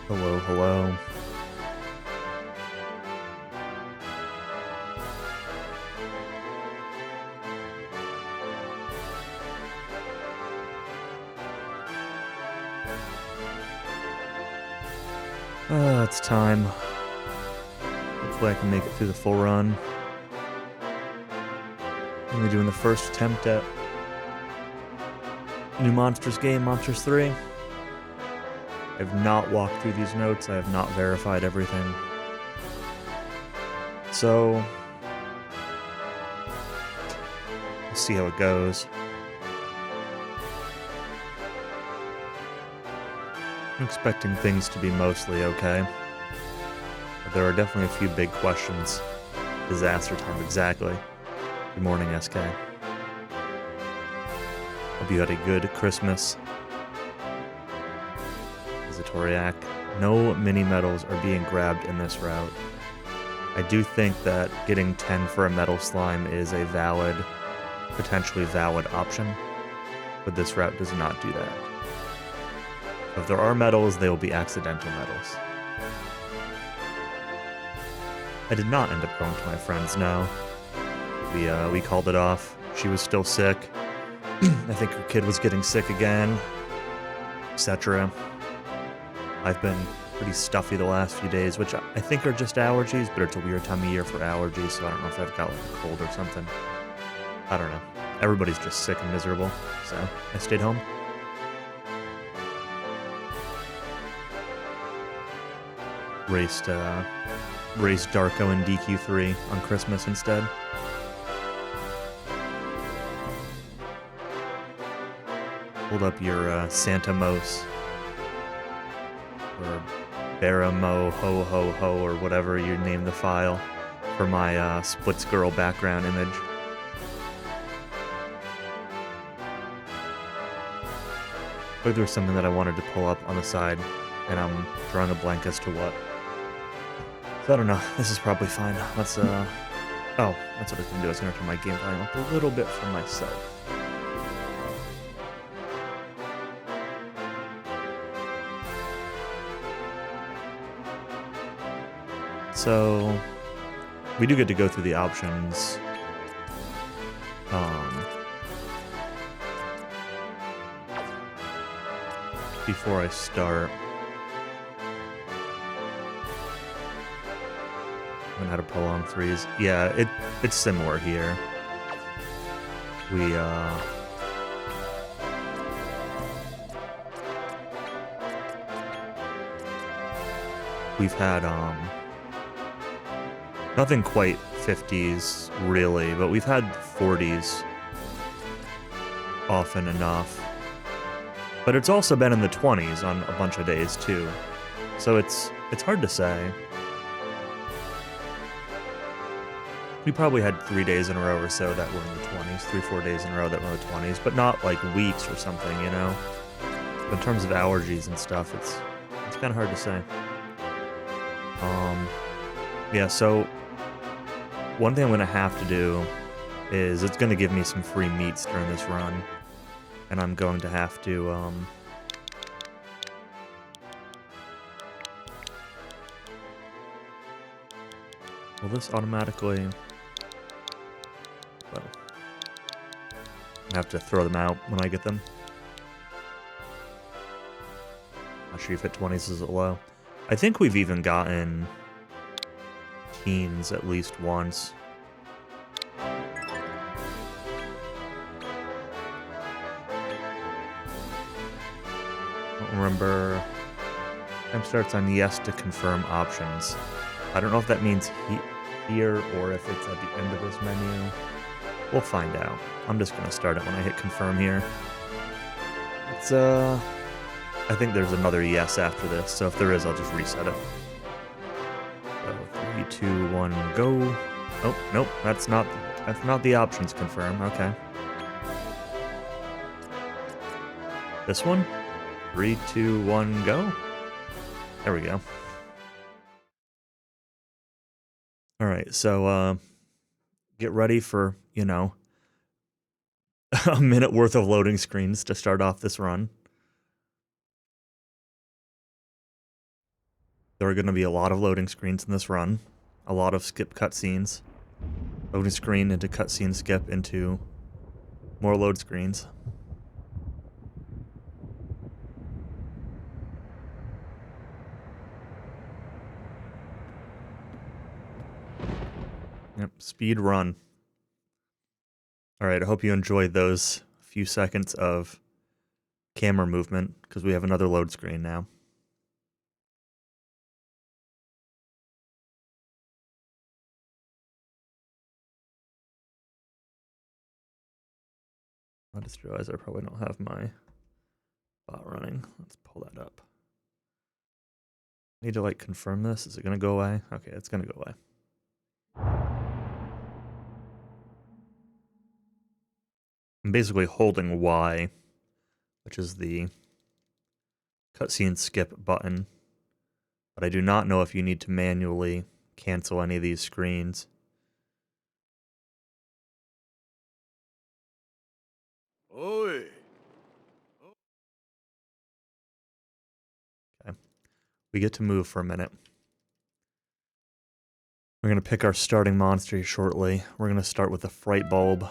Hello, hello. It's time. Hopefully I can make it through the full run. I'm only doing the first attempt at new Monsters game, Monsters 3. I have not walked through these notes, I have not verified everything. So, we'll see how it goes. I'm expecting things to be mostly okay. But there are definitely a few big questions. Disaster time, exactly. Good morning, SK. Hope you had a good Christmas. Zatoriak. No mini medals are being grabbed in this route. I do think that getting 10 for a metal slime is a valid, potentially valid option, but this route does not do that. If there are medals, they will be accidental medals. I did not end up going to my friend's, no. We called it off. She was still sick. I think her kid was getting sick again, etc. I've been pretty stuffy the last few days, which I think are just allergies, but it's a weird time of year for allergies, so I don't know if I've got like a cold or something. I don't know. Everybody's just sick and miserable, so I stayed home. Raced Darko and DQ3 on Christmas instead. Hold up your Santa Mos, or Baramo Ho Ho Ho, or whatever you name the file, for my Splits Girl background image. But there was something that I wanted to pull up on the side, and I'm drawing a blank as to what. So I don't know, this is probably fine. Let's, oh, that's what I was gonna do. I was gonna turn my game volume up a little bit for myself. So, we do get to go through the options. Before I start. And how to prolong threes. Yeah, it's similar here. We've had nothing quite 50s really, but we've had 40s often enough. But it's also been in the 20s on a bunch of days too. So it's hard to say. We probably had 3 days in a row or so that were in the 20s, 3-4 days in a row that were in the 20s, but not like weeks or something, you know? But in terms of allergies and stuff, it's kind of hard to say. Yeah, so one thing I'm going to have to do is it's going to give me some free meats during this run. And I'm going to have to, will this automatically... Well, I have to throw them out when I get them. Not sure you've hit 20s, is it low? I think we've even gotten teens at least once. Don't remember. Time starts on yes to confirm options. I don't know if that means here or if it's at the end of this menu. We'll find out. I'm just going to start it when I hit confirm here. It's, I think there's another yes after this, so if there is, I'll just reset it. So 3, 2, 1, go. Oh, nope, that's not the options confirm. Okay. This one? 3, 2, 1, go. There we go. All right, so get ready for, you know, a minute worth of loading screens to start off this run. There are going to be a lot of loading screens in this run. A lot of skip cutscenes. Loading screen into cutscene skip into more load screens. Yep, speed run. Alright, I hope you enjoyed those few seconds of camera movement, because we have another load screen now. I just realized I probably don't have my bot running. Let's pull that up. Need to, like, confirm this. Is it going to go away? Okay, it's going to go away. I'm basically holding Y, which is the cutscene skip button, but I do not know if you need to manually cancel any of these screens. Oi. Okay. We get to move for a minute. We're going to pick our starting monster shortly. We're going to start with the Fright Bulb.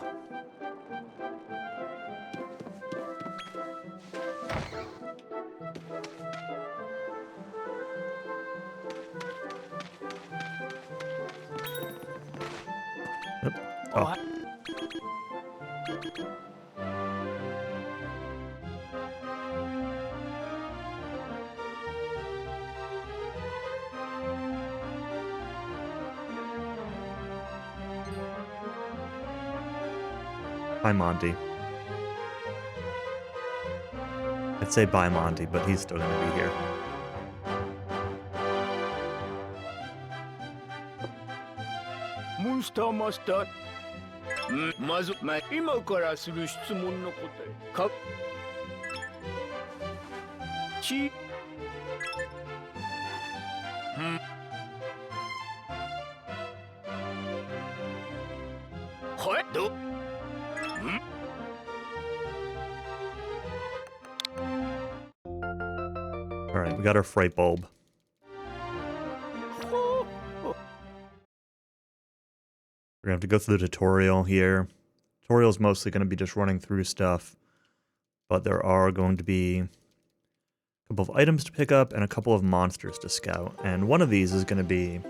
Yep. Oh. Hi, Monty. I'd say bye, Monty, but he's still going to be here. Monster Master. まず、今からする質問の答え。か。ち。はい、ど。Alright, we got our Fright Bulb. We're going to have to go through the tutorial here. Tutorial is mostly going to be just running through stuff, but there are going to be a couple of items to pick up and a couple of monsters to scout. And one of these is going to be...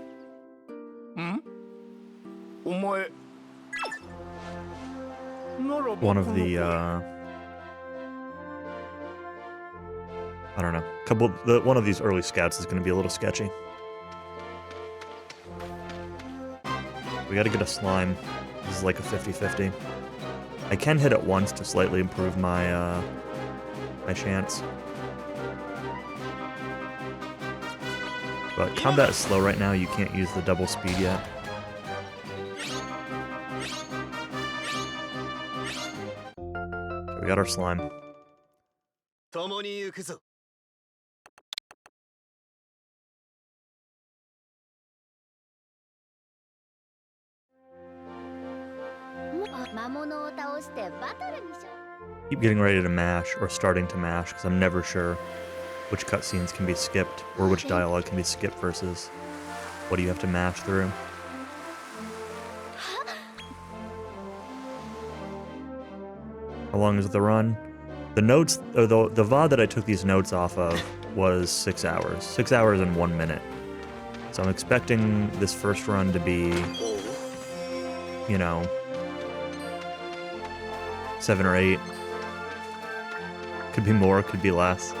one of the, I don't know. One of these early scouts is going to be a little sketchy. We gotta get a slime. This is like a 50-50. I can hit it once to slightly improve my, my chance. But combat is slow right now, you can't use the double speed yet. Okay, we got our slime. Keep getting ready to mash or starting to mash because I'm never sure which cutscenes can be skipped or which dialogue can be skipped versus what do you have to mash through. How long is the run? The notes, or the VOD that I took these notes off of was 6 hours. 6 hours and 1 minute. So I'm expecting this first run to be, you know, 7 or 8. Could be more, could be less.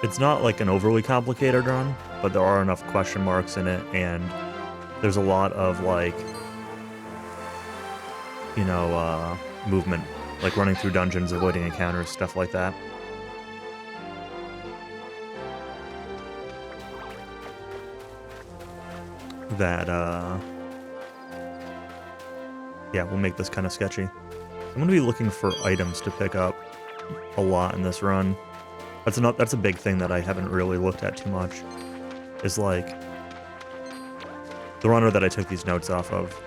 It's not like an overly complicated run, but there are enough question marks in it, and there's a lot of, like, you know, movement, like running through dungeons, avoiding encounters, stuff like that. That, yeah, will make this kind of sketchy. I'm going to be looking for items to pick up a lot in this run. That's a big thing that I haven't really looked at too much, is like the runner that I took these notes off of,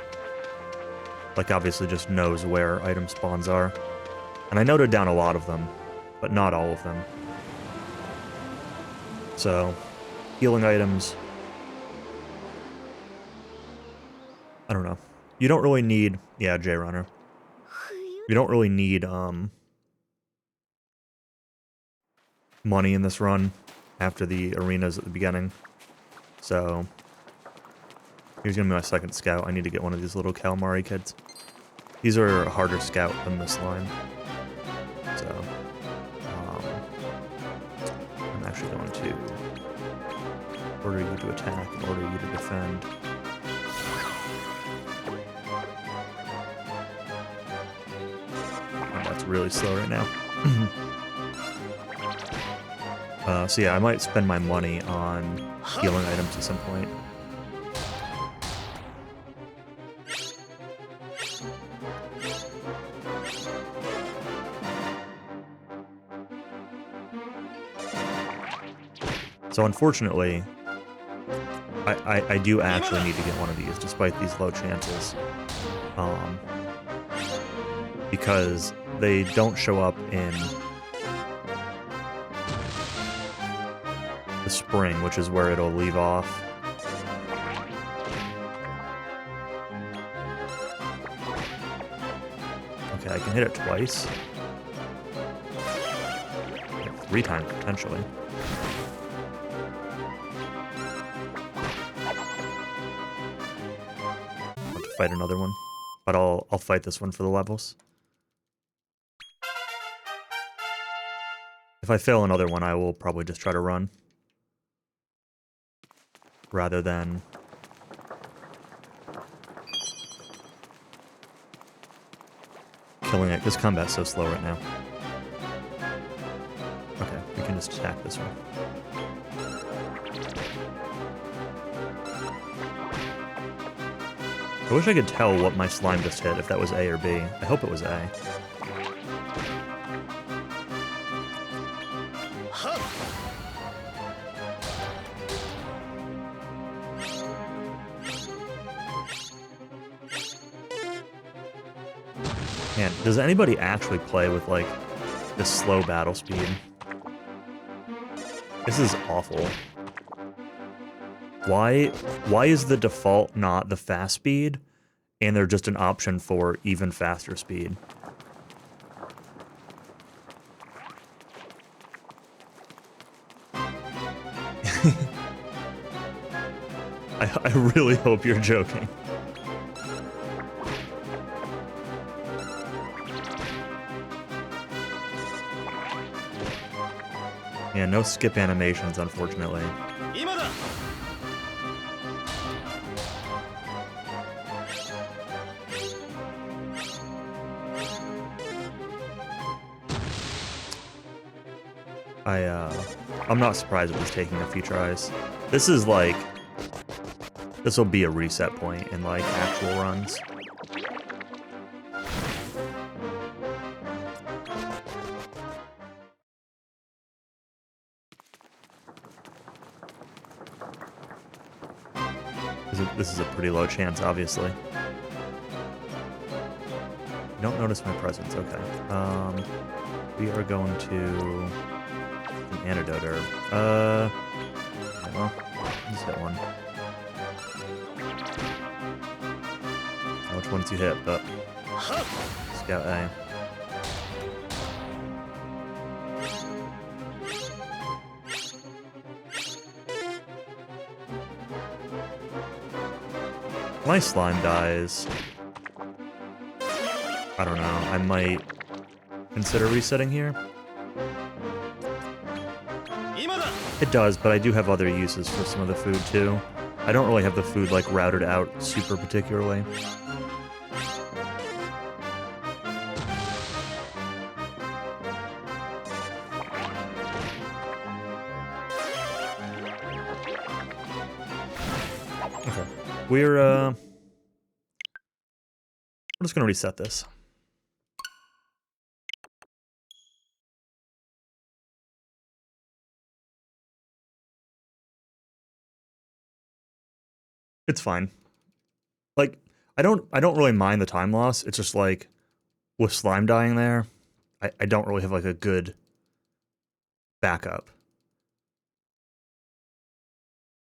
like obviously just knows where item spawns are. And I noted down a lot of them, but not all of them. So, healing items, I don't know. You don't really need, yeah, J-Runner. You don't really need, money in this run after the arenas at the beginning. So, here's gonna be my second scout. I need to get one of these little calamari kids. These are a harder scout than this line. So, I'm actually going to order you to attack and order you to defend. Oh, that's really slow right now. So yeah, I might spend my money on healing items at some point. So unfortunately, I do actually need to get one of these, despite these low chances. Because they don't show up in the spring, which is where it'll leave off. Okay, I can hit it twice. Yeah, 3 times, potentially. I'll have to fight another one. But I'll fight this one for the levels. If I fail another one, I will probably just try to run. Rather than killing it, because combat's so slow right now. Okay, we can just attack this one. I wish I could tell what my slime just hit, if that was A or B. I hope it was A. Man, does anybody actually play with, like, this slow battle speed? This is awful. Why is the default not the fast speed, and they're just an option for even faster speed? I really hope you're joking. Yeah, no skip animations, unfortunately. I'm not surprised it was taking a few tries. This is like, this will be a reset point in like actual runs. This is a pretty low chance, obviously. Don't notice my presence. Okay. We are going to an antidote herb. Well, just hit one. Which ones you hit? But Scout A. My slime dies. I don't know. I might consider resetting here. It does, but I do have other uses for some of the food too. I don't really have the food like routed out super particularly. Okay. We're just gonna reset this. It's fine. Like, I don't really mind the time loss. It's just like with slime dying there, I don't really have like a good backup.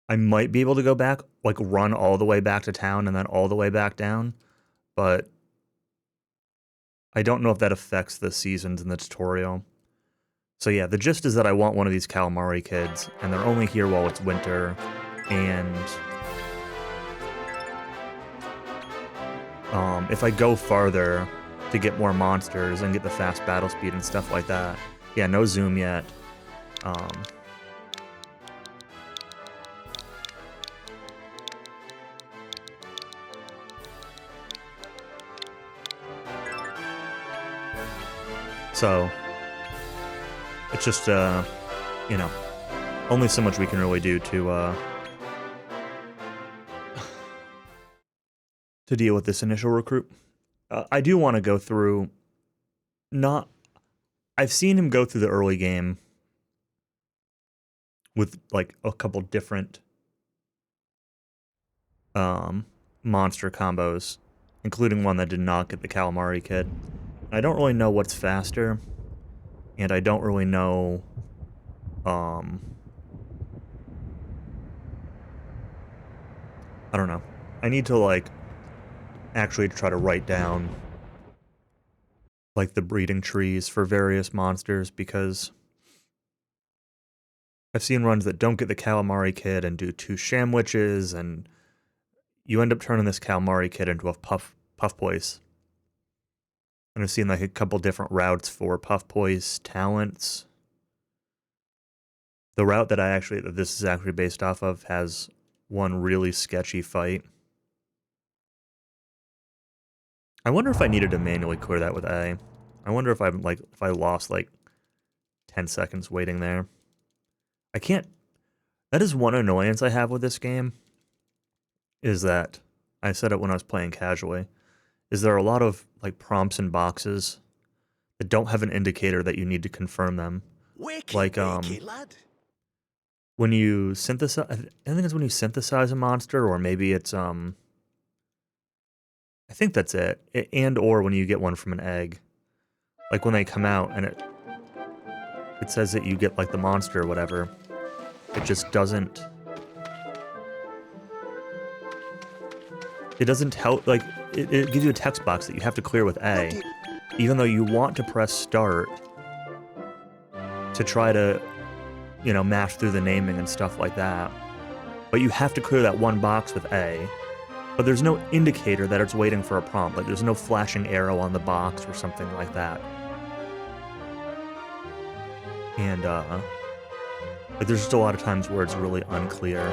I might be able to go back, like run all the way back to town and then all the way back down, but I don't know if that affects the seasons in the tutorial. So yeah, the gist is that I want one of these calamari kids, and they're only here while it's winter, and if I go farther to get more monsters and get the fast battle speed and stuff like that, yeah, no zoom yet. So it's just, you know, only so much we can really do to deal with this initial recruit. I do want to go through, I've seen him go through the early game with like a couple different monster combos, including one that did not get the calamari kid. I don't really know what's faster, and I don't really know I don't know. I need to like actually try to write down like the breeding trees for various monsters, because I've seen runs that don't get the calamari kid and do 2 shamwitches, and you end up turning this calamari kid into a puff poise. And I've seen like a couple different routes for puff poise talents. The route that this is actually based off of has one really sketchy fight. I wonder if I needed to manually clear that with A. I wonder if if I lost like 10 seconds waiting there. I can't. That is one annoyance I have with this game. Is that I said it when I was playing casually. Is there are a lot of like prompts and boxes that don't have an indicator that you need to confirm them. Like when you synthesize, I think it's when you synthesize a monster, or maybe it's I think that's it. And or when you get one from an egg, like when they come out and it says that you get like the monster or whatever. It just doesn't. It doesn't tell, like, it gives you a text box that you have to clear with A, even though you want to press start to try to, you know, mash through the naming and stuff like that. But you have to clear that one box with A, but there's no indicator that it's waiting for a prompt. Like, there's no flashing arrow on the box or something like that. And, like, there's just a lot of times where it's really unclear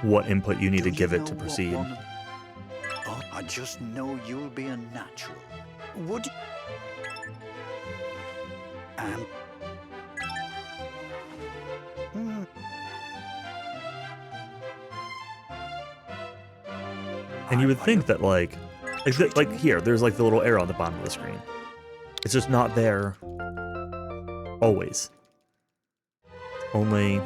what input you need to give it to proceed. Oh, I just know you'll be a natural. Would you? And you would think that, like here, there's like the little arrow on the bottom of the screen. It's just not there always. Only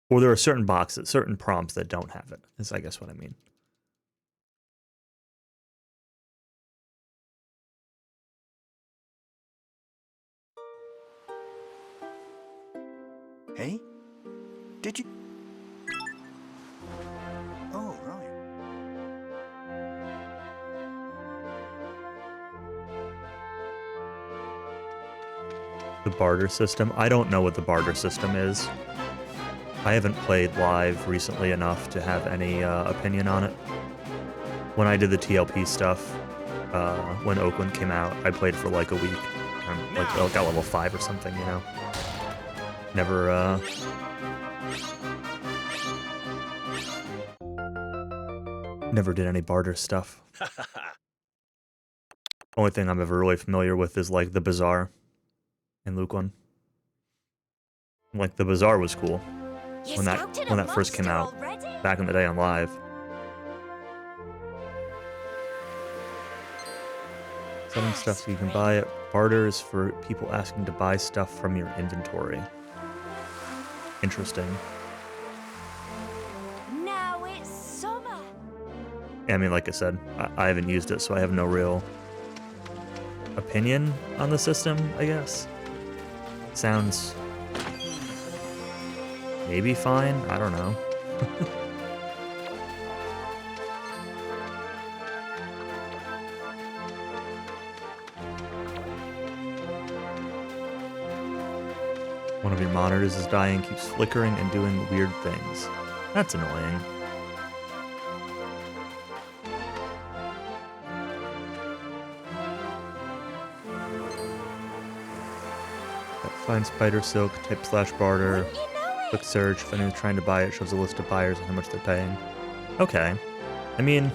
Or there are certain boxes, certain prompts that don't have it, is I guess what I mean. Hey? Did you? Oh, right. The barter system. I don't know what the barter system is. I haven't played live recently enough to have any opinion on it. When I did the TLP stuff, when Oakland came out, I played for like a week. Like got level 5 or something, you know. Never did any barter stuff. Only thing I'm ever really familiar with is like the Bazaar in Luke 1. Like the Bazaar was cool when that first came out back in the day on live. Selling stuff so you can buy it. Barter is for people asking to buy stuff from your inventory. Interesting. Now it's summer. I mean, like I said, I haven't used it, so I have no real opinion on the system, I guess. Sounds maybe fine? I don't know. One of your monitors is dying, keeps flickering and doing weird things. That's annoying. Find spider silk, type /barter, quick search. If anyone's trying to buy it, shows a list of buyers and how much they're paying. Okay. I mean,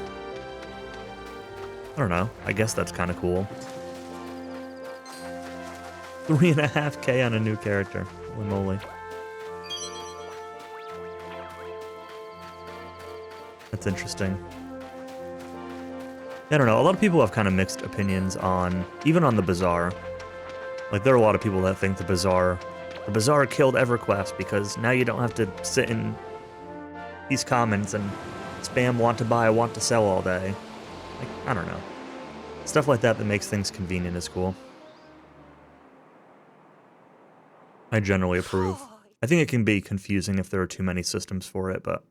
I don't know. I guess that's kind of cool. 3.5K on a new character. Holy moly. That's interesting. I don't know. A lot of people have kind of mixed opinions on, even on the Bazaar. Like, there are a lot of people that think the Bazaar killed EverQuest because now you don't have to sit in these comments and spam want to buy, want to sell all day. Like, I don't know. Stuff like that makes things convenient is cool. I generally approve. I think it can be confusing if there are too many systems for it, but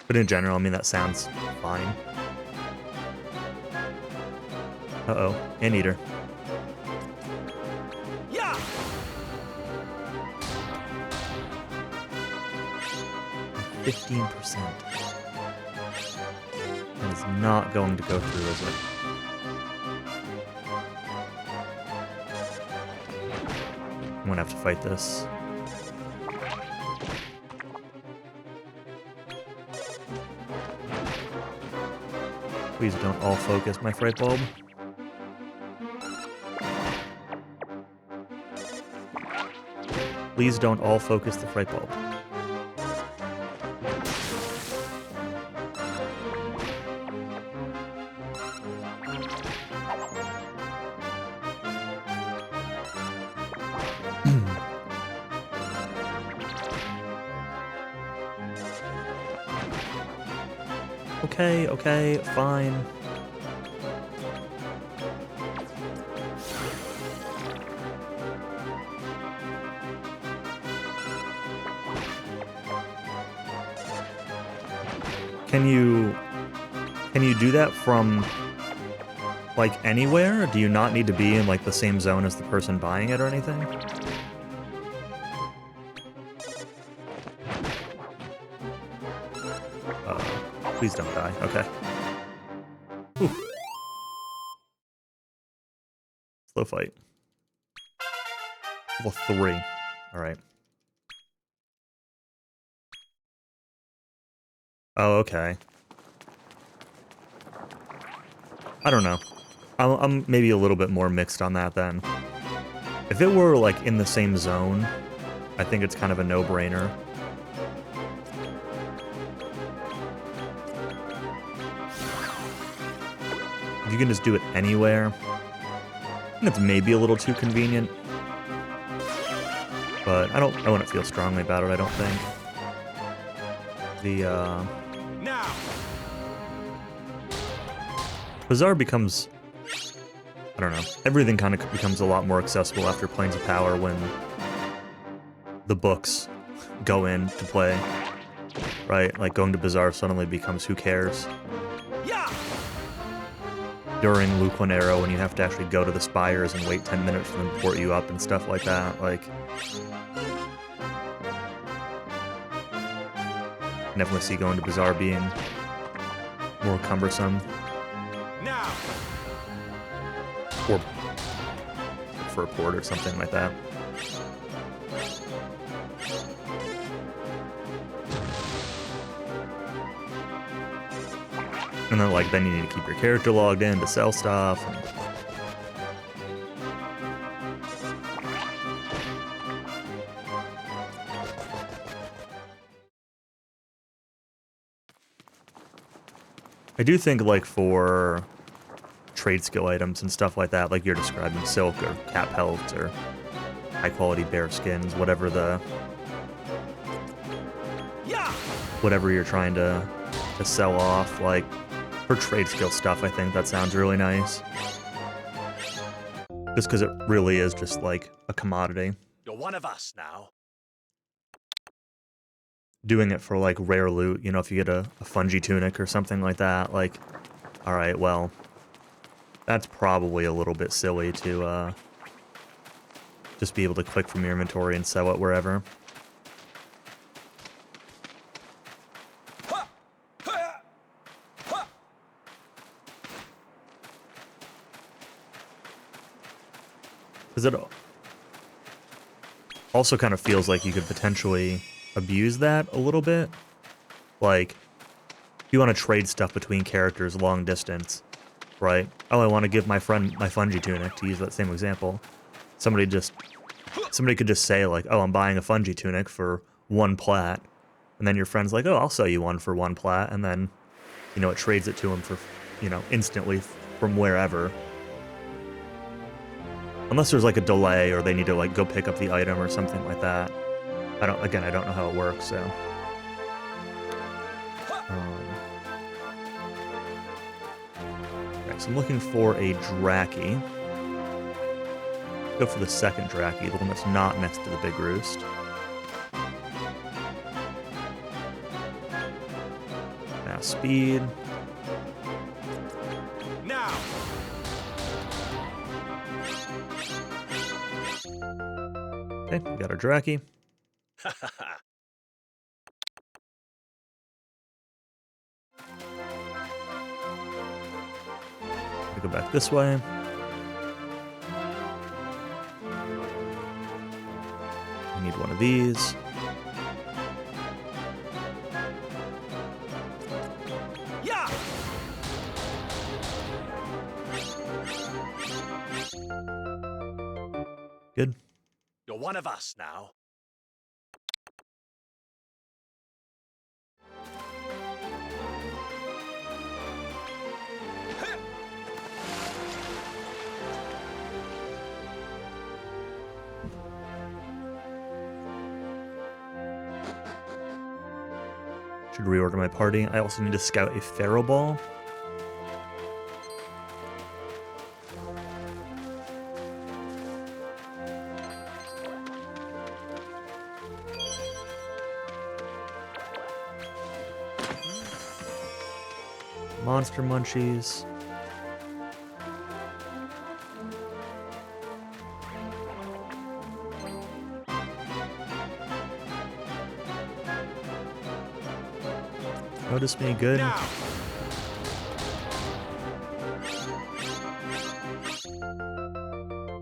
but in general, I mean, that sounds fine. Uh-oh, Anteater. Yeah. 15%. That is not going to go through, is it? I'm gonna have to fight this. Please don't all focus my fright bulb. Please don't all focus the fright bulb. Okay, fine. Can you do that from like anywhere? Do you not need to be in like the same zone as the person buying it or anything? Please don't die. Okay. Whew. Slow fight. Level 3. Alright. Oh, okay. I don't know. I'm maybe a little bit more mixed on that then. If it were like in the same zone, I think it's kind of a no-brainer. you can just do it anywhere. I think it's maybe a little too convenient. But I wouldn't feel strongly about it, I don't think. Now. Bazaar becomes, I don't know, everything kind of becomes a lot more accessible after Planes of Power when the books go into play, right? Like going to Bazaar suddenly becomes who cares. Yeah. During Luquinero when you have to actually go to the spires and wait 10 minutes for them to port you up and stuff like that, like... I definitely see going to Bazaar being more cumbersome. Now. Or for a port or something like that. And then, like, then you need to keep your character logged in to sell stuff. And... I do think, like, for trade skill items and stuff like that, like you're describing, silk or cat pelts or high-quality bear skins, whatever the... Yeah. Whatever you're trying to sell off, like, for trade skill stuff, I think that sounds really nice. Just because it really is just, like, a commodity. You're one of us now. Doing it for, like, rare loot, you know, if you get a fungi tunic or something like that, like, alright, well, that's probably a little bit silly to, just be able to click from your inventory and sell it wherever. Because it also kind of feels like you could potentially abuse that a little bit. Like, if you want to trade stuff between characters long distance, right? Oh, I want to give my friend my fungi tunic, to use that same example. Somebody could just say, like, oh, I'm buying a fungi tunic for 1 plat. And then your friend's like, oh, I'll sell you one for 1 plat. And then, you know, it trades it to him for, you know, instantly from wherever. Unless there's, like, a delay or they need to, like, go pick up the item or something like that. I don't know how it works, so... Right, so I'm looking for a Draki. Go for the second Draki, the one that's not next to the big roost. Now speed. Now. Okay, we got our Draki. We go back this way. We need one of these. Yeah. Good. You're one of us now. Should reorder my party. I also need to scout a Pharaoh Ball. Monster Munchies. Notice me, good. Now.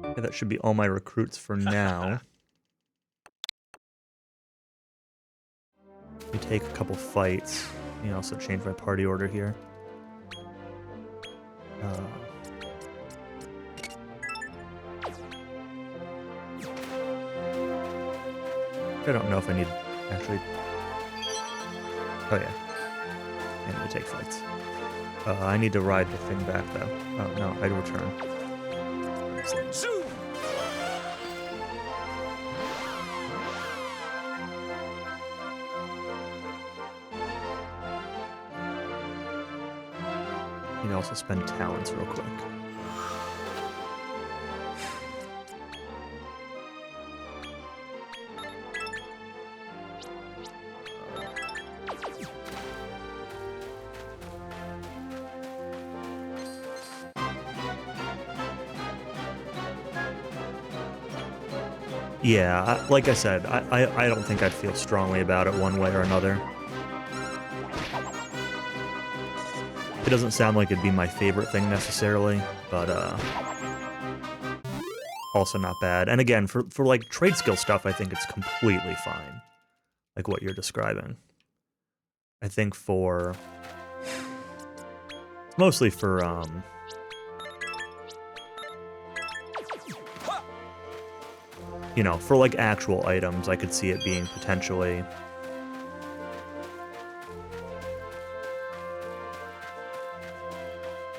Okay, that should be all my recruits for now. Let me take a couple fights. Let me also change my party order here. I don't know if I need actually. Oh yeah, I need to take fights. I need to ride the thing back, though. Oh, no, I'd return. Zoom! You can also spend talents real quick. Yeah, like I said, I don't think I'd feel strongly about it one way or another. It doesn't sound like it'd be my favorite thing necessarily, but also not bad. And again, for like trade skill stuff, I think it's completely fine. Like what you're describing. I think for mostly for you know, for like actual items, I could see it being potentially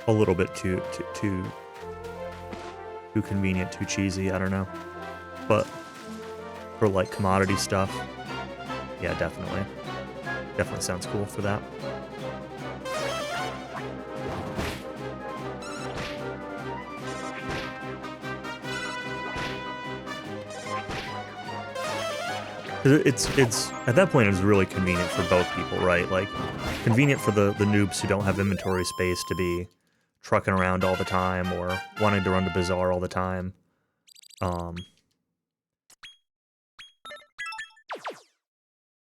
a little bit too convenient, too cheesy, I don't know. But for like commodity stuff, yeah, definitely. Definitely sounds cool for that. It's at that point it's really convenient for both people, right? Like convenient for the noobs who don't have inventory space to be trucking around all the time or wanting to run to Bazaar all the time. And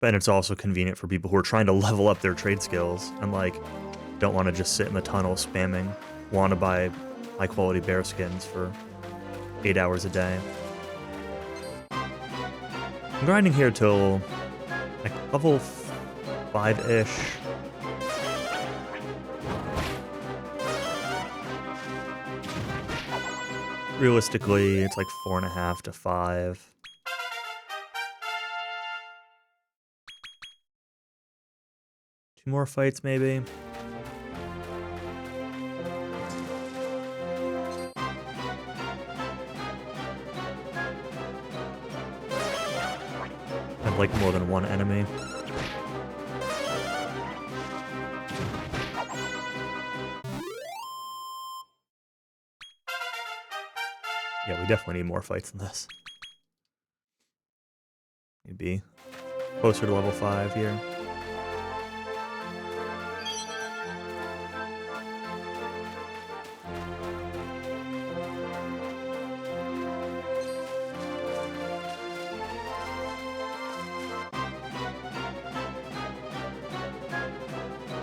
it's also convenient for people who are trying to level up their trade skills and like don't want to just sit in the tunnel spamming want to buy high quality bear skins for 8 hours a day. I'm grinding here till like level 5-ish. Realistically, it's like 4.5 to 5. Two more fights, maybe. I'd like more than one enemy. Yeah, we definitely need more fights than this. Maybe closer to level 5 here.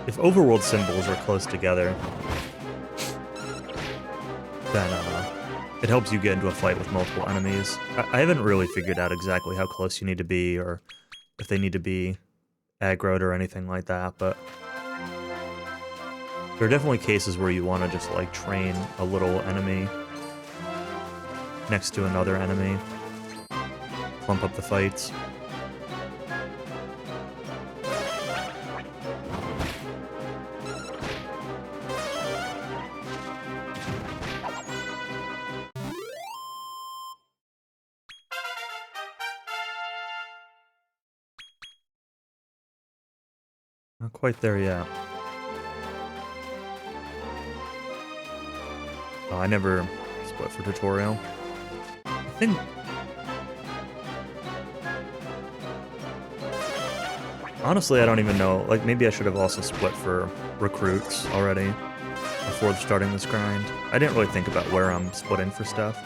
If overworld symbols are close together, then it helps you get into a fight with multiple enemies. I haven't really figured out exactly how close you need to be or if they need to be aggroed or anything like that, but there are definitely cases where you want to just like train a little enemy next to another enemy, clump up the fights. Not quite there yet. Oh, I never split for tutorial. I think... Honestly, I don't even know. Like, maybe I should have also split for recruits already before starting this grind. I didn't really think about where I'm splitting for stuff.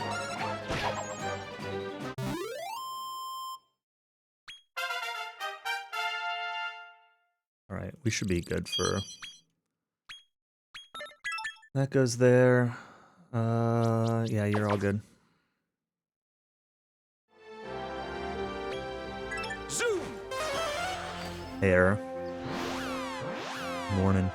Alright, we should be good for... That goes there. Yeah, you're all good. Zoom! Hair. Morning.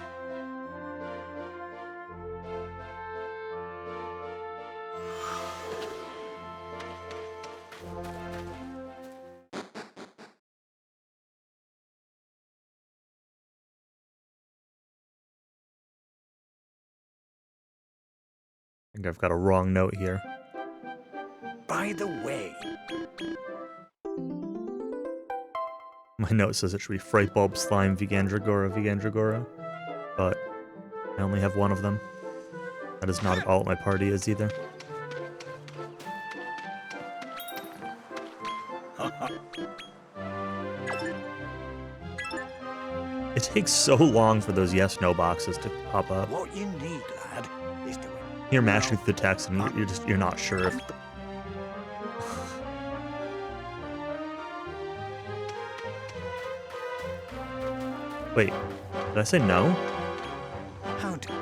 think I've got a wrong note here. By the way, My note says it should be Fright Bulb, Slime, Vegandragora, but I only have one of them. That is not at all what my party is either. It takes so long for those yes/no boxes to pop up. what you need, lad, is to... You're mashing through the text and you're not sure if... Wait, did I say no? How do...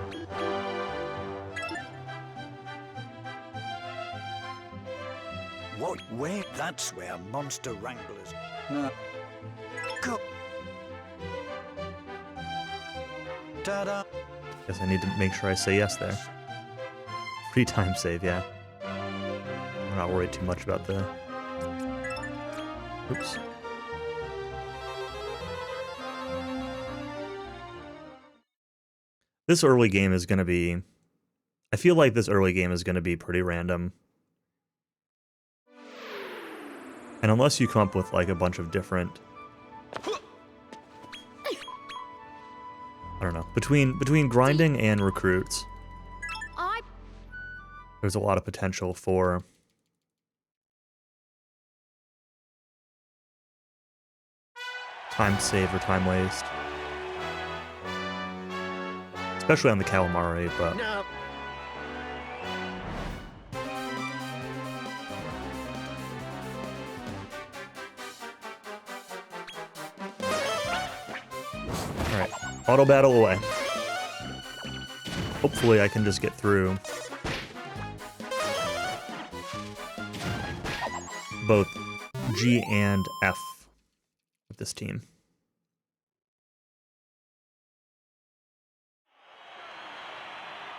What? Where? That's where monster wranglers... No. Go... Ta-da! Guess I need to make sure I say yes there. Free time save, yeah. I'm not worried too much about the... Oops. This early game is going to be... I feel like this early game is going to be pretty random. And unless you come up with like a bunch of different... I don't know. Between grinding and recruits, I there's a lot of potential for time save or time waste. Especially on the calamari, but No. alright. Auto battle away. Hopefully I can just get through both G and F with this team.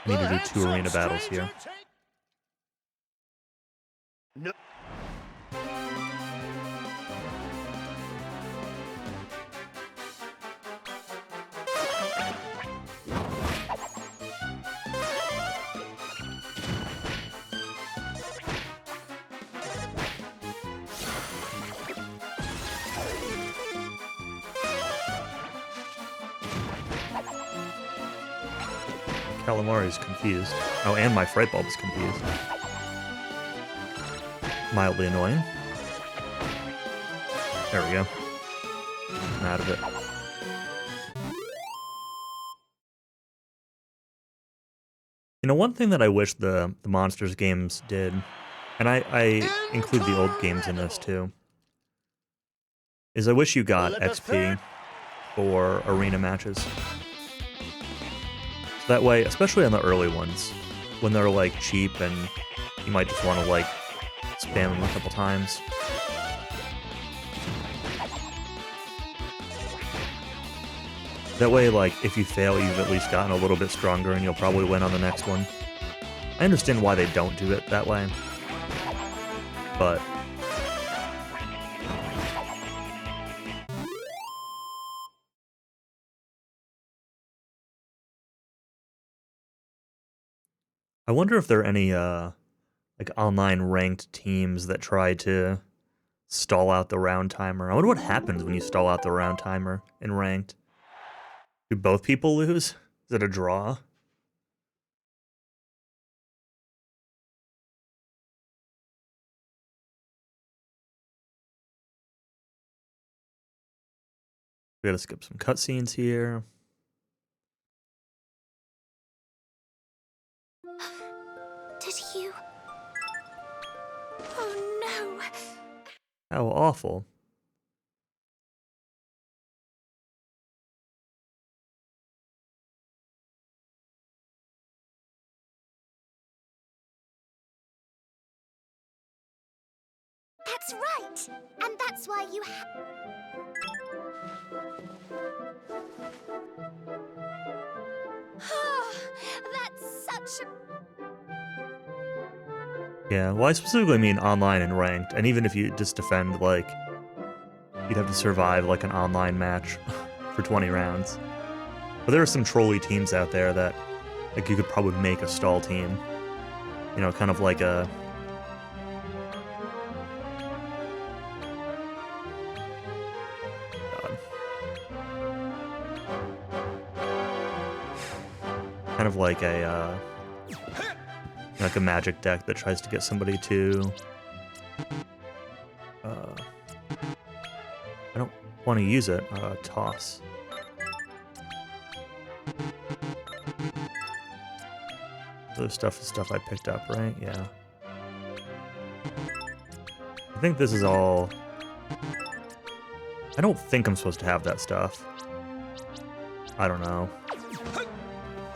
I need to do 2 arena battles here. No. Calamari's confused. Oh, and my Fright Bulb is confused. Mildly annoying. There we go. I'm out of it. You know, one thing that I wish the Monsters games did, and I include the old games in this too, is I wish you got XP for arena matches. That way, especially on the early ones, when they're like cheap and you might just want to like spam them a couple times. That way, like, if you fail, you've at least gotten a little bit stronger and you'll probably win on the next one. I understand why they don't do it that way, but... I wonder if there are any, like, online ranked teams that try to stall out the round timer. I wonder what happens when you stall out the round timer in ranked. Do both people lose? Is it a draw? We gotta skip some cutscenes here. did you? Oh no! How awful. That's right, and that's why you. That's such a. Yeah, well, I specifically mean online and ranked, and even if you just defend, like, you'd have to survive, like, an online match for 20 rounds. But there are some trolly teams out there that, like, you could probably make a stall team You know, kind of like a... God. Kind of like a magic deck that tries to get somebody to... I don't want to use it. Toss. Other stuff is stuff I picked up, right? Yeah. I think this is all... I don't think I'm supposed to have that stuff. I don't know.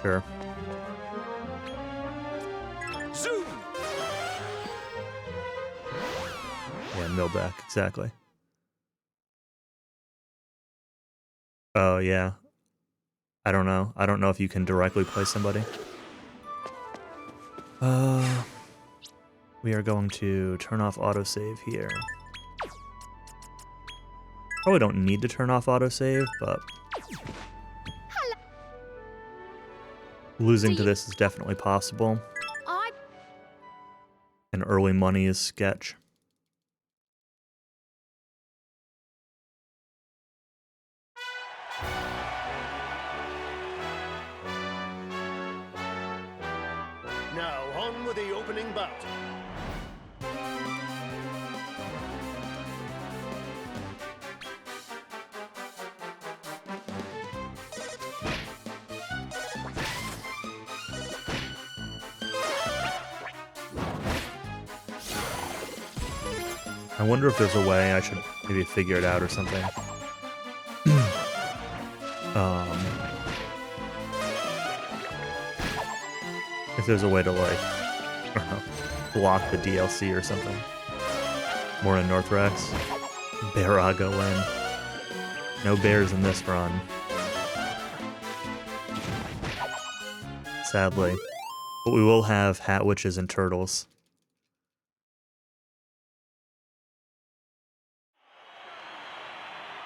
Sure. Zoom! Yeah, mill deck, exactly. Oh, yeah. I don't know. I don't know if you can directly play somebody. We are going to turn off autosave here. Probably don't need to turn off autosave, but... Losing to this is definitely possible. And early money is sketch. Now on with the opening bout. I wonder if there's a way I should maybe figure it out or something. If there's a way to, like, I don't know, block the DLC or something. More in Northrex. Baraga win. No bears in this run. Sadly. But we will have hat witches and turtles.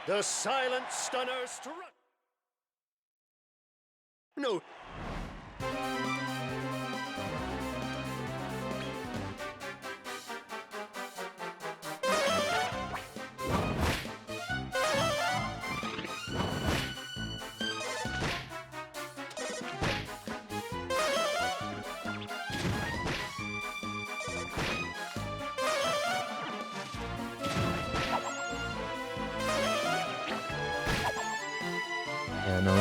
The silent stunner struck. No. Yeah, no.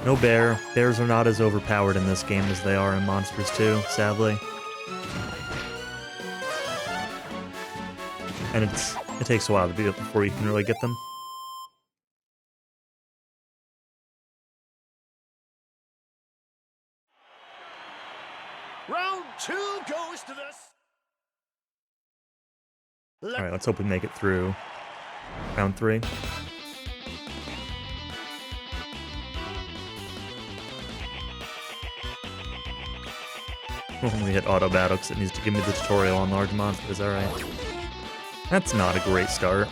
No bear. Bears are not as overpowered in this game as they are in Monsters 2, sadly. And it takes a while to beat up before you can really get them. Round 2 goes to this. Alright, let's hope we make it through round 3. When we hit auto battle, because it needs to give me the tutorial on large monsters, alright. That's not a great start.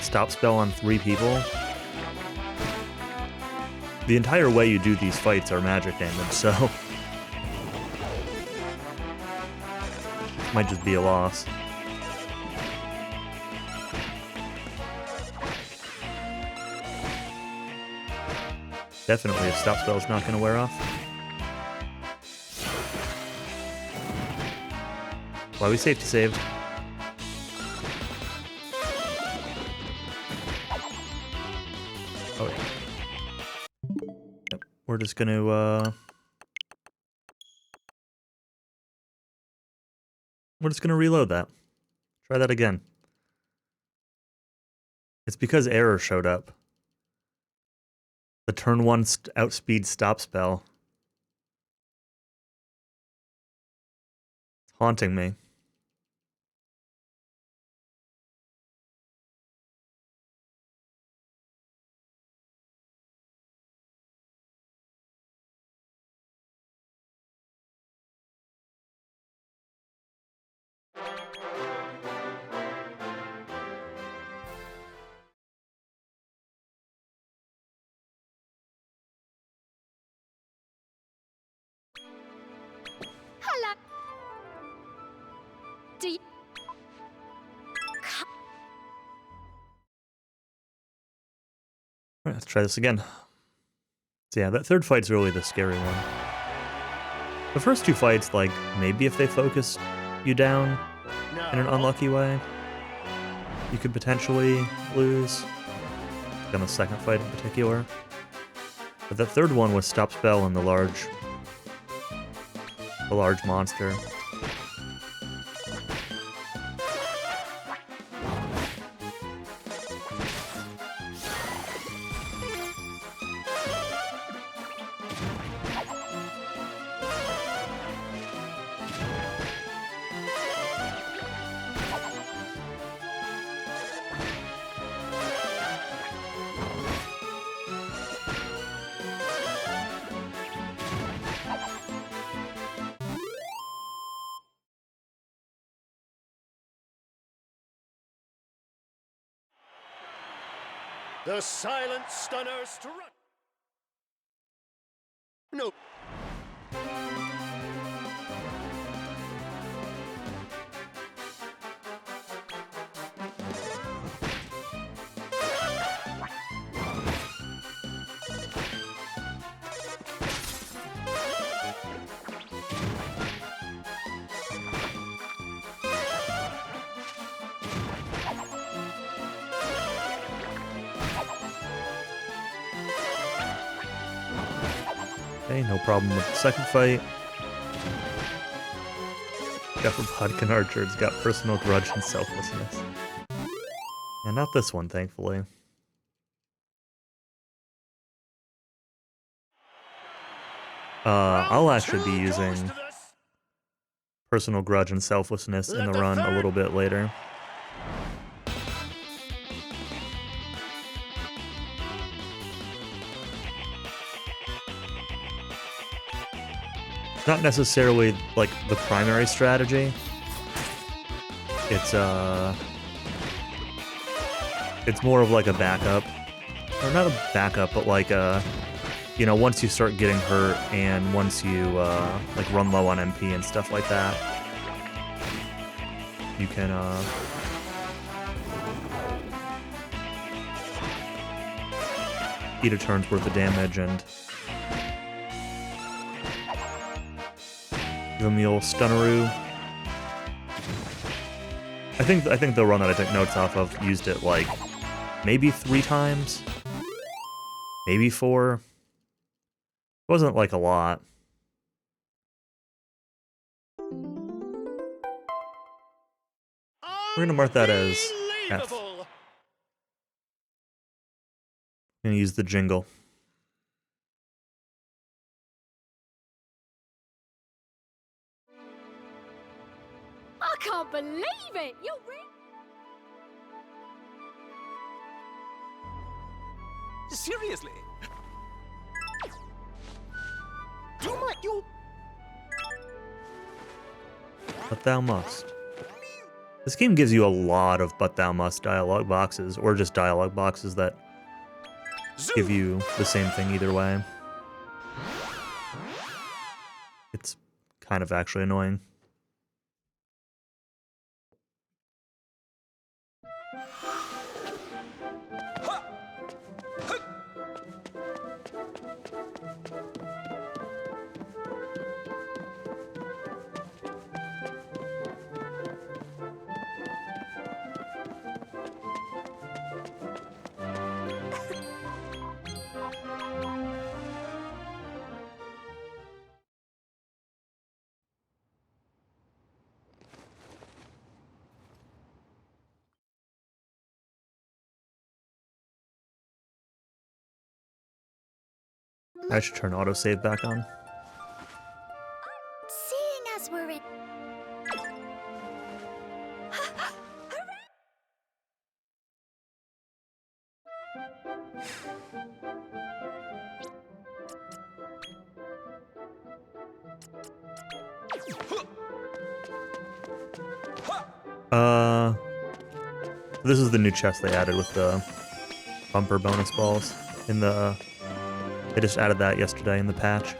Stop spell on 3 people. The entire way you do these fights are magic damage, so... might just be a loss. Definitely, if stop spell's not going to wear off. Why we safety saved? Oh yeah. Yep. We're just going to reload that. Try that again. It's because error showed up. The turn 1 outspeed stop spell. It's haunting me. Do you... Alright, let's try this again. So yeah, that third fight's really the scary one. The first two fights, like, maybe if they focus you down in an unlucky way, you could potentially lose. On the second fight in particular. But the third one was stop spell and the large monster. The silent stunner struck. No. Okay, no problem with the second fight. Got Republican Archer, it's got personal grudge and selflessness. And not this one, thankfully. I'll actually be using personal grudge and selflessness in the run a little bit later. Not necessarily like the primary strategy. It's more of like a backup, or not a backup, but like a, you know, once you start getting hurt and once you like run low on MP and stuff like that, you can eat a turn's worth of damage and give him the old stunneroo. I think the run that I took notes off of used it like maybe 3 times, maybe 4. It wasn't like a lot. We're gonna mark that as F. I'm gonna use the jingle. I can't believe it! You're really... Seriously? Do my you? But thou must. This game gives you a lot of but thou must dialogue boxes, or just dialogue boxes that give you the same thing either way. It's kind of actually annoying. I should turn autosave back on. Seeing as we're in... This is the new chest they added with the bumper bonus balls in the... They just added that yesterday in the patch.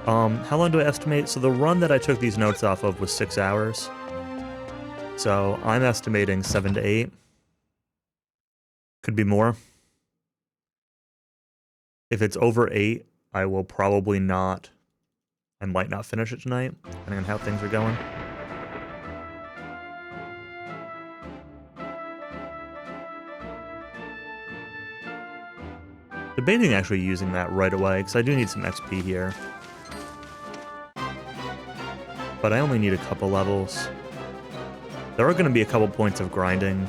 How long do I estimate? So the run that I took these notes off of was 6 hours. So I'm estimating 7 to 8. Could be more. If it's over 8, I will probably not. I might not finish it tonight, depending on how things are going. Debating actually using that right away, because I do need some XP here. But I only need a couple levels. There are going to be a couple points of grinding.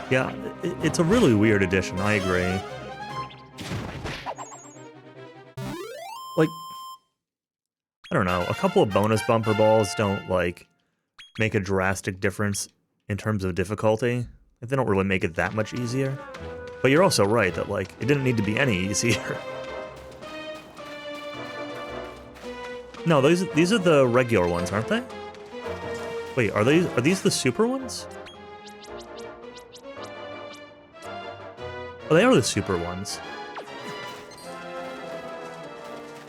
Yeah, it's a really weird edition, I agree. Like, I don't know, a couple of bonus bumper balls don't, like, make a drastic difference in terms of difficulty. They don't really make it that much easier. But you're also right that, like, it didn't need to be any easier. No, these are the regular ones, aren't they? Wait, are these the super ones? Oh, they are the super ones.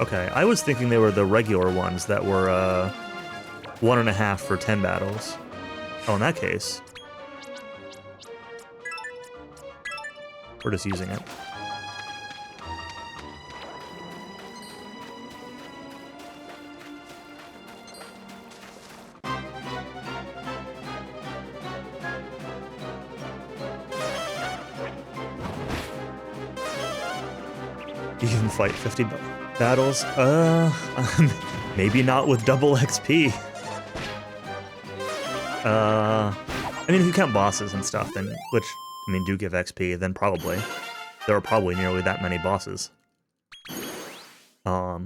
Okay, I was thinking they were the regular ones that were 1.5 for 10 battles. Oh, in that case, we're just using it. You can fight 50 battles? Maybe not with double XP. I mean, if you count bosses and stuff, then, which, I mean, do give XP, then probably. There are probably nearly that many bosses. But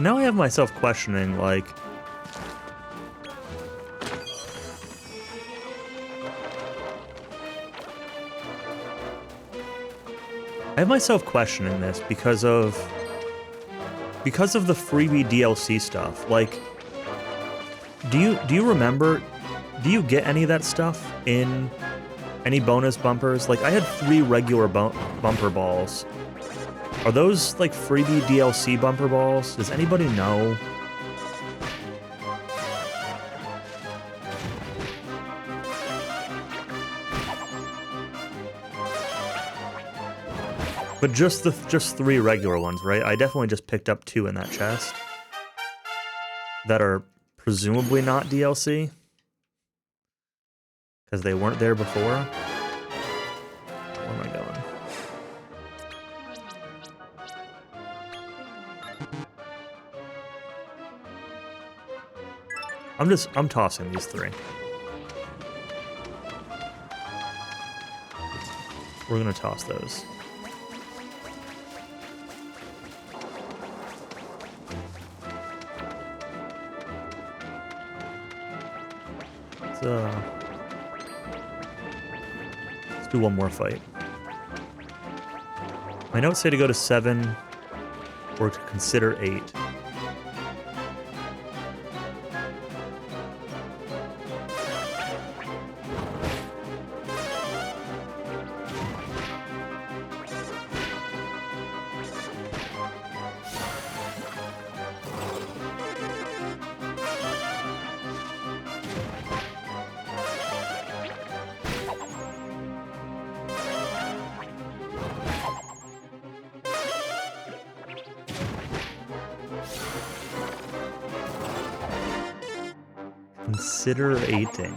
now I have myself questioning, like... I have myself questioning this because of the freebie DLC stuff. Like, do you remember, do you get any of that stuff in any bonus bumpers? Like, I had 3 regular bumper balls. Are those, like, freebie DLC bumper balls? Does anybody know? But just 3 regular ones, right? I definitely just picked up 2 in that chest that are presumably not DLC because they weren't there before. Where am I going? I'm tossing these 3. We're gonna toss those. Let's do one more fight. My notes say to go to 7 or to consider 8. Consider 8ing.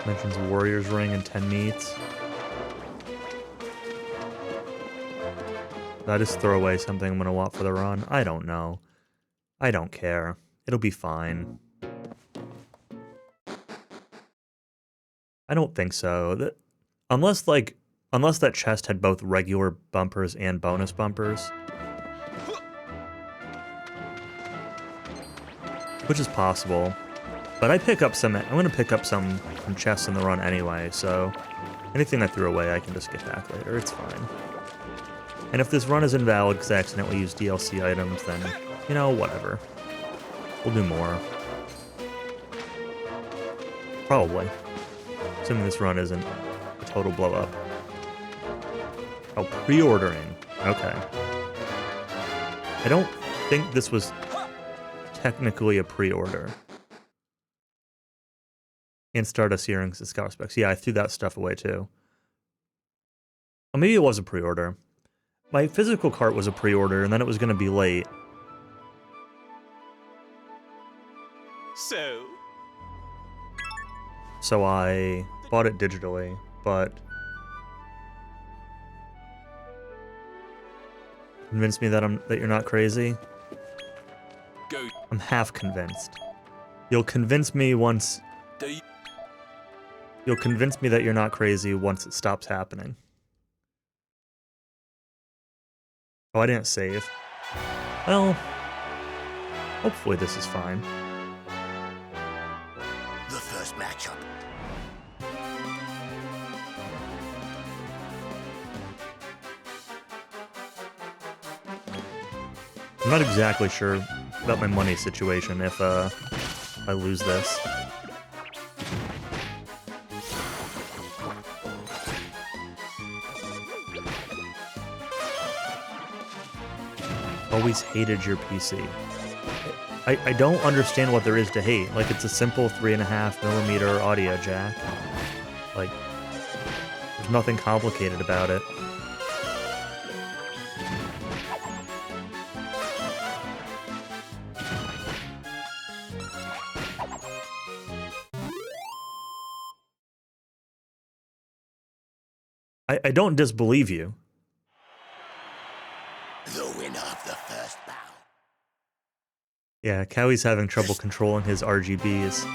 Mentions Warrior's Ring and 10 meats. Did I just throw away something I'm gonna want for the run? I don't know. I don't care. It'll be fine. I don't think so. Unless, like, Unless that chest had both regular bumpers and bonus bumpers. Which is possible. But I'm going to pick up some chests in the run anyway, so anything I threw away I can just get back later, it's fine. And if this run is invalid because I accidentally used DLC items, then, you know, whatever. We'll do more. Probably. Assuming this run isn't a total blow up. Oh, pre-ordering. Okay. I don't think this was technically a pre-order. And Stardust Earrings and Scout Specs. Yeah, I threw that stuff away too. Well, maybe it was a pre-order. My physical cart was a pre-order, and then it was going to be late. So I bought it digitally, but convince me that you're not crazy. I'm half convinced. You'll convince me once. You'll convince me that you're not crazy once it stops happening. Oh, I didn't save. Well, hopefully this is fine. The first matchup. I'm not exactly sure about my money situation if I lose this. Always hated your PC. I don't understand what there is to hate. Like, it's a simple 3.5mm audio jack. Like, there's nothing complicated about it. I don't disbelieve you. The winner of the first bout. Yeah, Cowie's having trouble controlling his RGBs.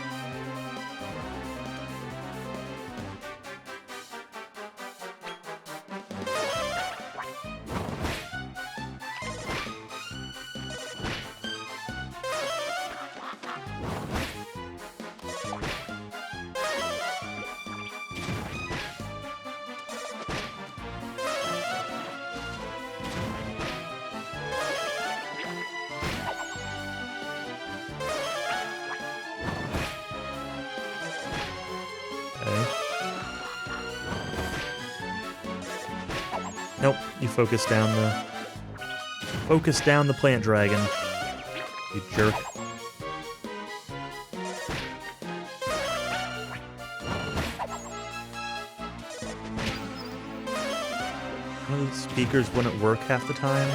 Nope, you focus down the plant dragon. You jerk. One of the speakers wouldn't work half the time.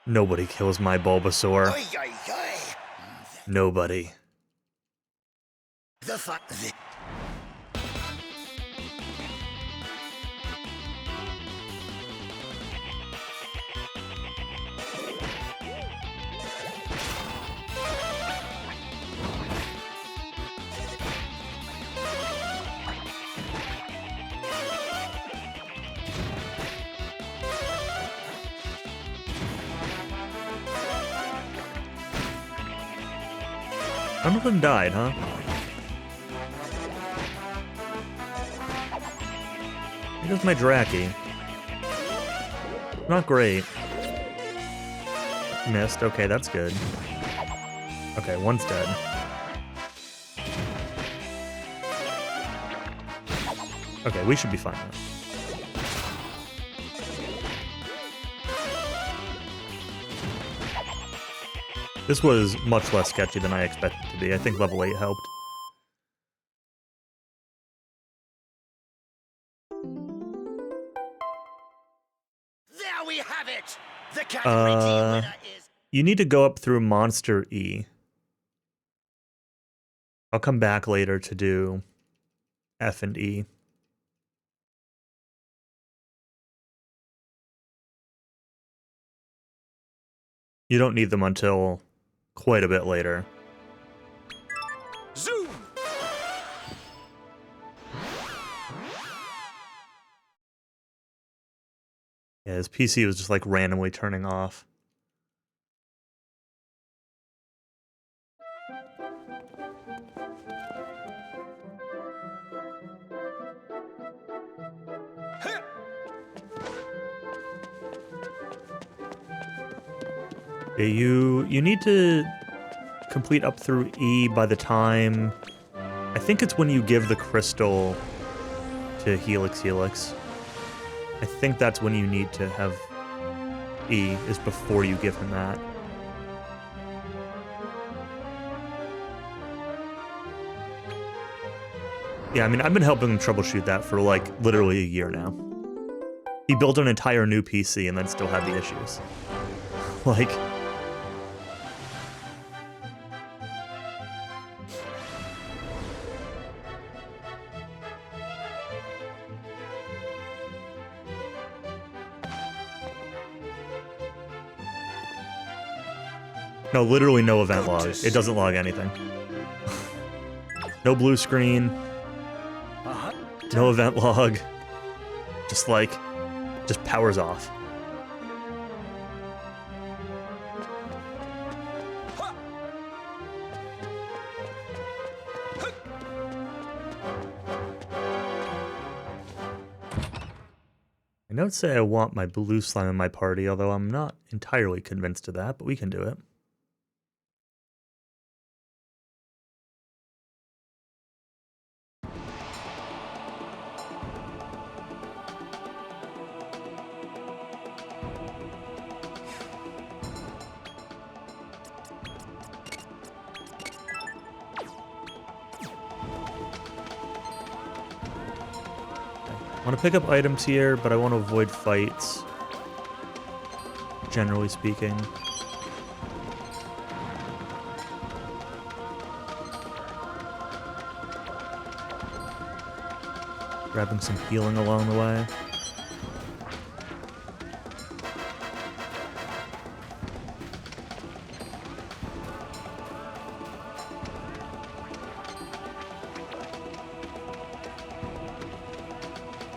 Nobody kills my Bulbasaur. Oi, oi, oi. Nobody. The fuck. None of them died, huh? Here's my Draki. Not great. Missed. Okay, that's good. Okay, one's dead. Okay, we should be fine now. This was much less sketchy than I expected it to be. I think level 8 helped. There we have it. The category T winner is. You need to go up through Monster E. I'll come back later to do F and E. You don't need them until quite a bit later. Zoom! Yeah, his PC was just like randomly turning off. Yeah, you need to complete up through E by the time... I think it's when you give the crystal to Helix. I think that's when you need to have E, is before you give him that. Yeah, I mean, I've been helping him troubleshoot that for, like, literally a year now. He built an entire new PC and then still had the issues. Like... No, literally no event log. It doesn't log anything. No blue screen. No event log. Just like, just powers off. I don't say I want my blue slime in my party, although I'm not entirely convinced of that, but we can do it. I want to pick up items here, but I want to avoid fights, generally speaking. Grabbing some healing along the way.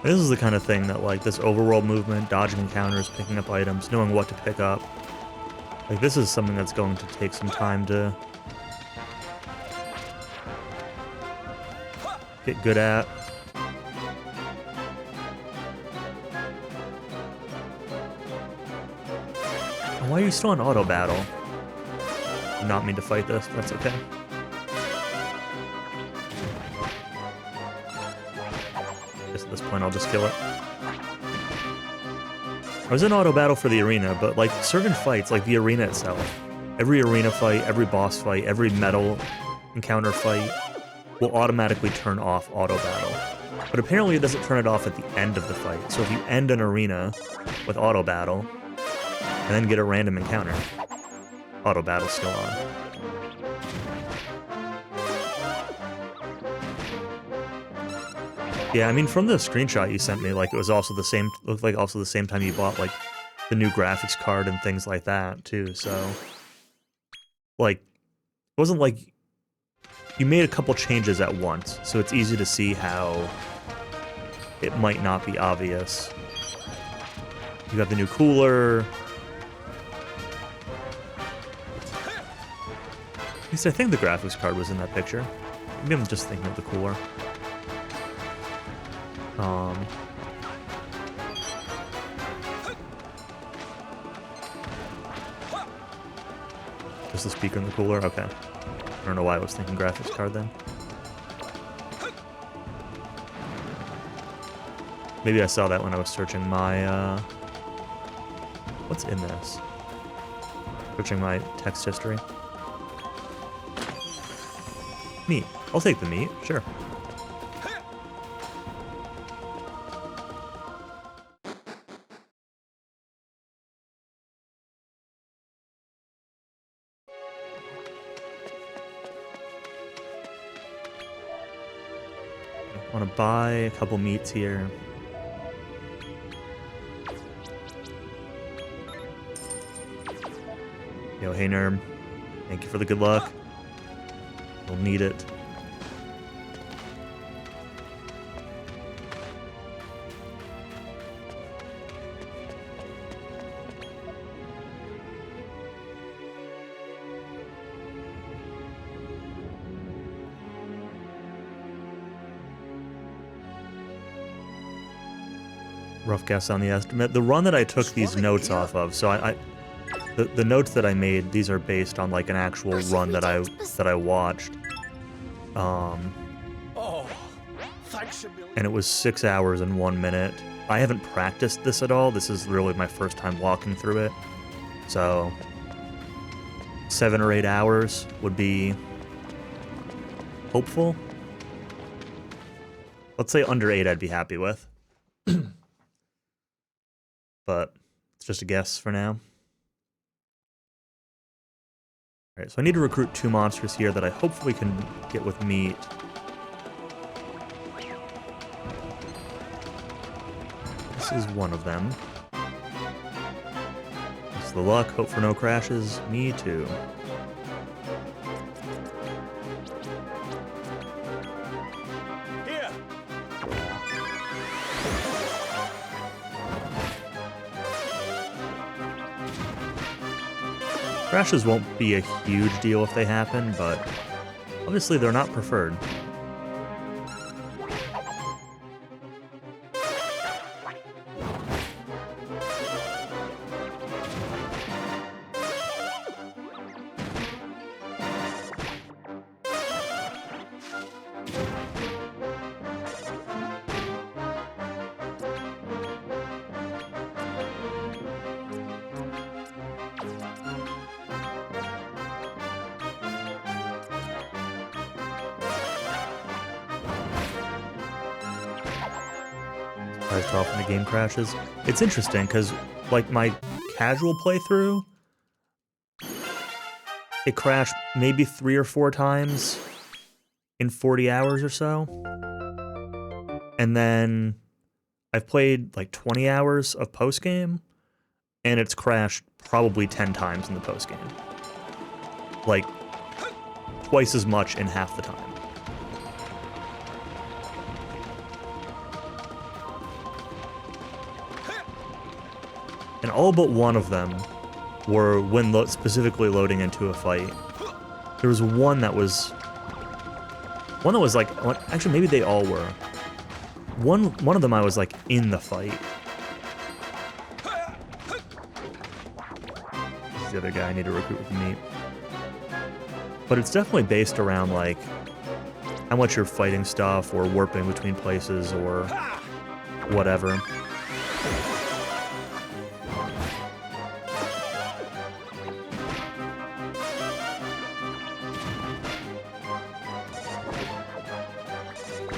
This is the kind of thing that, like, this overworld movement, dodging encounters, picking up items, knowing what to pick up. Like, this is something that's going to take some time to get good at. Why are you still in auto battle? I did not mean to fight this, but that's okay. At this point, I'll just kill it. I was in auto battle for the arena, but like certain fights, like the arena itself, every arena fight, every boss fight, every metal encounter fight will automatically turn off auto battle. But apparently it doesn't turn it off at the end of the fight. So if you end an arena with auto battle and then get a random encounter, auto battle's still on. Yeah, I mean, from the screenshot you sent me, like, it was also the same, looked like also the same time you bought, like, the new graphics card and things like that, too, so... Like, it wasn't like... You made a couple changes at once, so it's easy to see how it might not be obvious. You got the new cooler... At least I think the graphics card was in that picture. Maybe I'm just thinking of the cooler. Just the speaker in the cooler? Okay. I don't know why I was thinking graphics card then. Maybe I saw that when I was searching my, what's in this? Searching my text history. Meat. I'll take the meat, sure. I want to buy a couple meats here. Yo, hey Nerm. Thank you for the good luck. We'll need it. Rough guess on the estimate. The run that I took these notes off of, so the notes that I made, these are based on like an actual run that I watched. Oh, thanks a million. And it was 6 hours and 1 minute. I haven't practiced this at all. This is really my first time walking through it. So 7 or 8 hours would be hopeful. Let's say under 8 I'd be happy with. But it's just a guess for now. Alright, so I need to recruit 2 monsters here that I hopefully can get with meat. This is one of them. This is the luck, hope for no crashes. Me too. Here. Crashes won't be a huge deal if they happen, but obviously they're not preferred. How often the game crashes. It's interesting because, like, my casual playthrough, it crashed maybe 3 or 4 times in 40 hours or so. And then I've played like 20 hours of post-game, and it's crashed probably 10 times in the post-game. Like, twice as much in half the time. And all but one of them were when specifically loading into a fight. There was one that was like, actually maybe they all were. One of them I was like in the fight. This is the other guy I need to recruit with meat. But it's definitely based around like how much you're fighting stuff or warping between places or whatever.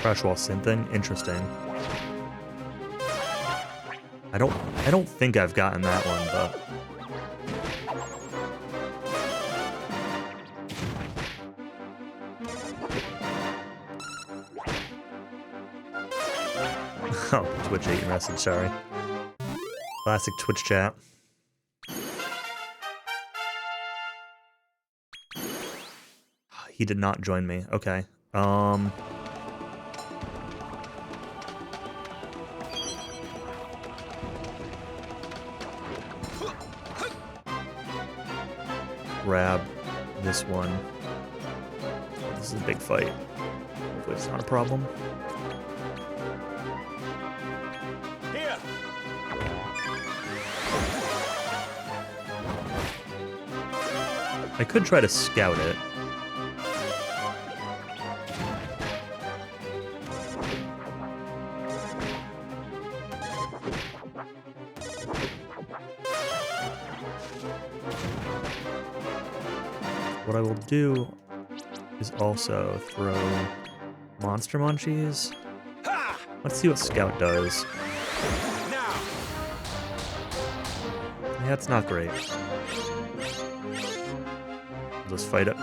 Crash while synthing? Interesting. I don't think I've gotten that one, but oh, Twitch ate your message, sorry. Classic Twitch chat. He did not join me. Okay. Grab this one. This is a big fight. Hopefully it's not a problem. Here. I could try to scout it. What I will do is also throw monster munchies. Let's see what Scout does. Now. Yeah, it's not great. Let's fight it.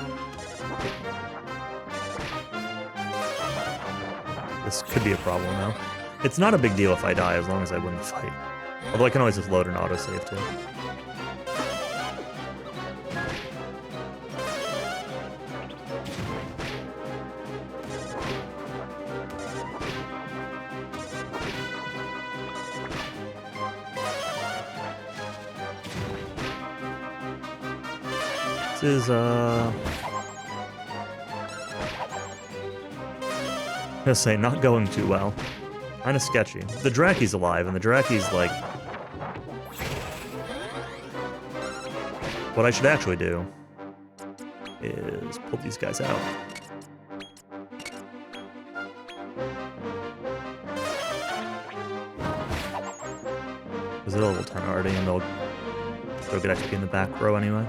This could be a problem now. It's not a big deal if I die as long as I win the fight. Although I can always just load an autosave too. This is, I'm gonna say, not going too well. Kinda sketchy. The Draki's alive, and the Draki's, like... What I should actually do is pull these guys out. Because they're level 10 already, and they'll get XP in the back row anyway.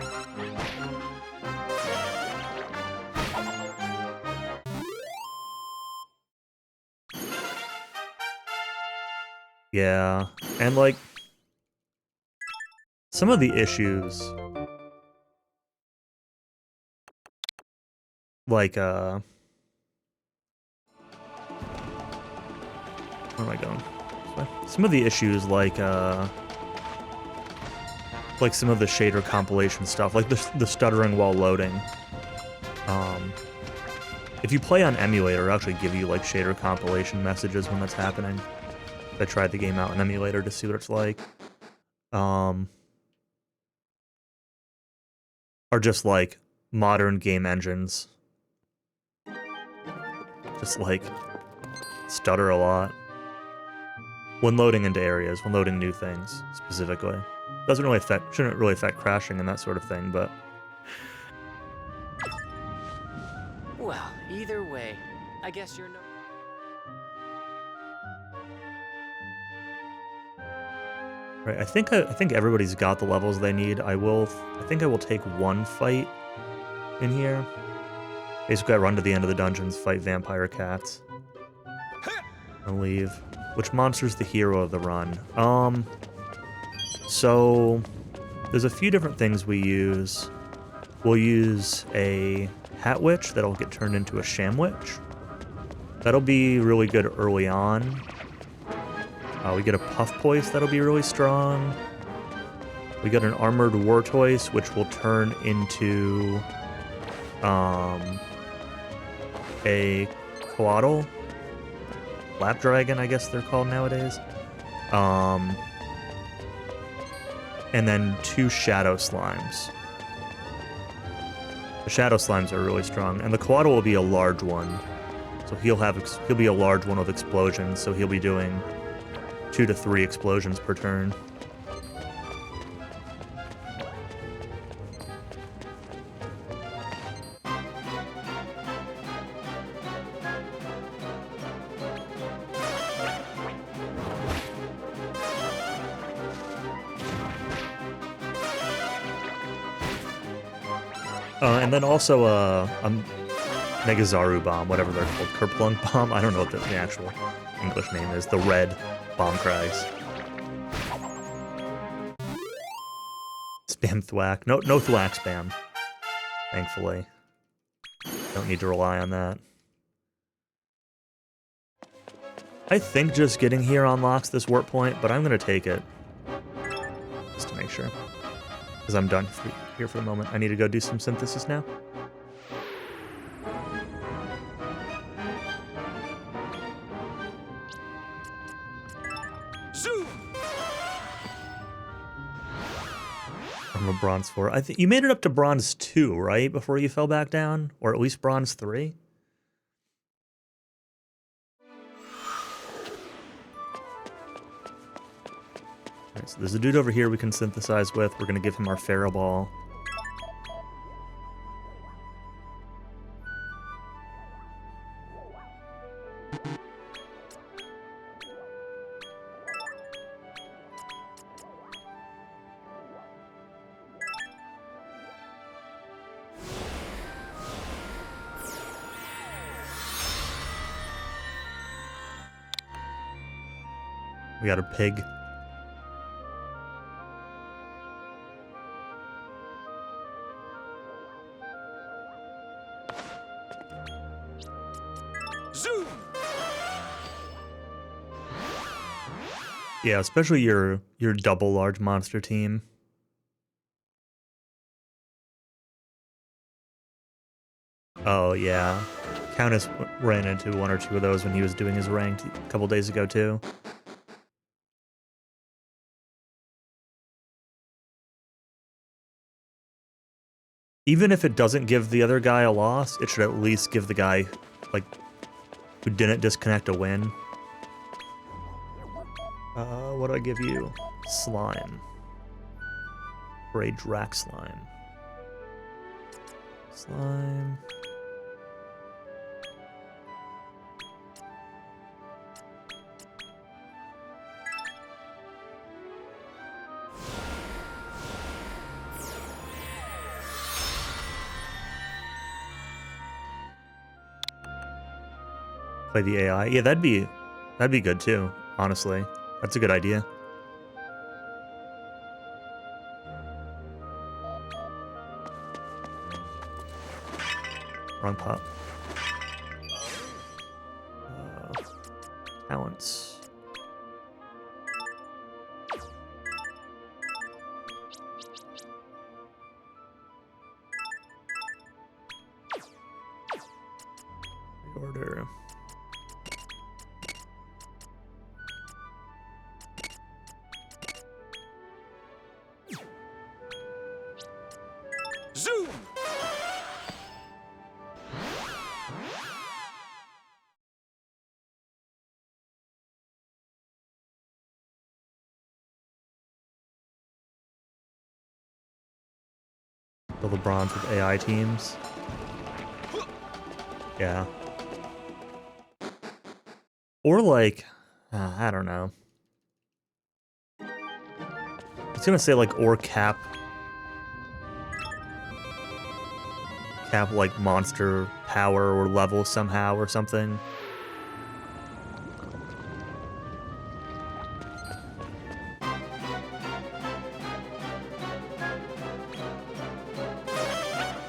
Yeah, and like, some of the issues, like, where am I going? Some of the issues, like some of the shader compilation stuff, like the stuttering while loading. If you play on emulator, it'll actually give you, like, shader compilation messages when that's happening. I tried the game out in emulator to see what it's like. Or just, like, modern game engines. Just, like, stutter a lot. When loading into areas, when loading new things, specifically. Shouldn't really affect crashing and that sort of thing, but... Well, either way, I guess you're no... Right, I think everybody's got the levels they need. I think I will take one fight in here. Basically, I run to the end of the dungeons, fight vampire cats, and leave. Which monster's the hero of the run? So there's a few different things we use. We'll use a hat witch that'll get turned into a sham witch. That'll be really good early on. We get a puff poise that'll be really strong. We got an armored wartoise, which will turn into a coatl, lap dragon, I guess they're called nowadays. And then 2 shadow slimes. The shadow slimes are really strong, and the coatl will be a large one. So he'll be a large one with explosions. So he'll be doing 2 to 3 explosions per turn. And then also a Megazaru bomb, whatever they're called, Kerplunk bomb. I don't know what the actual English name is. The red bomb crags. Spam thwack. No thwack spam. Thankfully. Don't need to rely on that. I think just getting here unlocks this warp point, but I'm gonna take it. Just to make sure. Because I'm done here for the moment. I need to go do some synthesis now. Zoom! I'm a bronze 4. I think you made it up to bronze 2, right? Before you fell back down? Or at least bronze 3? Alright, so there's a dude over here we can synthesize with. We're gonna give him our Pharaoh Ball. We got a pig. Zoom! Yeah, especially your double large monster team. Oh yeah, Countess ran into 1 or 2 of those when he was doing his ranked a couple days ago too. Even if it doesn't give the other guy a loss, it should at least give the guy, like, who didn't disconnect a win. What do I give you? Slime. For a Drac slime. Slime. Play the AI. Yeah, that'd be good too, honestly. That's a good idea. Wrong pop. Talents. Order. Zoom! Fill the bronze with AI teams. Yeah. Or like, I don't know. It's gonna say like, or cap like monster power or level somehow or something.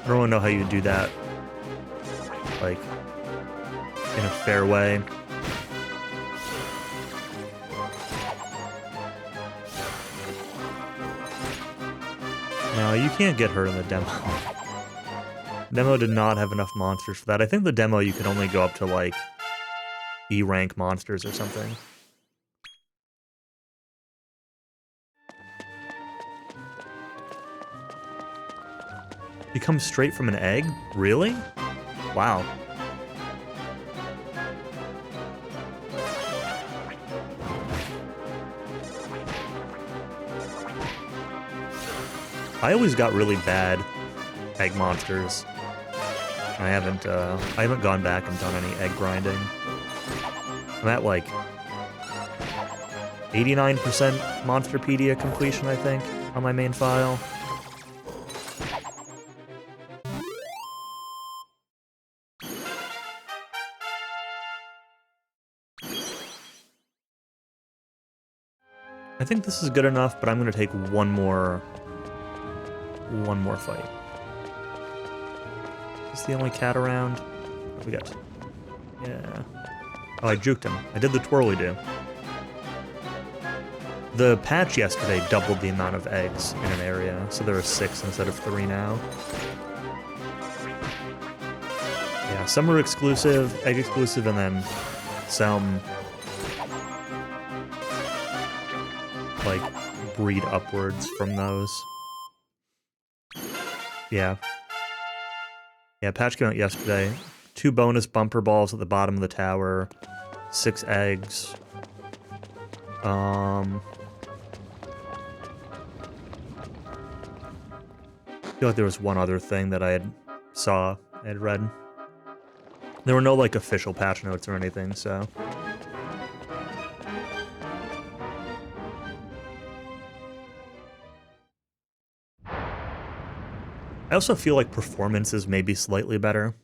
I don't really know how you do that, like, in a fair way. No, you can't get her in the demo. Demo did not have enough monsters for that. I think the demo you could only go up to, like, E rank monsters or something. You come straight from an egg? Really? Wow. I always got really bad egg monsters. I haven't gone back and done any egg grinding. I'm at like 89% Monsterpedia completion, I think, on my main file. I think this is good enough, but I'm gonna take one more fight. Is this the only cat around? What we got? Yeah. Oh, I juked him. I did the twirly-do. The patch yesterday doubled the amount of eggs in an area, so there are 6 instead of 3 now. Yeah, some are exclusive, egg exclusive, and then some like breed upwards from those. Yeah. Yeah, patch came out yesterday. 2 bonus bumper balls at the bottom of the tower. 6 eggs. I feel like there was one other thing that I had read. There were no like official patch notes or anything, so. I also feel like performances may be slightly better.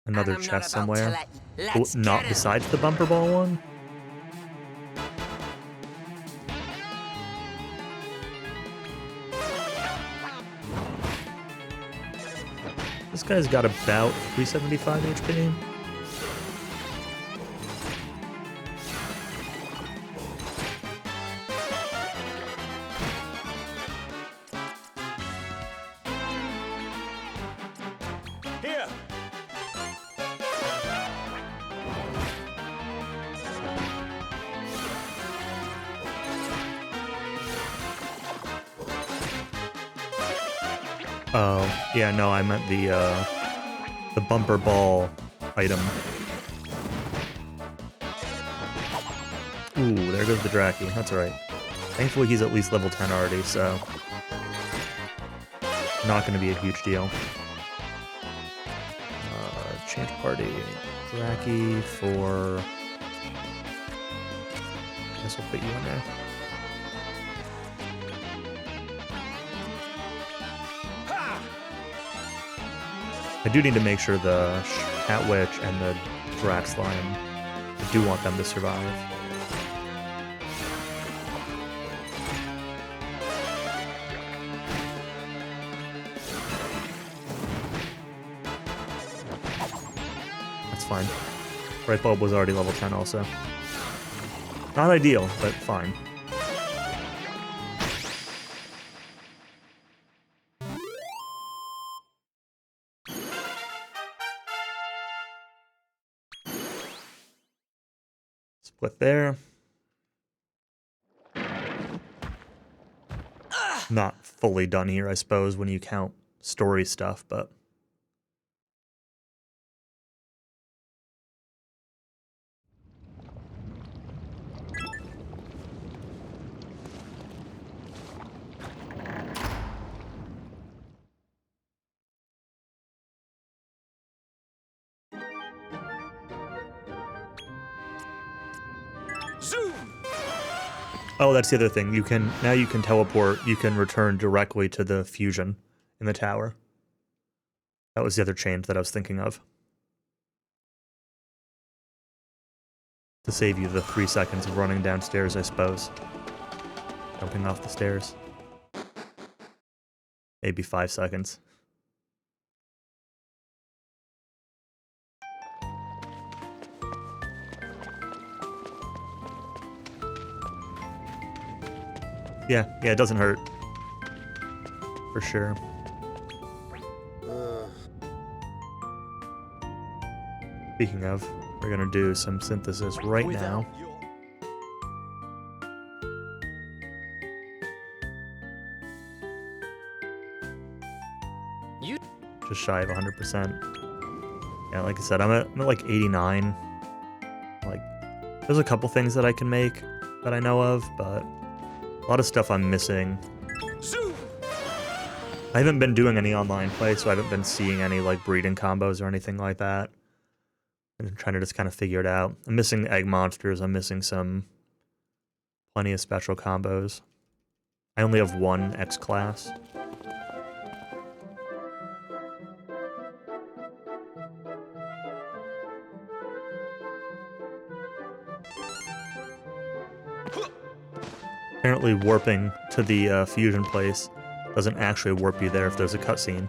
Another chest somewhere. Oh, not besides the bumper ball one? This guy's got about 375 HP. Here! Oh, yeah, no, I meant the bumper ball item. Ooh, there goes the Draki. That's right. Thankfully, he's at least level 10 already, so not going to be a huge deal. Change party. Draki for... I guess we'll put you in there. I do need to make sure the Cat Witch and the Drax Lion, I do want them to survive. That's fine. Bright Bulb was already level 10 also. Not ideal, but fine. Split there. Not fully done here, I suppose, when you count story stuff, but... Zoom! Oh, that's the other thing. Now you can teleport, you can return directly to the fusion in the tower. That was the other change that I was thinking of. To save you the 3 seconds of running downstairs, I suppose. Jumping off the stairs. Maybe 5 seconds. Yeah, it doesn't hurt. For sure. Speaking of, we're gonna do some synthesis right now. Just shy of 100%. Yeah, like I said, I'm at like 89. Like, there's a couple things that I can make that I know of, but a lot of stuff I'm missing. I haven't been doing any online play, so I haven't been seeing any like breeding combos or anything like that. I'm trying to just kind of figure it out. I'm missing egg monsters. I'm missing plenty of special combos. I only have one X class. Apparently warping to the fusion place doesn't actually warp you there if there's a cutscene.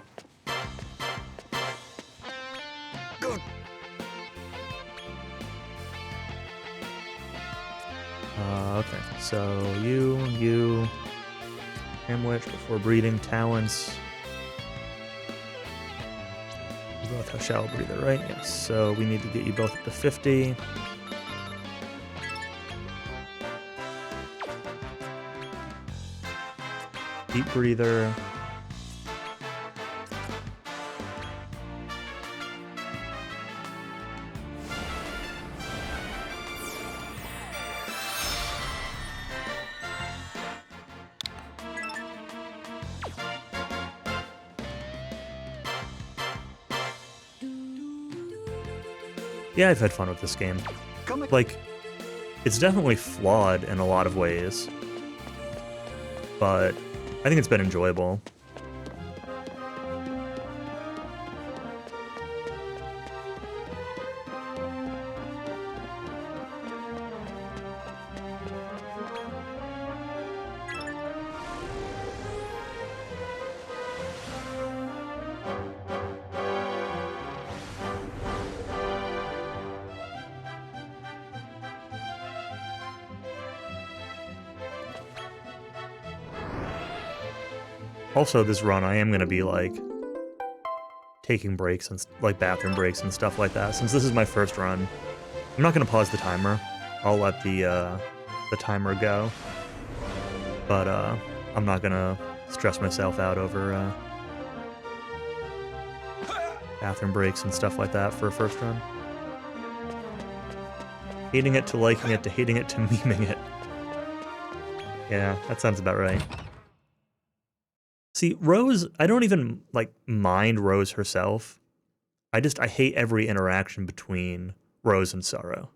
Okay, so you, Hamwich before breeding, talents. You both have shallow breather, right? Yes, so we need to get you both up to 50. Deep breather. Yeah, I've had fun with this game. Like, it's definitely flawed in a lot of ways, but I think it's been enjoyable. Also, this run, I am going to be, like, taking breaks and, like, bathroom breaks and stuff like that. Since this is my first run, I'm not going to pause the timer. I'll let the timer go. But, I'm not going to stress myself out over bathroom breaks and stuff like that for a first run. Hating it to liking it to hating it to memeing it. Yeah, that sounds about right. See, Rose, I don't even, like, mind Rose herself. I hate every interaction between Rose and Sorrow.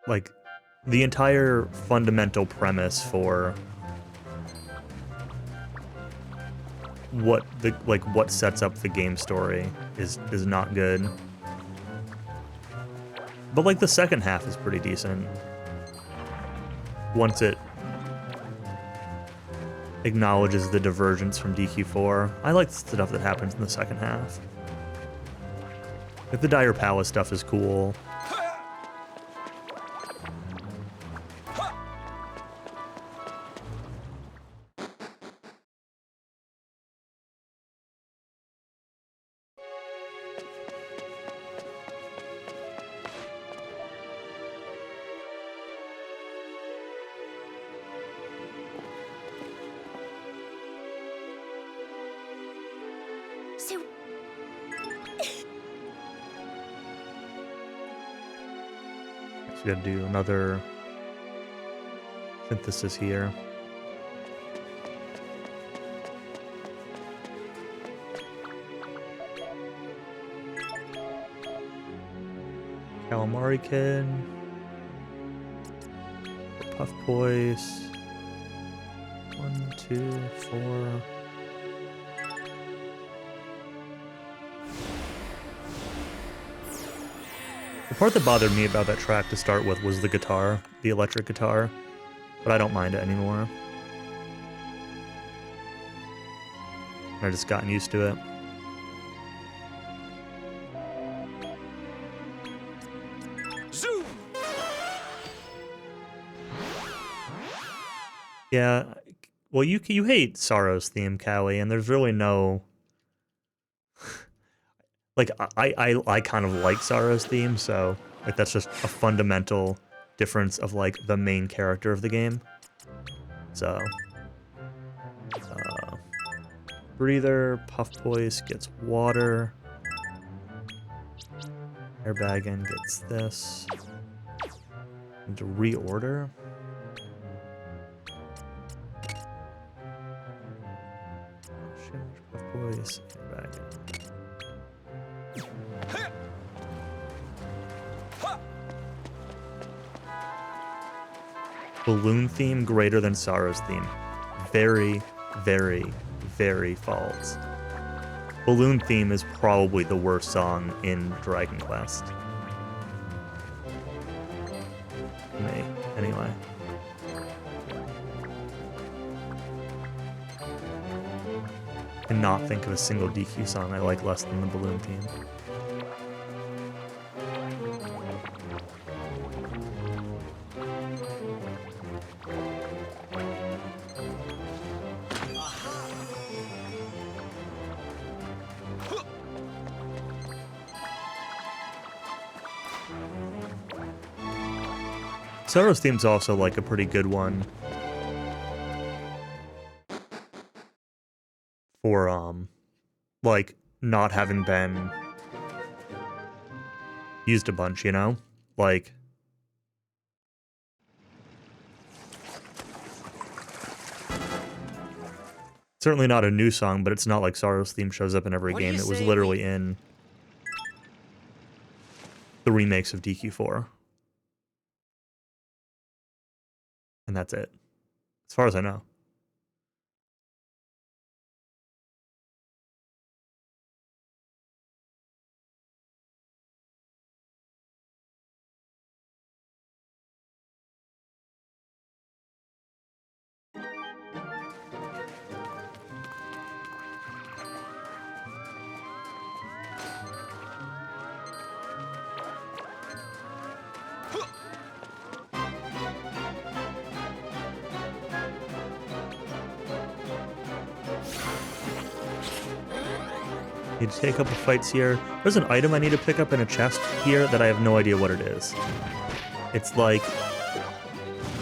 Like, the entire fundamental premise for what sets up the game story is not good. But, like, the second half is pretty decent. Once it acknowledges the divergence from DQ4. I like the stuff that happens in the second half. Like, the Dire Palace stuff is cool. So, So we gotta do another synthesis here. Calamari Kid. Puff Boys. 1, 2, 4. The part that bothered me about that track to start with was the guitar, the electric guitar, but I don't mind it anymore. I've just gotten used to it. Zoom! Yeah, well, you hate Sorrow's theme, Callie, and there's really no... Like, I kind of like Sorrow's theme, so, like, that's just a fundamental difference of, like, the main character of the game. So, Breather, Puff Voice gets water. Airbaggin gets this. And to reorder. Puff Voice, Airbaggin. Balloon theme greater than Sorrow's theme. Very, very, very false. Balloon theme is probably the worst song in Dragon Quest. To me, anyway. I cannot think of a single DQ song I like less than the Balloon theme. Sorrow's theme's also, like, a pretty good one for, like, not having been used a bunch, you know? Like, certainly not a new song, but it's not like Sorrow's theme shows up in every What do game. you It was say literally in the remakes of DQ4. And that's it. As far as I know. Need to take a couple fights here. There's an item I need to pick up in a chest here that I have no idea what it is. It's like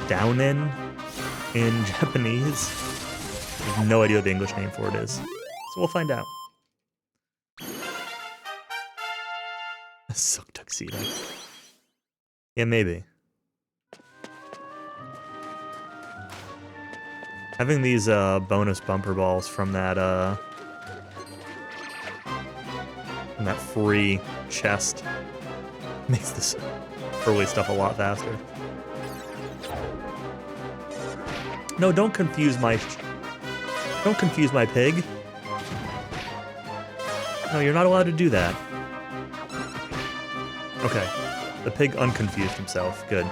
down in Japanese. have no idea what the English name for it is. So we'll find out. A silk tuxedo. Yeah, maybe. Having these bonus bumper balls from that free chest makes this early stuff a lot faster. No, don't confuse my pig. No, you're not allowed to do that. Okay. The pig unconfused himself. Good.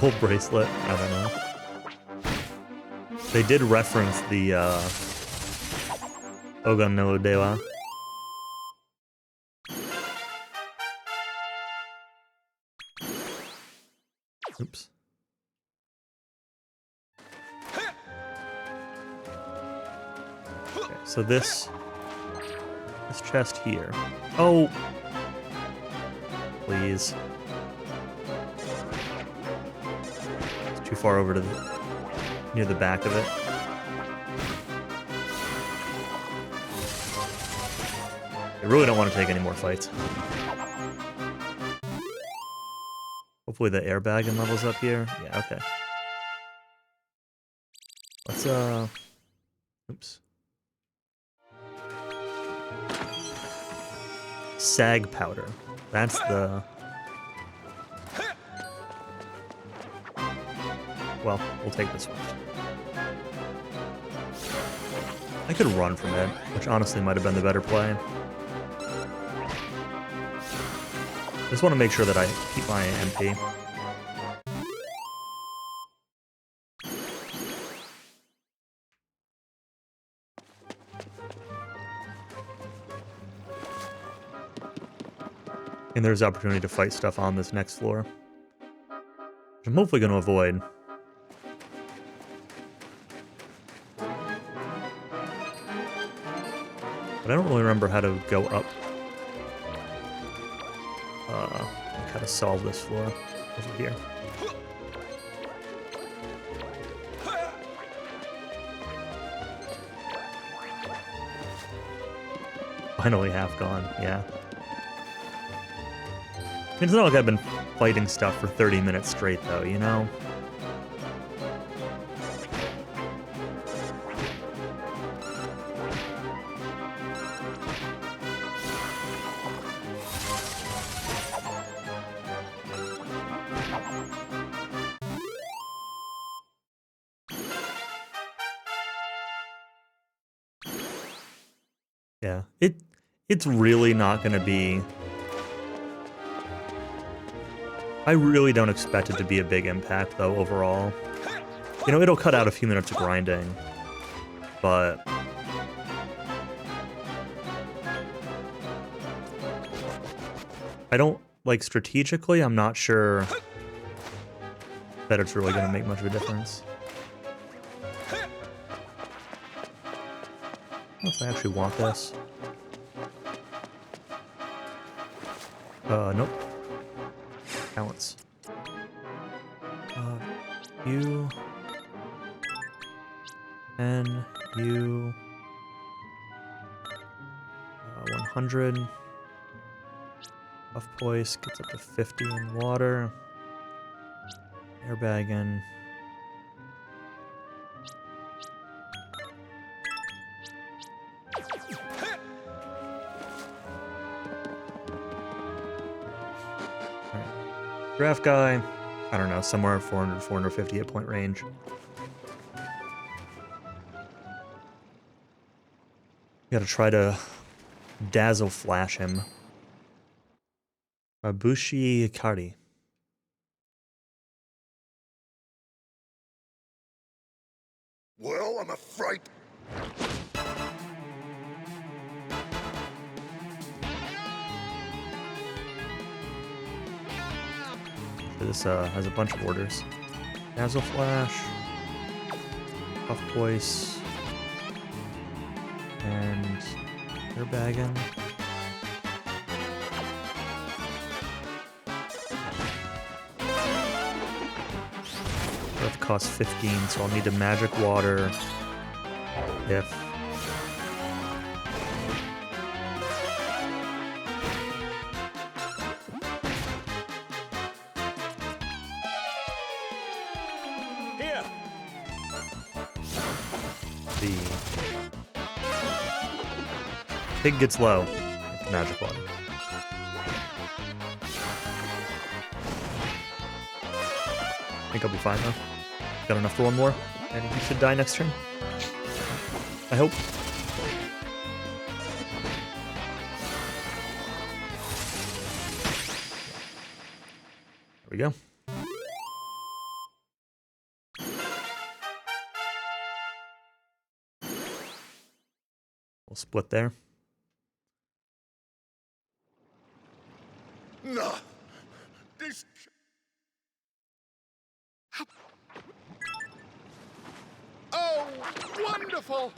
Gold bracelet. I don't know. They did reference the Ogan no Dewa. Oops. Okay, so this chest here. Oh, please. It's too far over to near the back of it. I really don't want to take any more fights. Hopefully the airbag and levels up here. Yeah, okay. Let's oops. Sag powder. That's the... Well, we'll take this one. I could run from it, which honestly might have been the better play. Just want to make sure that I keep my MP. And there's opportunity to fight stuff on this next floor, which I'm hopefully going to avoid. But I don't really remember how to go up. How to solve this floor over here. Finally half gone, yeah. It's not like I've been fighting stuff for 30 minutes straight, though, you know? Yeah, it's really not going to be... I really don't expect it to be a big impact, though, overall. You know, it'll cut out a few minutes of grinding, but... I don't, like, strategically, I'm not sure that it's really going to make much of a difference. I don't know if I actually want this. Nope. Balance. You and you 100 buff poise gets up to 50 in water. Airbag in. Draft guy, I don't know, somewhere 400, 450 hit point range. Gotta try to dazzle flash him. Babushi Ikari. Well, I'm afraid. This has a bunch of orders. Dazzle Flash, Puff Voice, and Airbaggin. costs 15, so I'll need a magic water if... Here. the pig gets low with magic water. I think I'll be fine though. Got enough for one more, and he should die next turn. I hope. There we go. We'll split there. No. This. Oh, wonderful!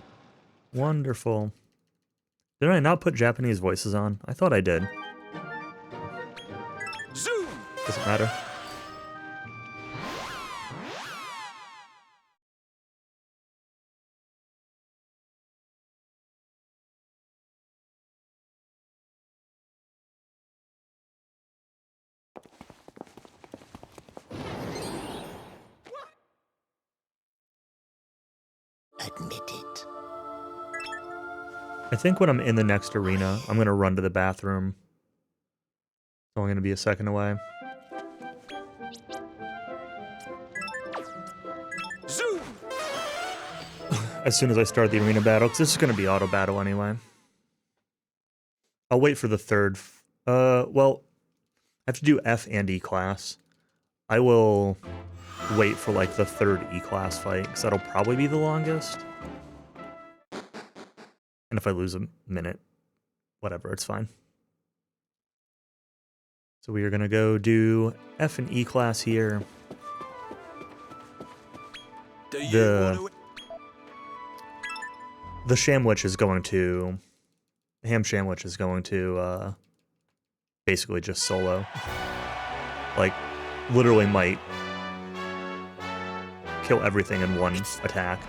Wonderful. Did I not put Japanese voices on? I thought I did. Zoom! Doesn't matter. Admit it. I think when I'm in the next arena, I'm going to run to the bathroom. So I'm going to be a second away. Zoom! As soon as I start the arena battle, because this is going to be auto battle anyway. I'll wait for the third. Well, I have to do F and E class. I will wait for like the third E class fight, because that'll probably be the longest. And if I lose a minute, whatever, it's fine. So we are going to go do F and E class here. Do you The want Shamwich is going to... The Ham Shamwich is going to basically just solo. Like, literally might kill everything in one attack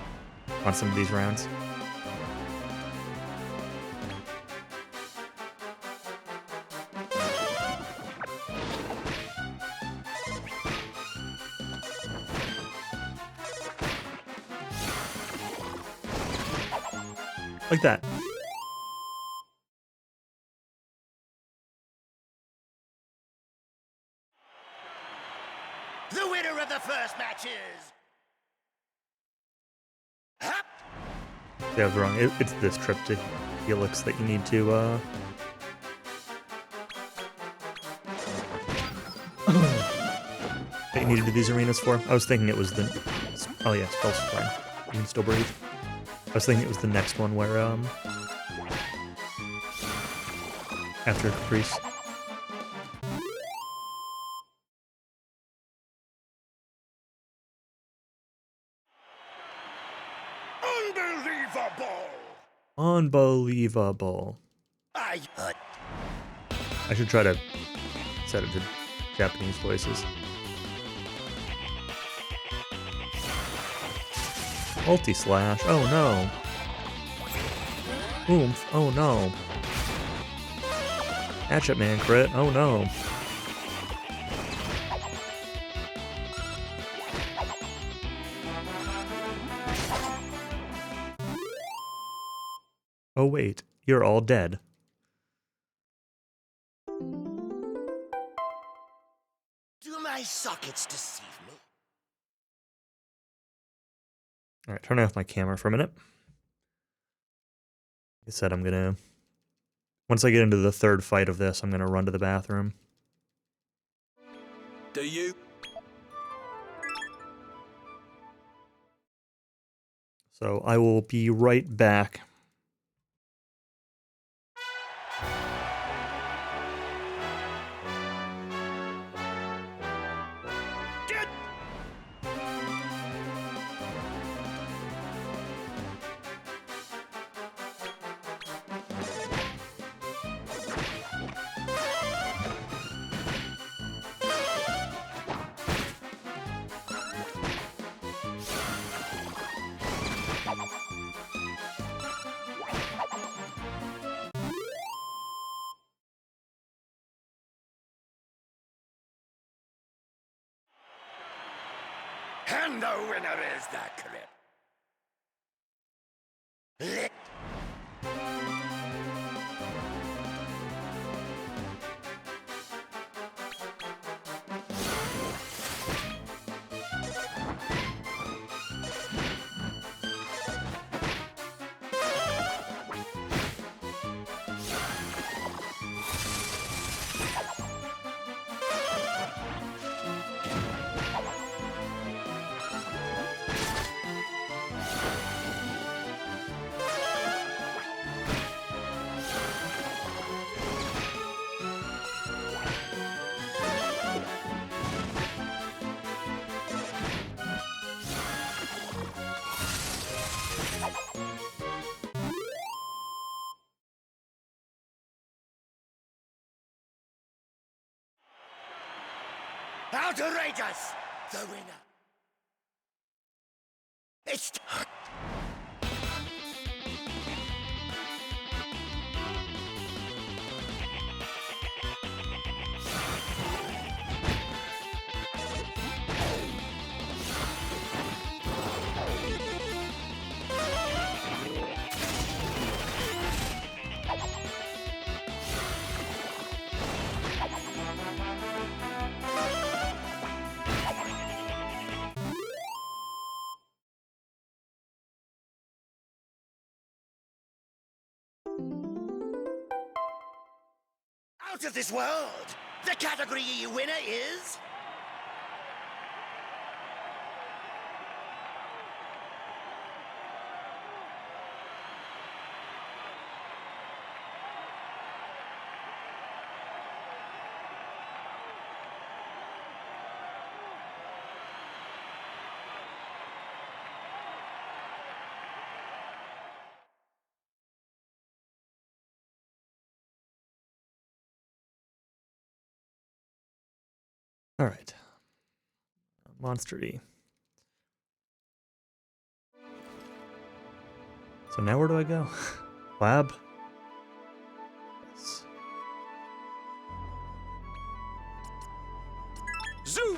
on some of these rounds. Like that. The winner of the first match is... Hap! Yeah, I was wrong. It's this trip to Helix that you need to, that you need to do these arenas for. I was thinking it was the... Oh yeah, spell's fine. You can still breathe. I was thinking it was the next one where, after Caprice. Unbelievable! Unbelievable. I... I should try to set it to Japanese voices. Multi-slash. Oh no. Oomph. Oh no. Hatchet Man crit. Oh no. Oh wait, you're all dead. Do my sockets deceive me? Alright, turning off my camera for a minute. Like I said, I'm gonna... Once I get into the third fight of this, I'm gonna run to the bathroom. Do you? So I will be right back. And the winner is the crypt. Outrageous! The winner. It's out of this world. The category winner is... All right. Monster E. So now where do I go? Lab? Yes. Zoom!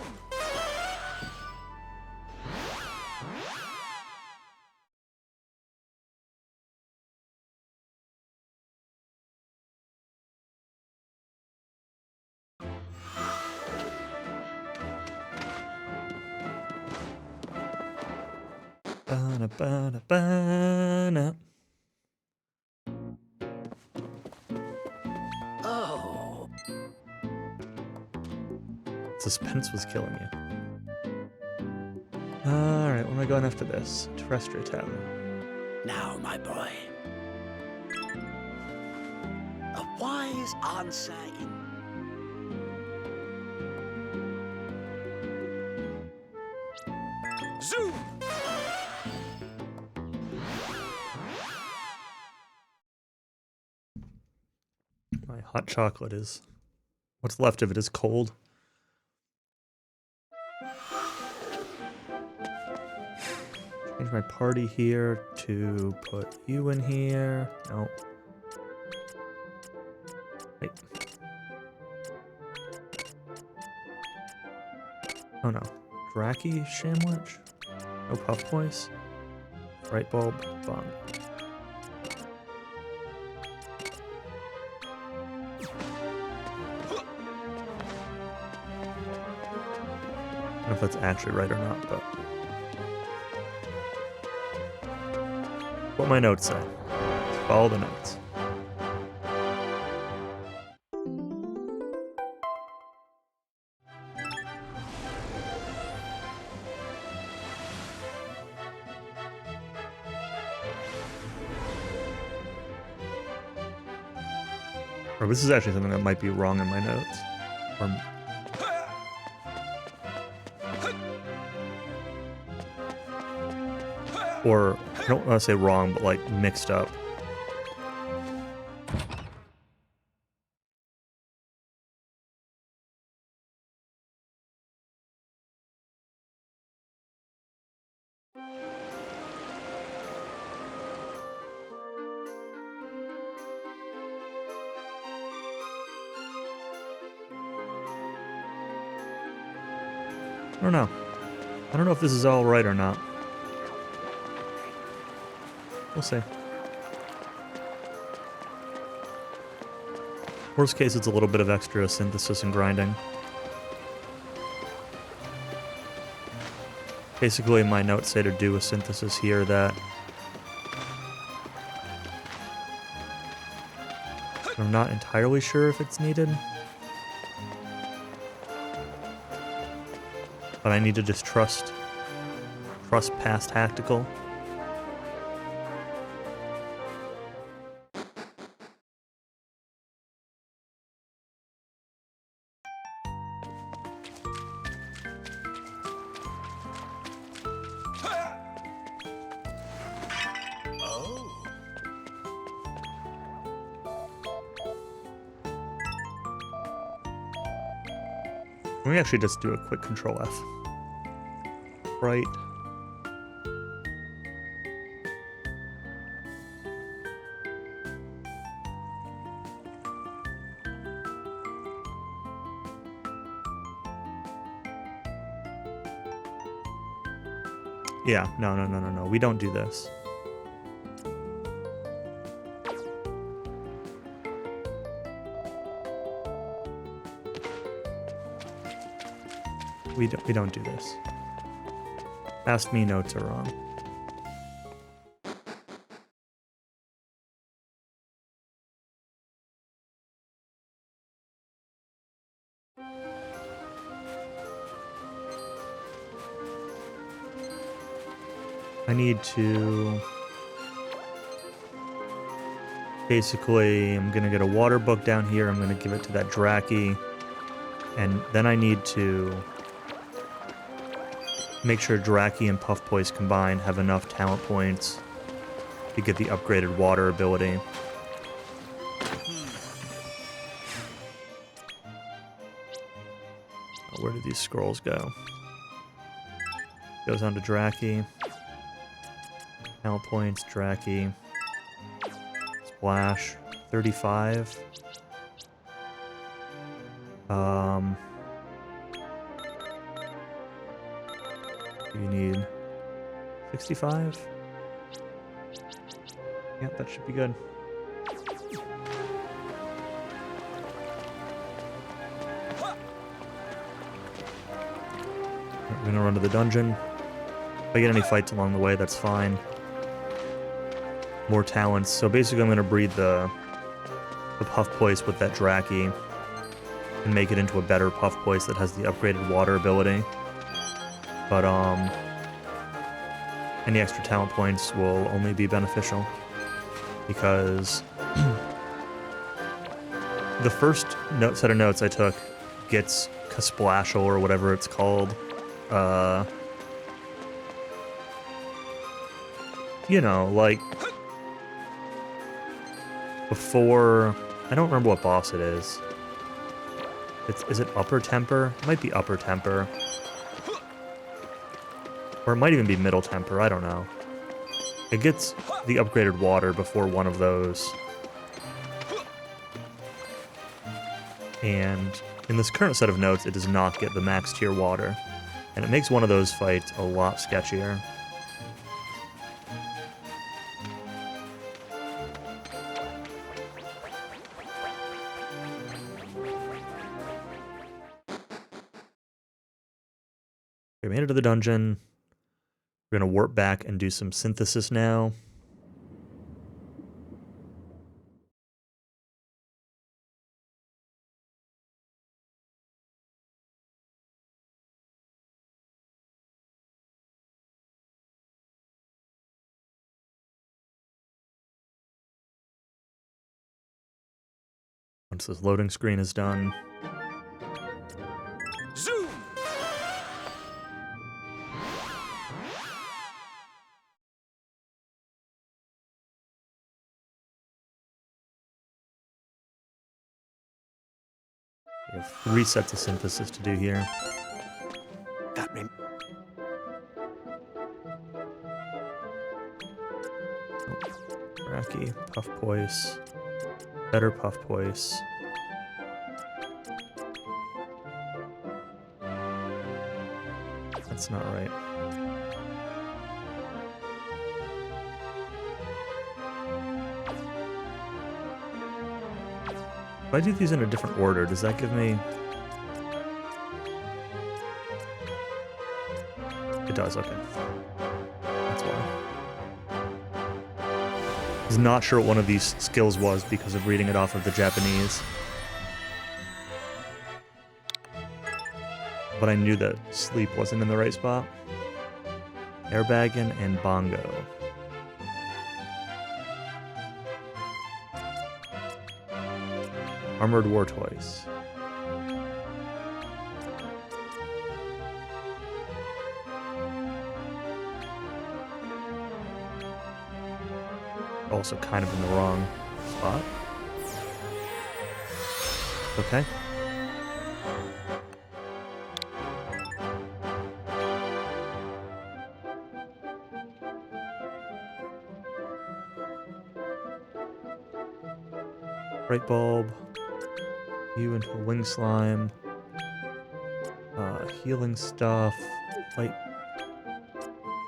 Ba-na-ba-na-ba-na. Oh. Suspense was killing you. Alright, where am I going after this? Terrestrial Tower. Now, my boy. A wise answer in... Zoom! My hot chocolate is... What's left of it is cold. Change my party here to put you in here. No. Wait. Oh no. Draki Shamwich? No Puff Boys? Fright Bulb? Bond. I don't know if that's actually right or not, but... What my notes say. Follow the notes. Or this is actually something that might be wrong in my notes. Or I don't want to say wrong, but like mixed up. I don't know. I don't know if this is all right or not. We'll see. Worst case, it's a little bit of extra synthesis and grinding. Basically, my notes say to do a synthesis here that I'm not entirely sure if it's needed. But I need to just trust past tactical. Let me actually just do a quick Control F. Right. Yeah, no. We don't do this. We don't do this. Ask me, notes are wrong. I need to... Basically, I'm going to get a water book down here. I'm going to give it to that Draki. And then I need to make sure Draki and Puff Poise combined have enough talent points to get the upgraded water ability. Where do these scrolls go? Goes on to Draki. Talent points, Draki. Splash. 35. You need 65? Yeah, that should be good. We're gonna run to the dungeon. If I get any fights along the way, that's fine. More talents. So basically I'm gonna breed the Puff Poise with that Draki and make it into a better Puff Poise that has the upgraded water ability. But any extra talent points will only be beneficial because the first set of notes I took gets Kasplashel or whatever it's called. You know, like before, I don't remember what boss it is. Is it Upper Temper? It might be Upper Temper. Or it might even be Middle Temper, I don't know. It gets the upgraded water before one of those. And in this current set of notes, it does not get the max tier water. And it makes one of those fights a lot sketchier. We made it to the dungeon. We're going to warp back and do some synthesis now. Once this loading screen is done. Zoom! We have 3 sets of synthesis to do here. That rem- Draki, Puff Poise, better Puff Poise. That's That's not right. If I do these in a different order, does that give me... It does, okay. That's why. I was not sure what one of these skills was because of reading it off of the Japanese. But I knew that sleep wasn't in the right spot. Airbagging and bongo. Armored war toys. Also kind of in the wrong spot. Okay. Bright bulb. You into a wing slime. Healing stuff. Light.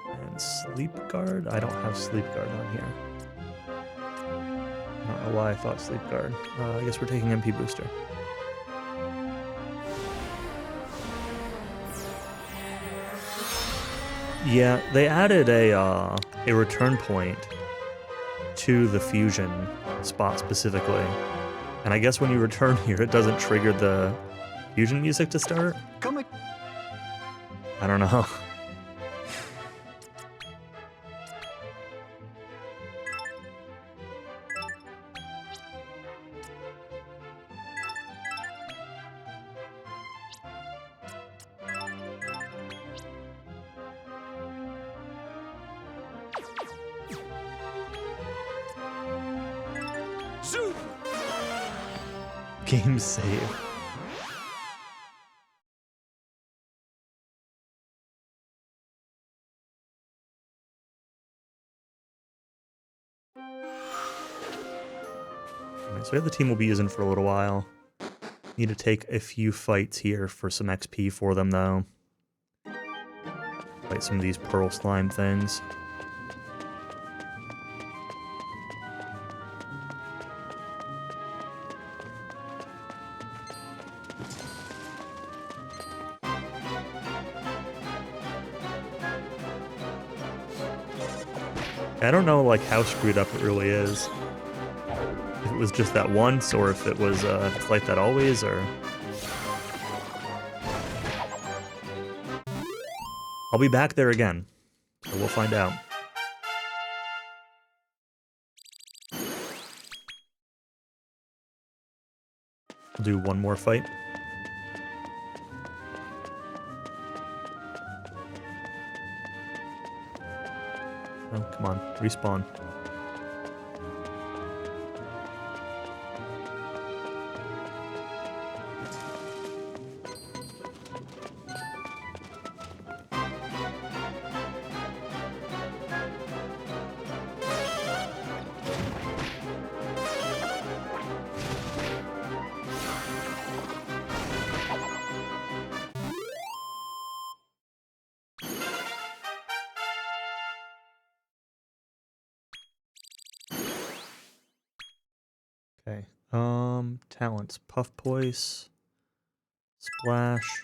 And sleep guard? I don't have sleep guard on here. I don't know why I thought sleep guard. I guess we're taking MP booster. Yeah, they added a return point to the fusion spot specifically. And I guess when you return here, it doesn't trigger the fusion music to start? Come I don't know. Zoom! Game save. Alright, so we have the team we'll be using for a little while. Need to take a few fights here for some XP for them, though. Fight some of these pearl slime things. I don't know, like, how screwed up it really is. If it was just that once, or if it was, if it's like that always, or... I'll be back there again, so we'll find out. I'll do one more fight. Oh, come on, respawn. Okay, talents, Puff Poise, Splash,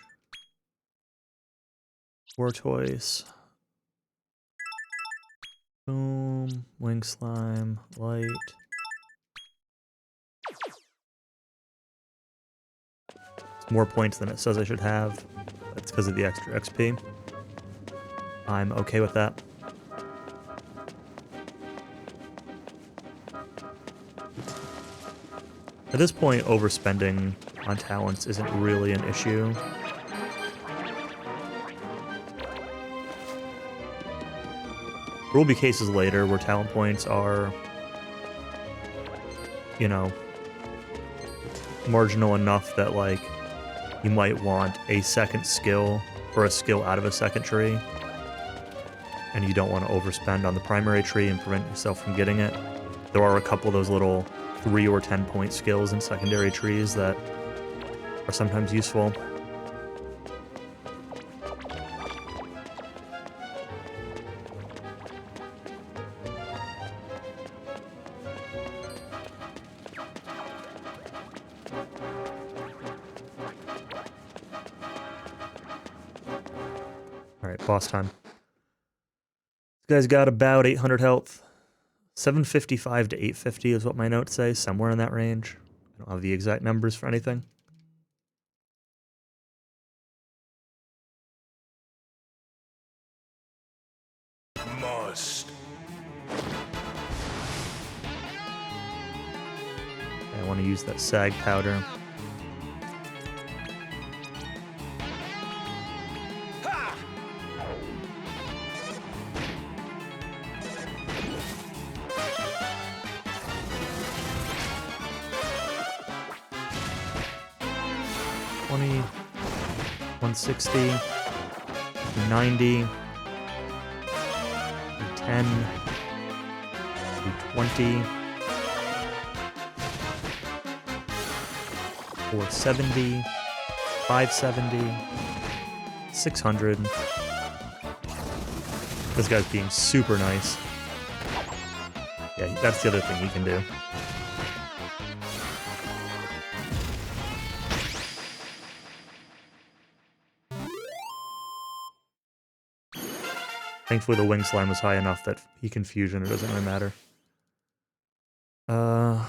War Toys, Boom, Wing Slime, Light. It's more points than it says I should have. That's because of the extra XP. I'm okay with that. At this point, overspending on talents isn't really an issue. There will be cases later where talent points are, you know, marginal enough that, like, you might want a second skill or a skill out of a second tree, and you don't want to overspend on the primary tree and prevent yourself from getting it. There are a couple of those little 3 or 10 point skills in secondary trees that are sometimes useful. Alright, boss time. This guy's got about 800 health. 755 to 850 is what my notes say, somewhere in that range. I don't have the exact numbers for anything. Must. I want to use that sag powder. Ha! 20, 160, 90, 10, 220, 470, 570, 600. This guy's being super nice. Yeah, that's the other thing he can do. Thankfully, the wing slime was high enough that he can fusion. It doesn't really matter. Mark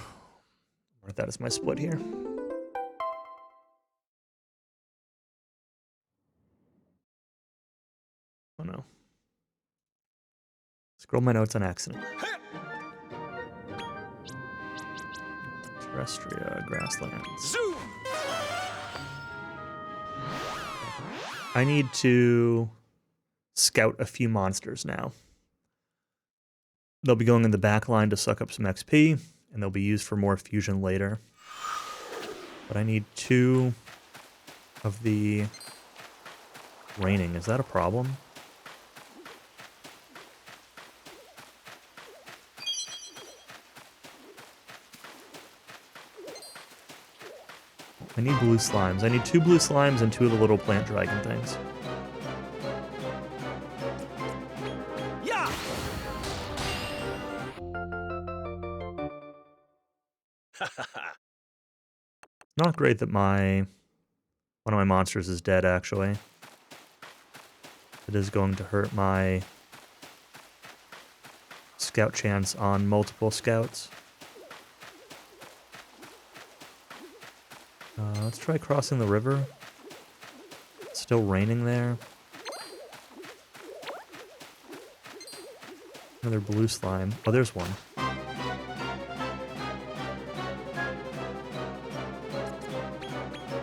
that as my split here. Oh no. Scroll my notes on accident. Terrestria, grasslands. Zoom! I need to scout a few monsters now. They'll be going in the back line to suck up some XP, and they'll be used for more fusion later. But I need 2 of the raining. Is that a problem? I need blue slimes. I need 2 blue slimes and 2 of the little plant dragon things. Yeah! Not great that one of my monsters is dead, actually. It is going to hurt my scout chance on multiple scouts. Let's try crossing the river. It's still raining there. Another blue slime. Oh, there's one.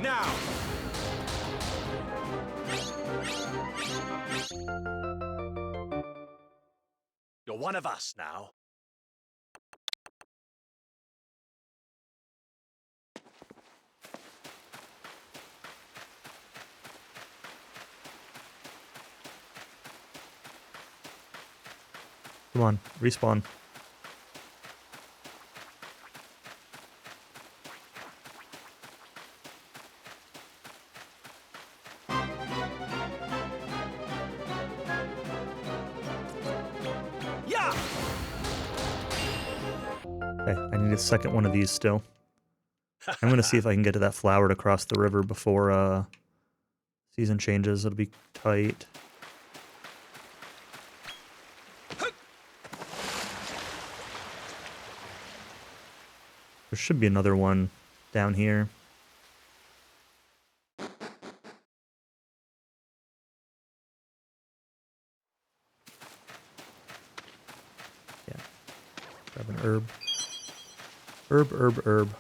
Now! You're one of us now. Come on, respawn. Yeah! Okay, I need a second one of these still. I'm gonna see if I can get to that flower to cross the river before season changes. It'll be tight. There should be another one down here. Yeah. Grab an herb. Herb.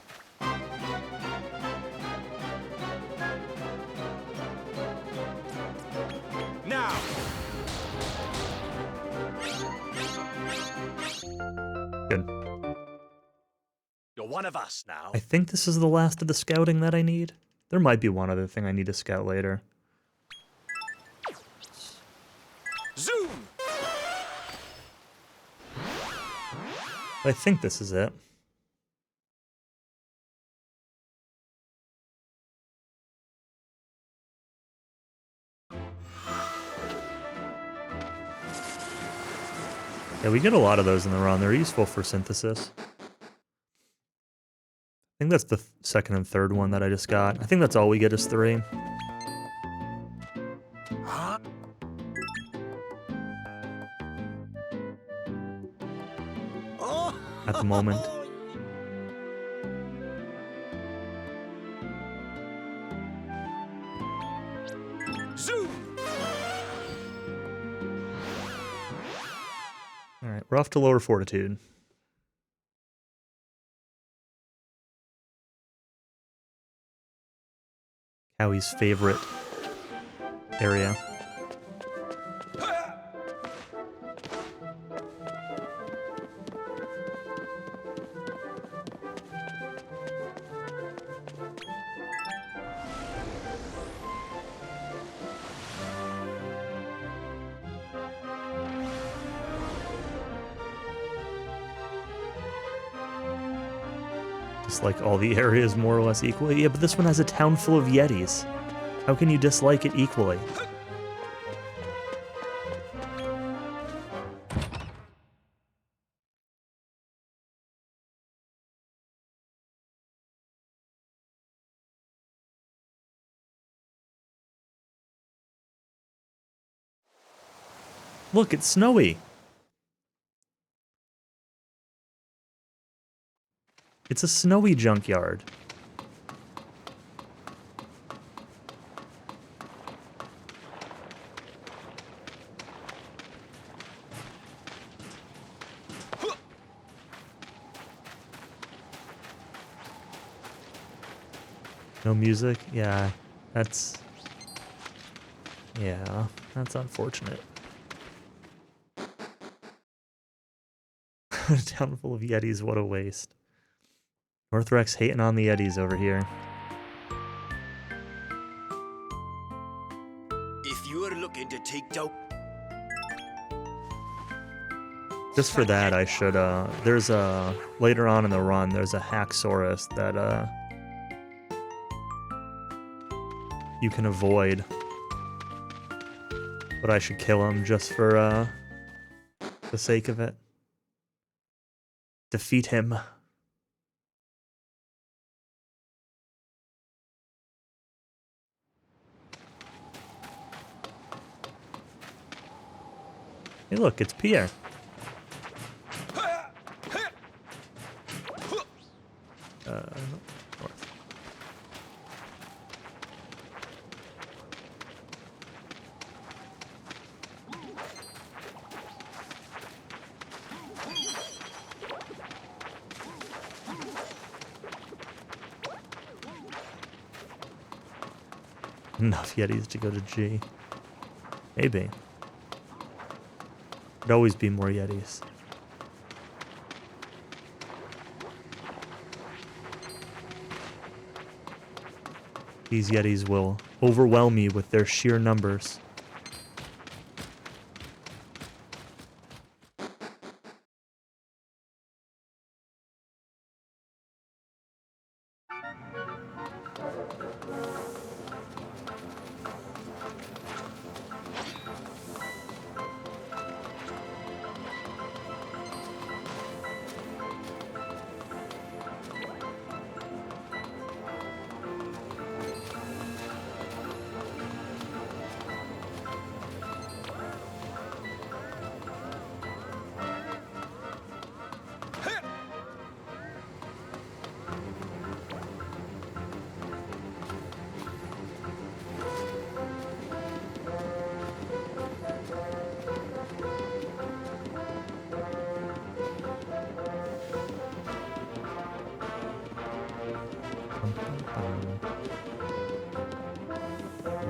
Now! Good. You're one of us now. I think this is the last of the scouting that I need. There might be one other thing I need to scout later. Zoom! I think this is it. Yeah, we get a lot of those in the run. They're useful for synthesis. I think that's the second and third one that I just got. I think that's all we get is 3. Huh? at the moment. Zoom! Alright, we're off to lower fortitude. Howie's favorite area. Dislike all the areas more or less equally. Yeah, but this one has a town full of Yetis. How can you dislike it equally? Look, it's snowy. It's a snowy junkyard. No music? Yeah, that's unfortunate. A town full of Yetis, what a waste. Northrex hating on the Yetis over here. If you're looking to take dope, Just for that, I should, there's a, later on in the run, there's a Haxorus that, you can avoid. But I should kill him just for, the sake of it. Defeat him. Hey look, it's Pierre. North. Enough Yetis to go to G. Maybe. There'd always be more Yetis. These Yetis will overwhelm you with their sheer numbers.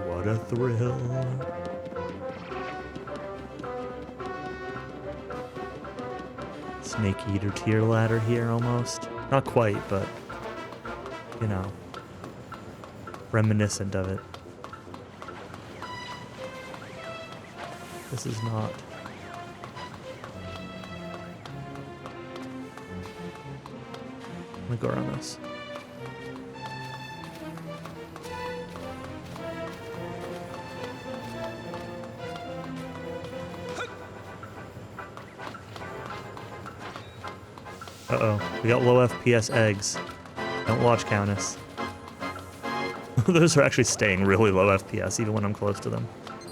What a thrill. Snake Eater tier ladder here almost. Not quite, but you know, reminiscent of it. This is not. I'm gonna go around this. Uh-oh, we got low FPS eggs. Don't watch Countess. Those are actually staying really low FPS even when I'm close to them.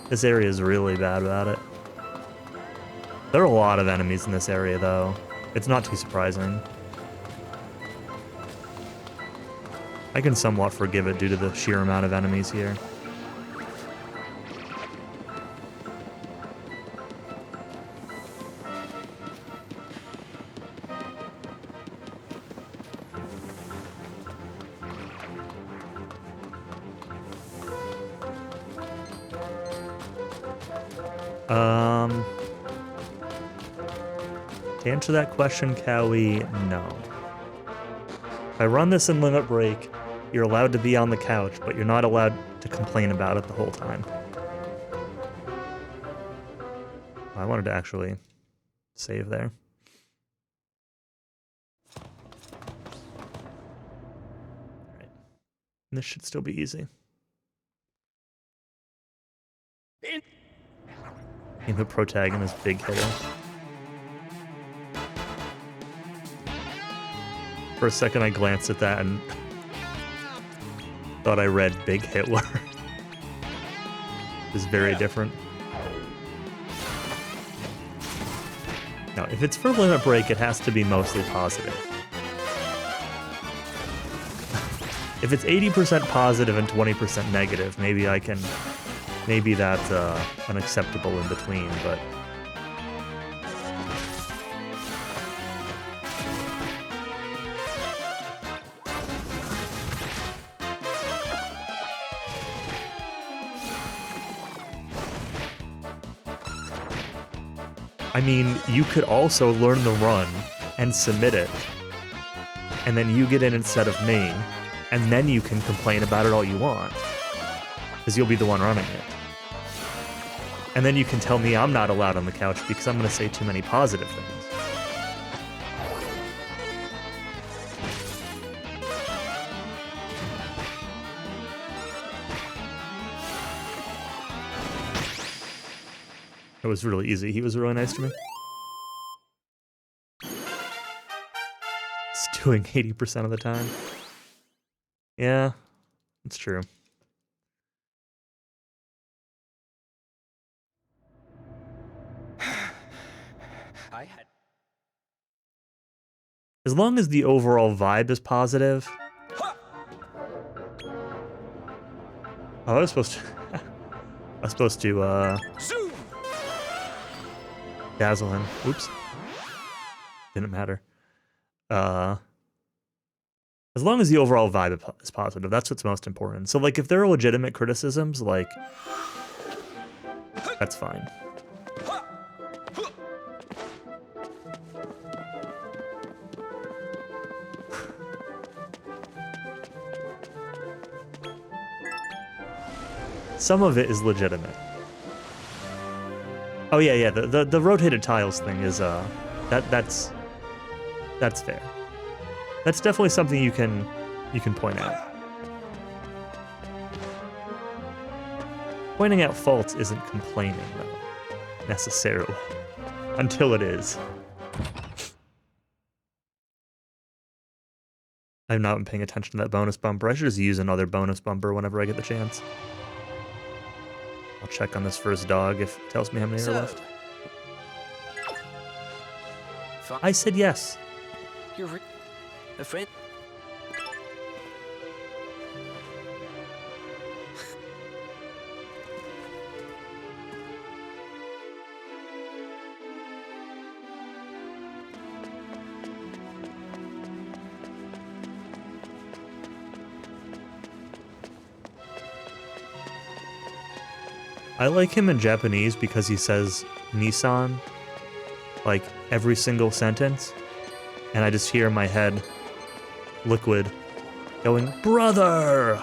This area is really bad about it. There are a lot of enemies in this area though. It's not too surprising. I can somewhat forgive it due to the sheer amount of enemies here. To answer that question, Cowie, no. If I run this in Limit Break, you're allowed to be on the couch, but you're not allowed to complain about it the whole time. I wanted to actually save there. Alright. This should still be easy. And the protagonist big hitter. For a second I glanced at that and thought I read Big Hitler. It's very different. Now, if it's for Limit Break, it has to be mostly positive. If it's 80% positive and 20% negative, maybe that's an acceptable in between, but I mean, you could also learn the run and submit it, and then you get in instead of me, and then you can complain about it all you want, because you'll be the one running it. And then you can tell me I'm not allowed on the couch because I'm going to say too many positive things. It was really easy. He was really nice to me. It's doing 80% of the time. Yeah, it's true. As long as the overall vibe is positive. Oh, I was supposed to dazzle him. Oops. Didn't matter. As long as the overall vibe is positive, that's what's most important. So, like, if there are legitimate criticisms, like, that's fine. Some of it is legitimate. Oh yeah, the rotated tiles thing is that's fair. That's definitely something you can point out. Pointing out faults isn't complaining though, necessarily, until it is. I've not been paying attention to that bonus bumper. I should just use another bonus bumper whenever I get the chance. I'll check on this first dog if it tells me how many are left. I said yes. You're a friend. I like him in Japanese because he says Nissan like every single sentence, and I just hear in my head Liquid going, "Brother!"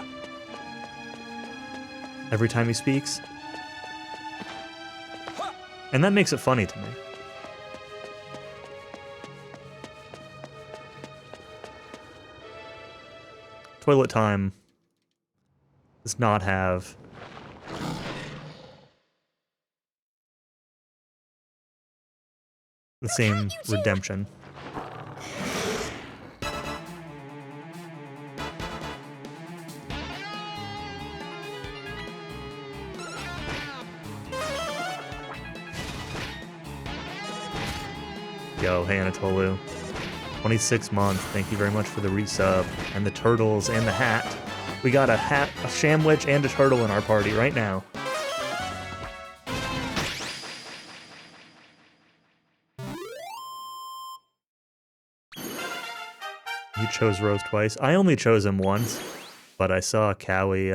every time he speaks. And that makes it funny to me. Toilet Time does not have the same redemption. Yo, hey Anatolu. 26 months. Thank you very much for the resub. And the turtles and the hat. We got a hat, a shamwich, and a turtle in our party right now. You chose Rose twice. I only chose him once, but I saw Cowie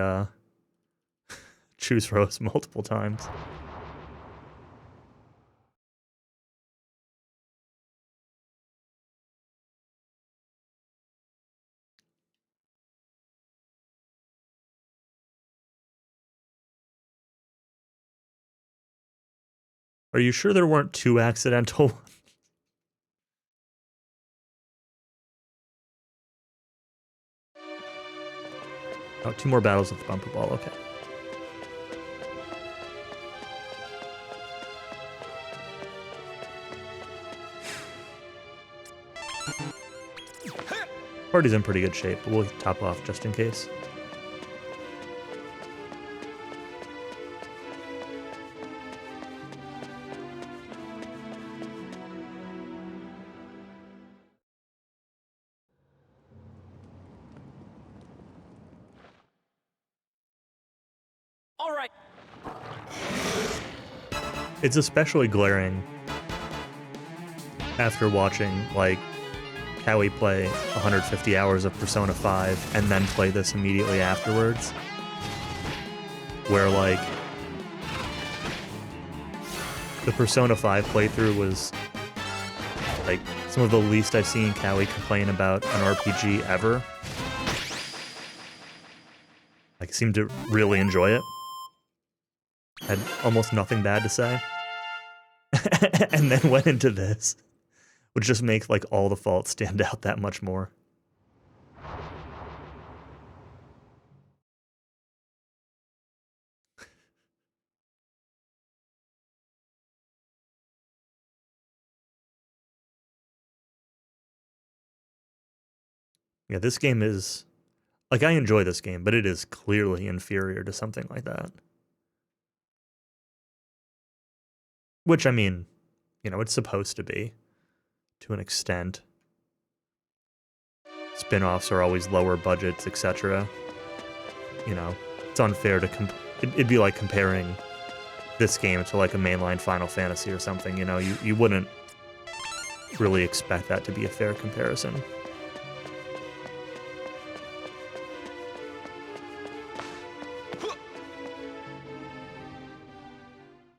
choose Rose multiple times. Are you sure there weren't two accidental? Oh, two more battles with the bumper ball. Okay. Party's in pretty good shape, but we'll top off just in case. All right. It's especially glaring after watching, like, Cowie play 150 hours of Persona 5 and then play this immediately afterwards. Where, like, the Persona 5 playthrough was, like, some of the least I've seen Cowie complain about an RPG ever. Like, seemed to really enjoy it. Had almost nothing bad to say. And then went into this, which just makes, like, all the faults stand out that much more. Yeah, this game is... Like, I enjoy this game, but it is clearly inferior to something like that. Which, I mean, you know, it's supposed to be, to an extent. Spin-offs are always lower budgets, etc. You know, it's unfair to... It'd be like comparing this game to, like, a mainline Final Fantasy or something, you know? You wouldn't really expect that to be a fair comparison.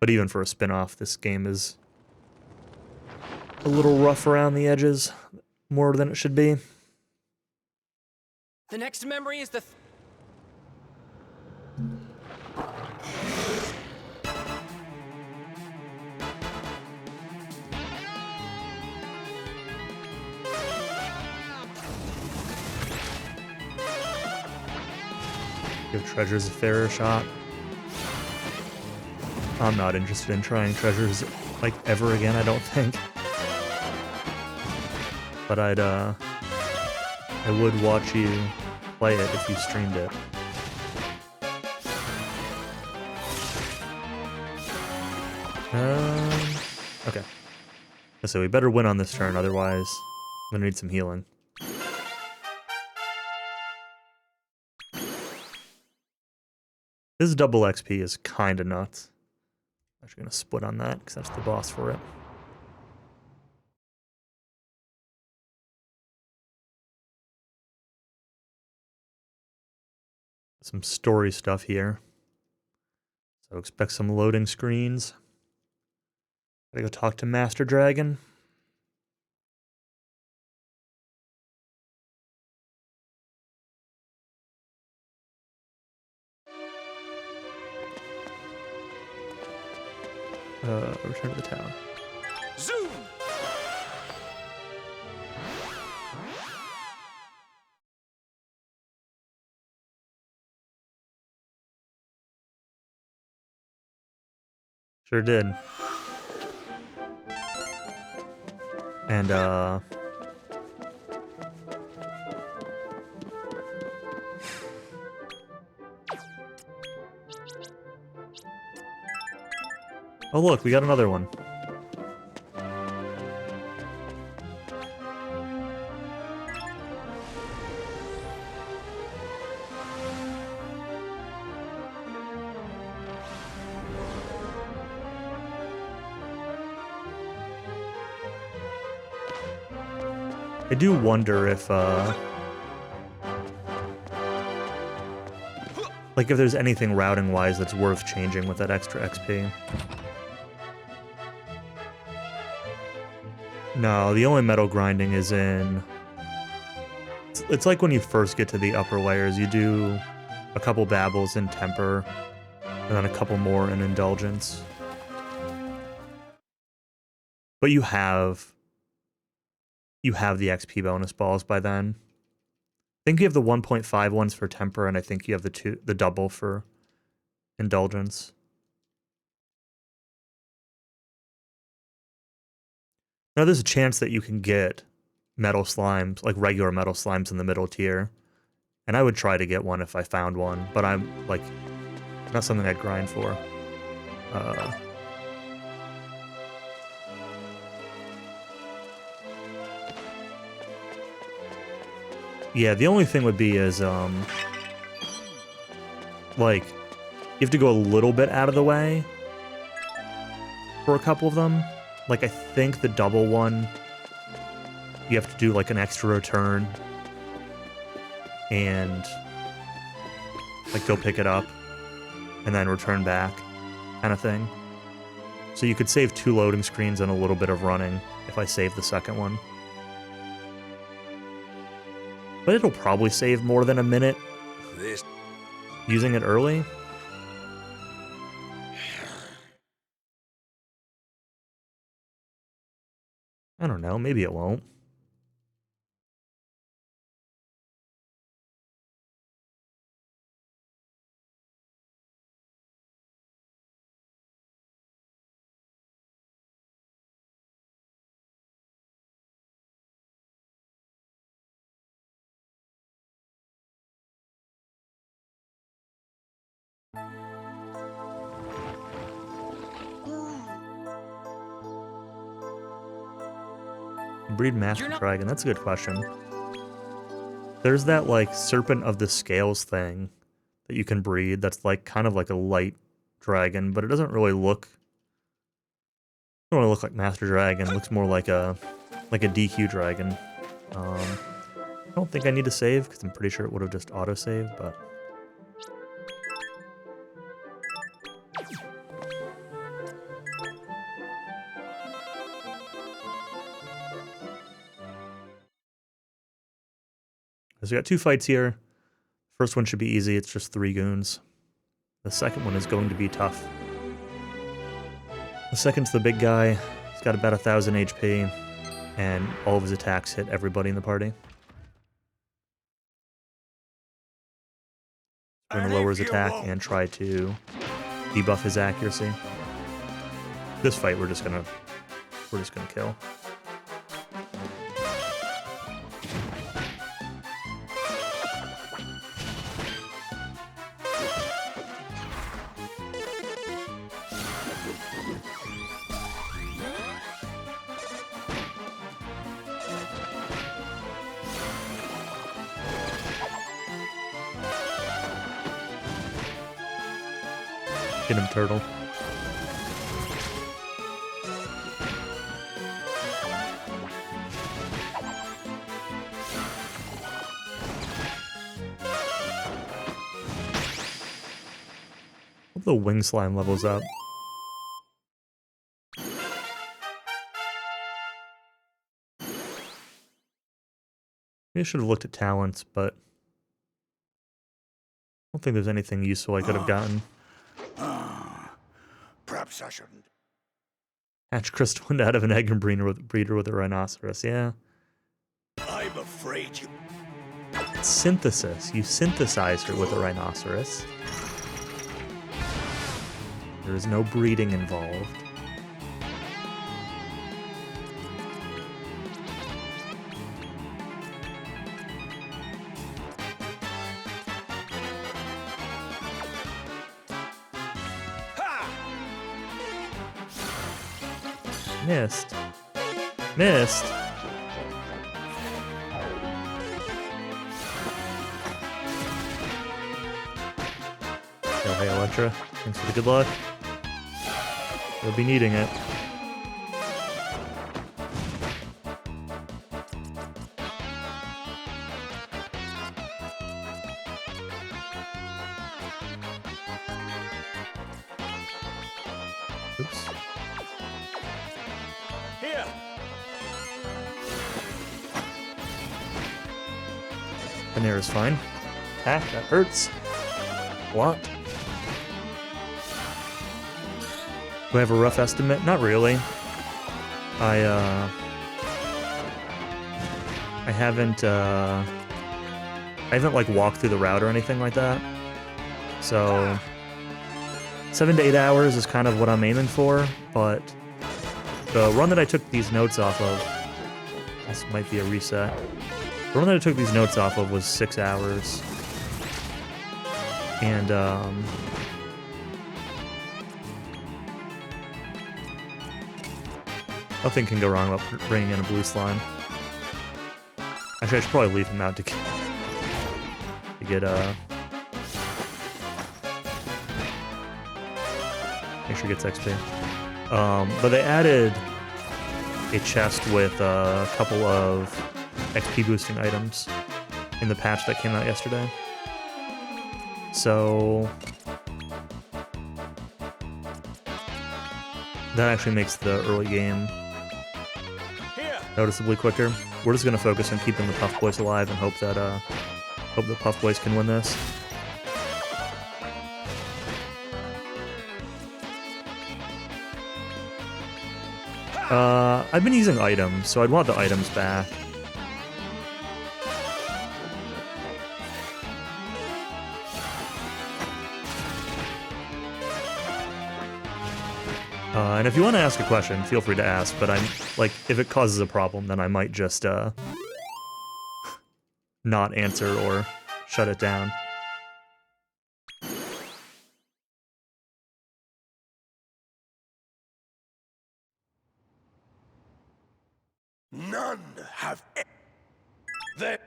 But even for a spin-off, this game is a little rough around the edges, more than it should be. The next memory is the... Give Treasures a fairer shot. I'm not interested in trying Treasures, like, ever again, I don't think. But I would watch you play it if you streamed it. Okay. So we better win on this turn, otherwise I'm gonna need some healing. This double XP is kinda nuts. I'm actually gonna split on that, because that's the boss for it. Some story stuff here. So expect some loading screens. Gotta go talk to Master Dragon. Return to the town. Zoom! Sure did. And, oh look, we got another one. I do wonder if, like, if there's anything routing-wise that's worth changing with that extra XP. No, the only metal grinding is in... It's like when you first get to the upper layers, you do a couple babbles in Temper, and then a couple more in Indulgence. But you have the XP bonus balls by then. I think you have the 1.5 ones for Temper, and I think you have the double for Indulgence. Now there's a chance that you can get metal slimes, like regular metal slimes in the middle tier. And I would try to get one if I found one, but I'm, like, not something I'd grind for. Yeah, the only thing would be is, like, you have to go a little bit out of the way for a couple of them. Like, I think the double one, you have to do, like, an extra return and, like, go pick it up and then return back kind of thing. So you could save 2 loading screens and a little bit of running if I save the second one. But it'll probably save more than a minute using it early. I don't know, maybe it won't. Breed Master Dragon, that's a good question. There's that, like, Serpent of the Scales thing that you can breed that's, like, kind of like a light dragon, but it doesn't really look like Master Dragon. It looks more like a DQ dragon. I don't think I need to save because I'm pretty sure it would have just auto-saved, but... So we got 2 fights here. First one should be easy, it's just 3 goons. The second one is going to be tough. The second's the big guy. He's got about 1,000 HP, and all of his attacks hit everybody in the party. We're going to lower his attack and try to debuff his accuracy. This fight we're just gonna kill. Get him, turtle. Hope the wing slime levels up. Maybe I should have looked at talents, but I don't think there's anything useful I could have gotten. Perhaps I shouldn't. Hatch crystal out of an egg and breeder with a rhinoceros, yeah. I'm afraid you... Synthesis. You synthesize her with a rhinoceros. There is no breeding involved. Missed. Missed. Oh, hey, Electra. Thanks for the good luck. We'll be needing it. Oops. Here. The nair is fine. Ah, that hurts. A lot. Do I have a rough estimate? Not really. I haven't like walked through the route or anything like that. So 7 to 8 hours is kind of what I'm aiming for, but the run that I took these notes off of, this might be a reset. The run that I took these notes off of was 6 hours. And nothing can go wrong about bringing in a blue slime. Actually, I should probably leave him out to get make sure he gets XP. But they added a chest with a couple of XP boosting items in the patch that came out yesterday. So that actually makes the early game noticeably quicker. We're just gonna focus on keeping the Puff Boys alive and hope the Puff Boys can win this. I've been using items, so I'd want the items back. And if you want to ask a question, feel free to ask, but I'm, like, if it causes a problem, then I might just, not answer or shut it down. None have. They.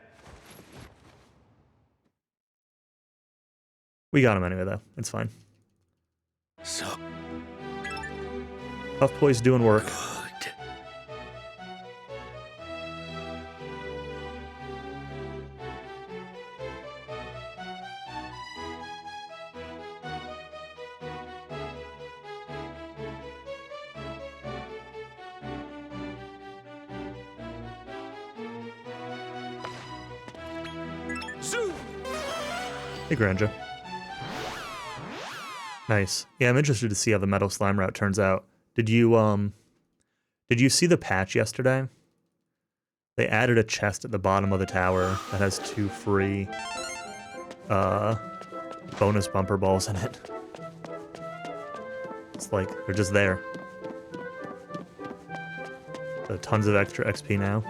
We got him anyway, though. It's fine. So Puff Boy's doing work. good. Zoo. Hey, Granja. Nice. Yeah, I'm interested to see how the Metal Slime route turns out. Did you see the patch yesterday? They added a chest at the bottom of the tower that has 2 free, bonus bumper balls in it. It's like, they're just there. So tons of extra XP now.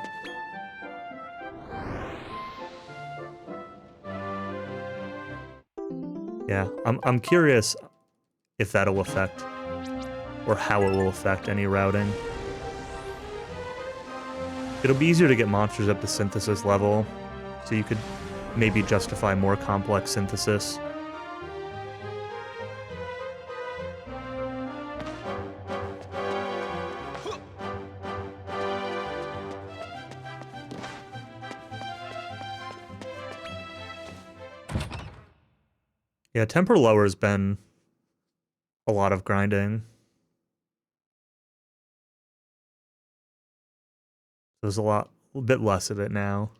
Yeah, I'm curious if that'll affect, or how it will affect any routing. It'll be easier to get monsters up to synthesis level, so you could maybe justify more complex synthesis. Yeah, temper lower has been a lot of grinding. There's a bit less of it now.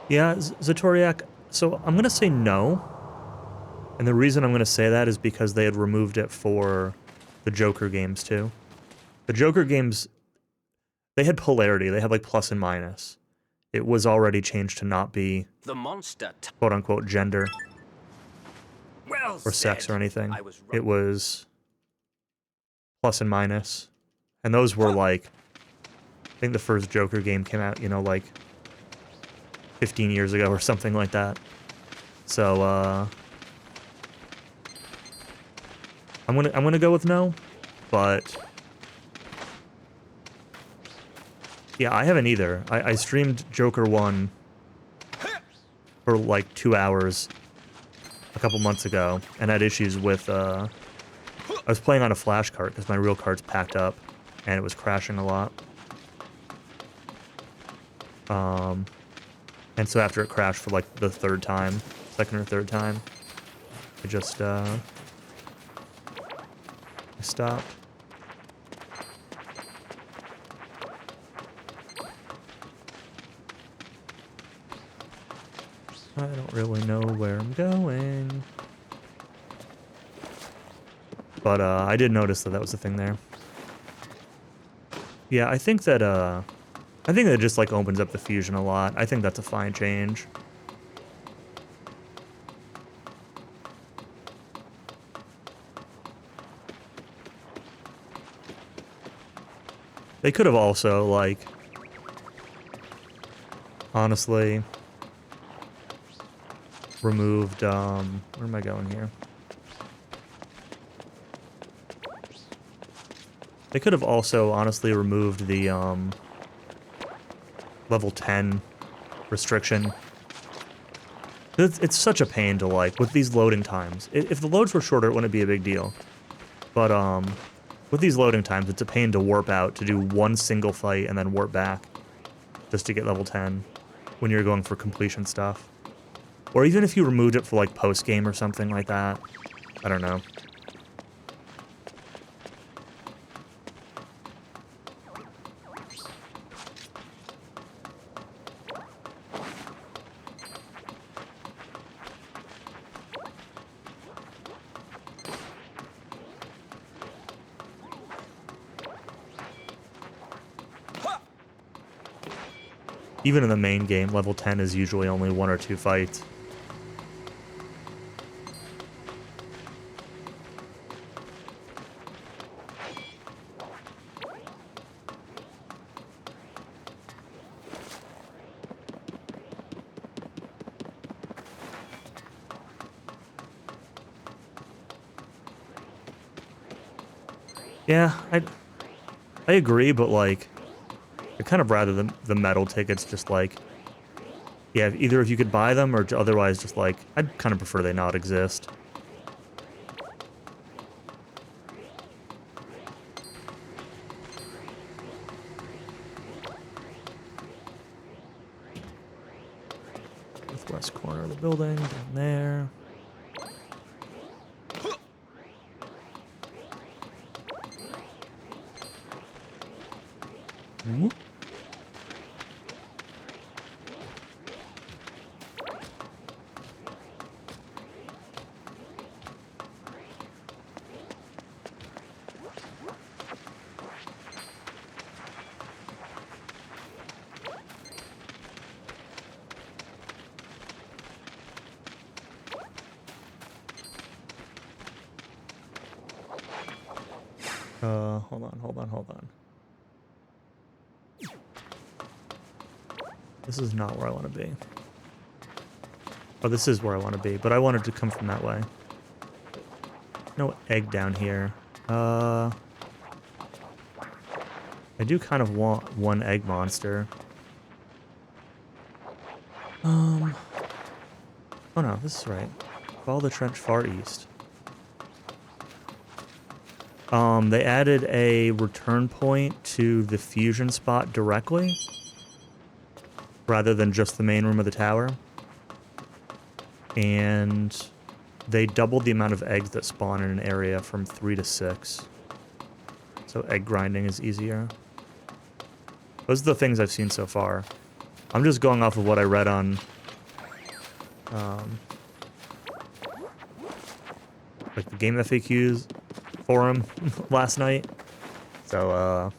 Yeah, Zatoriak, so I'm going to say no. And the reason I'm going to say that is because they had removed it for the Joker games too. The Joker games, they had polarity. They had like plus and minus. It was already changed to not be The monster. quote unquote gender Well or sex said. or anything. I was It was plus and minus. And those were like, I think the first Joker game came out, you know, like 15 years ago or something like that. So I'm gonna go with no, but yeah, I haven't either. I streamed Joker 1 for like 2 hours a couple months ago and had issues with I was playing on a flash cart because my real cart's packed up and it was crashing a lot. And so after it crashed for like the 3rd time, second or third time. I just, I stopped. I don't really know where I'm going. But, I did notice that that was the thing there. Yeah, I think that it just, like, opens up the fusion a lot. I think that's a fine change. They could have also, like, honestly, removed, where am I going here? They could have also, honestly, removed the, level 10 restriction. It's such a pain to, like, with these loading times. If the loads were shorter, it wouldn't be a big deal. But, with these loading times, it's a pain to warp out, to do one single fight and then warp back just to get level 10 when you're going for completion stuff. Or even if you removed it for, like, post-game or something like that. I don't know. Even in the main game, level 10 is usually only 1 or 2 fights. Yeah, I agree, but, like, I'd kind of rather the metal tickets just, like, yeah, either if you could buy them or otherwise just, like, I'd kind of prefer they not exist. Northwest corner of the building, down there. Ooh. Hold on. This is not where I want to be. Oh, this is where I want to be, but I wanted to come from that way. No egg down here. I do kind of want one egg monster. Oh no, this is right. Follow the trench far east. They added a return point to the fusion spot directly, rather than just the main room of the tower. And they doubled the amount of eggs that spawn in an area from 3 to 6. So egg grinding is easier. Those are the things I've seen so far. I'm just going off of what I read on like the game FAQs forum last night. So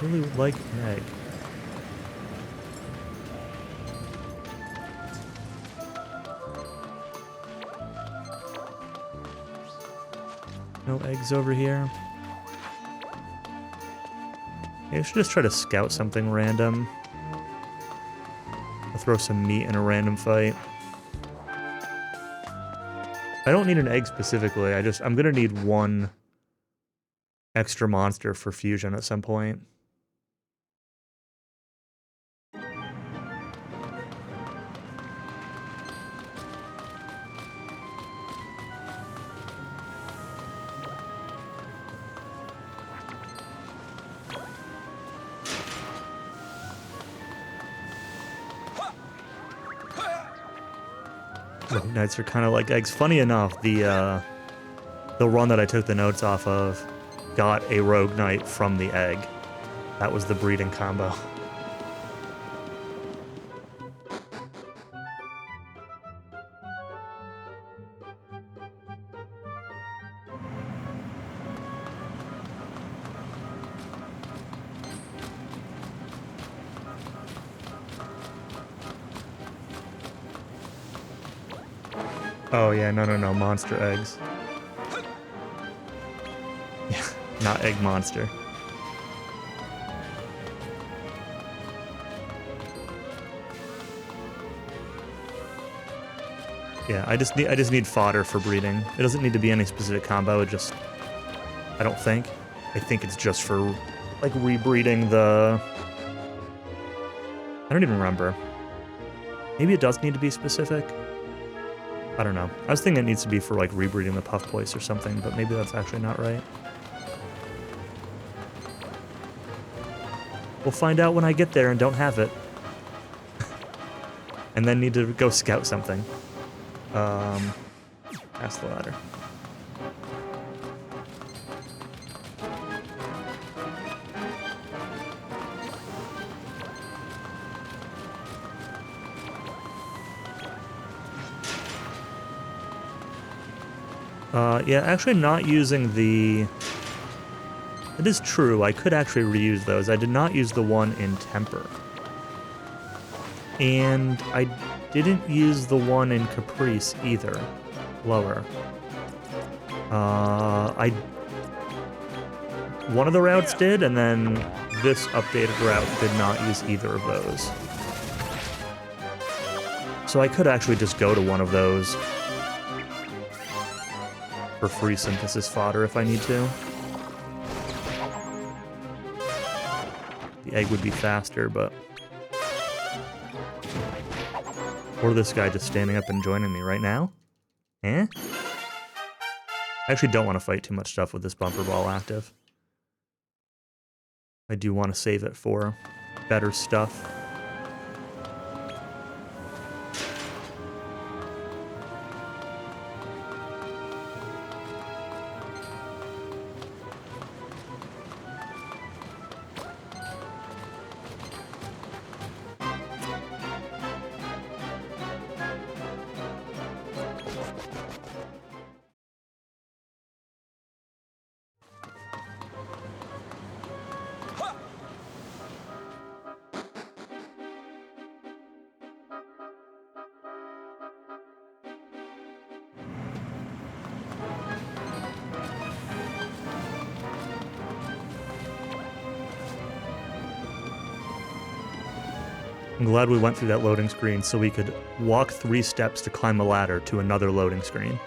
really would like an egg. No eggs over here. Maybe I should just try to scout something random. I'll throw some meat in a random fight. I don't need an egg specifically, I'm gonna need one extra monster for fusion at some point. Rogue Knights are kind of like eggs. Funny enough, the run that I took the notes off of got a Rogue Knight from the egg. That was the breeding combo. Oh yeah, no, monster eggs. Yeah, not egg monster. Yeah, I just need fodder for breeding. It doesn't need to be any specific combo. It just, I don't think. I think it's just for like rebreeding the. I don't even remember. Maybe it does need to be specific. I don't know. I was thinking it needs to be for like rebreeding the puff place or something, but maybe that's actually not right. We'll find out when I get there and don't have it. And then need to go scout something. Pass the ladder. Yeah, actually not using the... It is true, I could actually reuse those. I did not use the one in Temper. And I didn't use the one in Caprice either. Lower. One of the routes did, and then this updated route did not use either of those. So I could actually just go to one of those for free synthesis fodder if I need to. The egg would be faster, but... Or this guy just standing up and joining me right now? Eh? I actually don't want to fight too much stuff with this bumper ball active. I do want to save it for better stuff. I'm glad we went through that loading screen so we could walk 3 steps to climb a ladder to another loading screen.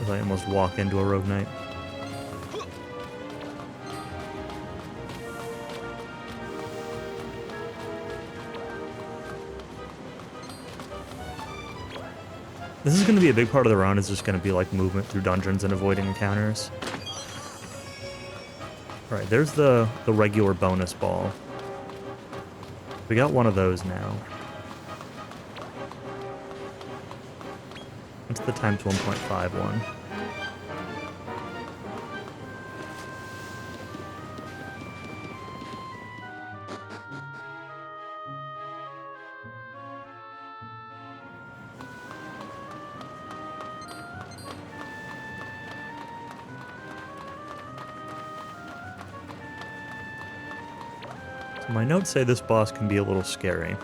As I almost walk into a Rogue Knight. This is going to be a big part of the run, is just going to be like movement through dungeons and avoiding encounters. Alright, there's the regular bonus ball. We got one of those now. What's the times 1.5 one? My notes say this boss can be a little scary.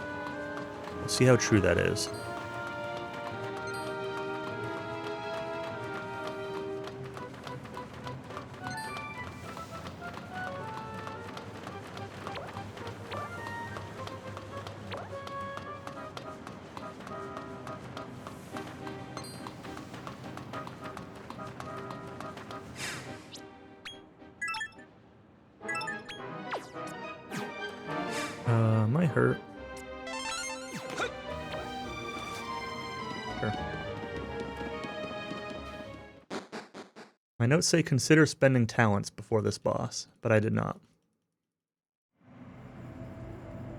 We'll see how true that is. Might hurt. Sure. My notes say consider spending talents before this boss, but I did not.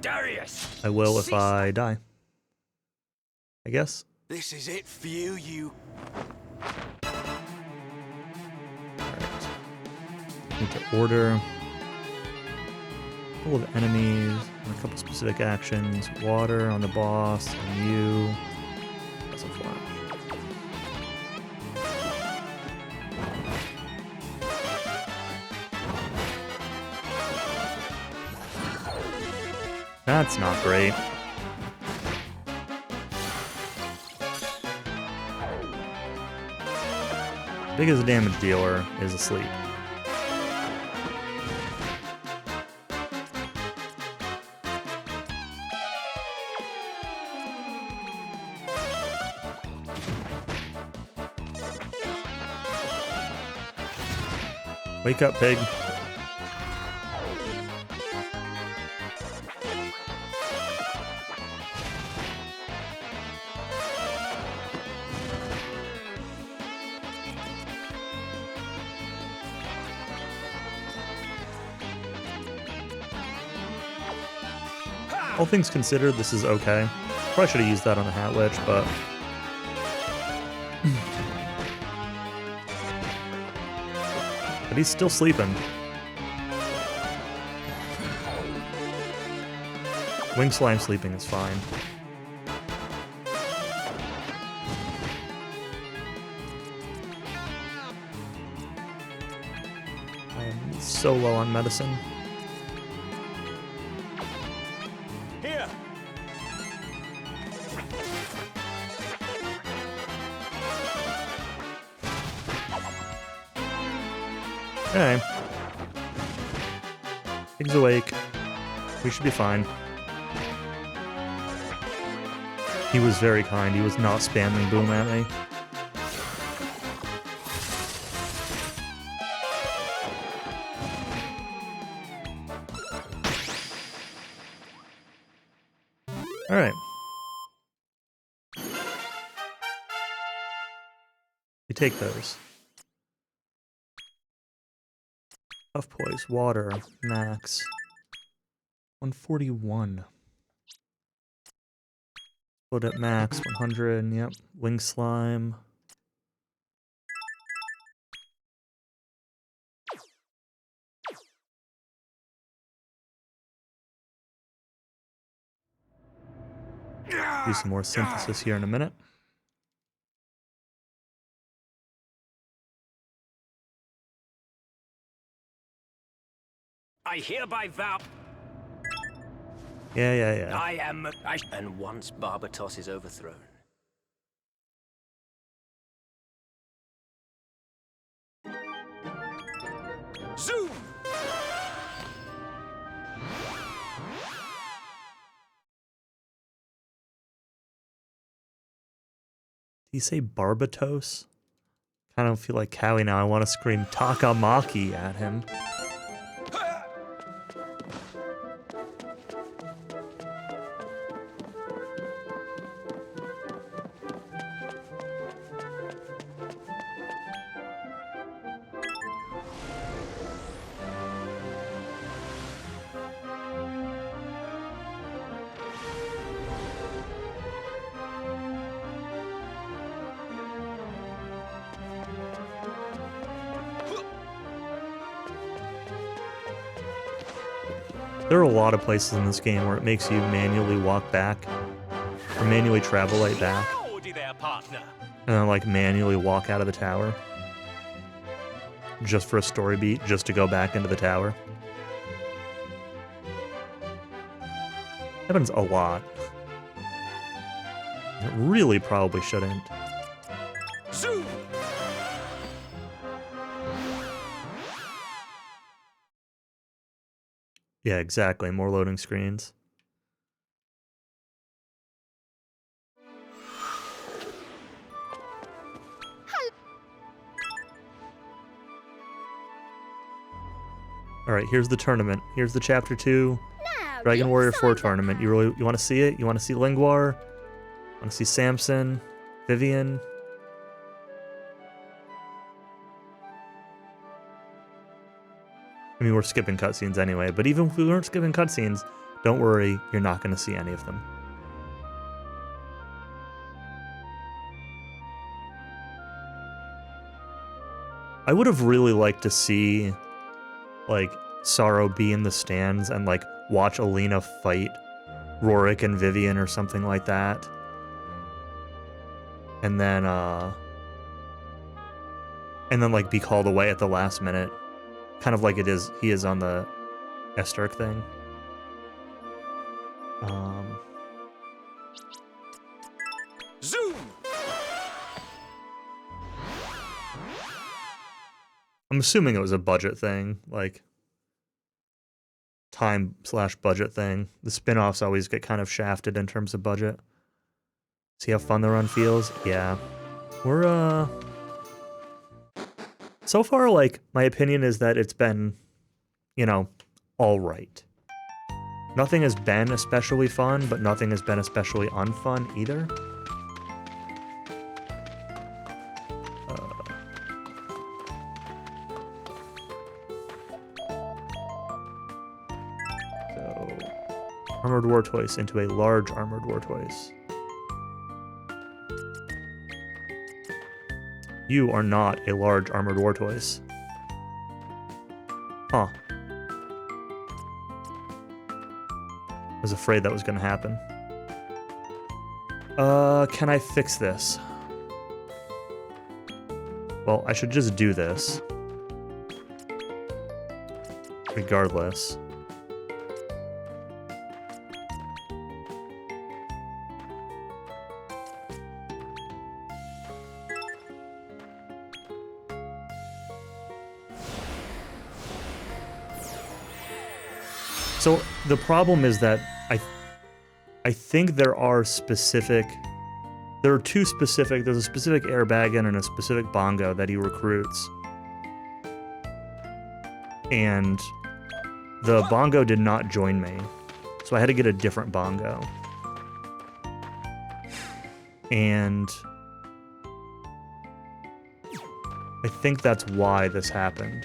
Darius! I will if I die. I guess. This is it for you, you. Alright. Need to order a couple of enemies and a couple specific actions. Water on the boss and you. That's a flash. That's not great. Biggest damage dealer is asleep. Wake up, pig. All things considered, this is okay. Probably should have used that on the Hat Witch, but... but he's still sleeping. Wing Slime sleeping is fine. I am so low on medicine. Here! Okay. Pig's awake. We should be fine. He was very kind. He was not spamming boom at me. Alright. We take those. Puff Poise, water, max. 141. Put at max, 100, yep. Wing Slime. Do some more synthesis here in a minute. I hereby vow Yeah. I am. And once Barbatos is overthrown, Zoom! Did he say Barbatos? I don't feel like Cowie now. I want to scream Takamaki at him. There are a lot of places in this game where it makes you manually walk back, or manually travel right back, Howdy there, partner. and then like manually walk out of the tower. Just for a story beat, just to go back into the tower. Happens a lot. It really probably shouldn't. Zoom! Yeah, exactly. More loading screens. Alright, here's the tournament. Here's the Chapter 2 Now, Dragon you Warrior 4 signed up. tournament. You want to see it? You want to see Lingwar? Want to see Samson? Vivian? I mean, we're skipping cutscenes anyway, but even if we weren't skipping cutscenes, Don't worry, you're not going to see any of them. I would have really liked to see, like, Sorrow be in the stands and, like, watch Alina fight Rorik and Vivian or something like that. And then, like, be called away at the last minute. Kind of like he is on the Estark thing. Zoom! I'm assuming it was a budget thing, like time/budget thing. The spin-offs always get kind of shafted in terms of budget. See how fun the run feels? Yeah. We're, so far, like, my opinion is that it's been, you know, all right. Nothing has been especially fun, but nothing has been especially unfun either. Armored Wartortoise into a large Armored Wartortoise. You are not a large Armored Wartortoise. Huh. I was afraid that was going to happen. Can I fix this? Well, I should just do this. Regardless. So the problem is that I think there are two specific, there's a specific airbaggin and a specific bongo that he recruits. And the bongo did not join me, so I had to get a different bongo. And I think that's why this happened.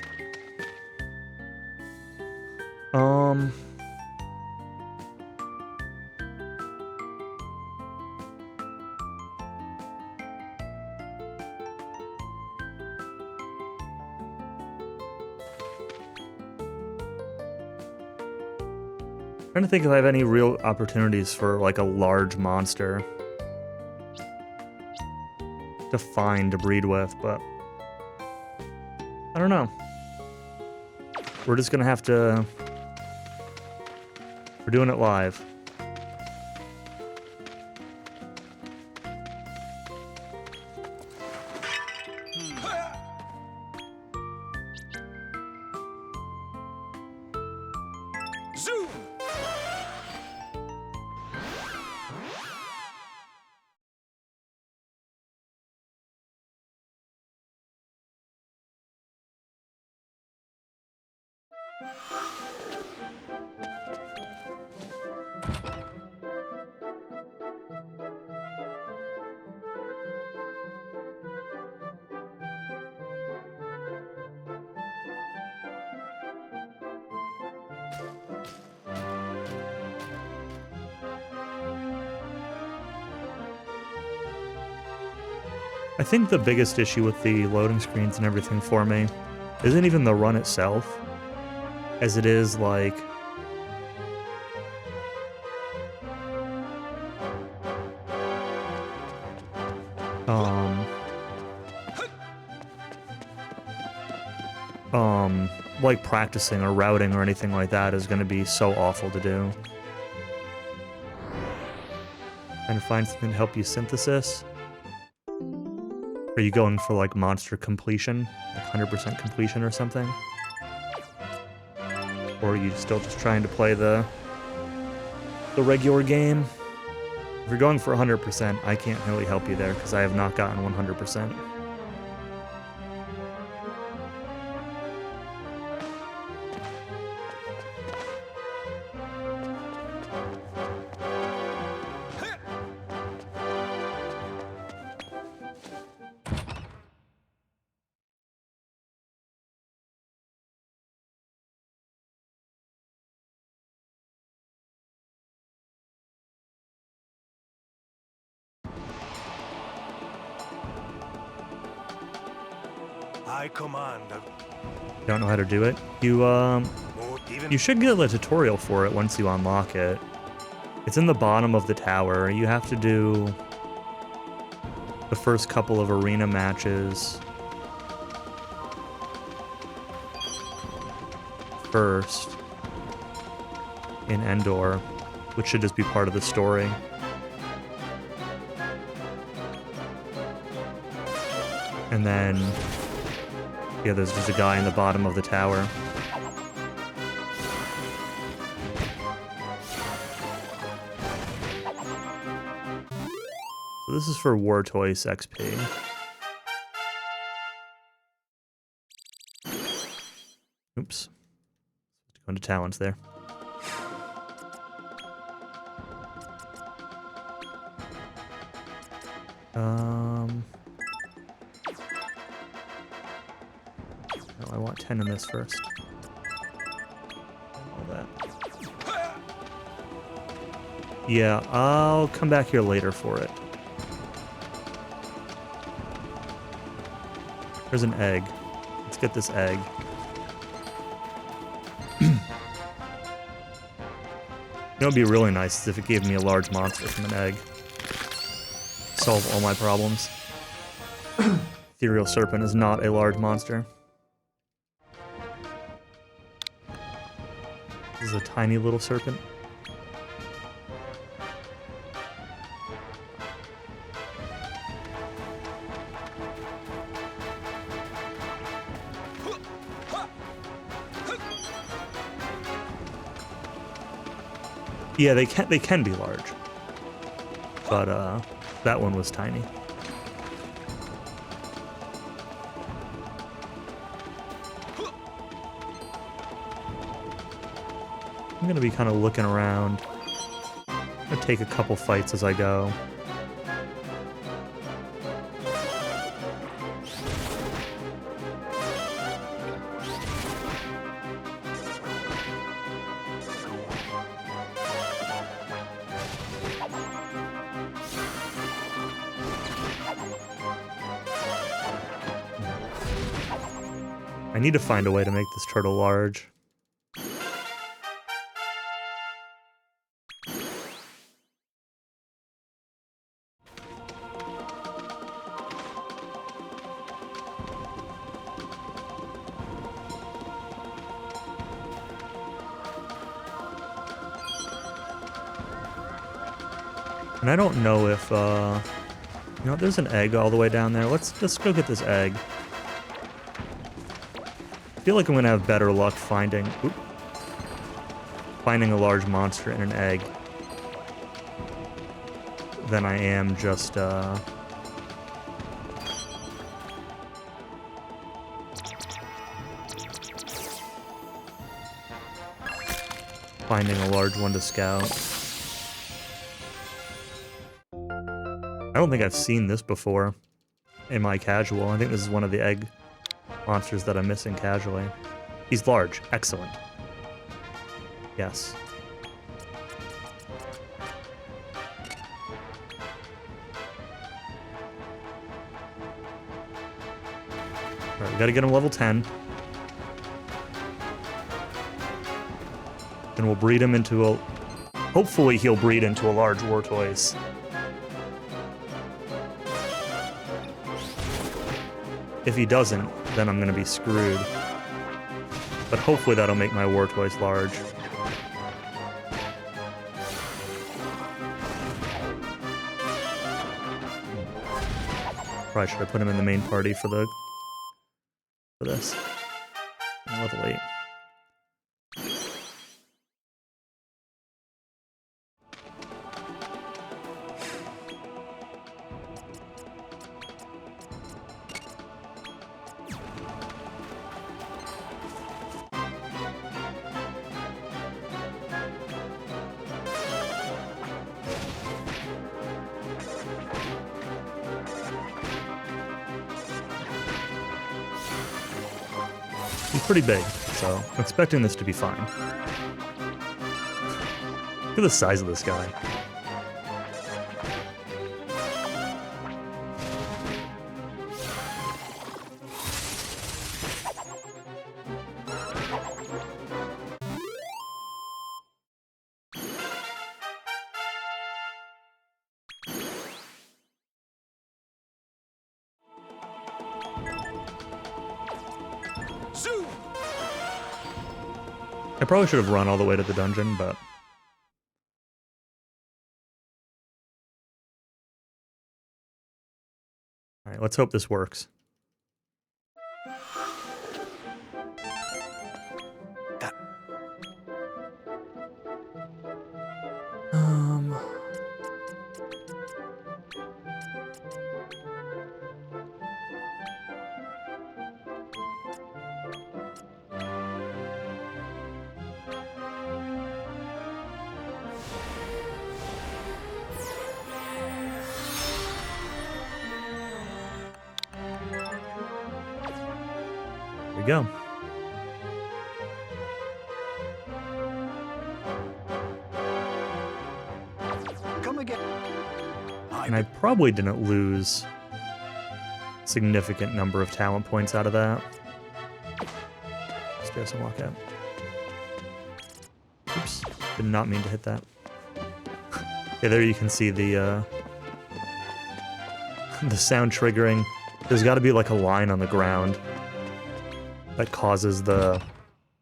Trying to think if I have any real opportunities for, like, a large monster to find to breed with, but I don't know. We're just gonna have to... We're doing it live. Zoom! I think the biggest issue with the loading screens and everything for me isn't even the run itself, as it is, like, like practicing or routing or anything like that is going to be so awful to do. Trying to find something to help you synthesis. Are you going for, like, monster completion? Like 100% completion or something? Or are you still just trying to play the regular game? If you're going for 100%, I can't really help you there because I have not gotten 100%. I command. Don't know how to do it. You should get a tutorial for it once you unlock it. It's in the bottom of the tower. You have to do the first couple of arena matches first in Endor, which should just be part of the story. And then, yeah, there's just a guy in the bottom of the tower. So this is for War Toys XP. Oops. Go into talents there. No, I want 10 in this first. All that. Yeah, I'll come back here later for it. There's an egg. Let's get this egg. It would be really nice is if it gave me a large monster from an egg. Solve all my problems. Ethereal Serpent is not a large monster. This is a tiny little serpent. Yeah, they can be large. But that one was tiny. I'm gonna be kind of looking around. I'm gonna take a couple fights as I go. I need to find a way to make this turtle large. And I don't know if, you know, there's an egg all the way down there. Let's go get this egg. I feel like I'm gonna have better luck finding a large monster in an egg than I am just finding a large one to scout. I don't think I've seen this before in my casual. I think this is one of the egg monsters that I'm missing casually. He's large. Excellent. Yes. Alright, we gotta get him level 10. Then we'll breed him into a... Hopefully he'll breed into a large War Toys. If he doesn't, then I'm gonna be screwed. But hopefully that'll make my War Toys large. Probably should have put him in the main party for this. Level 8. He's pretty big, so I'm expecting this to be fine. Look at the size of this guy. Zoom! I probably should have run all the way to the dungeon, but... Alright, let's hope this works. That Here we go. come again. And I probably didn't lose a significant number of talent points out of that. Stairs and walk out. Oops. Did not mean to hit that. Yeah, there you can see the sound triggering. There's got to be like a line on the ground that causes the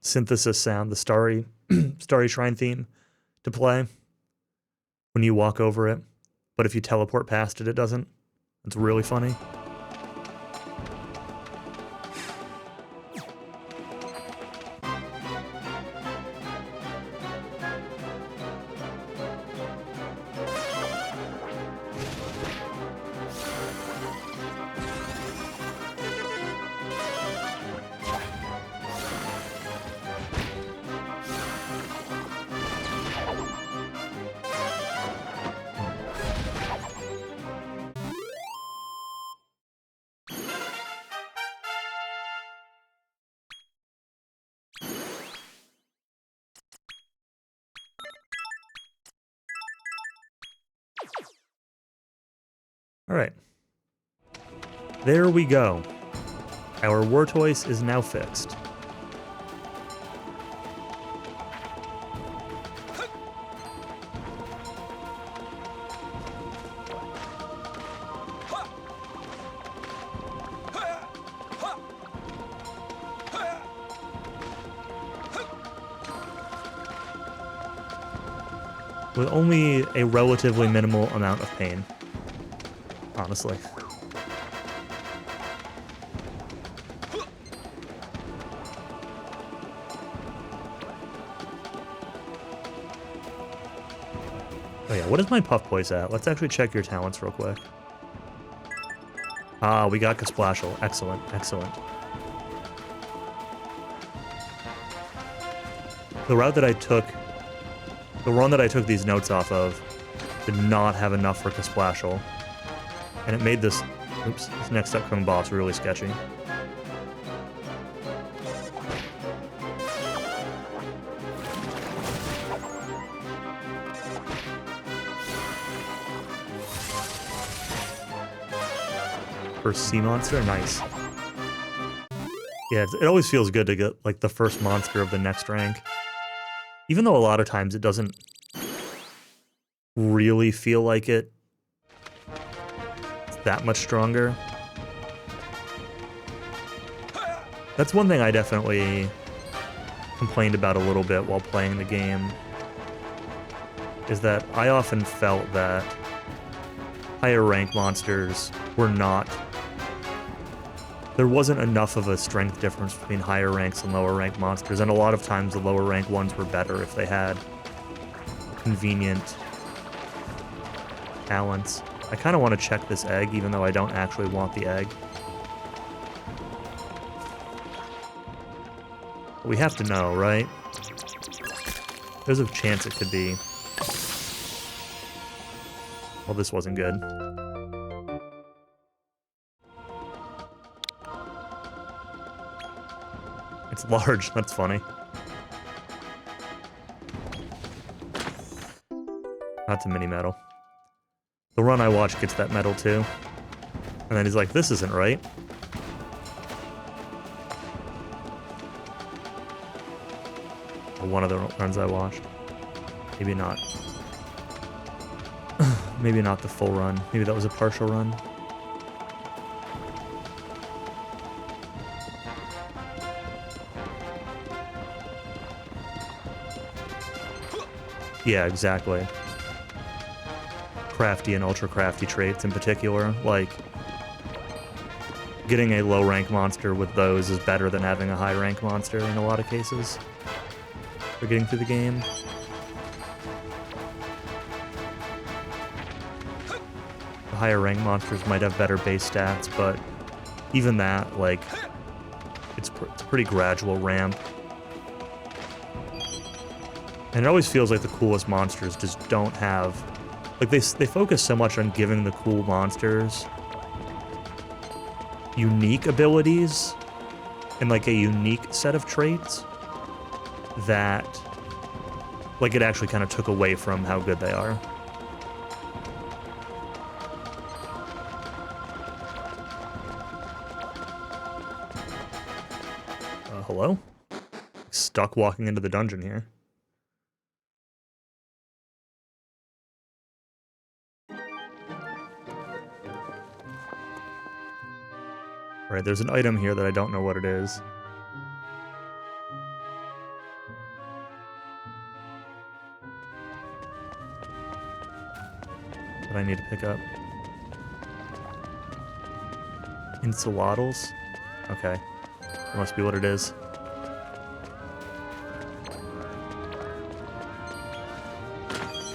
synthesis sound, the Starry Shrine theme, to play when you walk over it. But if you teleport past it, it doesn't. It's really funny. All right. There we go. Our Wartoise is now fixed. With only a relatively minimal amount of pain. Honestly. Oh yeah, what is my Puff Poise at? Let's actually check your talents real quick. Ah, we got Kasplashel. Excellent, excellent. The route that I took, the run that I took these notes off of, did not have enough for Kasplashel. And it made this, oops, this next upcoming boss really sketchy. First sea monster, nice. Yeah, it always feels good to get like the first monster of the next rank. Even though a lot of times it doesn't really feel like it's that much stronger. That's one thing I definitely complained about a little bit while playing the game, is that I often felt that higher rank monsters were not... There wasn't enough of a strength difference between higher ranks and lower rank monsters, and a lot of times the lower rank ones were better if they had convenient talents. I kind of want to check this egg, even though I don't actually want the egg. But we have to know, right? There's a chance it could be. Well, this wasn't good. It's large, that's funny. That's a mini medal. The run I watched gets that medal too. And then he's like, this isn't right. Or one of the runs I watched. Maybe not. Maybe not the full run. Maybe that was a partial run. Yeah, exactly. Crafty and ultra crafty traits in particular, like getting a low rank monster with those is better than having a high rank monster in a lot of cases for getting through the game. The higher rank monsters might have better base stats, but even that, like, it's a pretty gradual ramp. And it always feels like the coolest monsters just don't have... Like, they focus so much on giving the cool monsters unique abilities and, like, a unique set of traits that, like, it actually kind of took away from how good they are. Hello? Stuck walking into the dungeon here. Alright, there's an item here that I don't know what it is. That I need to pick up. Enchiladas? Okay. That must be what it is.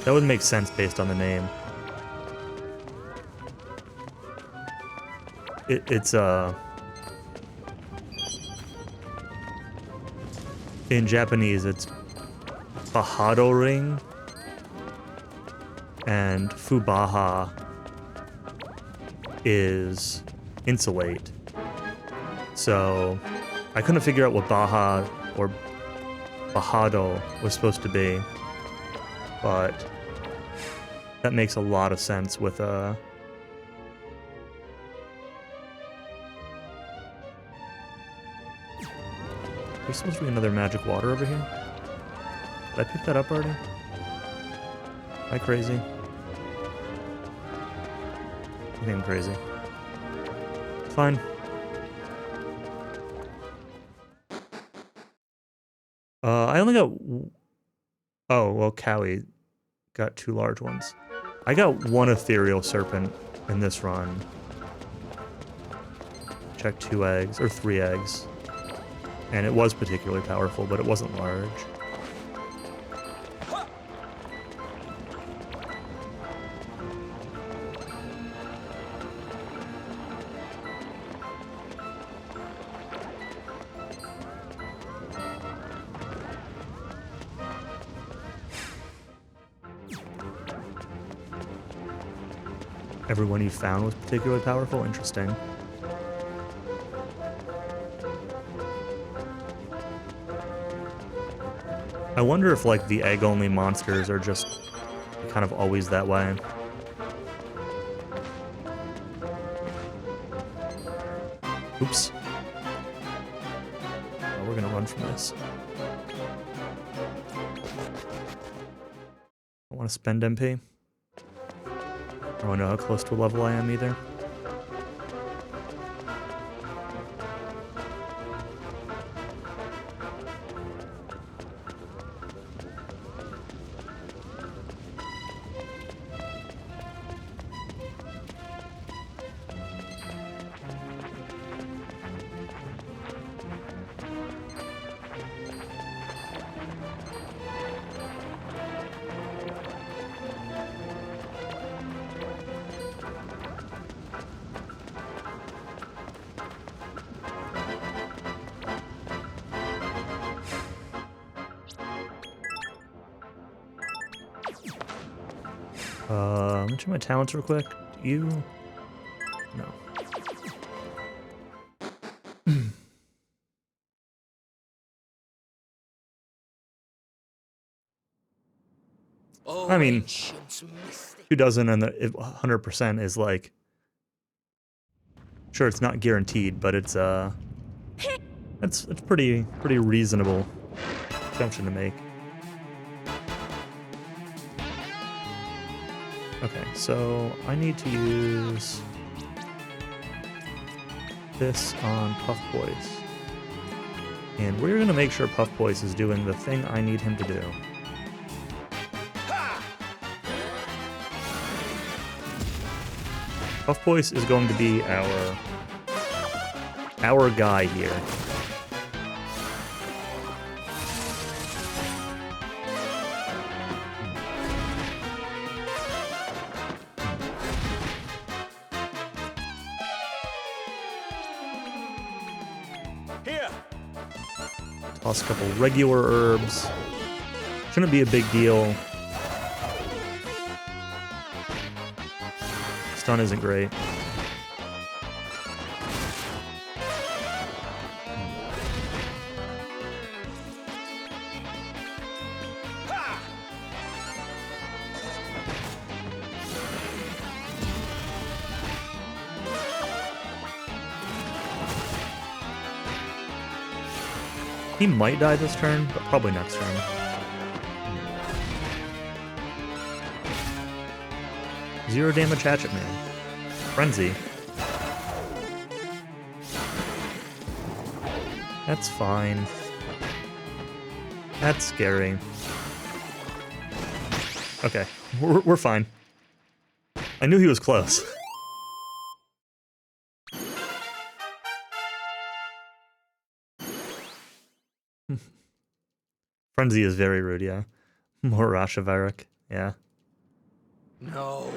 That would make sense based on the name. It's in Japanese, it's Bahado Ring and Fubaha is insulate. So I couldn't figure out what Baha or Bahado was supposed to be, but that makes a lot of sense with There's supposed to be another magic water over here. Did I pick that up already? Am I crazy? I think I'm crazy. Fine. I only got... Oh, well, Cowie got 2 large ones. I got 1 ethereal serpent in this run. Check 2 eggs, or 3 eggs. And it was particularly powerful, but it wasn't large. Everyone you found was particularly powerful? Interesting. I wonder if, like, the egg-only monsters are just kind of always that way. Oops. Oh, we're gonna run from this. I don't want to spend MP. I don't know how close to a level I am either. Let me check my talents real quick. Do you? No. I mean, 2 dozen and the 100% is like, sure, it's not guaranteed, but it's pretty reasonable assumption to make. Okay, so I need to use this on Puff Boys. And we're going to make sure Puff Boys is doing the thing I need him to do. Puff Voice is going to be our guy here. Here. Toss a couple regular herbs. Shouldn't be a big deal. Stun isn't great. He might die this turn, but probably next turn. Zero damage Hatchet Man. Frenzy. That's fine. That's scary. Okay, we're fine. I knew he was close. Frenzy is very rude, yeah. More Rashavaric, yeah. No.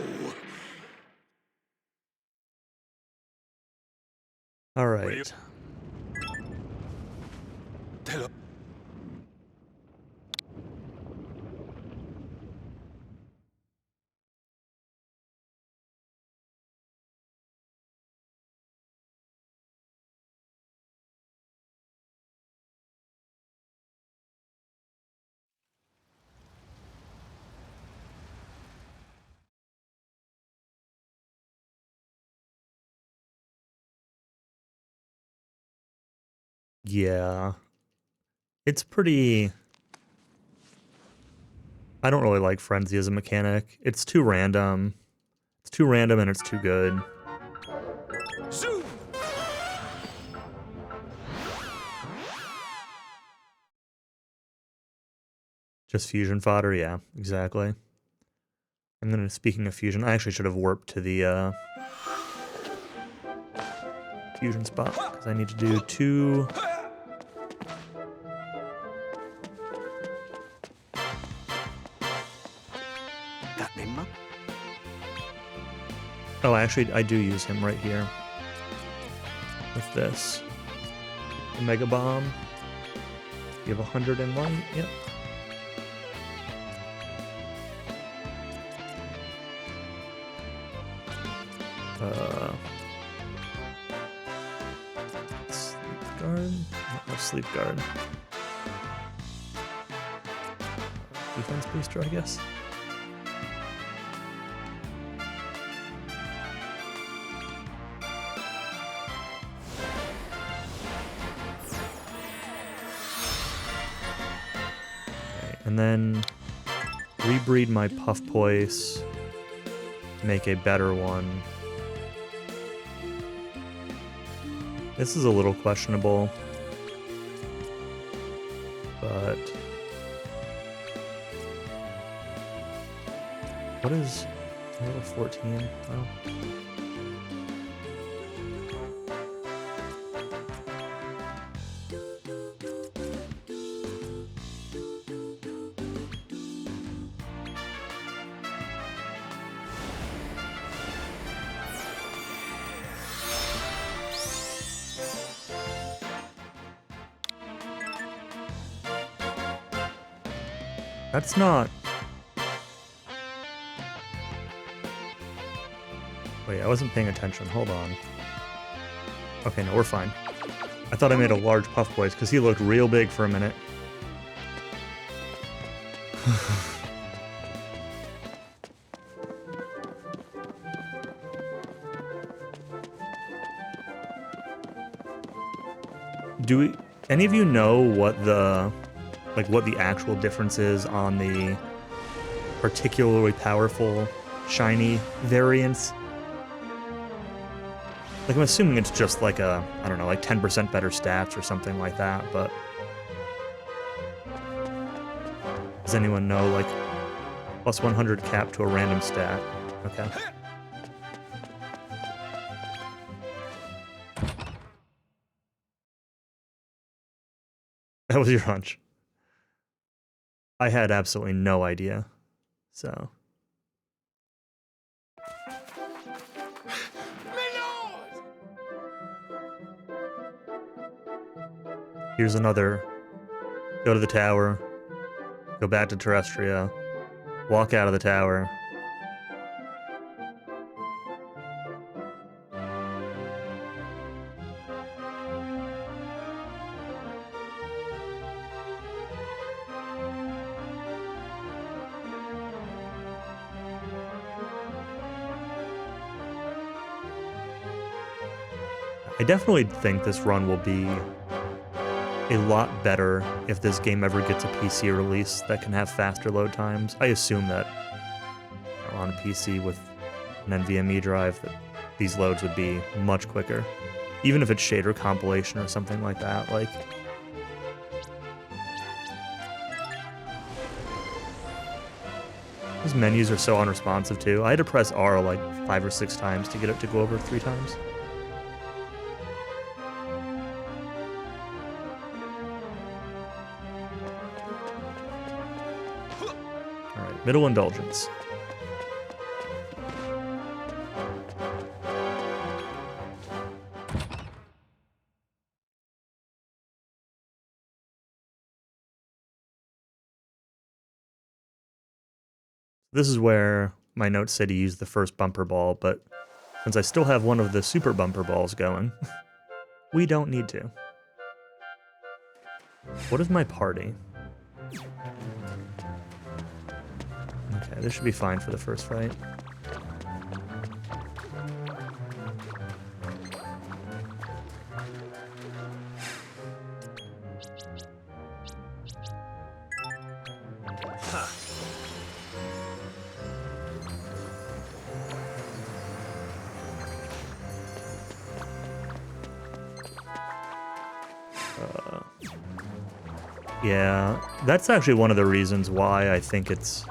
Alright. Yeah. It's pretty... I don't really like Frenzy as a mechanic. It's too random. It's too random and it's too good. Zoom. Just fusion fodder, yeah, exactly. And then speaking of fusion, I actually should have warped to the fusion spot, because I need to do 2... Got me, Mum? Oh, actually, I do use him right here. With this. The Mega Bomb. You have 100 in light, yep. Sleep guard? No, sleep guard. Defense booster, I guess. Okay, and then rebreed my Puff Poise. Make a better one. This is a little questionable, but what is level 14? Oh. That's not... Wait, I wasn't paying attention. Hold on. Okay, no, we're fine. I thought I made a large Puff Boys because he looked real big for a minute. Do any of you know what the... what the actual difference is on the particularly powerful shiny variants? Like, I'm assuming it's just like a, I don't know, like 10% better stats or something like that, but... Does anyone know, like, plus 100 cap to a random stat? Okay. That was your hunch. I had absolutely no idea. So. Here's another. Go to the tower. Go back to Terrestria. Walk out of the tower. I definitely think this run will be a lot better if this game ever gets a PC release that can have faster load times. I assume that on a PC with an NVMe drive that these loads would be much quicker. Even if it's shader compilation or something like that. Like, these menus are so unresponsive too. I had to press R like 5 or 6 times to get it to go over 3 times. Alright, middle indulgence. This is where my notes say to use the first bumper ball, but since I still have one of the super bumper balls going, we don't need to. What is my party? Okay, this should be fine for the first fight. Yeah, that's actually one of the reasons why I think it's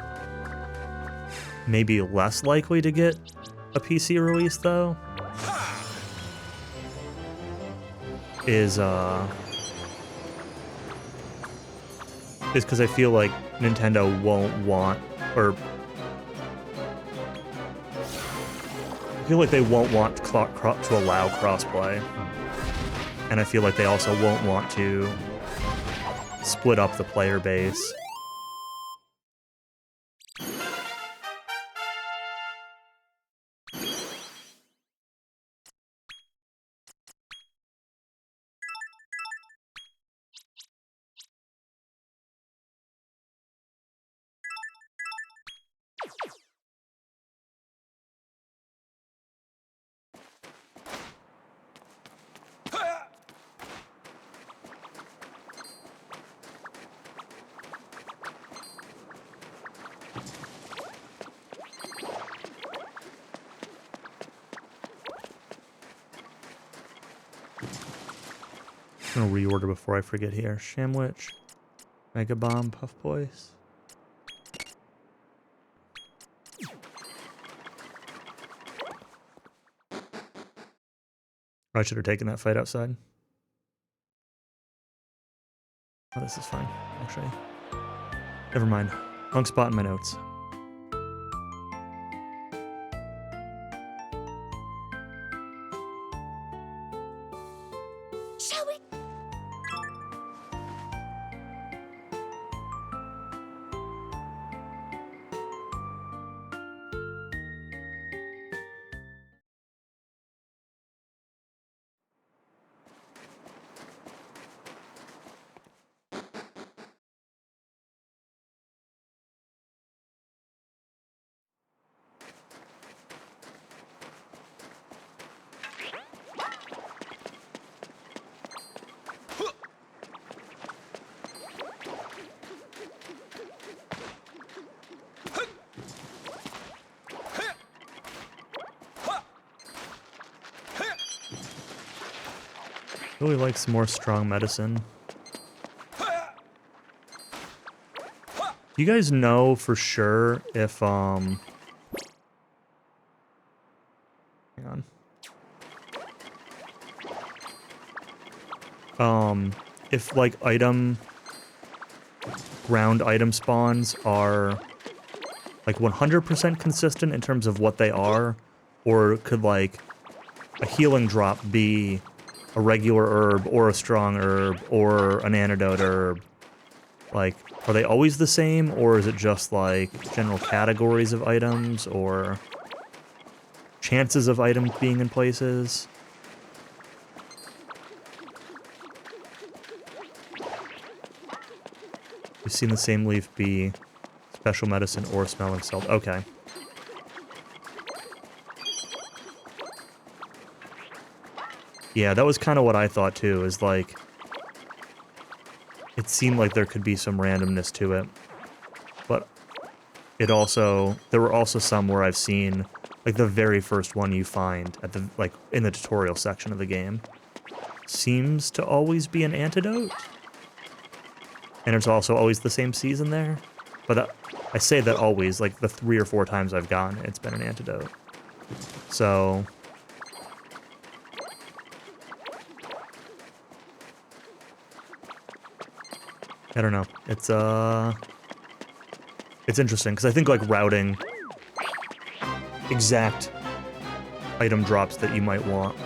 maybe less likely to get a PC release, though. Is because I feel like Nintendo won't want, or I feel like they won't want to allow crossplay, and I feel like they also won't want to split up the player base. I'm gonna reorder before I forget here. Shamwich, Mega Bomb, Puff Boys. I should have taken that fight outside. Oh, this is fine, actually. Never mind. Wrong spot in my notes. Shall we? Really like some more strong medicine. You guys know for sure if hang on. if like ground item spawns are like 100% consistent in terms of what they are, or could like a healing drop be a regular herb or a strong herb or an antidote herb? Like, are they always the same, or is it just like general categories of items or chances of items being in places? We've seen the same leaf be special medicine or smelling salt. Okay. Yeah, that was kind of what I thought too, is like, it seemed like there could be some randomness to it. But there were also some where I've seen, like the very first one you find at the, like, in the tutorial section of the game, seems to always be an antidote. And it's also always the same season there. But I say that always, like the 3 or 4 times I've gone, it's been an antidote. So I don't know. It's interesting because I think like routing exact item drops that you might want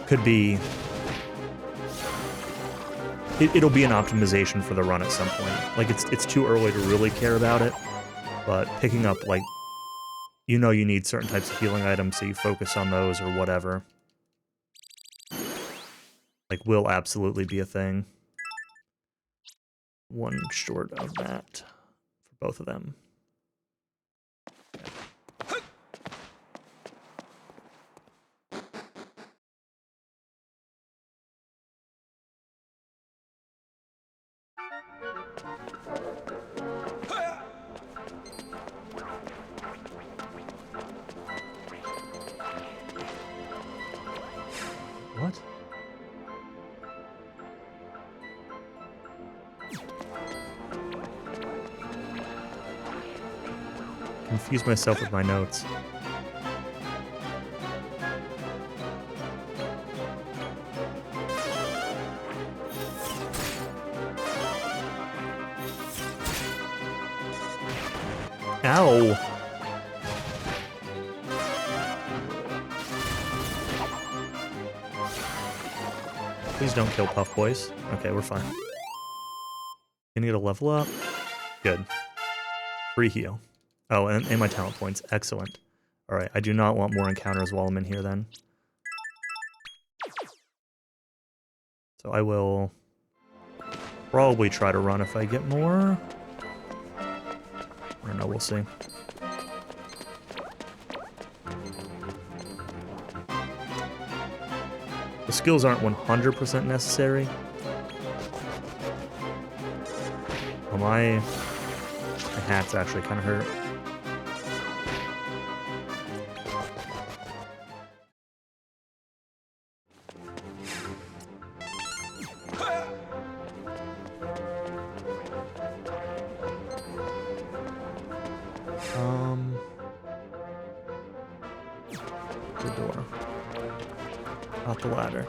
could be it'll be an optimization for the run at some point. Like it's too early to really care about it, but picking up like you need certain types of healing items, so you focus on those or whatever. Like will absolutely be a thing. One short of that for both of them. What? Confuse myself with my notes. Ow! Please don't kill Puff Boys. Okay, we're fine. Gonna get a level up. Good. Free heal. Oh, and my talent points. Excellent. Alright, I do not want more encounters while I'm in here then. So I will probably try to run if I get more. I don't know, we'll see. The skills aren't 100% necessary. Well, my hats actually kind of hurt. The door. Not the ladder.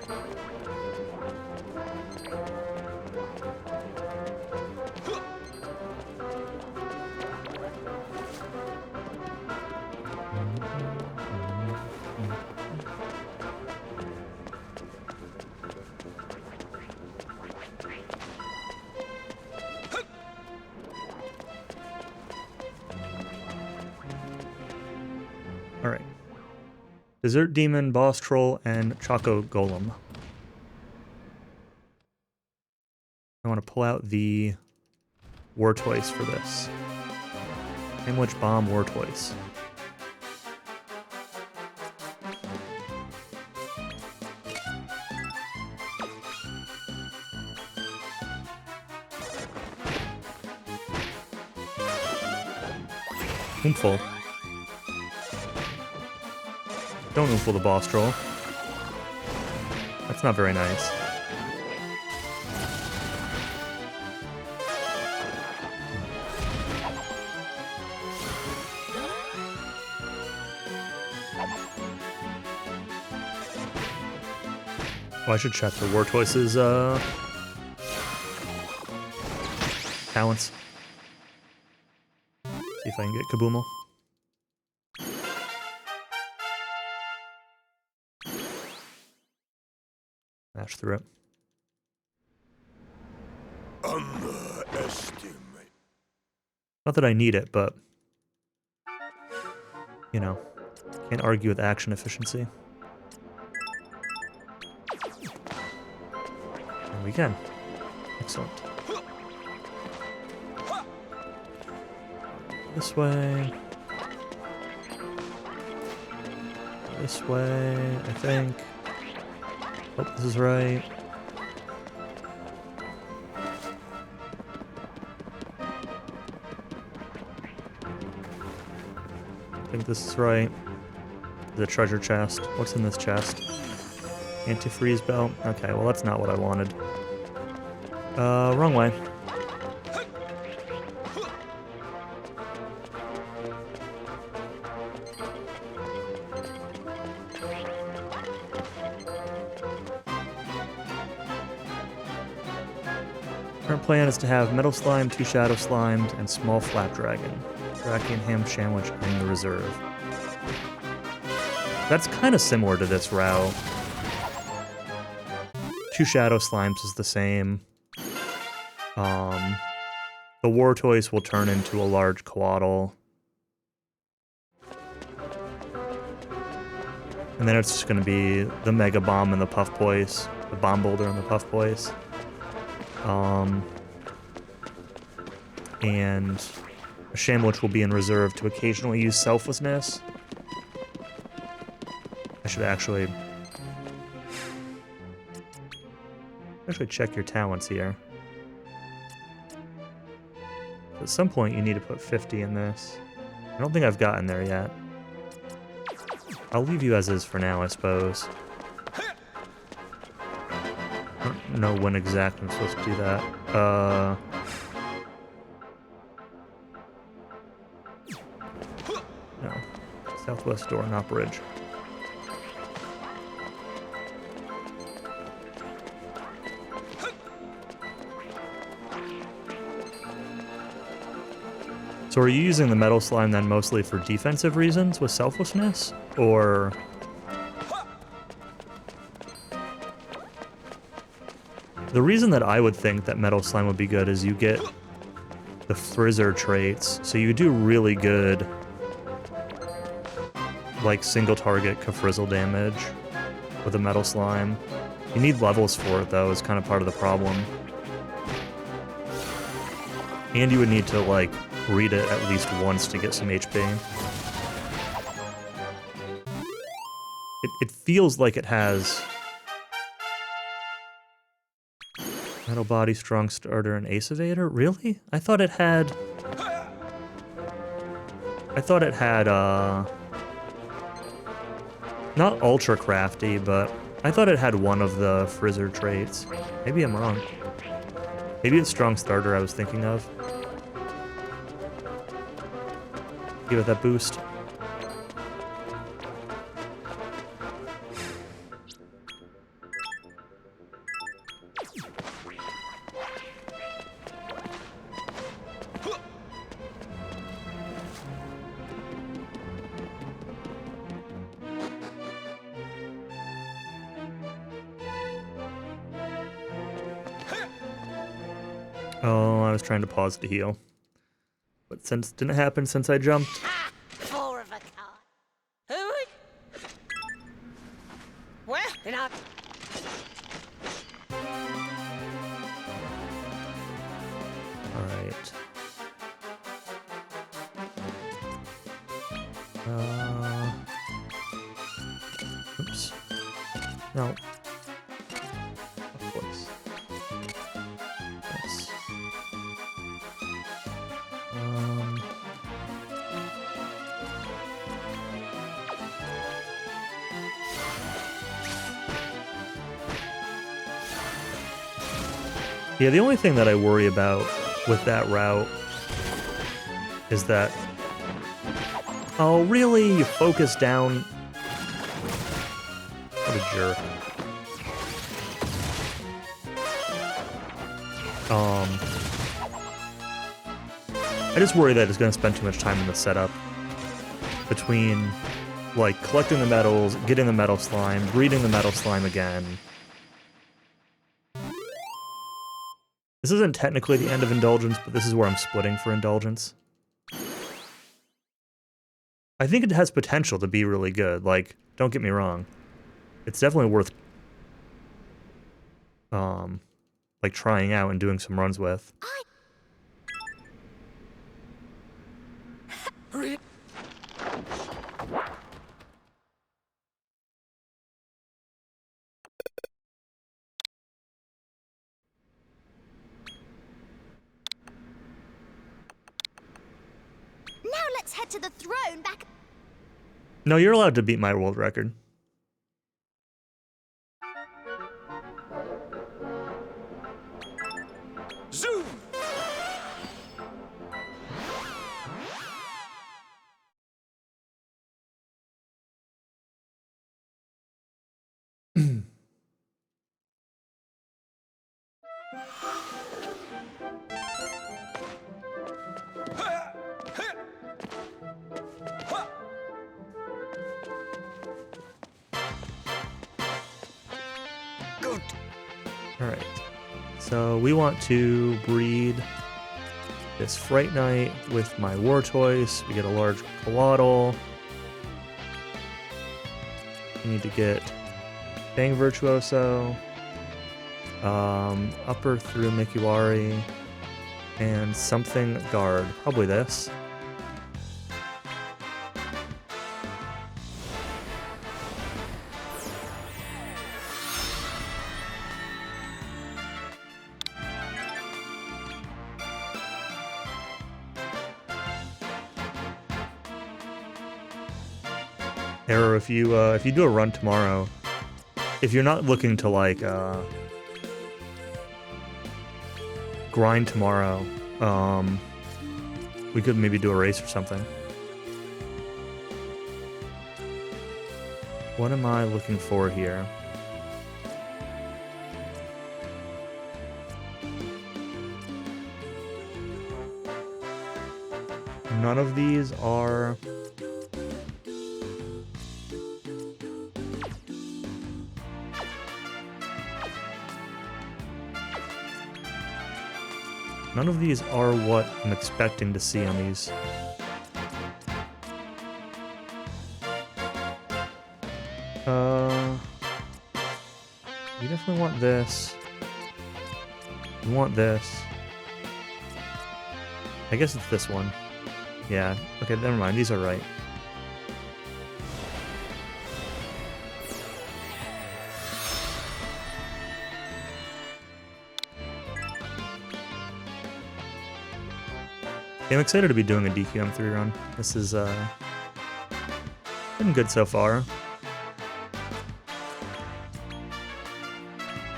Alright. Desert Demon, Boss Troll, and Choco Golem. I want to pull out the War Toys for this. Sandwich Bomb War Toys. Oomful. Don't oomful the boss troll. That's not very nice. Oh, I should check the Wartortoise's talents. See if I can get Kaboomel. Smash through it. Underestimate. Not that I need it, but you know, can't argue with action efficiency. And we can. Excellent. This way. This way, I think. Hope this is right. I think this is right. The treasure chest. What's in this chest? Antifreeze belt. Okay, well that's not what I wanted. Wrong way. Current plan is to have Metal Slime, 2 Shadow Slimed, and Small Flap Dragon. Draki and Ham Sandwich in the reserve. That's kind of similar to this route. 2 Shadow Slimes is the same. The Wartortoise will turn into a large Coatl. And then it's just going to be the Mega Bomb and the Puffpoise. The Bomb Boulder and the Puffpoise. And a Shamwich will be in reserve to occasionally use Selflessness. I should actually check your talents here. At some point you need to put 50 in this. I don't think I've gotten there yet. I'll leave you as is for now, I suppose. I don't know when exactly I'm supposed to do that. No. Southwest door, not bridge. So are you using the Metal Slime then mostly for defensive reasons with Selflessness? Or... The reason that I would think that Metal Slime would be good is you get the Frizzer traits, so you do really good like single target Kafrizzle damage with a Metal Slime. You need levels for it though, is kind of part of the problem. And you would need to like read it at least once to get some HP. It feels like it has Metal Body, Strong Starter, and Ace Evader? Really? I thought it had not Ultra Crafty, but I thought it had one of the Frizzer traits. Maybe I'm wrong. Maybe it's Strong Starter I was thinking of. Give it that boost. Oh, I was trying to pause to heal. But since it didn't happen since I jumped. Four of a kind. Well, then I... Alright. Oops. No. Of course. Yes. Yeah, the only thing that I worry about with that route is that... Oh, really? You focus down? What a jerk. I just worry that it's going to spend too much time in the setup between, like, collecting the medals, getting the metal slime, breeding the metal slime again. This isn't technically the end of Indulgence, but this is where I'm splitting for Indulgence. I think it has potential to be really good. Like, don't get me wrong. It's definitely worth, like, trying out and doing some runs with. Now let's head to the throne back. No, you're allowed to beat my world record. Zoom! Good. Alright. So we want to breed this Fright Knight with my War Toys. We get a large Coatl. We need to get Bang Virtuoso, Upper through Mikiwari, and something Guard. Probably this. Error, if you do a run tomorrow, if you're not looking to like grind tomorrow, we could maybe do a race or something. What am I looking for here? None of these are... None of these are what I'm expecting to see on these. You definitely want this. You want this. I guess it's this one. Yeah, okay, never mind, these are right. I'm excited to be doing a DQM3 run. This is been good so far.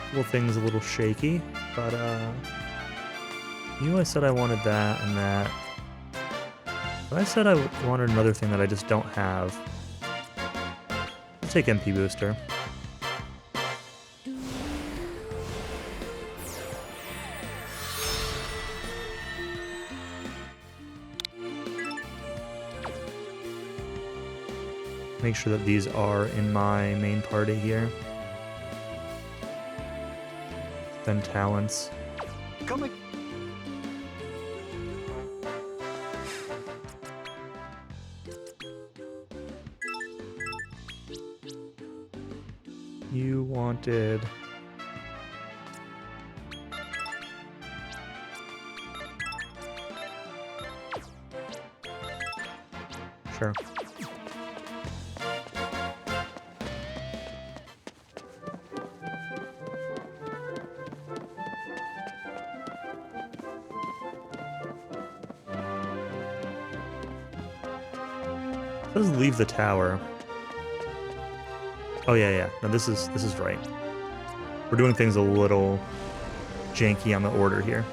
Little things a little shaky, but you know I said I wanted that and that. But I said I wanted another thing that I just don't have. I'll take MP Booster. Make sure that these are in my main party here. Then talents. Come You wanted... Sure. It does leave the tower. Oh yeah. No, this is right. We're doing things a little janky on the order here.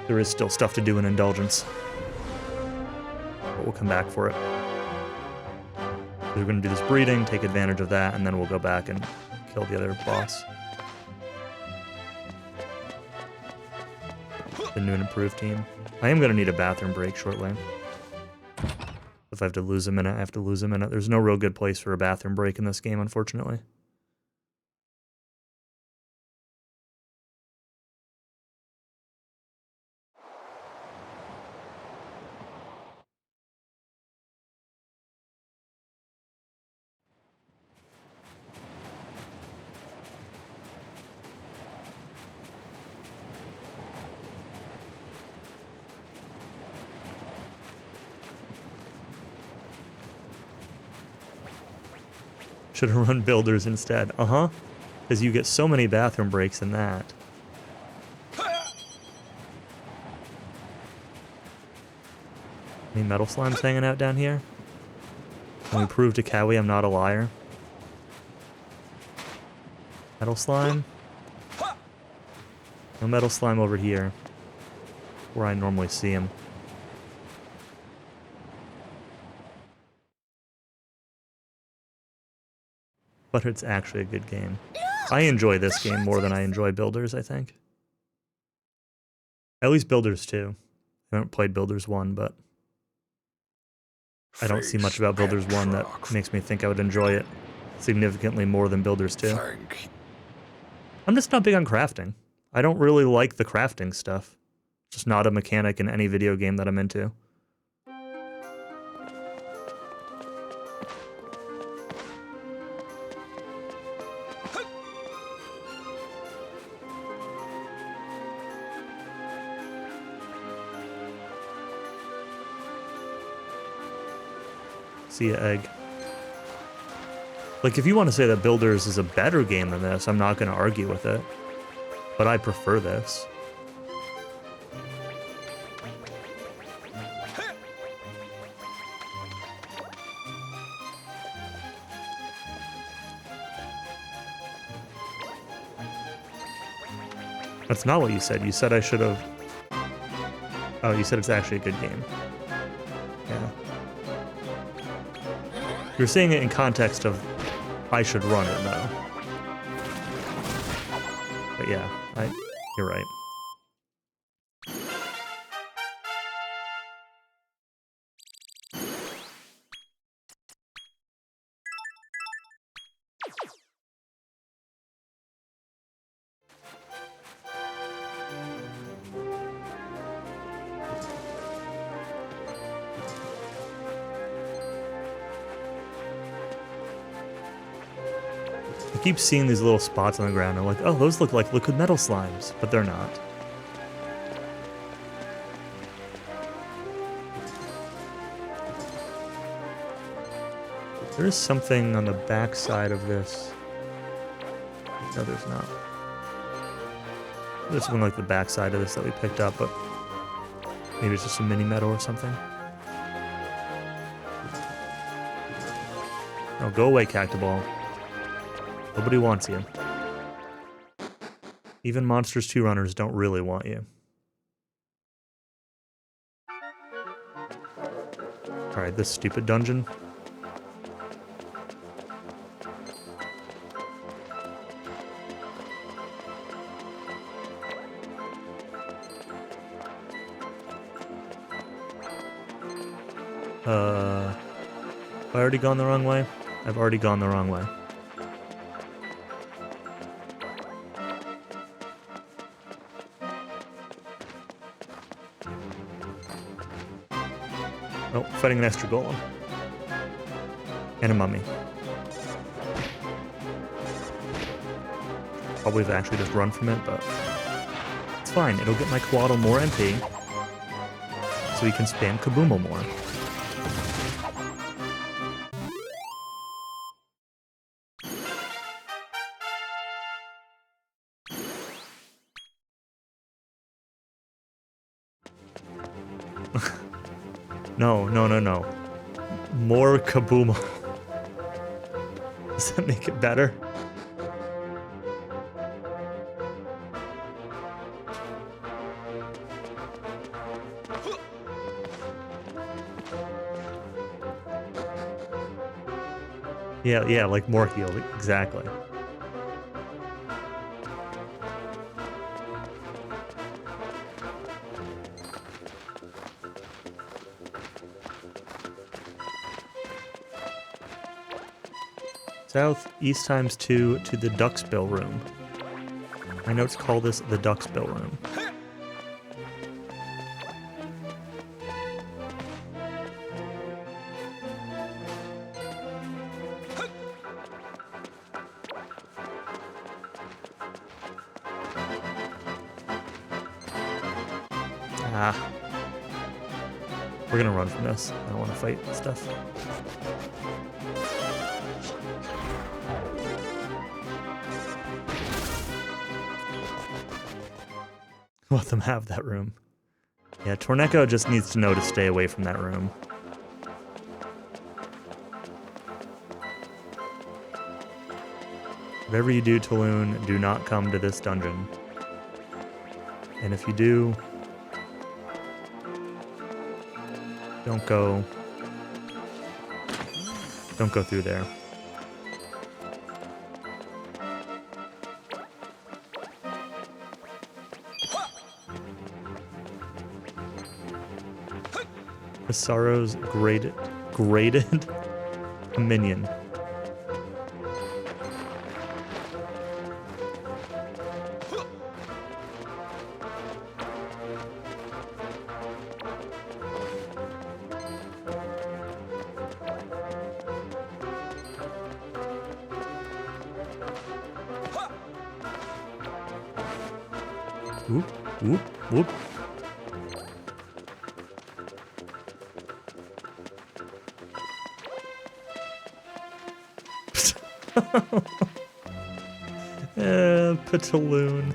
There is still stuff to do in Indulgence. But we'll come back for it. We're going to do this breeding, take advantage of that, and then we'll go back and kill the other boss. The new and improved team. I am going to need a bathroom break shortly. If I have to lose a minute, I have to lose a minute. There's no real good place for a bathroom break in this game, unfortunately. Should have run builders instead. Uh-huh. Because you get so many bathroom breaks in that. Any metal slimes hanging out down here? Can we prove to Cowie I'm not a liar? Metal slime? No metal slime over here. Where I normally see him. But it's actually a good game. I enjoy this game more than I enjoy Builders, I think. At least Builders 2. I haven't played Builders 1, but I don't see much about Builders 1 that makes me think I would enjoy it significantly more than Builders 2. I'm just not big on crafting. I don't really like the crafting stuff. It's just not a mechanic in any video game that I'm into. See ya, egg. Like, if you want to say that Builders is a better game than this, I'm not going to argue with it. But I prefer this. That's not what you said. You said I should have... Oh, you said it's actually a good game. Yeah. You're saying it in context of I should run it, though. But yeah, you're right. I keep seeing these little spots on the ground. I'm like, oh, those look like liquid metal slimes, but they're not. There is something on the back side of this. No, there's not. There's something like the back side of this that we picked up, but maybe it's just a mini metal or something. Oh, go away, Cactoball. Nobody wants you. Even Monsters 2 runners don't really want you. Alright, this stupid dungeon. Have I already gone the wrong way? I've already gone the wrong way. Oh, fighting an extra golem. And a mummy. Probably have actually just run from it, but it's fine. It'll get my Quaddle more MP, so we can spam Kaboomo more. No, no, no, no. More Kaboomo. Does that make it better? Yeah, like more heal, exactly. Southeast times 2 to the Ducksbill room. My notes call this the Ducksbill room. Ah. We're gonna run from this. I don't want to fight stuff. Let them have that room. Yeah, Torneko just needs to know to stay away from that room. Whatever you do, Taloon, do not come to this dungeon. And if you do, don't go through there. Sorrow's graded minion. Whoop, whoop, whoop. Pataloon.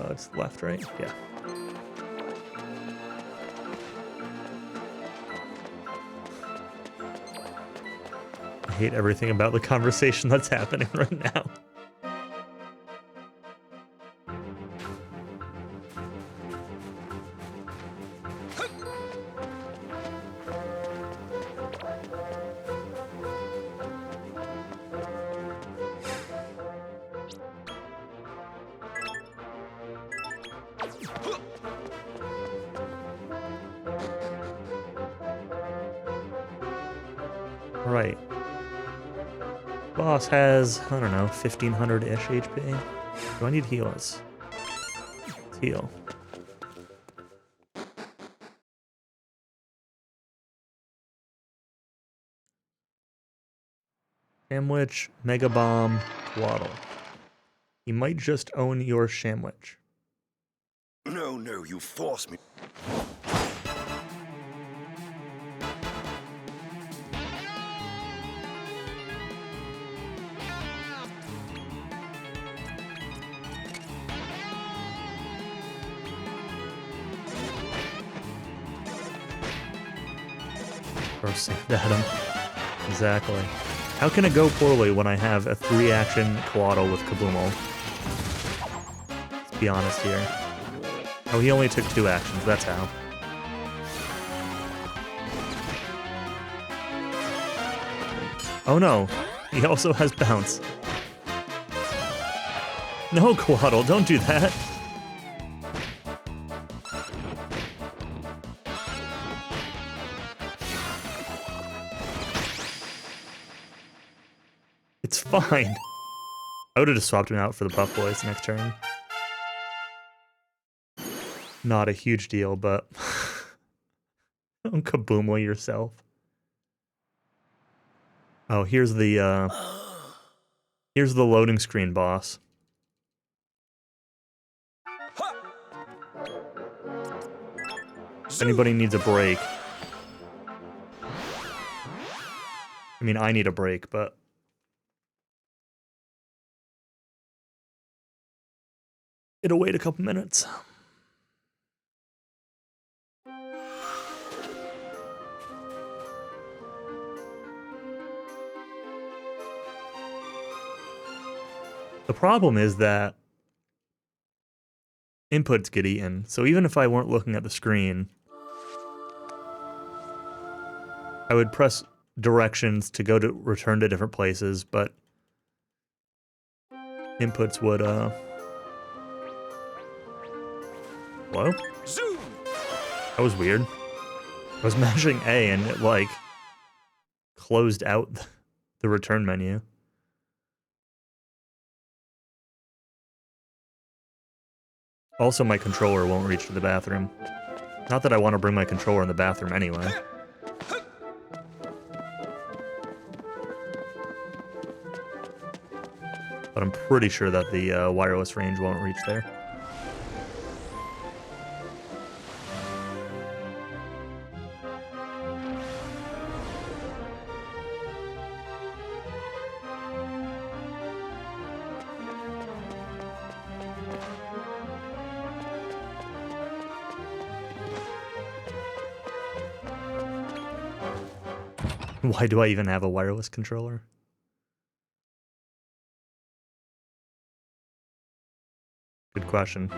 It's left, right? Yeah. I hate everything about the conversation that's happening right now. Right. Boss has, I don't know, 1500-ish HP. Do I need heals? Let's heal. Shamwich, Mega Bomb, Waddle. He might just own your Shamwich. No, no, you force me. Throw sand at him. Exactly. How can it go poorly when I have a 3-action Coatl with Kaboomal? Let's be honest here. Oh, he only took 2 actions, that's how. Oh no, he also has Bounce. No, Coatl, don't do that. It's fine. I would have just swapped him out for the Puff Boys next turn. Not a huge deal, but don't Kaboomal yourself. Oh, here's the loading screen boss. If anybody needs a break. I mean, I need a break, but it'll wait a couple minutes. The problem is that inputs get eaten. So even if I weren't looking at the screen, I would press directions to go to return to different places, but inputs would, Hello? Zoom! That was weird. I was mashing A and it, like, closed out the return menu. Also, my controller won't reach to the bathroom. Not that I want to bring my controller in the bathroom anyway. But I'm pretty sure that the wireless range won't reach there. Why do I even have a wireless controller? Good question.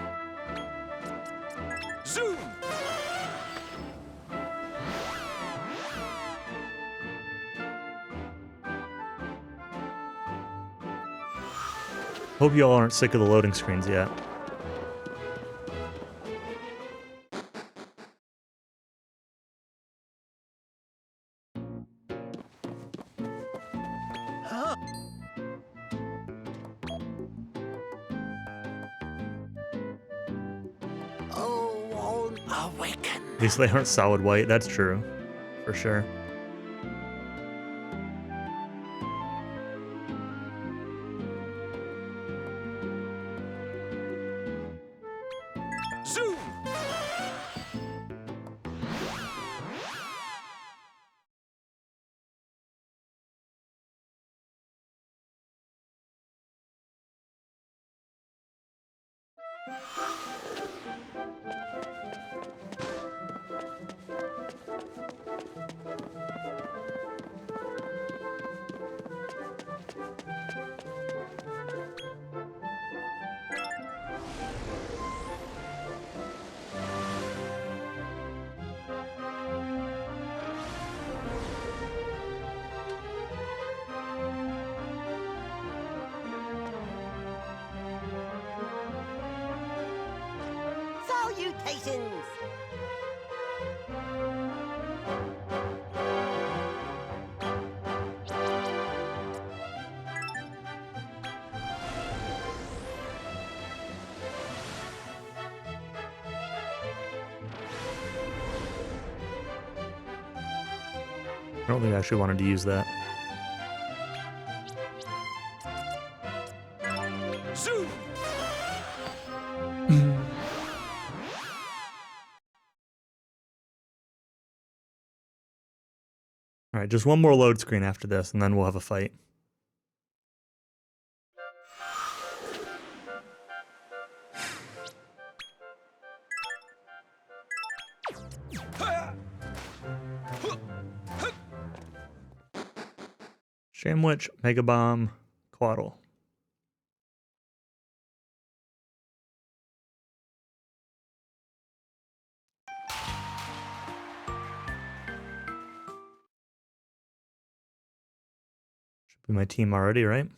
Zoom! Hope you all aren't sick of the loading screens yet. Oh, awaken. At least they aren't solid white, that's true. For sure. Zoom! Salutations! I don't think I actually wanted to use that. Zoom! Alright, just one more load screen after this, and then we'll have a fight. Shamwich, Mega Bomb, Quaddle. Should be my team already, right?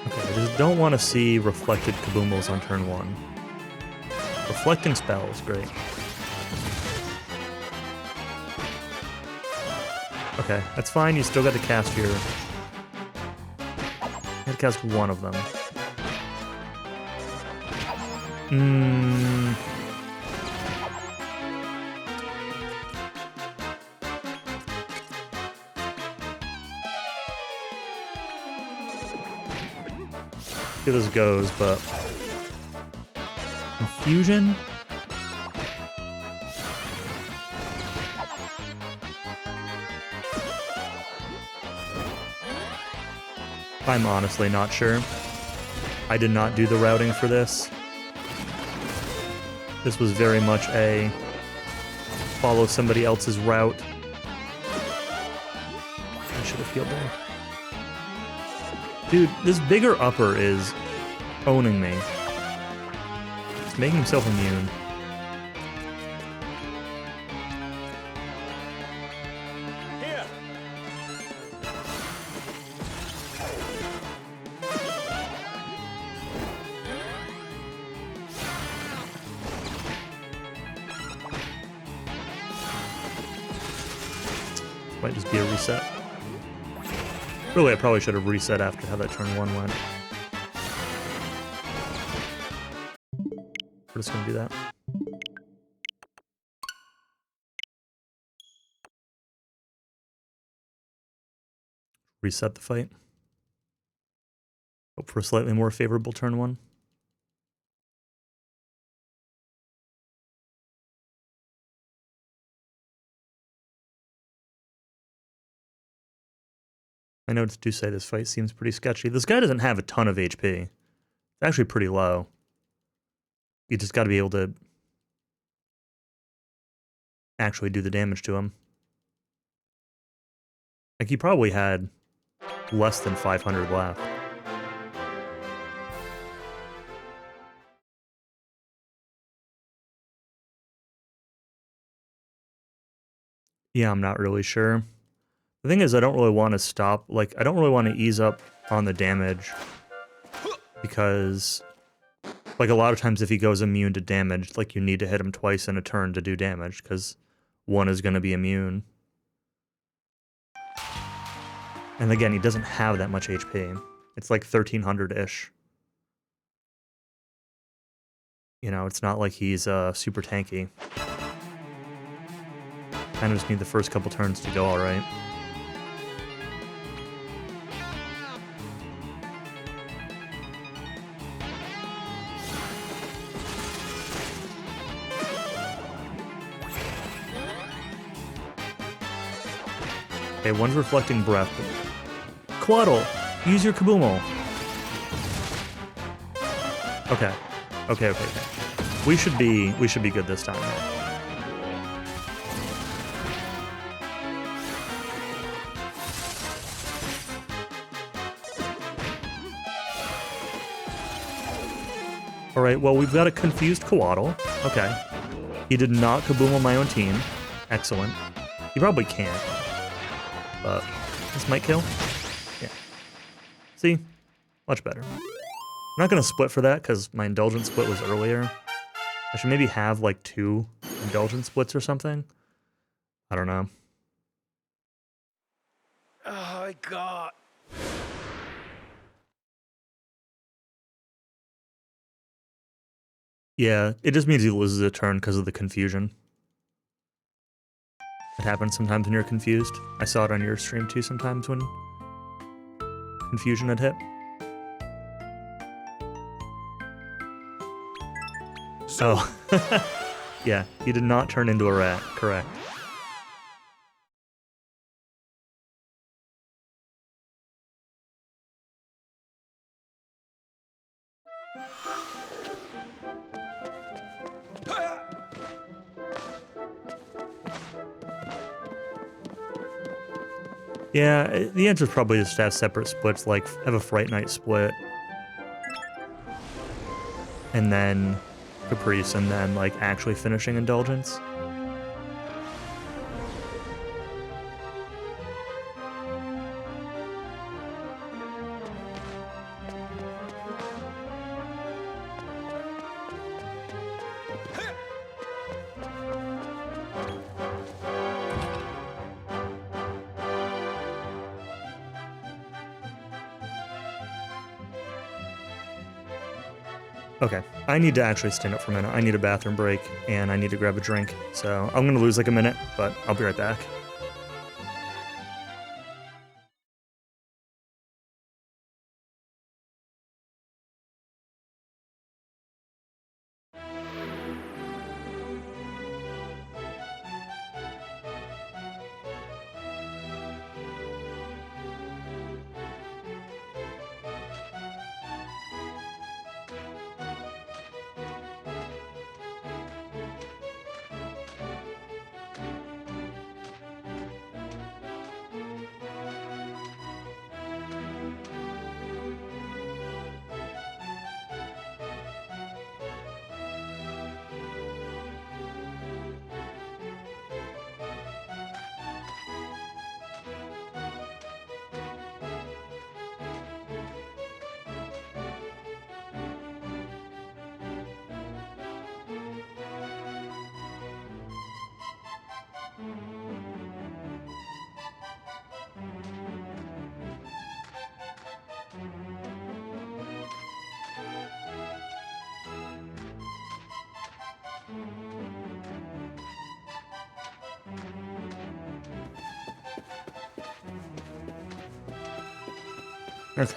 Okay, I just don't want to see reflected kaboombles on turn 1. Reflecting spell is great. Okay, that's fine. You still got to cast your... You had to cast one of them. See how this goes, but... Confusion? I'm honestly not sure. I did not do the routing for this. This was very much a follow somebody else's route. I should have healed there. Dude, this bigger upper is owning me. He's making himself immune. Here. Might just be a reset. Really, I probably should have reset after how that turn 1 went. We're just gonna do that. Reset the fight. Hope for a slightly more favorable turn 1. I notes do say this fight seems pretty sketchy. This guy doesn't have a ton of HP. It's actually pretty low. You just got to be able to actually do the damage to him. Like, he probably had less than 500 left. Yeah, I'm not really sure. The thing is, I don't really want to stop, like, I don't really want to ease up on the damage, because, like, a lot of times if he goes immune to damage, like, you need to hit him twice in a turn to do damage, because one is going to be immune. And again, he doesn't have that much HP. It's like 1300-ish. You know, it's not like he's super tanky. Kind of just need the first couple turns to go alright. Okay, one's reflecting breath. Quaddle, use your Kabumo. Okay. Okay. We should be good this time. Alright, well, we've got a confused Quaddle. Okay. He did not Kabumo my own team. Excellent. He probably can't. But this might kill. Yeah. See? Much better. I'm not going to split for that because my indulgent split was earlier. I should maybe have like 2 indulgent splits or something. I don't know. Oh my god. Yeah, it just means he loses a turn because of the confusion. It happens sometimes when you're confused. I saw it on your stream too sometimes when confusion had hit. Oh. Yeah, he did not turn into a rat, correct. Yeah, the answer is probably just to have separate splits, like have a Fright Night split. And then Caprice, and then like actually finishing Indulgence. Okay, I need to actually stand up for a minute. I need a bathroom break, and I need to grab a drink. So I'm gonna lose like a minute, but I'll be right back. Okay.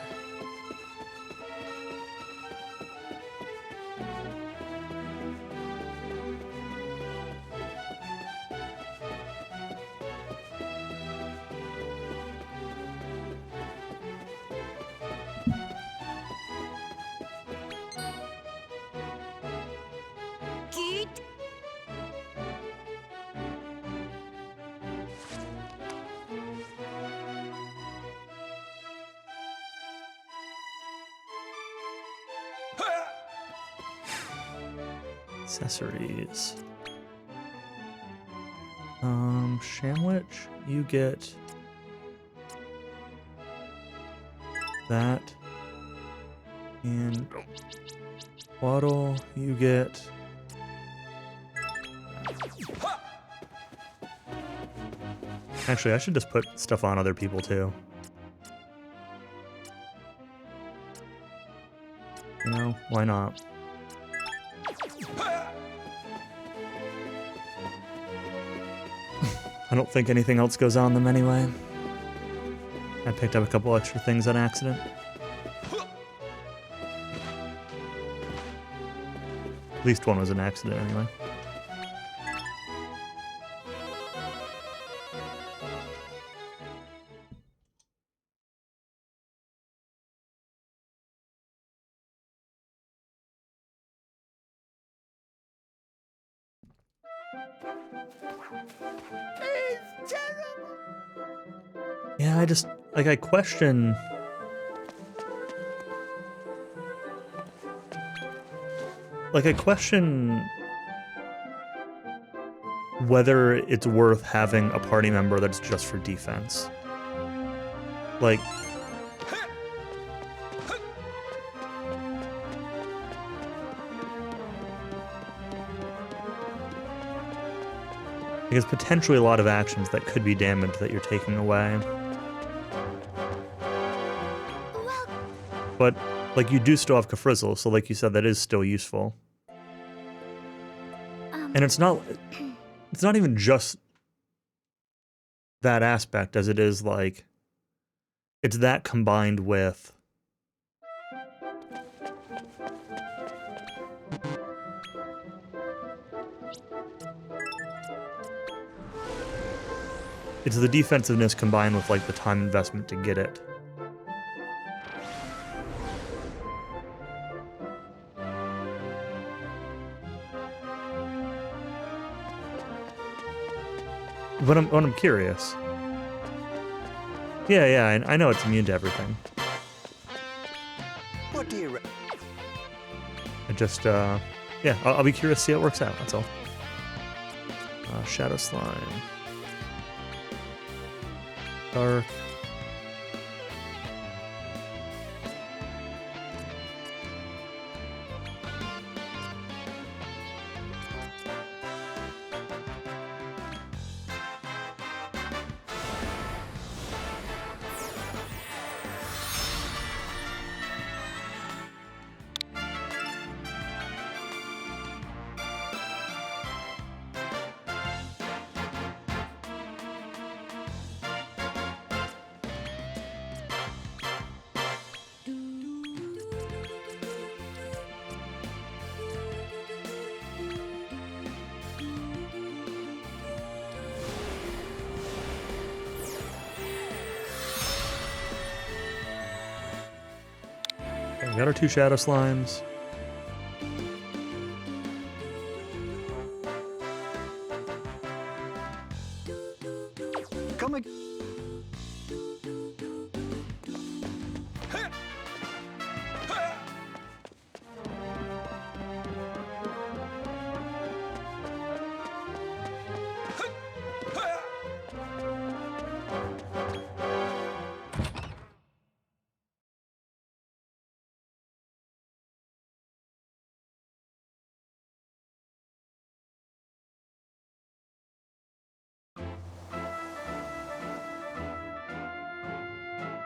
Good. Accessories. Sandwich, you get that. And Waddle, you get actually, I should just put stuff on other people too. You know, why not? I don't think anything else goes on them anyway. I picked up a couple extra things on accident. At least one was an accident anyway. Yeah, I just, like, I question... Like, I question whether it's worth having a party member that's just for defense. Like... Because potentially a lot of actions that could be damage that you're taking away. Well, But, like, you do still have Kafrizzle, so like you said, that is still useful. And it's not even just that aspect, as it is, like, it's that combined with it's the defensiveness combined with, like, the time investment to get it. But I'm curious. Yeah, I know it's immune to everything. What do you... I just, yeah, I'll be curious to see how it works out, that's all. Shadow Slime. Dark. Okay, we got our 2 Shadow Slimes. Come again.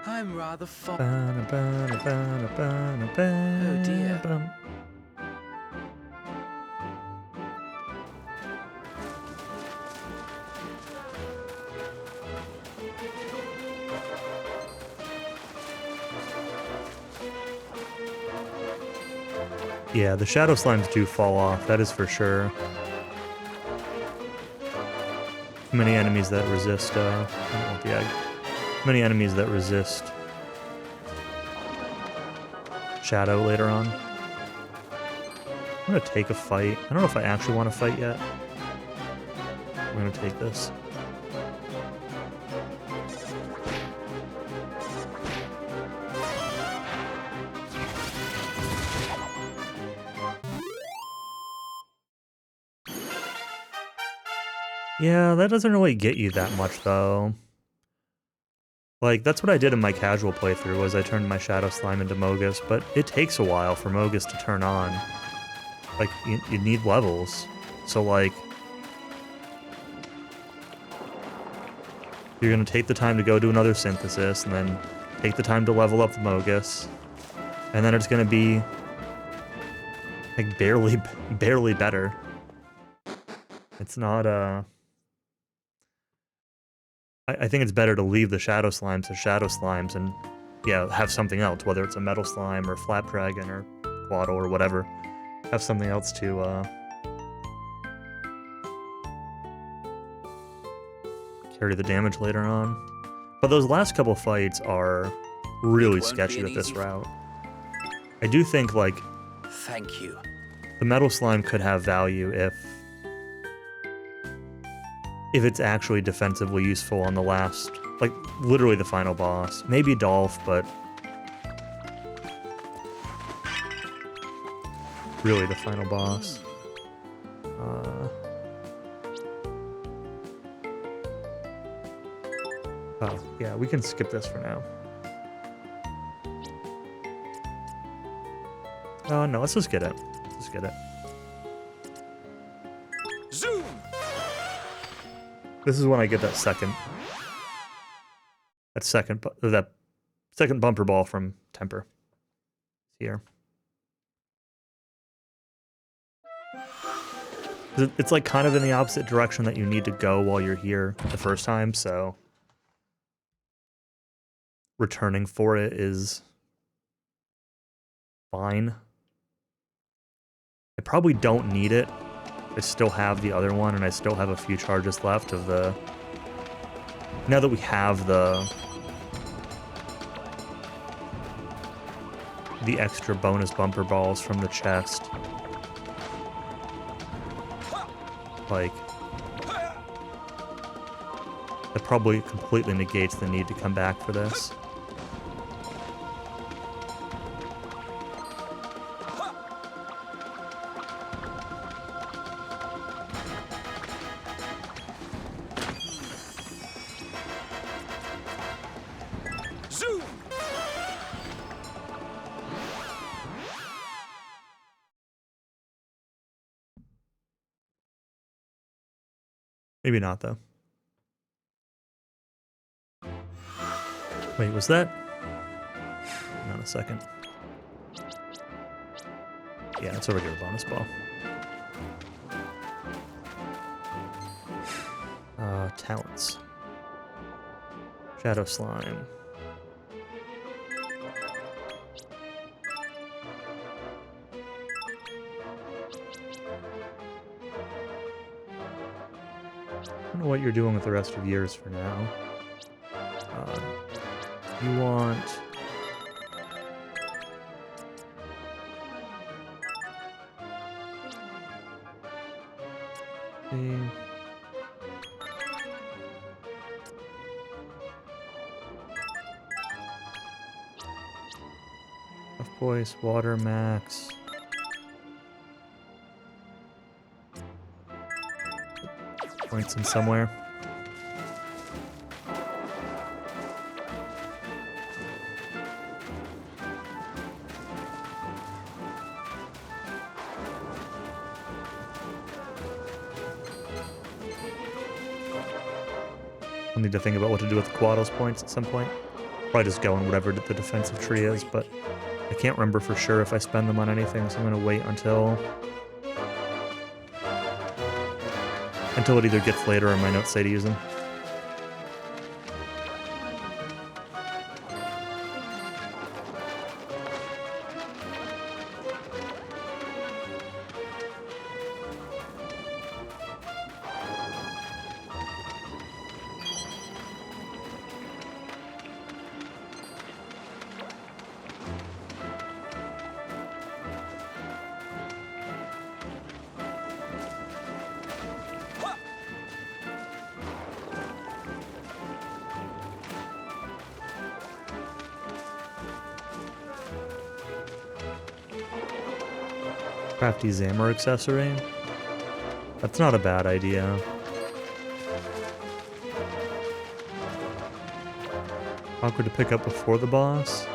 I'm rather fond. Oh dear. Yeah, the shadow slimes do fall off, that is for sure. Too many enemies that resist, I don't want the egg. Too many enemies that resist shadow later on. I'm gonna take a fight. I don't know if I actually want to fight yet. I'm gonna take this. Yeah, that doesn't really get you that much, though. Like, that's what I did in my casual playthrough, was I turned my Shadow Slime into Mogus, but it takes a while for Mogus to turn on. Like, you need levels. So, like, you're gonna take the time to go do another synthesis, and then take the time to level up the Mogus, and then it's gonna be, like, barely better. It's not, I think it's better to leave the Shadow Slimes as Shadow Slimes and, yeah, have something else, whether it's a Metal Slime or Flap Dragon or Quaddle or whatever. Have something else to, carry the damage later on. But those last couple fights are really sketchy with this route. I do think, like, Thank you. the Metal Slime could have value if it's actually defensively useful on the last, like, literally the final boss. Maybe Dolph, but really the final boss. Oh, yeah, we can skip this for now. No, let's just get it. Let's just get it. Zoom! This is when I get that second bumper ball from Temper. Here. It's like kind of in the opposite direction that you need to go while you're here the first time, so returning for it is fine. I probably don't need it. I still have the other one, and I still have a few charges left of the... Now that we have the extra bonus bumper balls from the chest. Like, that probably completely negates the need to come back for this. Zoom! Maybe not, though. Wait, was that? Hang on a second. Yeah, it's a regular bonus ball. Talents. Shadow Slime. I don't know what you're doing with the rest of yours for now. You want... Tough Voice, Water Max... Points in somewhere. I'll need to think about what to do with the Quaddle's points at some point. Probably just go on whatever the defensive tree is, but I can't remember for sure if I spend them on anything, so I'm going to wait until it either gets later or my notes say to use them. Crafty Zammer accessory. That's not a bad idea. Awkward to pick up before the boss.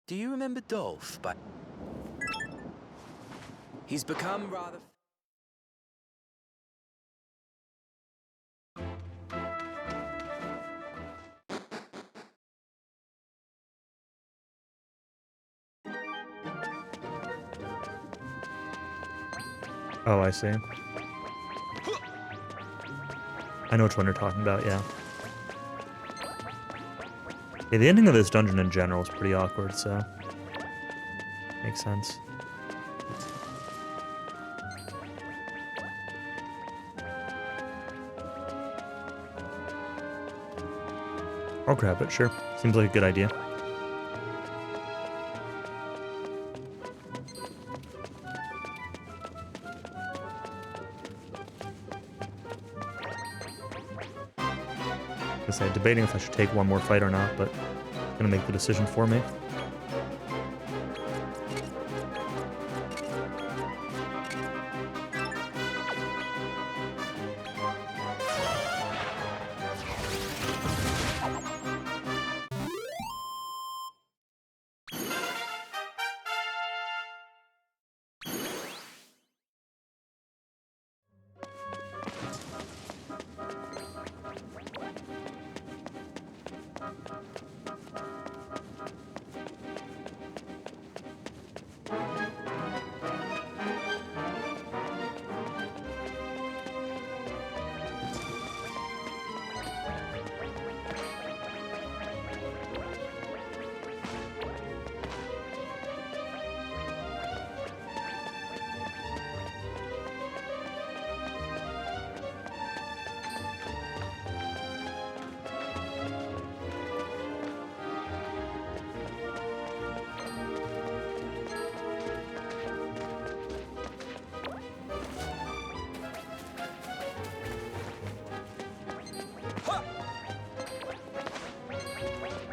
Do you remember Dolph? But he's become rather. Oh, I see. I know which one you're talking about, yeah. Yeah, the ending of this dungeon in general is pretty awkward, so... makes sense. I'll grab it, sure. Seems like a good idea. I was debating if I should take one more fight or not, but I'm gonna make the decision for me.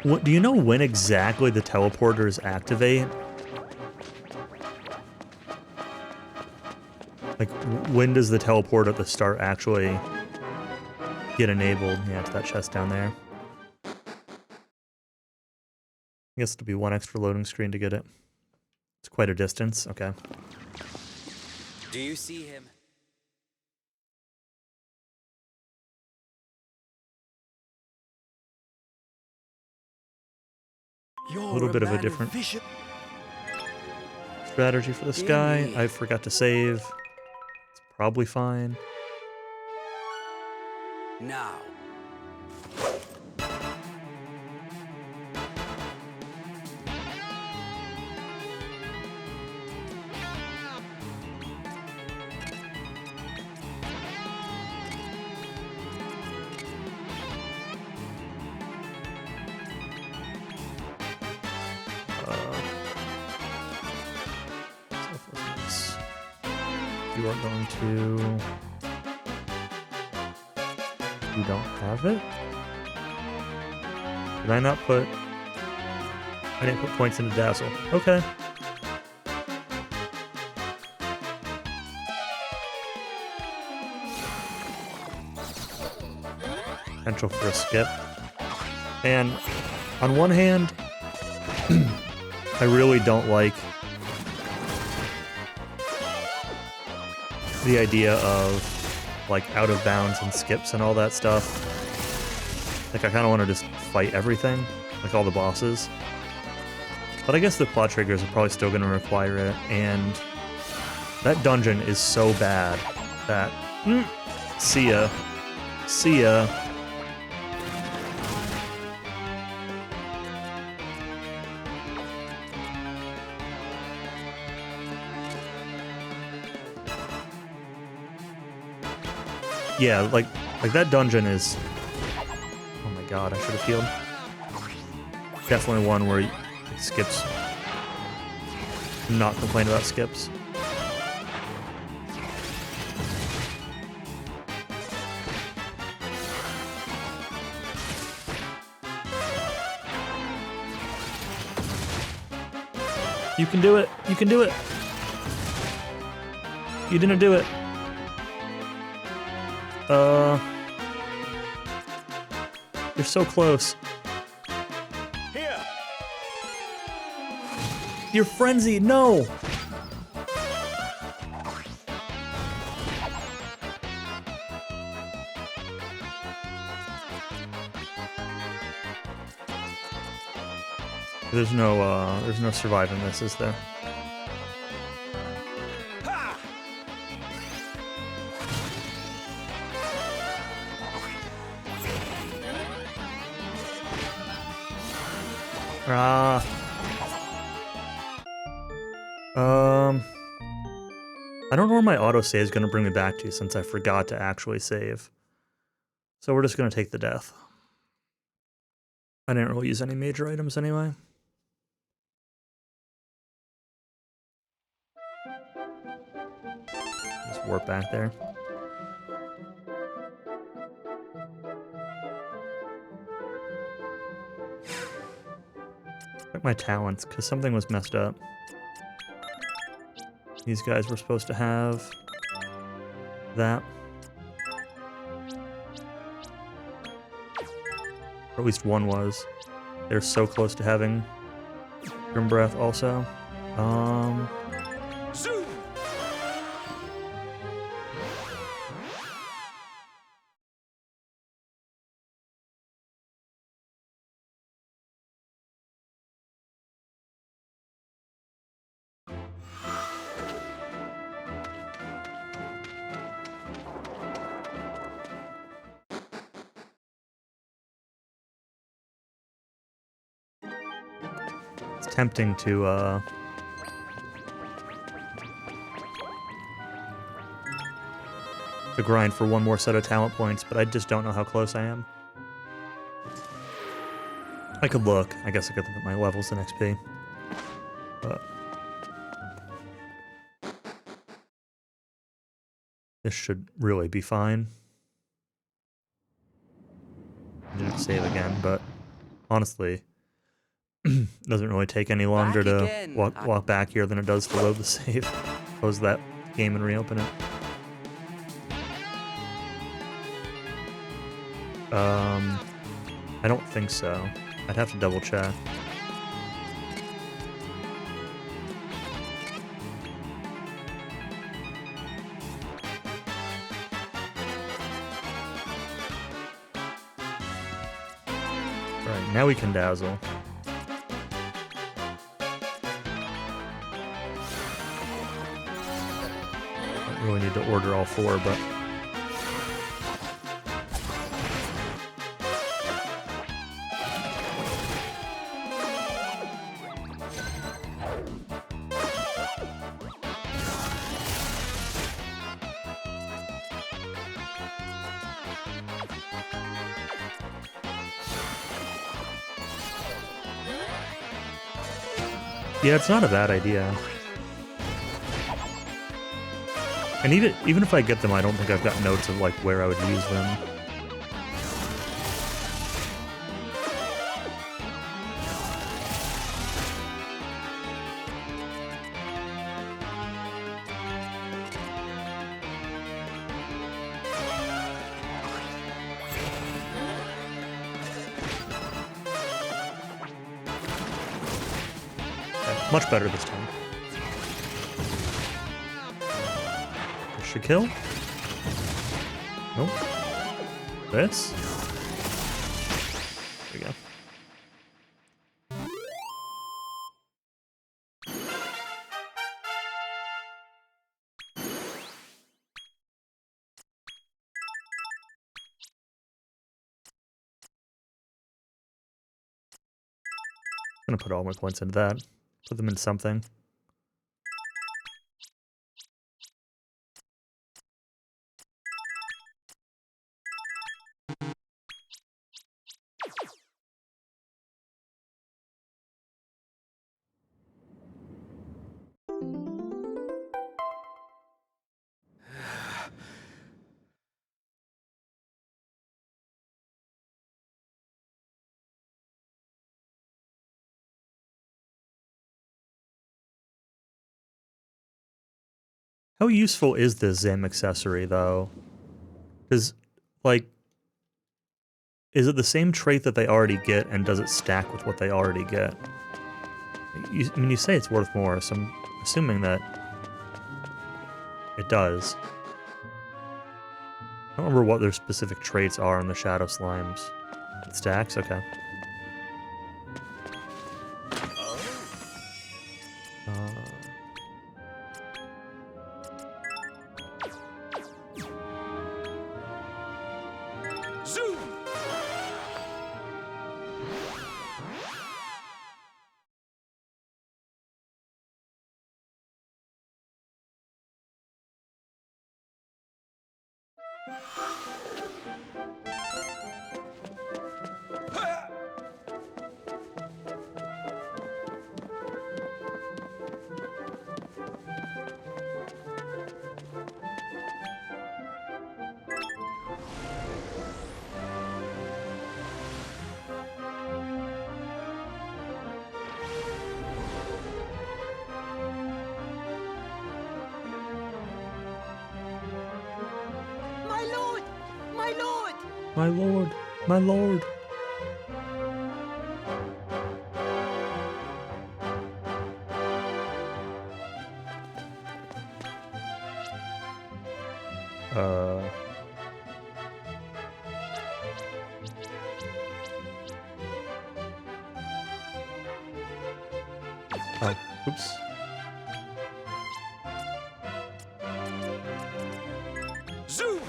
What, do you know when exactly the teleporters activate? Like, when does the teleport at the start actually get enabled? Yeah, it's that chest down there. I guess it'll be one extra loading screen to get it. It's quite a distance. Okay. Do you see him? A little bit of a different strategy for this guy. I forgot to save. It's probably fine. Now. You are going to... You don't have it? Did I not put... I didn't put points into Dazzle. Okay. Potential for a skip. And on one hand, I really don't like the idea of like out of bounds and skips and all that stuff. Like I kind of want to just fight everything, like all the bosses. But I guess the plot triggers are probably still going to require it, and that dungeon is so bad that see ya. See ya. Yeah, like that dungeon is... Oh my god, I should have healed. Definitely one where it skips. I'm not complaining about skips. You can do it. You can do it. You didn't do it. You're so close. Here. You're frenzied. No. There's no surviving this, is there? I don't know where my autosave is going to bring me back to since I forgot to actually save. So we're just going to take the death. I didn't really use any major items anyway. Just warp back there. Check my talents, because something was messed up. These guys were supposed to have that. Or at least one was. They're so close to having Grim Breath also. Zoom. It's tempting to grind for one more set of talent points, but I just don't know how close I am. I could look. I guess I could look at my levels in XP. But this should really be fine. I didn't save again, but honestly, it doesn't really take any longer to walk back here than it does to load the save. Close that game and reopen it. I don't think so. I'd have to double check. Right, now we can dazzle. Don't really need to order all four, but yeah, it's not a bad idea. And even if I get them, I don't think I've got notes of like where I would use them. Okay, much better this time. Should kill? Nope. This? There we go. I'm gonna put all my points into that. Put them in something. How useful is this Zam accessory, though? Because, like, is it the same trait that they already get, and does it stack with what they already get? I mean, you say it's worth more, so I'm assuming that it does. I don't remember what their specific traits are in the Shadow Slimes. It stacks? Okay. Zoom! My lord! My lord! My lord! My lord! Uh... Oh, oops. Zoom!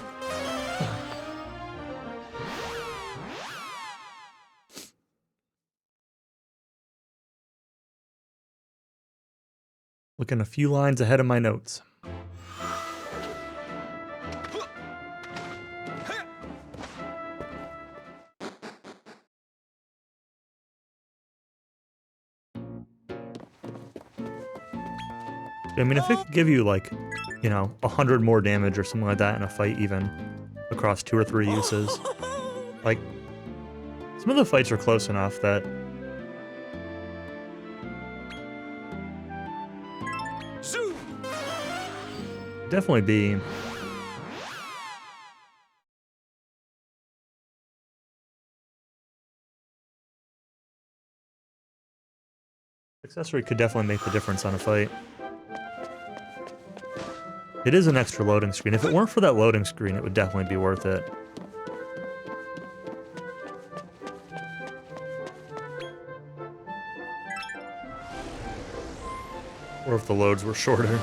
Looking a few lines ahead of my notes. I mean, if it could give you, like, you know, 100 more damage or something like that in a fight even, across 2 or 3 uses, like, some of the fights are close enough that... Zoom! Definitely be... Accessory could definitely make the difference on a fight. It is an extra loading screen. If it weren't for that loading screen, it would definitely be worth it. Or if the loads were shorter.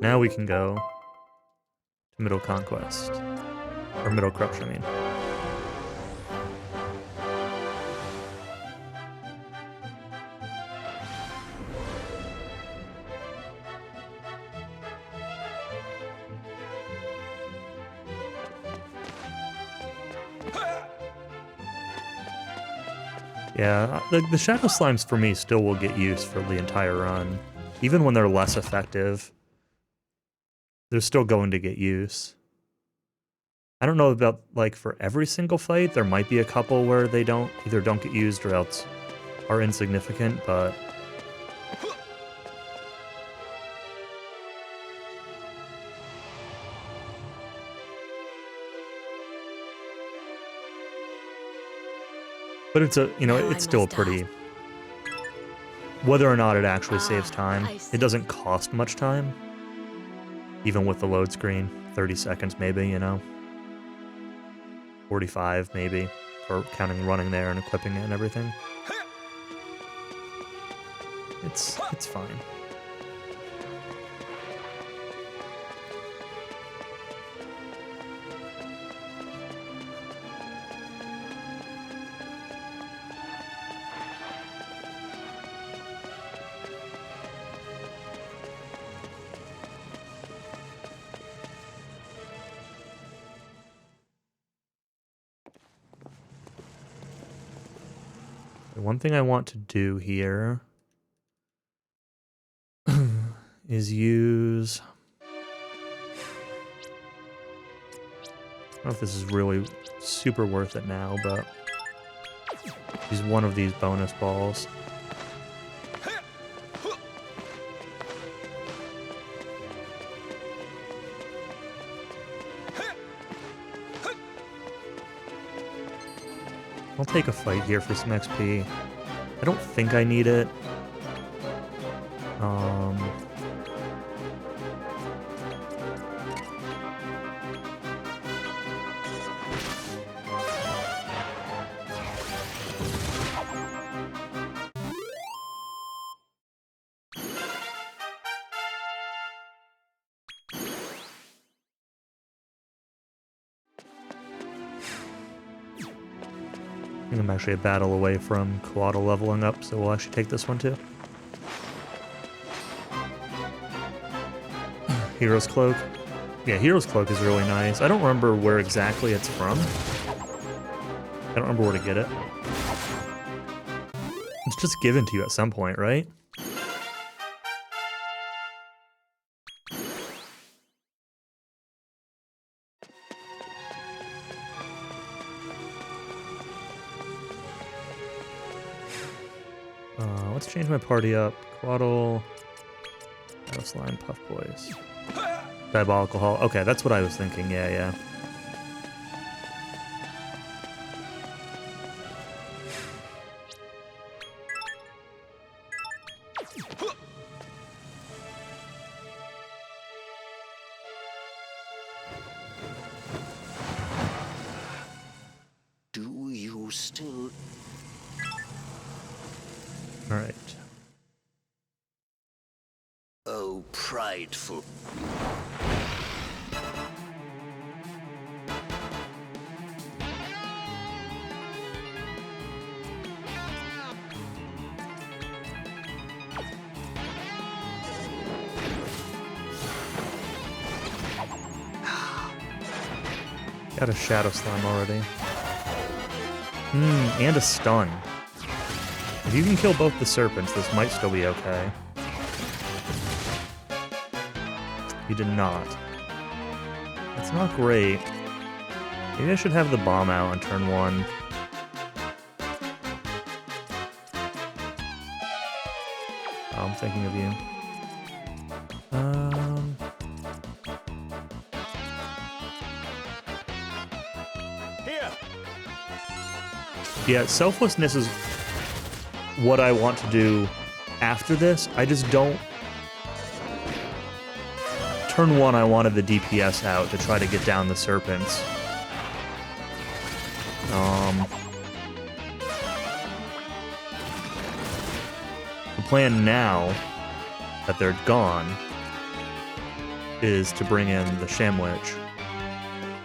Now we can go to Middle Conquest. Or Middle Corruption, I mean. Yeah, the Shadow Slimes for me still will get used for the entire run. Even when they're less effective, they're still going to get use. I don't know about, like, for every single fight. There might be a couple where they either don't get used or else are insignificant, but... But it's a, you know, Now I it's still a must pretty... ask. Whether or not it actually saves Ah, time, I see. it doesn't cost much time. Even with the load screen. 30 seconds maybe, you know? 45 maybe, for counting running there and equipping it and everything. It's fine. One thing I want to do here is use... I don't know if this is really super worth it now, but use one of these bonus balls. I'll take a fight here for some XP. I don't think I need it. I think I'm actually a battle away from Quaddle leveling up, so we'll actually take this one too. Hero's Cloak. Yeah, Hero's Cloak is really nice. I don't remember where exactly it's from. I don't remember where to get it. It's just given to you at some point, right? Let's change my party up. Quaddle, Slime, Puff Boys, Diabolical Hall. Okay, that's what I was thinking. Yeah, yeah. Do you still... All right. Oh, prideful. Got a Shadow Slime already. And a stun. If you can kill both the serpents, this might still be okay. You did not. That's not great. Maybe I should have the bomb out on turn 1. Oh, I'm thinking of you. Here. Yeah, selflessness is what I want to do after this. I just don't... Turn 1, I wanted the DPS out to try to get down the serpents. The plan now that they're gone is to bring in the Shamwich.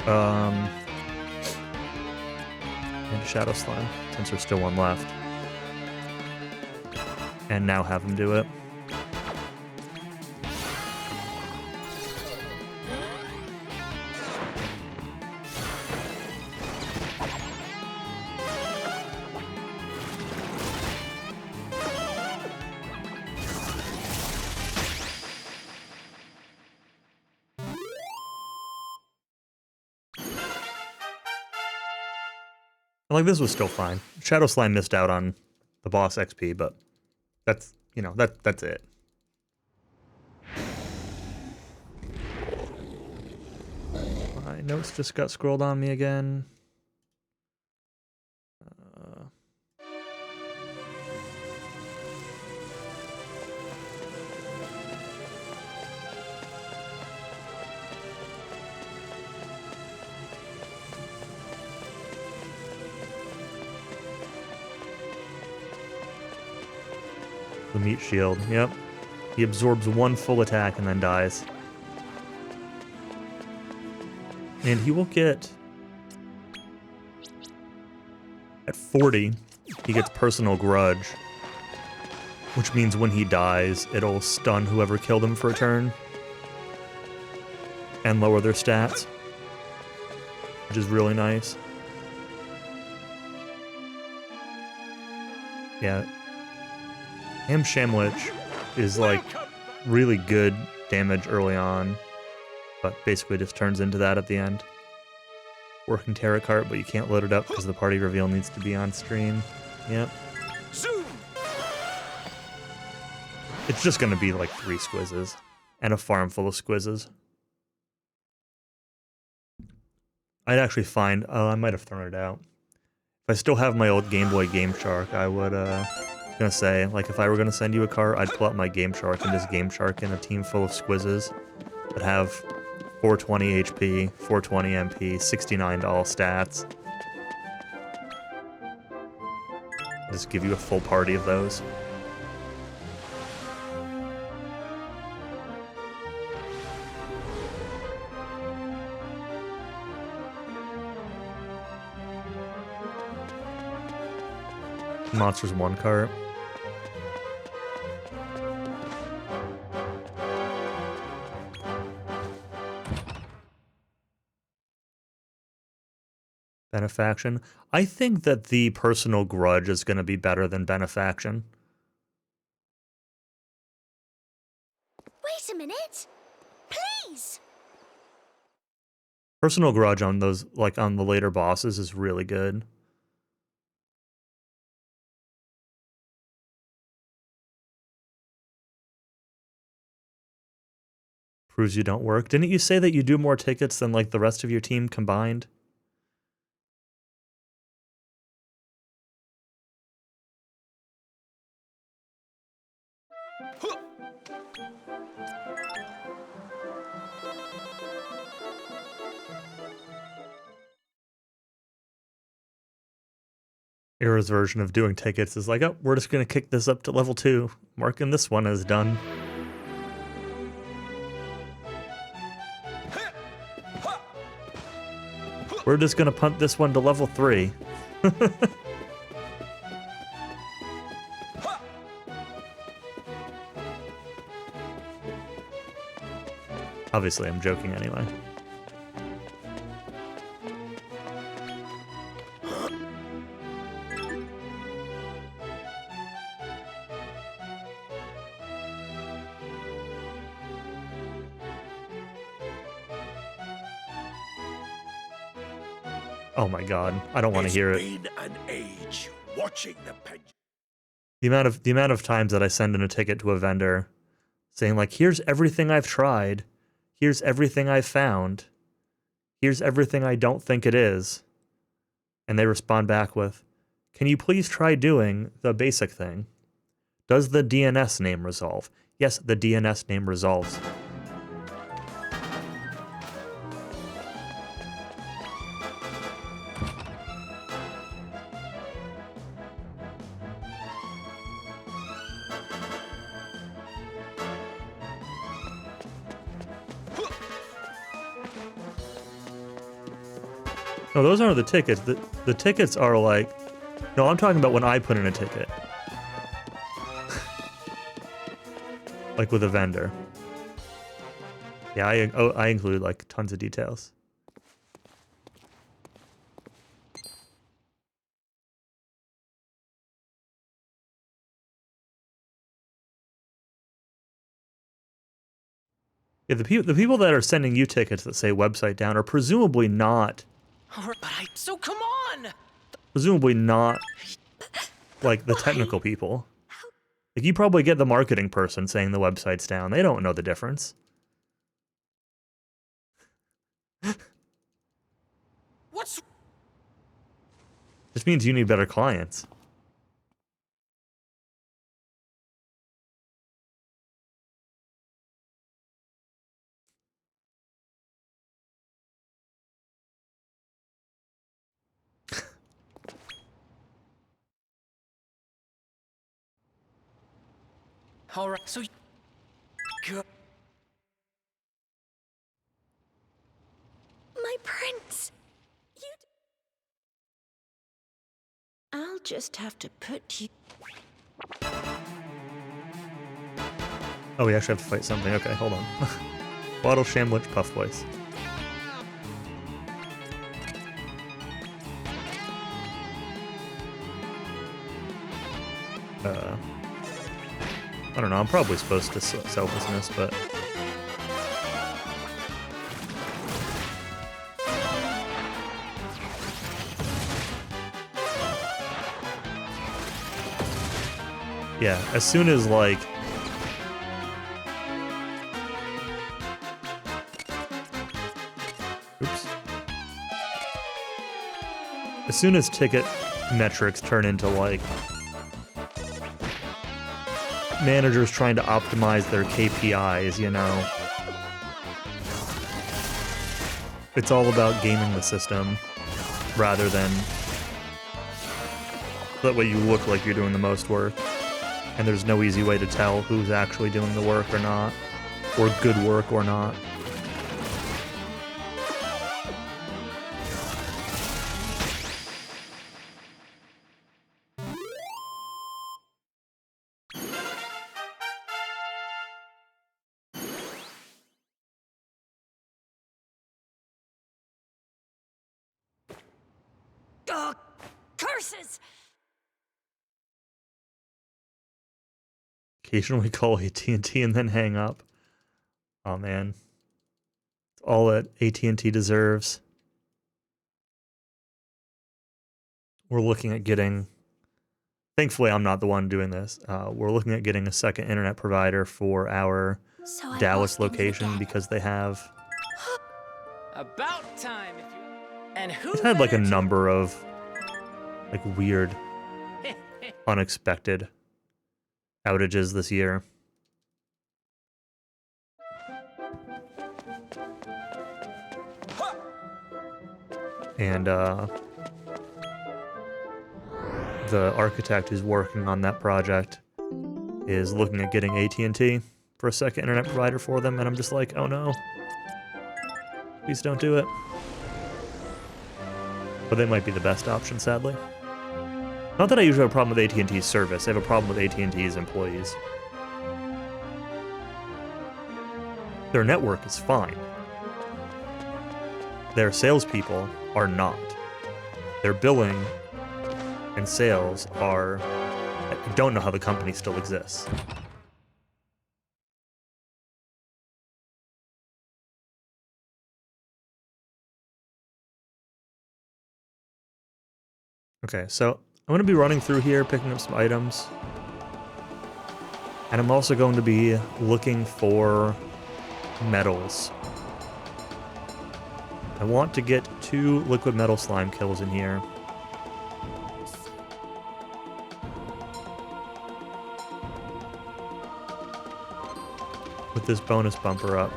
And a Shadow Slime, since there's still one left. And now have him do it. Like, this was still fine. Shadow Slime missed out on the boss XP, but that's, you know, that's it. My notes just got scrolled on me again. The meat shield, yep. He absorbs 1 full attack and then dies. And he will get... At 40, he gets Personal Grudge. Which means when he dies, it'll stun whoever killed him for a turn. And lower their stats. Which is really nice. Yeah. Shamwich is like really good damage early on, but basically just turns into that at the end. Working tarot card, but you can't load it up because the party reveal needs to be on stream. Yep. Zoom! It's just gonna be like 3 squizzes and a farm full of squizzes. I'd actually find, oh, I might have thrown it out. If I still have my old Game Boy Game Shark, I would, I was gonna say, like, if I were gonna send you a car, I'd pull out my Game Shark and just Game Shark in a team full of squizzes that have 420 HP, 420 MP, 69 to all stats. Just give you a full party of those. Monsters 1 cart. Benefaction. I think that the personal grudge is going to be better than benefaction. Wait a minute. Please. Personal grudge on those, like on the later bosses, is really good. Proves you don't work. Didn't you say that you do more tickets than like the rest of your team combined? Era's version of doing tickets is like, oh, we're just going to kick this up to level 2, marking this one as done. We're just going to punt this one to level 3. Obviously, I'm joking anyway. Oh my god, I don't want to hear it. It's been an age watching the pen. The amount of times that I send in a ticket to a vendor saying like, here's everything I've tried, here's everything I've found, here's everything I don't think it is, and they respond back with, can you please try doing the basic thing? Does the DNS name resolve? Yes, the DNS name resolves. No, those aren't the tickets. The tickets are like... No, I'm talking about when I put in a ticket. Like with a vendor. Yeah, I include like tons of details. Yeah, the people that are sending you tickets that say website down are presumably not... So come on! Presumably not, like, the technical people. Like, you probably get the marketing person saying the website's down. They don't know the difference. What's... This means you need better clients. Alright, so... Good. My prince. I'll just have to put you... Oh, we actually have to fight something. Okay, hold on. Waddle, Shamwich, Puff Voice. I don't know, I'm probably supposed to selflessness, but... Yeah, as soon as, like... Oops. As soon as ticket metrics turn into, like... managers trying to optimize their KPIs, you know... It's all about gaming the system, rather than... that way you look like you're doing the most work. And there's no easy way to tell who's actually doing the work or not, or good work or not. Oh, curses! Occasionally call AT&T and then hang up. Oh man. It's all that AT&T deserves. We're looking at getting... Thankfully, I'm not the one doing this. We're looking at getting a second internet provider for our So I Dallas lost him location again. because they have... About time, if you... And who It's had like a better to- number of like weird, unexpected outages this year. And the architect who's working on that project is looking at getting AT&T for a second internet provider for them, and I'm just like, oh no. Please don't do it. But they might be the best option, sadly. Not that I usually have a problem with AT&T's service, I have a problem with AT&T's employees. Their network is fine. Their salespeople are not. Their billing and sales are... I don't know how the company still exists. Okay, so I'm going to be running through here, picking up some items. And I'm also going to be looking for metals. I want to get 2 liquid metal slime kills in here. With this bonus bumper up.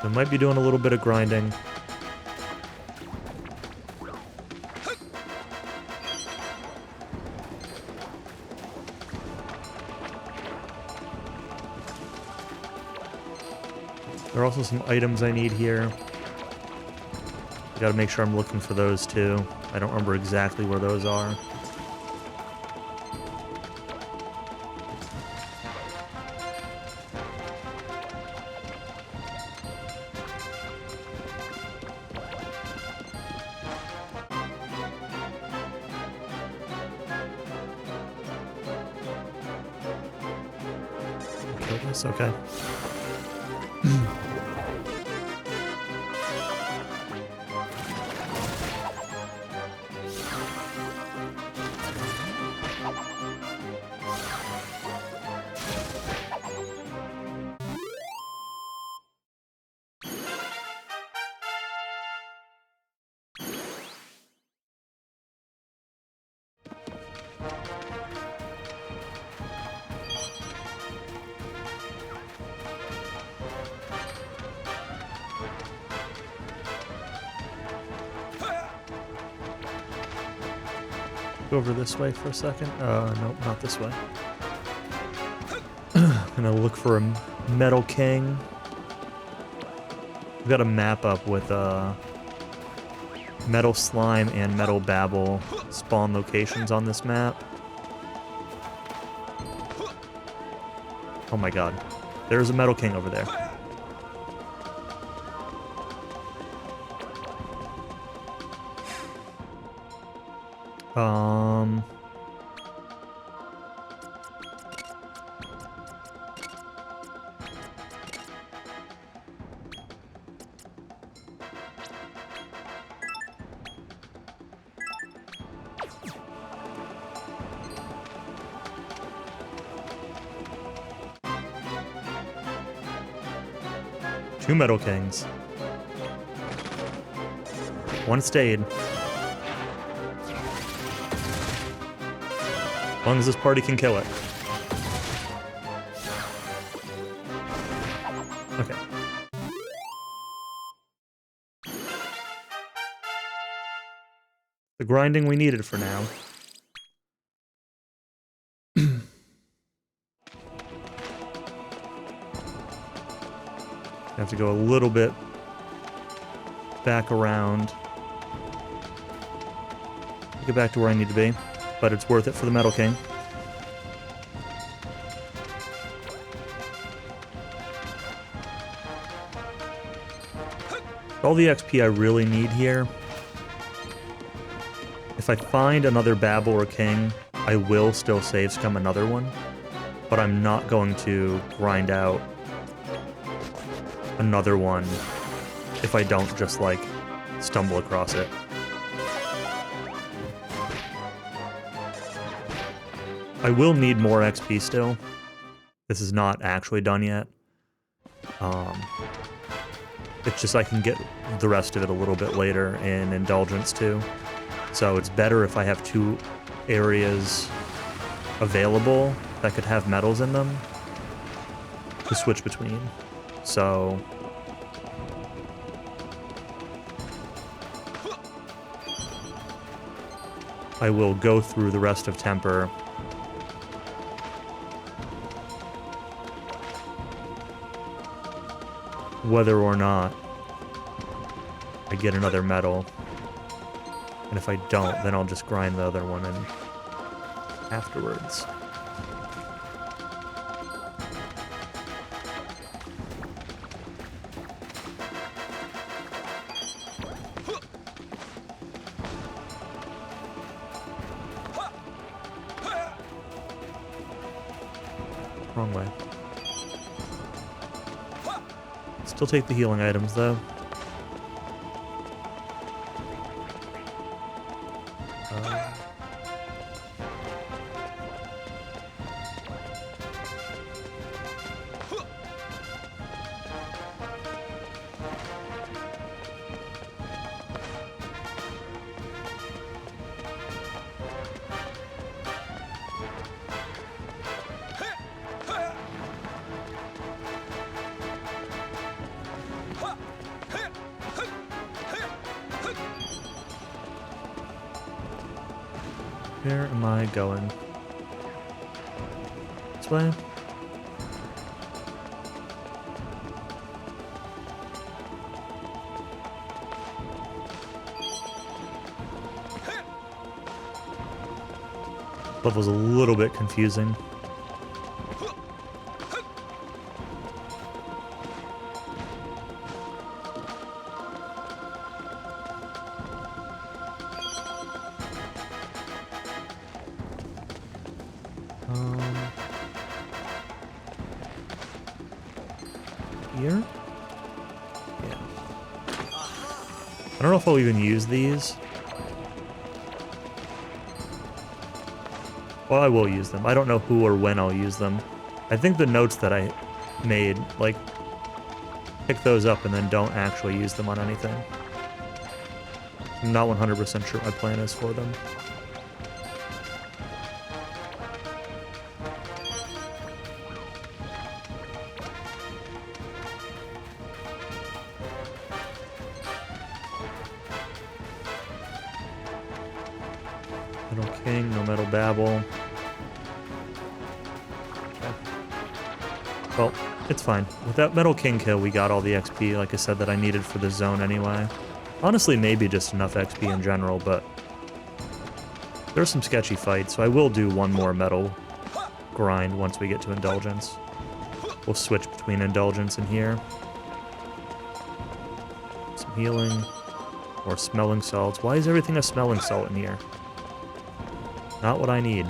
So I might be doing a little bit of grinding. There are also some items I need here. I gotta make sure I'm looking for those too. I don't remember exactly where those are. Kill this, okay. Go over this way for a second. Nope, not this way. Gonna look for a Metal King. We've got a map up with Metal Slime and Metal Babble spawn locations on this map. Oh my god. There's a Metal King over there. Um... Two Metal Kings. One stayed. As long as this party can kill it. Okay. The grinding we needed for now. I have to go a little bit back around. Get back to where I need to be, but it's worth it for the Metal King. All the XP I really need here. If I find another Babel or King, I will still save scum another one, but I'm not going to grind out another one if I don't just, like, stumble across it. I will need more XP still. This is not actually done yet. It's just I can get the rest of it a little bit later in Indulgence too. So it's better if I have two areas available that could have metals in them to switch between. So I will go through the rest of Temper whether or not I get another metal. And if I don't, then I'll just grind the other one in afterwards. Wrong way. Still take the healing items, though. Where am I going? This way? Level's a little bit confusing. Here? Yeah. I don't know if I'll even use these. Well, I will use them. I don't know who or when I'll use them. I think the notes that I made, like, pick those up and then don't actually use them on anything. I'm not 100% sure what my plan is for them. Metal King, no Metal Babel. Okay. Well, it's fine. With that Metal King kill, we got all the XP, like I said, that I needed for the zone anyway. Honestly, maybe just enough XP in general, but there's some sketchy fights, so I will do one more metal grind once we get to Indulgence. We'll switch between Indulgence and here. Some healing. Or smelling salts. Why is everything a smelling salt in here? Not what I need.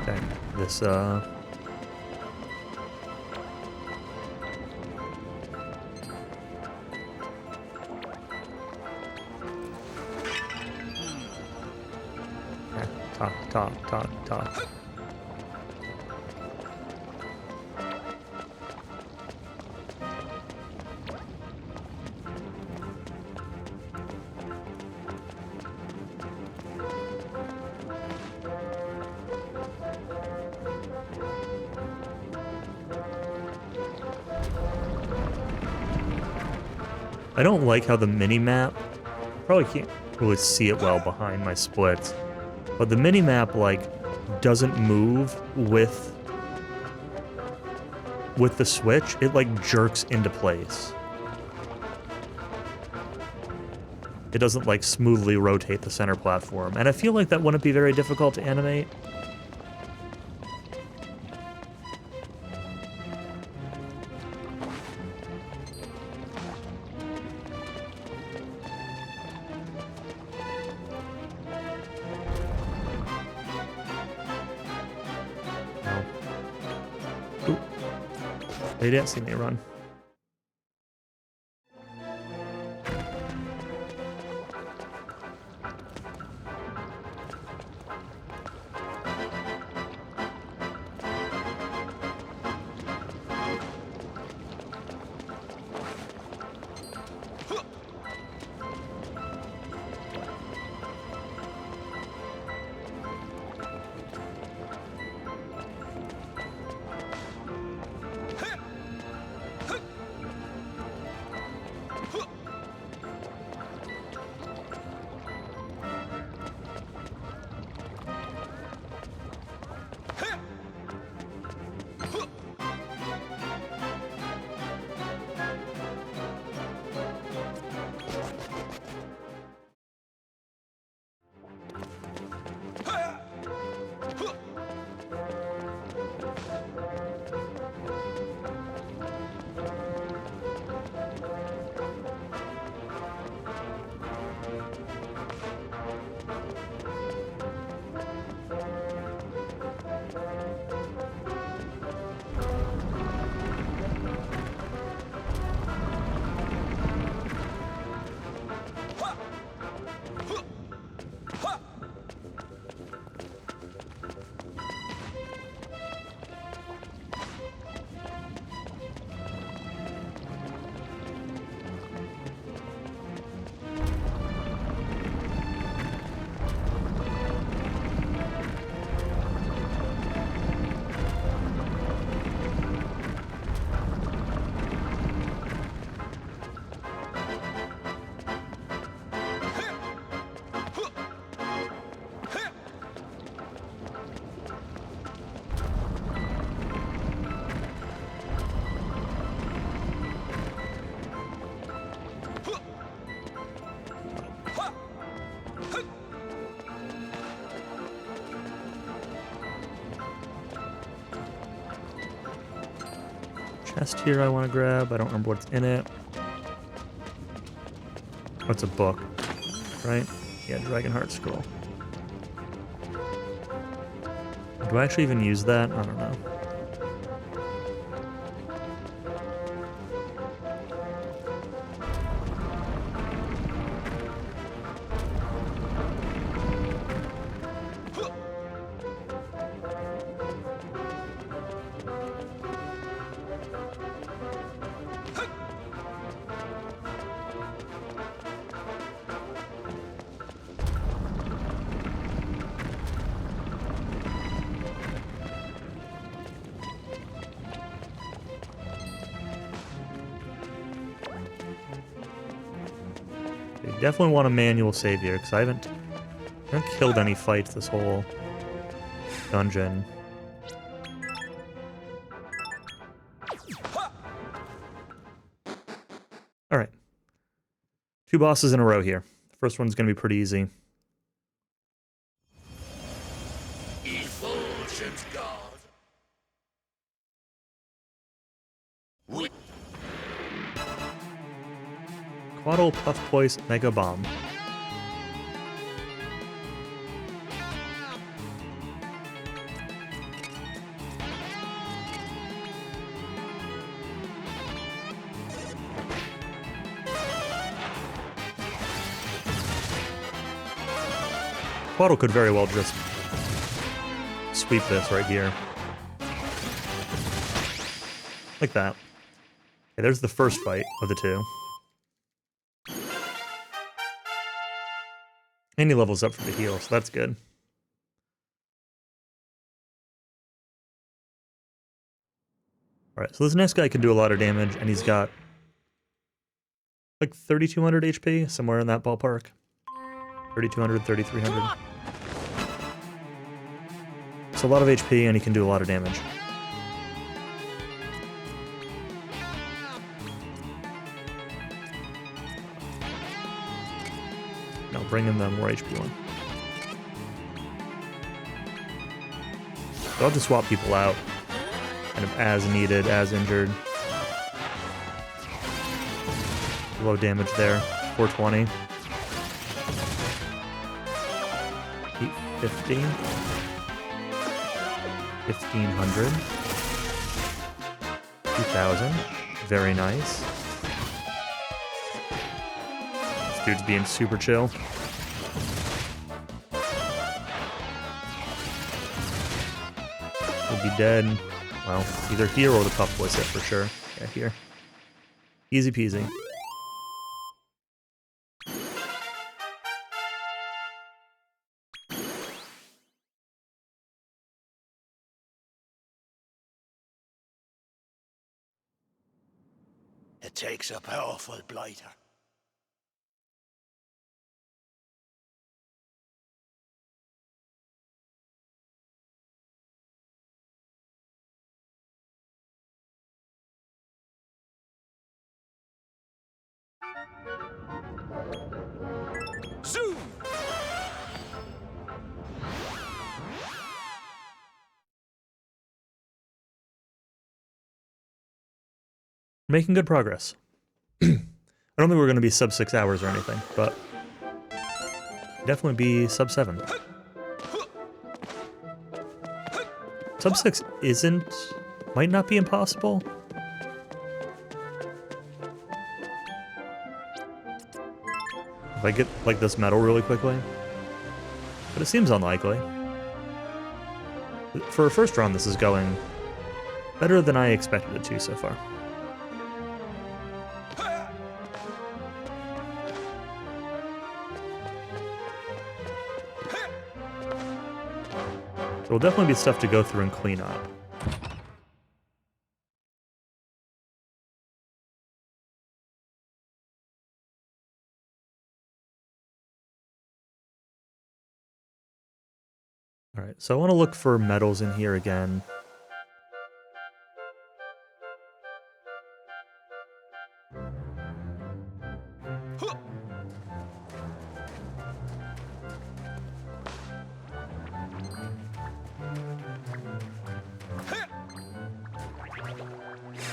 Okay, this, okay, talk. I don't like how the mini-map, probably can't really see it well behind my splits, but the mini-map, like, doesn't move with the switch. It, like, jerks into place. It doesn't, like, smoothly rotate the center platform, and I feel like that wouldn't be very difficult to animate. Oop. They didn't see me run. Chest here I want to grab. I don't remember what's in it. Oh, it's a book, right? Yeah, Dragonheart Scroll. Do I actually even use that? I don't know. Definitely want a manual save here, because I haven't killed any fights this whole dungeon. 2 bosses in a row here. The first one's going to be pretty easy. Effulgent God. We Quaddle Puff Poise Mega Bomb. Quaddle could very well just sweep this right here. Like that. Okay, there's the first fight of the 2. And he levels up for the heal, so that's good. Alright, so this next guy can do a lot of damage, and he's got like 3,200 HP, somewhere in that ballpark. 3,200, 3,300. It's a lot of HP, and he can do a lot of damage. No, bring in the more HP one. So I'll just swap people out, kind of as needed, as injured. Low damage there, 420. 850. 1,500. 2,000. Very nice. This dude's being super chill. He'll be dead. Well, either here or the Puff Boy set for sure. Yeah, here. Easy peasy. It takes a powerful blighter. Zoom! Making good progress. I don't think we're going to be sub 6 hours or anything, but definitely be sub 7. Sub 6 might not be impossible. If I get like this medal really quickly, but it seems unlikely. For a first round, this is going better than I expected it to so far. There will definitely be stuff to go through and clean up. Alright, so I want to look for medals in here again.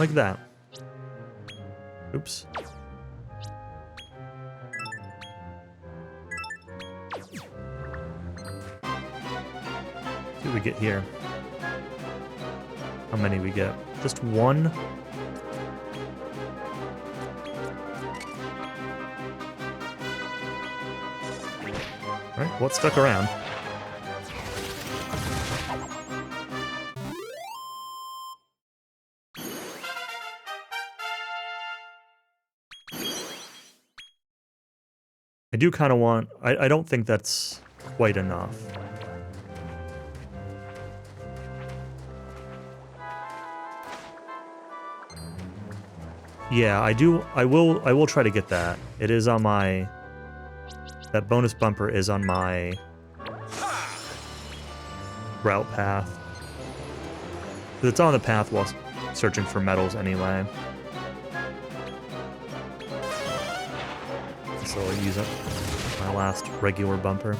Like that. Oops. See what we get here. How many we get? Just one? Alright, what stuck around? I do kind of want... I don't think that's quite enough. Yeah, I will try to get that. It is on my... That bonus bumper is on my route path. 'Cause it's on the path while searching for medals anyway. So I'll use it. My last regular bumper.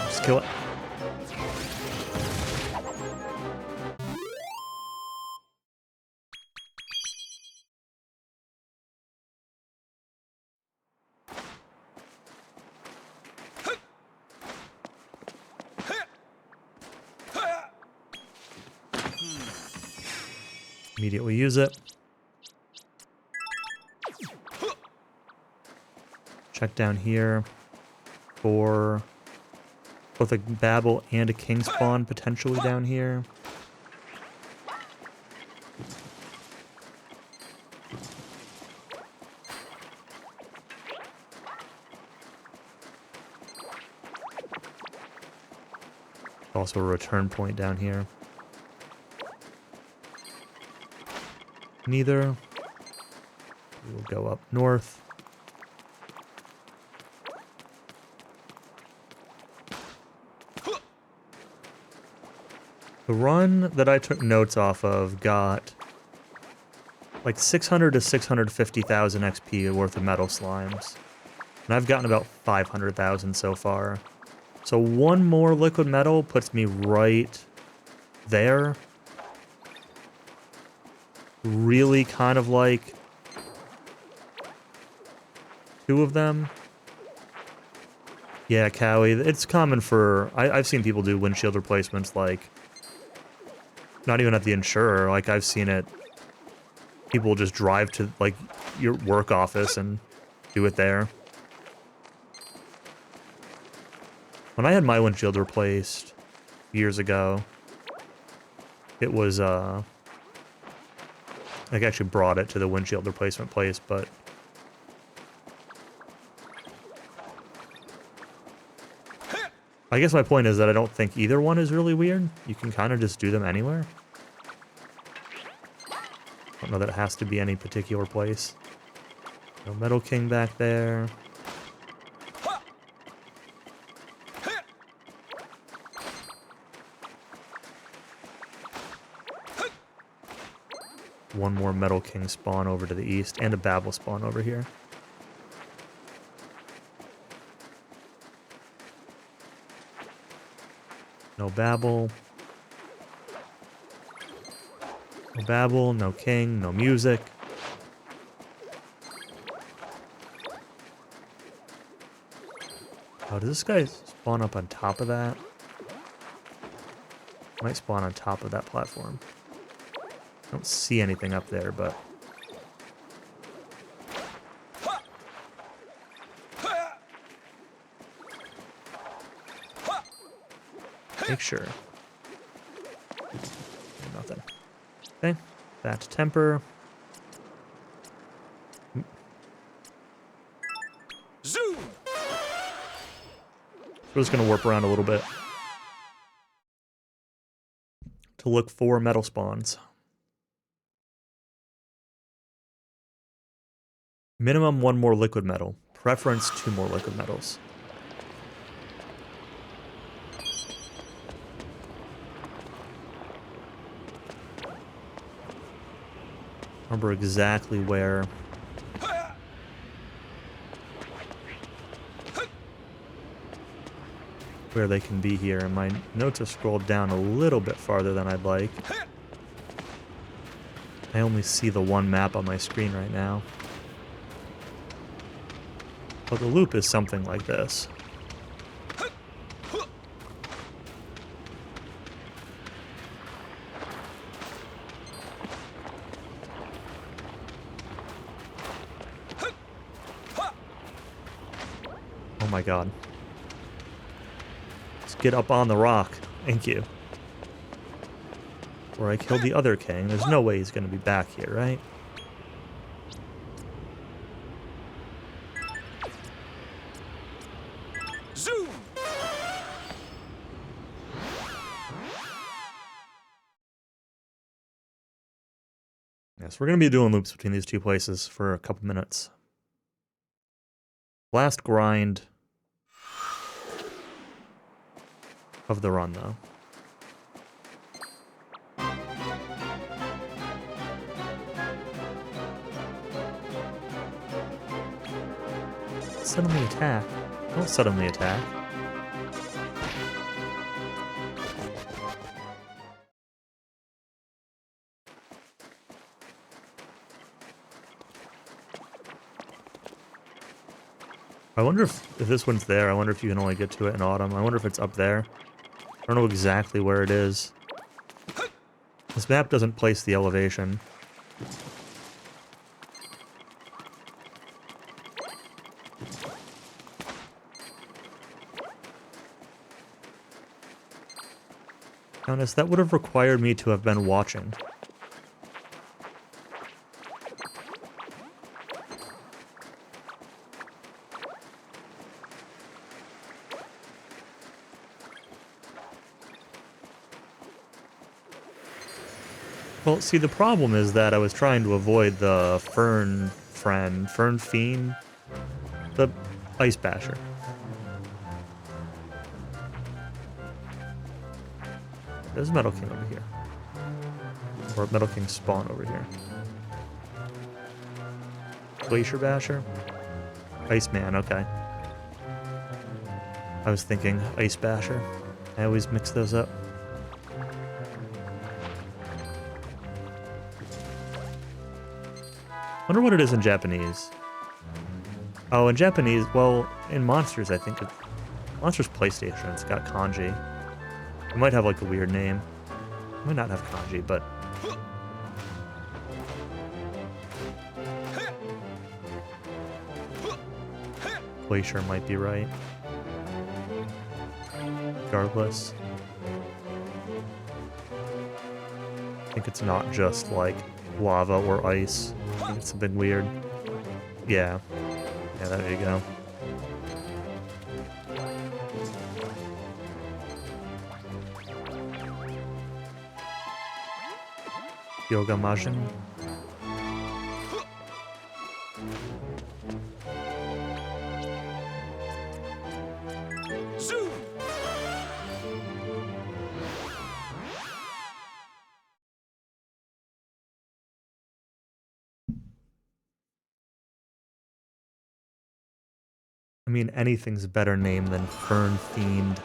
Just kill it. Immediately use it. Check down here for both a Babel and a King spawn potentially down here. Also a return point down here. Neither. We will go up north. The run that I took notes off of got like 600 to 650,000 XP worth of metal slimes. And I've gotten about 500,000 so far. So one more liquid metal puts me right there. Really kind of like two of them. Yeah, Cowie, it's common for... I've seen people do windshield replacements like... Not even at the insurer, like I've seen it. People just drive to like your work office and do it there. When I had my windshield replaced years ago, it was I actually brought it to the windshield replacement place, but I guess my point is that I don't think either one is really weird. You can kind of just do them anywhere. I don't know that it has to be any particular place. No Metal King back there. One more Metal King spawn over to the east, and a Babel spawn over here. No Babel. No Babel, no King, no music. Oh, does this guy spawn up on top of that? Might spawn on top of that platform. I don't see anything up there, but... Make sure. Nothing. Okay, that temper. Zoom! We're just gonna warp around a little bit to look for metal spawns. Minimum 1 more liquid metal. Preference 2 more liquid metals. Remember exactly where they can be here, and my notes have scrolled down a little bit farther than I'd like. I only see the one map on my screen right now. But the loop is something like this. Oh my god. Let's get up on the rock. Thank you. Where I killed the other king. There's no way he's going to be back here, right? Zoom! Yes, we're going to be doing loops between these two places for a couple minutes. Last grind of the run, though. Suddenly attack. Don't suddenly attack. I wonder if this one's there. I wonder if you can only get to it in autumn. I wonder if it's up there. I don't know exactly where it is. This map doesn't place the elevation. Honest, that would have required me to have been watching. Well, see, the problem is that I was trying to avoid the Fern Fiend, the Ice Basher. There's Metal King over here. Or Metal King spawn over here. Glacier Basher? Iceman, okay. I was thinking Ice Basher. I always mix those up. Wonder what it is in Japanese. Oh, in Japanese, well, in Monsters, I think Monsters PlayStation, it's got kanji. It might have like a weird name. It might not have kanji, but Glacier might be right. Regardless, I think it's not just like lava or ice. I think it's something weird. Yeah. Yeah, there you go. Yoga Majin. Zoom! I mean, anything's a better name than Fern Fiend.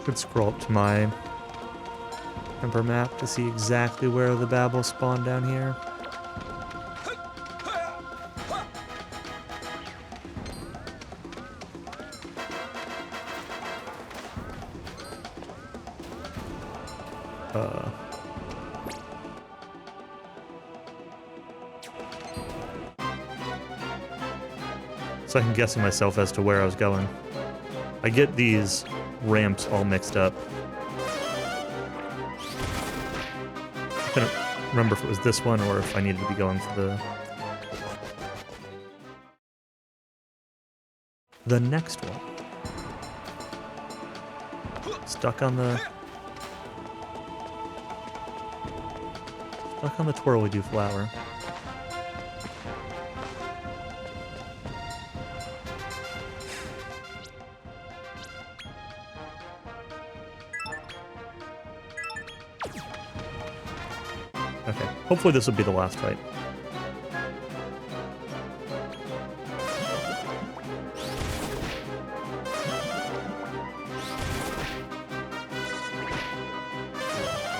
Should scroll up to my Emperor map to see exactly where the Babel spawned down here. So I'm guessing myself as to where I was going. I get these ramps all mixed up. I couldn't remember if it was this one or if I needed to be going for the next one. Stuck on the twirly-do flower. Okay, hopefully this will be the last fight.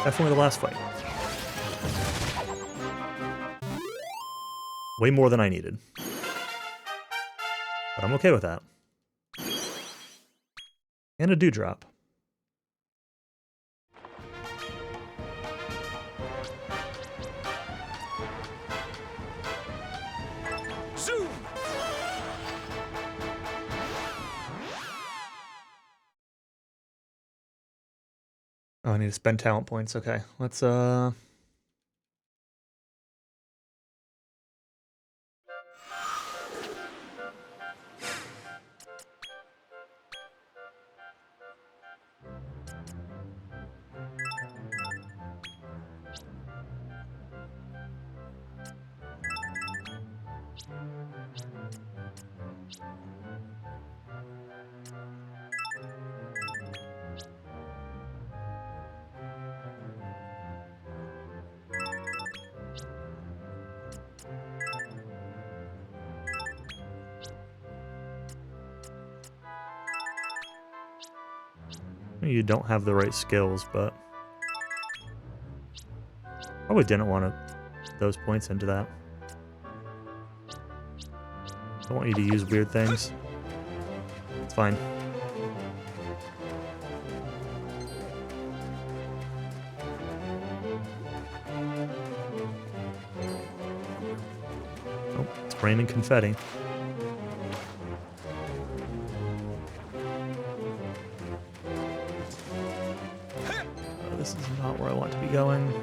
Definitely the last fight. Way more than I needed. But I'm okay with that. And a dewdrop. Zoom! Oh, I need to spend talent points. Okay, let's You don't have the right skills, but probably didn't want to those points into that. Don't want you to use weird things. It's fine. Oh, it's raining confetti. This is not where I want to be going.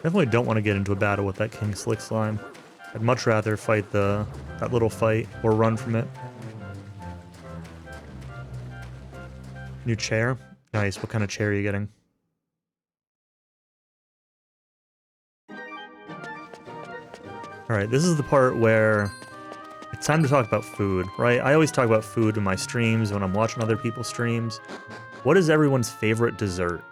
Definitely don't want to get into a battle with that King Slick Slime. I'd much rather fight that little fight or run from it. New chair? Nice. What kind of chair are you getting? Alright, this is the part where it's time to talk about food, right? I always talk about food in my streams when I'm watching other people's streams. What is everyone's favorite dessert?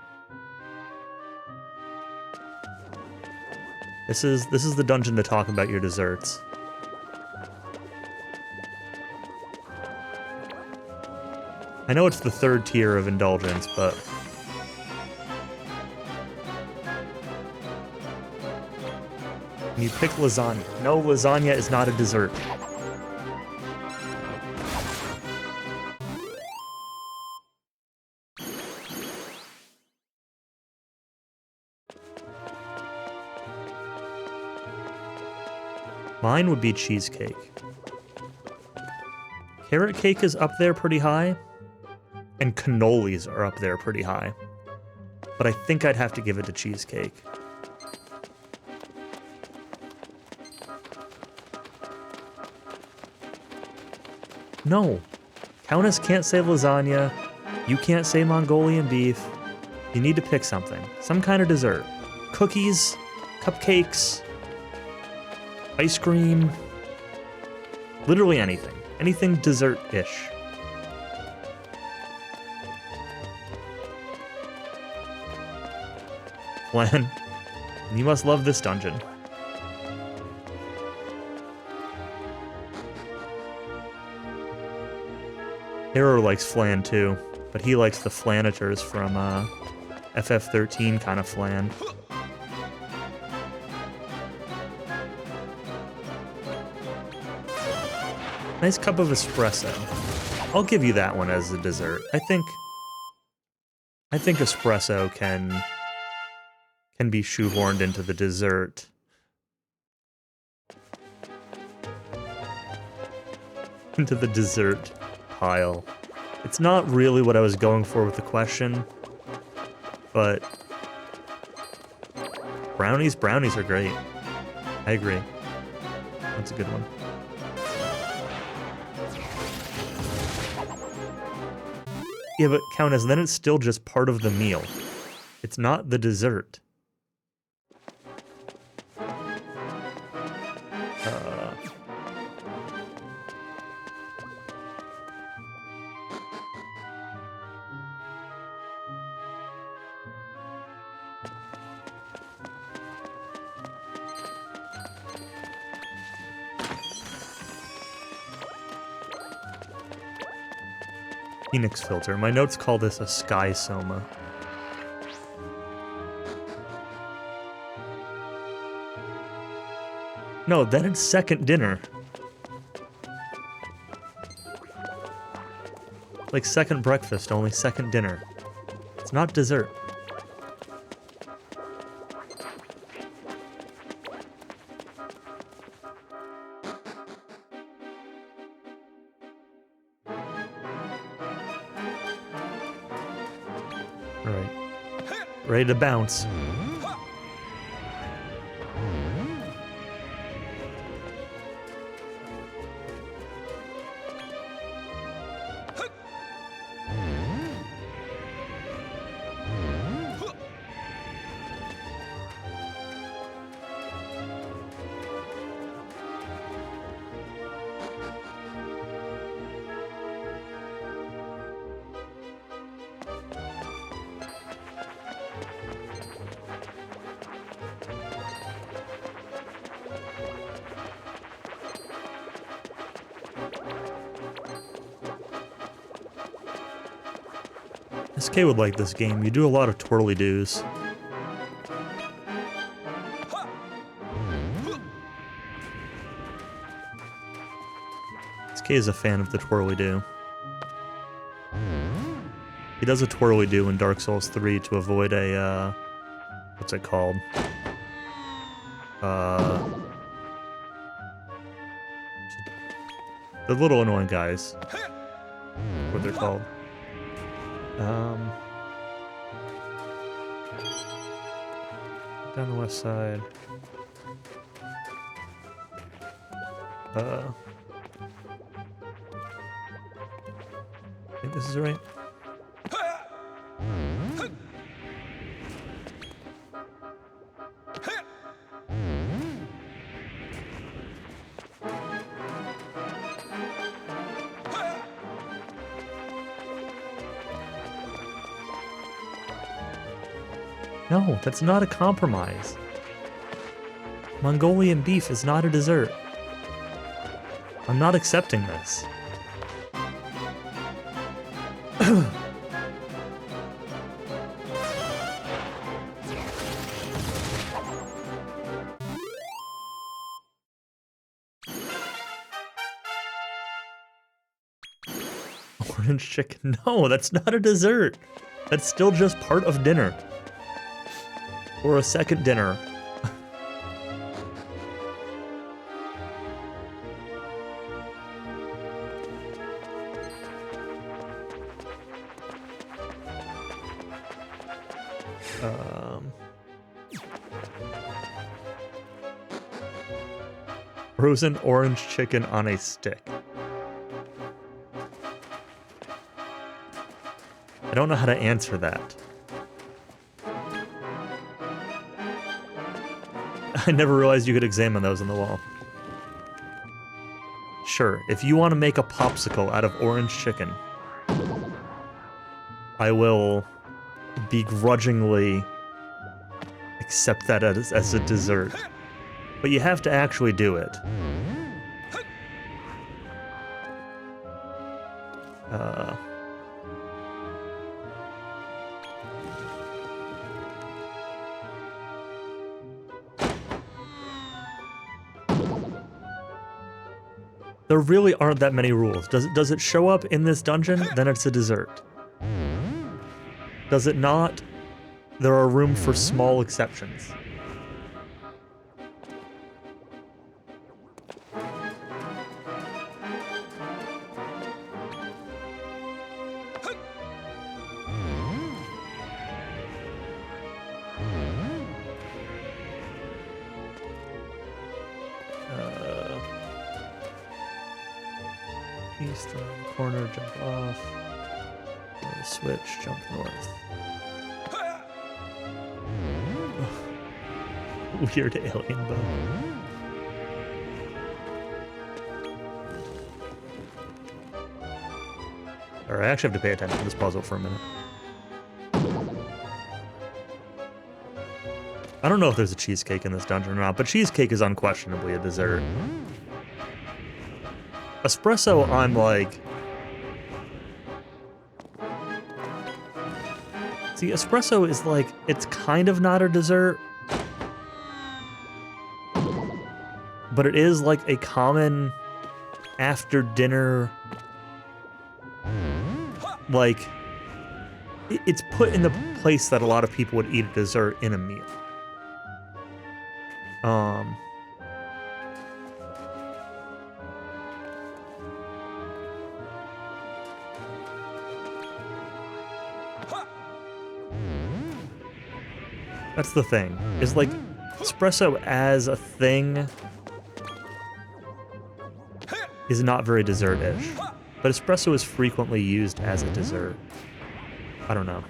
This is the dungeon to talk about your desserts. I know it's the third tier of indulgence, but you pick lasagna. No, lasagna is not a dessert. Mine would be cheesecake. Carrot cake is up there pretty high, and cannolis are up there pretty high. But I think I'd have to give it to cheesecake. No. Countess can't say lasagna. You can't say Mongolian beef. You need to pick something. Some kind of dessert. Cookies, cupcakes, ice cream, literally anything. Anything dessert-ish. Flan, you must love this dungeon. Hero likes flan too, but he likes the flanitors from FF13 kind of flan. Nice cup of espresso. I'll give you that one as a dessert. I think espresso can be shoehorned into the dessert. Into the dessert pile. It's not really what I was going for with the question, but brownies are great. I agree. That's a good one. Yeah, but Countess, then it's still just part of the meal. It's not the dessert. Phoenix filter. My notes call this a sky soma. No, then it's second dinner. Like second breakfast, only second dinner. It's not dessert. Alright. Ready to bounce. SK would like this game. You do a lot of twirly-doos. SK is a fan of the twirly-doo. He does a twirly-doo in Dark Souls 3 to avoid a, what's it called? The little annoying guys. What they're called. Down the west side. I think this is right. No, that's not a compromise. Mongolian beef is not a dessert. I'm not accepting this. Orange chicken. No, that's not a dessert. That's still just part of dinner. Or a second dinner. Frozen orange chicken on a stick. I don't know how to answer that. I never realized you could examine those on the wall. Sure, if you want to make a popsicle out of orange chicken, I will begrudgingly accept that as a dessert. But you have to actually do it. There really aren't that many rules. Does it show up in this dungeon? Then it's a dessert. Does it not? There are room for small exceptions. East corner, jump off. Okay, switch, jump north. Weird alien bow. Alright, I actually have to pay attention to this puzzle for a minute. I don't know if there's a cheesecake in this dungeon or not, but cheesecake is unquestionably a dessert. Espresso, I'm like... See, espresso is like, it's kind of not a dessert, but it is like a common after dinner, like, it's put in the place that a lot of people would eat a dessert in a meal. That's the thing, is like, espresso as a thing is not very dessert-ish, but espresso is frequently used as a dessert. I don't know.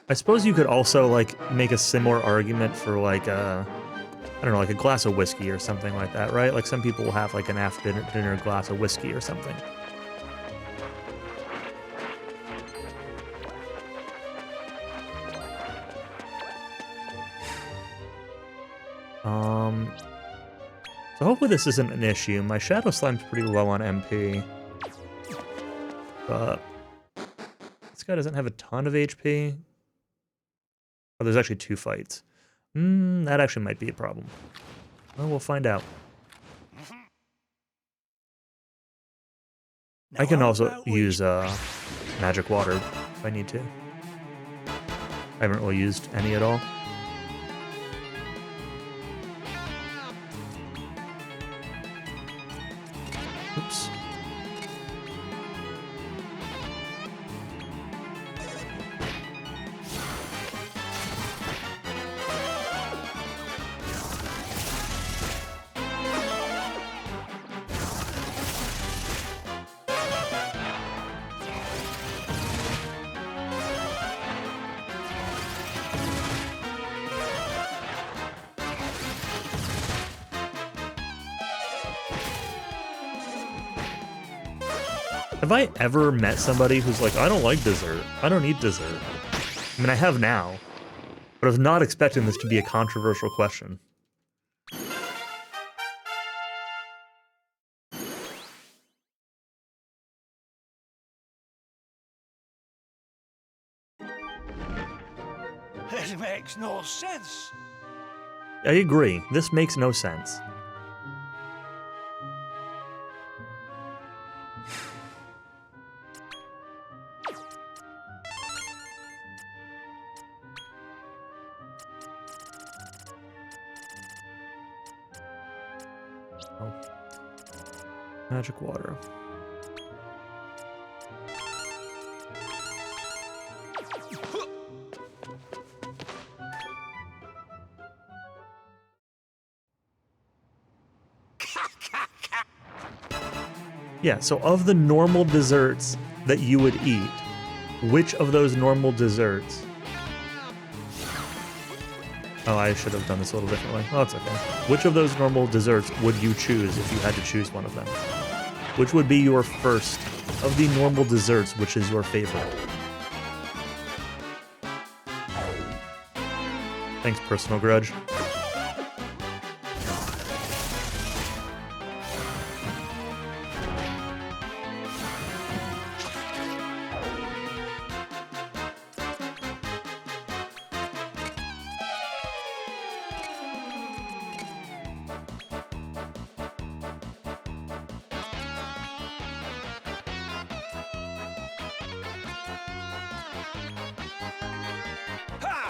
I suppose you could also, like, make a similar argument for, like, I don't know, like a glass of whiskey or something like that, right? Like, some people will have, like, an after-dinner glass of whiskey or something. So hopefully this isn't an issue. My Shadow Slime's pretty low on MP. But this guy doesn't have a ton of HP. Oh, there's actually 2 fights. That actually might be a problem. Well, we'll find out. I can also use magic water if I need to. I haven't really used any at all. Oops. Have I ever met somebody who's like, I don't like dessert. I don't eat dessert. I mean, I have now, but I was not expecting this to be a controversial question. It makes no sense. I agree. This makes no sense. Oh. Magic water. Yeah, so of the normal desserts that you would eat, which of those normal desserts... Oh, I should have done this a little differently. Oh, it's okay. Which of those normal desserts would you choose if you had to choose one of them? Which would be your first of the normal desserts, which is your favorite? Thanks, Personal Grudge.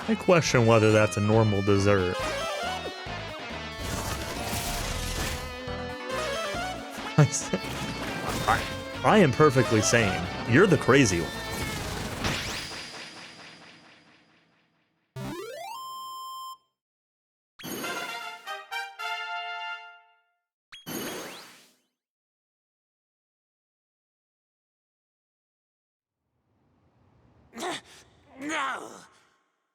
I question whether that's a normal dessert. I am perfectly sane. You're the crazy one. No.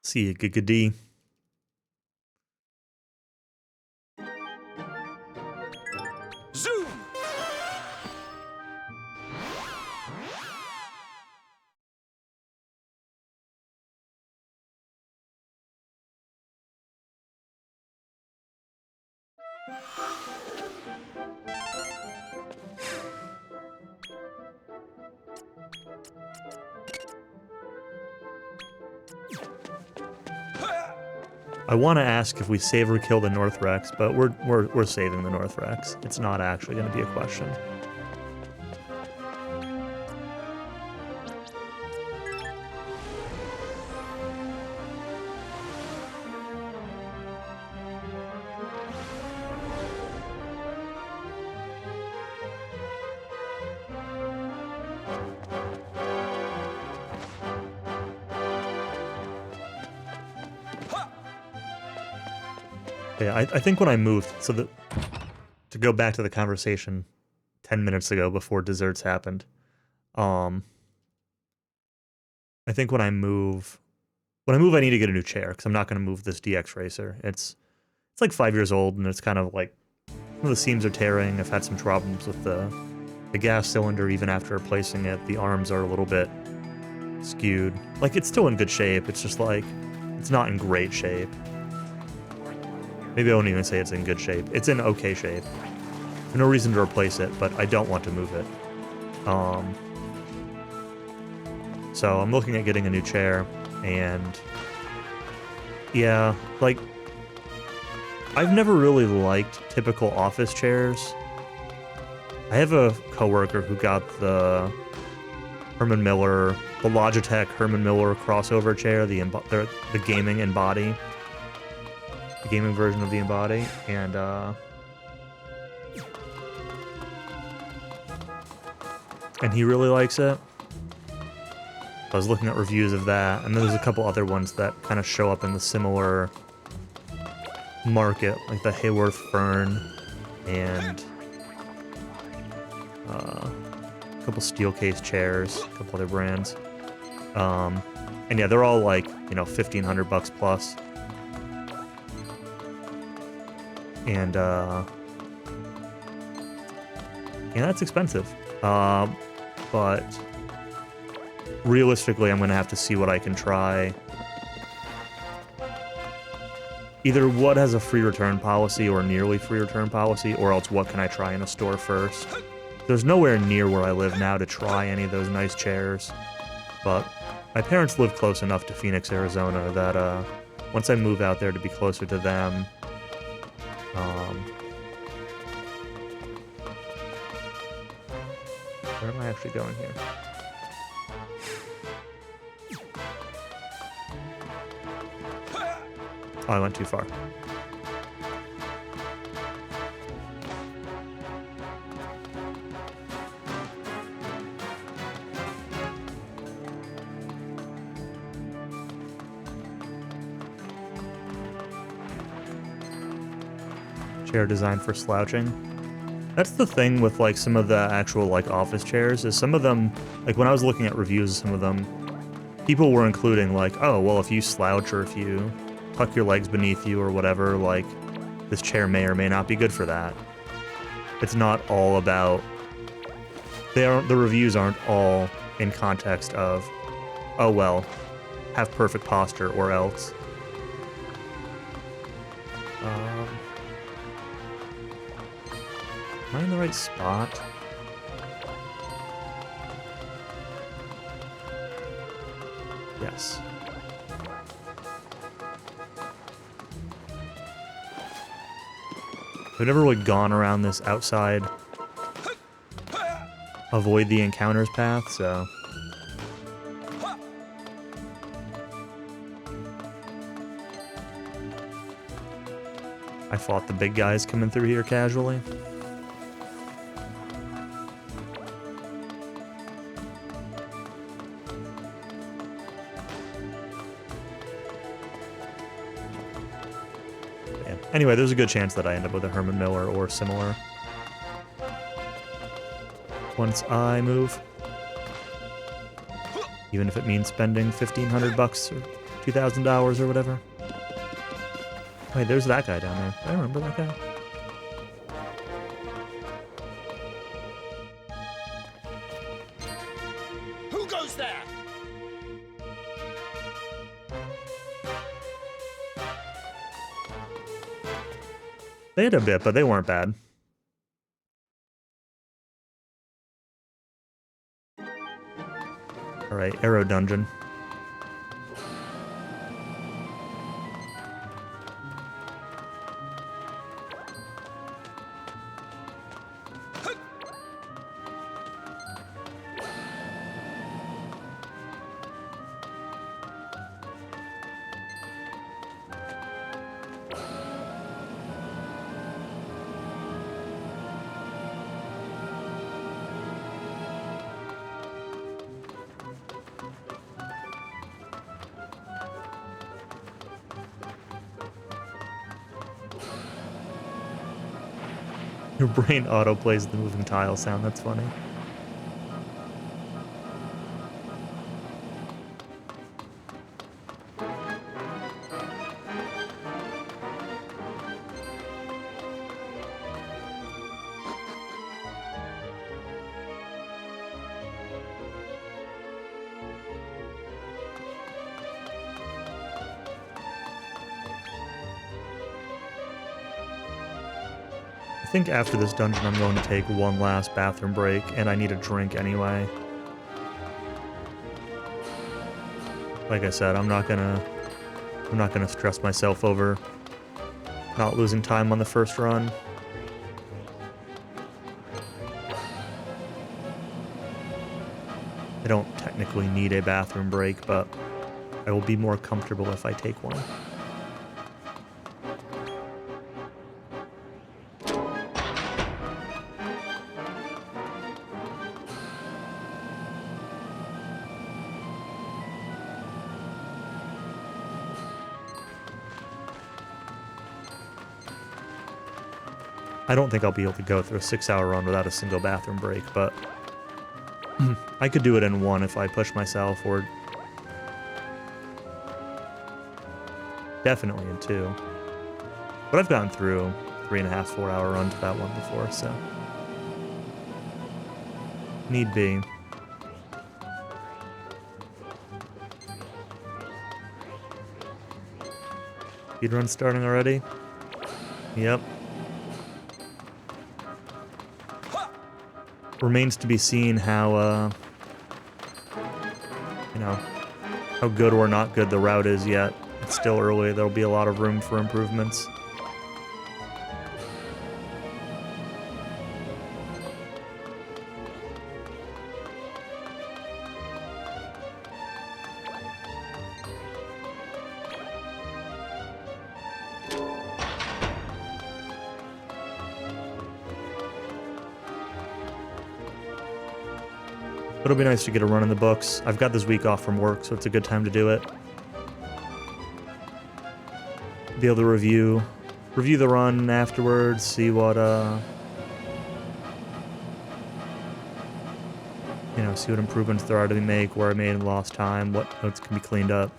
See you, Giggity. Zoom. I want to ask if we save or kill the North Rex, but we're saving the North Rex. It's not actually going to be a question. Yeah, I think when I moved, so that to go back to the conversation 10 minutes ago before desserts happened, I think when I move, I need to get a new chair because I'm not going to move this DX Racer. It's like 5 years old and it's kind of like some of the seams are tearing. I've had some problems with the gas cylinder even after replacing it. The arms are a little bit skewed. Like it's still in good shape. It's just like it's not in great shape. Maybe I won't even say it's in good shape. It's in okay shape. There's no reason to replace it, but I don't want to move it. So I'm looking at getting a new chair, and yeah, like I've never really liked typical office chairs. I have a coworker who got the Logitech Herman Miller crossover chair, the gaming Embody. The gaming version of the Embody, and he really likes it. I was looking at reviews of that, and there's a couple other ones that kind of show up in the similar market, like the Hayworth Fern, and a couple Steelcase chairs, a couple other brands. And yeah, they're all like, you know, $1,500 plus. And yeah, that's expensive. But realistically, I'm gonna have to see what I can try. Either what has a free return policy or nearly free return policy, or else what can I try in a store first. There's nowhere near where I live now to try any of those nice chairs, but my parents live close enough to Phoenix, Arizona that once I move out there to be closer to them, where am I actually going here? Oh, I went too far. Chair designed for slouching. That's the thing with like some of the actual like office chairs, is some of them, like when I was looking at reviews of some of them, people were including like, oh, well, if you slouch or if you tuck your legs beneath you or whatever, like this chair may or may not be good for that. It's not all about, the reviews aren't all in context of, oh well, have perfect posture or else. Am I in the right spot? Yes. I've never really gone around this outside avoid the encounters path, so I fought the big guys coming through here casually. Anyway, there's a good chance that I end up with a Herman Miller or similar once I move. Even if it means spending 1,500 bucks or 2,000 hours or whatever. Wait, there's that guy down there. I remember that guy. Who goes there? They had a bit, but they weren't bad. Alright, Arrow Dungeon. Your brain auto plays the moving tile sound. That's funny. I think after this dungeon I'm going to take one last bathroom break, and I need a drink anyway. Like I said, I'm not gonna stress myself over not losing time on the first run. I don't technically need a bathroom break, but I will be more comfortable if I take one. I don't think I'll be able to go through a 6-hour run without a single bathroom break, but I could do it in one if I push myself, or definitely in two. But I've gotten through 3.5, 4-hour run to that one before, so need be. Speedrun starting already? Yep. Remains to be seen how, you know, how good or not good the route is yet. It's still early. There'll be a lot of room for improvements. But it'll be nice to get a run in the books. I've got this week off from work, so it's a good time to do it. Be able to review the run afterwards, see what, you know, see what improvements there are to make, where I made and lost time, what notes can be cleaned up.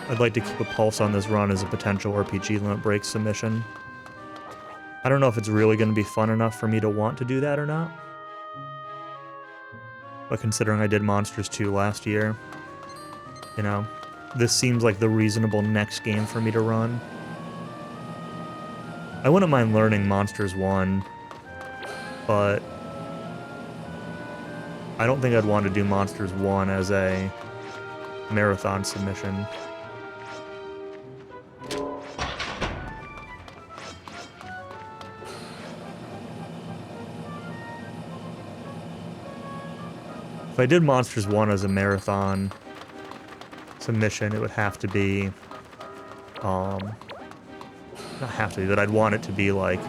I'd like to keep a pulse on this run as a potential RPG limit break submission. I don't know if it's really going to be fun enough for me to want to do that or not. But considering I did Monsters 2 last year, you know, this seems like the reasonable next game for me to run. I wouldn't mind learning Monsters 1, but I don't think I'd want to do Monsters 1 as a marathon submission. If I did Monsters 1 as a marathon submission, it would have to be, not have to be, but I'd want it to be like,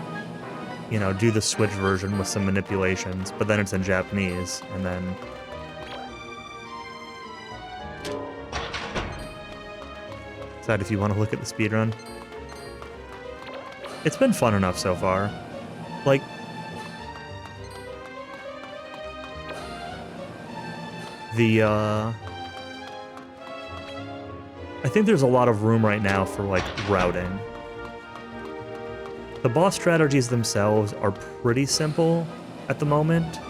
you know, do the Switch version with some manipulations, but then it's in Japanese, and then decide if you want to look at the speedrun. It's been fun enough so far. Like, The, I think there's a lot of room right now for, like, routing. The boss strategies themselves are pretty simple at the moment.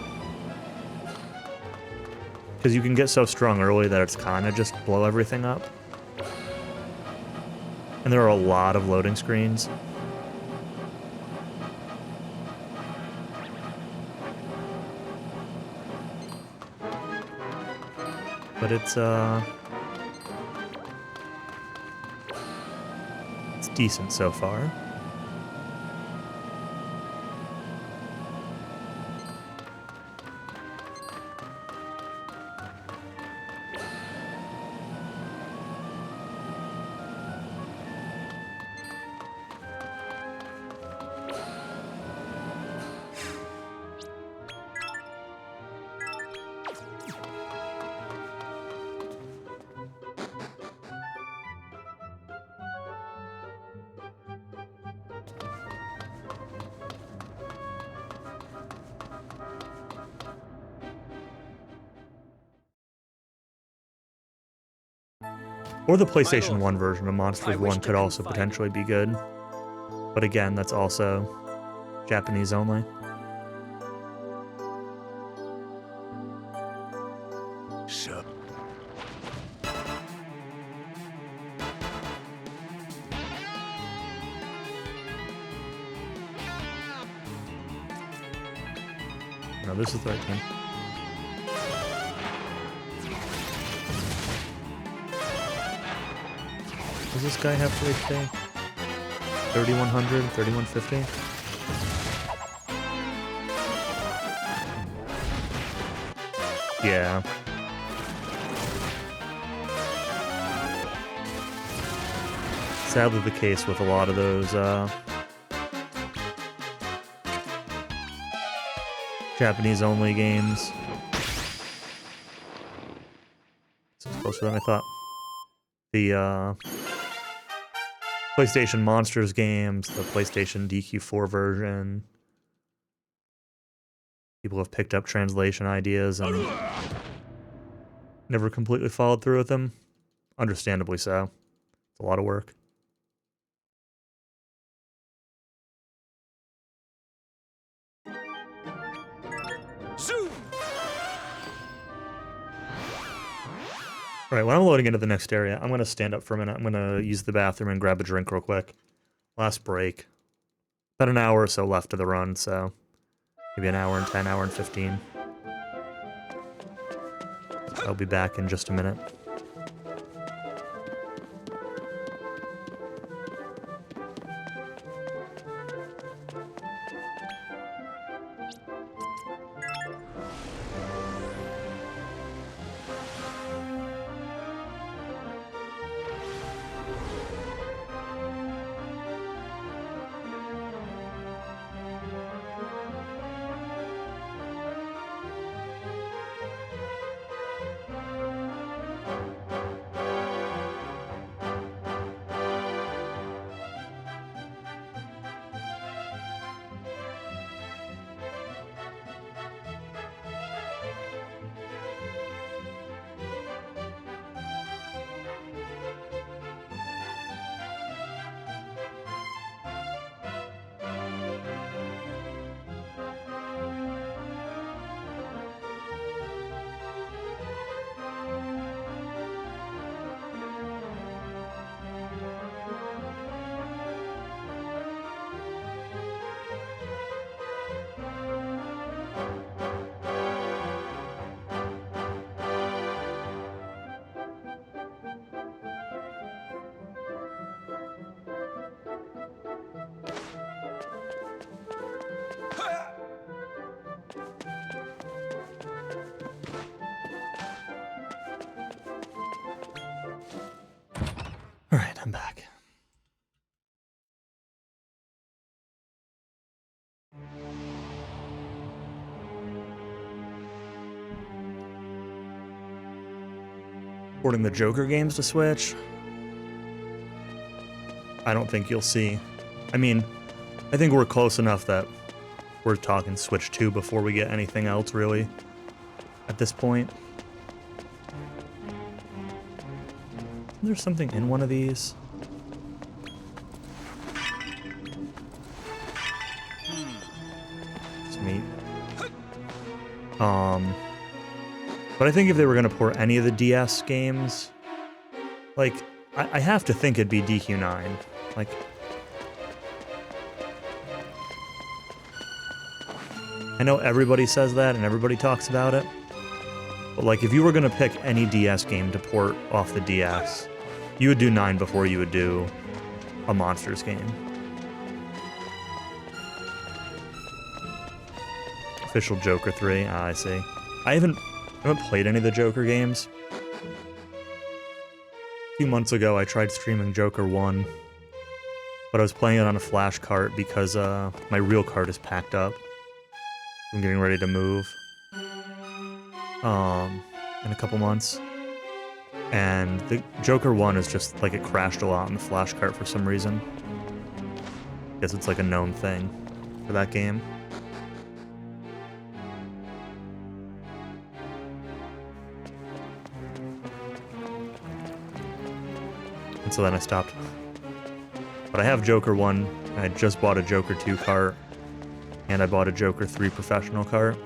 Because you can get so strong early that it's kind of just blow everything up. And there are a lot of loading screens. But it's decent so far. Or the PlayStation 1 version of Monsters 1 could also potentially be good. But again, that's also Japanese only. So, No, this is the right thing. Does this guy have full HP? 3100, 3150? Yeah. Sadly the case with a lot of those, Japanese-only games. This is closer than I thought. The, PlayStation Monsters games, the PlayStation DQ4 version. People have picked up translation ideas and never completely followed through with them. Understandably so. It's a lot of work. Zoom! Alright, when I'm loading into the next area, I'm going to stand up for a minute. I'm going to use the bathroom and grab a drink real quick. Last break. About an hour or so left of the run, so maybe an hour and 10, hour and 15. I'll be back in just a minute. Alright, I'm back. Porting the Joker games to Switch? I don't think you'll see. I mean, I think we're close enough that we're talking Switch 2 before we get anything else, really, at this point. There's something in one of these. It's neat. But I think if they were gonna port any of the DS games, like, I have to think it'd be DQ9. Like, I know everybody says that and everybody talks about it, but like, if you were gonna pick any DS game to port off the DS, you would do 9 before you would do a Monsters game. Official Joker 3, I see. I haven't played any of the Joker games. A few months ago, I tried streaming Joker 1, but I was playing it on a flash cart because my real cart is packed up. I'm getting ready to move in a couple months. And the Joker 1 is just, like, it crashed a lot on the flash cart for some reason. Guess it's like a known thing for that game. And so then I stopped. But I have Joker 1, and I just bought a Joker 2 cart, and I bought a Joker 3 professional cart,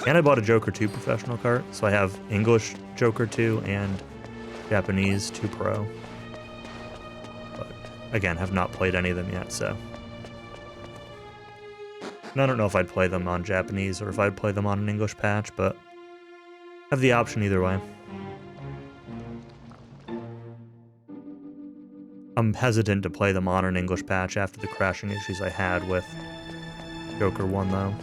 and I bought a Joker 2 professional cart, so I have English Joker 2 and Japanese 2 Pro. But again, have not played any of them yet, so. And I don't know if I'd play them on Japanese or if I'd play them on an English patch, but have the option either way. I'm hesitant to play them on an English patch after the crashing issues I had with Joker 1, though.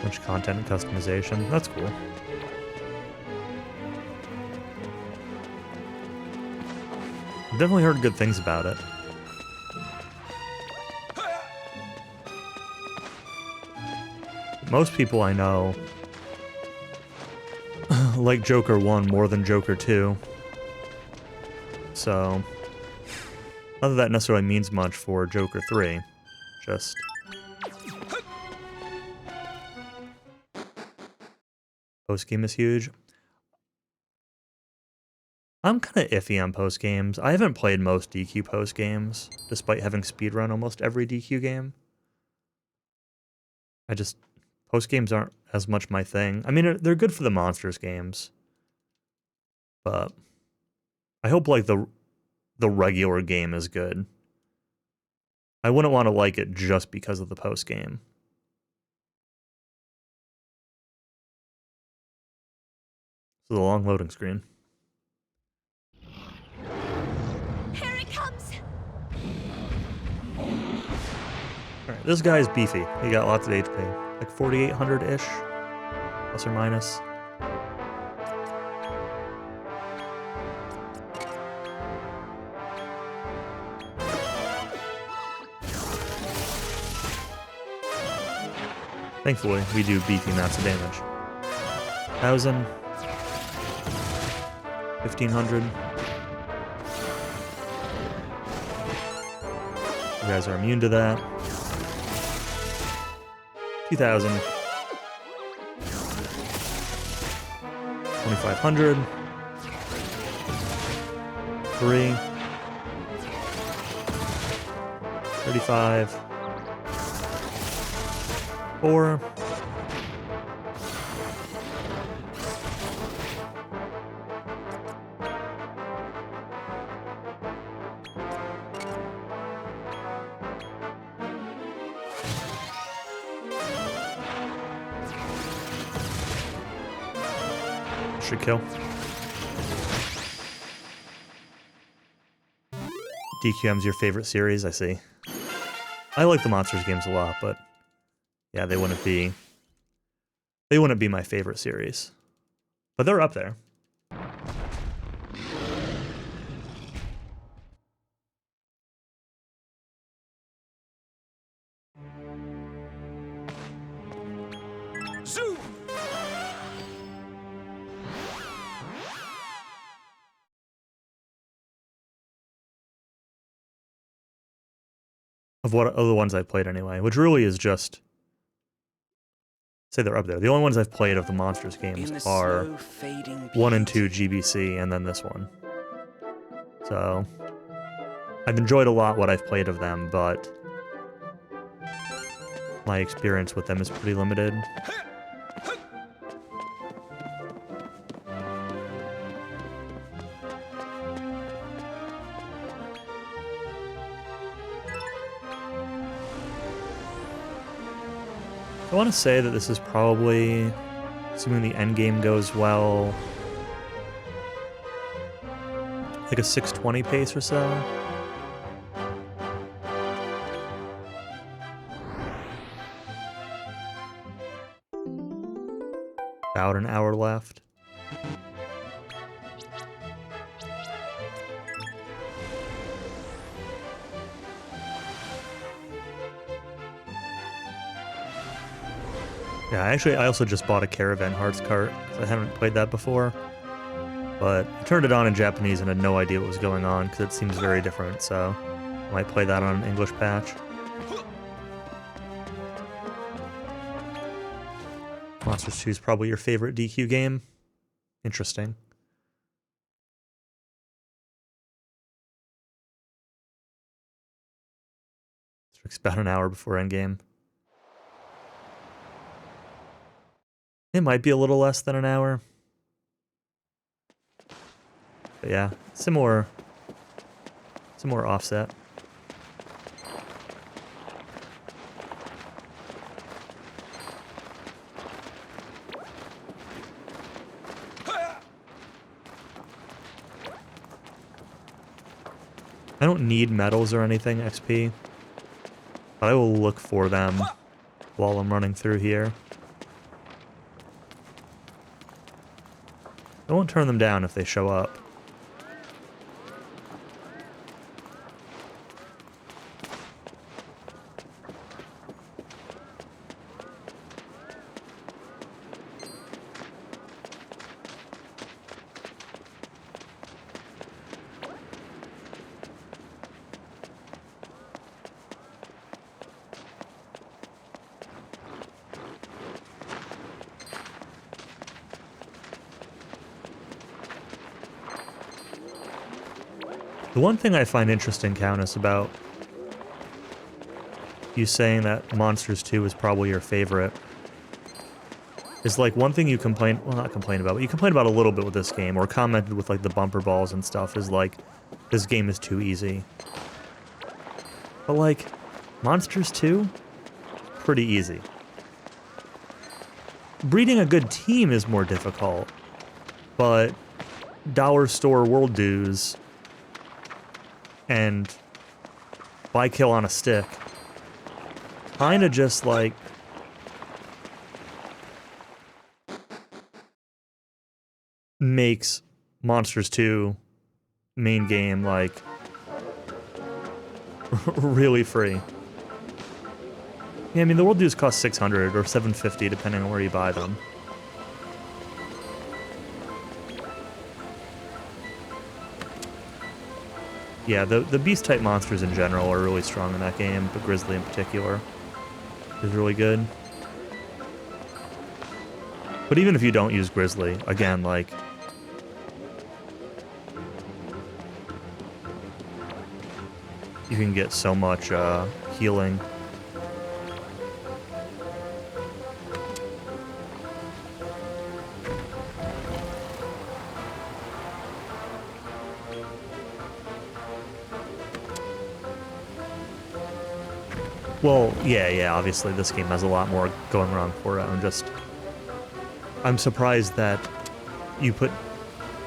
Much content and customization. That's cool. I've definitely heard good things about it. Most people I know like Joker 1 more than Joker 2. So, not that that necessarily means much for Joker 3. Just... Post-game is huge. I'm kind of iffy on post games. I haven't played most DQ post games, despite having speedrun almost every DQ game. Post games aren't as much my thing. I mean, they're good for the Monsters games, but I hope like the regular game is good. I wouldn't want to like it just because of the post game. So the long loading screen. Here it comes! Alright, this guy's beefy. He got lots of HP. Like 4,800-ish, plus or minus. Thankfully, we do beefy amounts of damage. 1,000. 1,500. You guys are immune to that. 2,000. 2,500. 3. 35. 4. 4. Should kill. DQM's your favorite series, I see. I like the Monsters games a lot, but yeah, they wouldn't be my favorite series. But they're up there. Zoom! of the ones I've played anyway, which really is just say they're up there. The only ones I've played of the Monsters games are slow fading 1 and 2 GBC, and then this one. So I've enjoyed a lot what I've played of them, but my experience with them is pretty limited. I want to say that this is probably, assuming the end game goes well, like a 620 pace or so. About an hour left. Yeah, actually, I also just bought a Caravan Hearts cart, because I haven't played that before. But I turned it on in Japanese and had no idea what was going on, because it seems very different, so I might play that on an English patch. Monsters 2 is probably your favorite DQ game? Interesting. It's about an hour before endgame. It might be a little less than an hour. But yeah, similar offset. I don't need medals or anything, XP, but I will look for them while I'm running through here. I won't turn them down if they show up. The one thing I find interesting, Countess, about you saying that Monsters 2 is probably your favorite is, like, one thing you complain, well, not complain about, but you complain about a little bit with this game, or commented with, like, the bumper balls and stuff, is, like, this game is too easy. But, like, Monsters 2? Pretty easy. Breeding a good team is more difficult, but dollar store world dues and buy kill on a stick kinda just, like, makes Monsters 2 main game, like, really free. Yeah, I mean, the world dues cost 600 or 750 depending on where you buy them. Yeah, the beast-type monsters in general are really strong in that game, but Grizzly in particular is really good. But even if you don't use Grizzly, again, like, you can get so much healing. Well, yeah, obviously this game has a lot more going wrong for it. I'm surprised that you put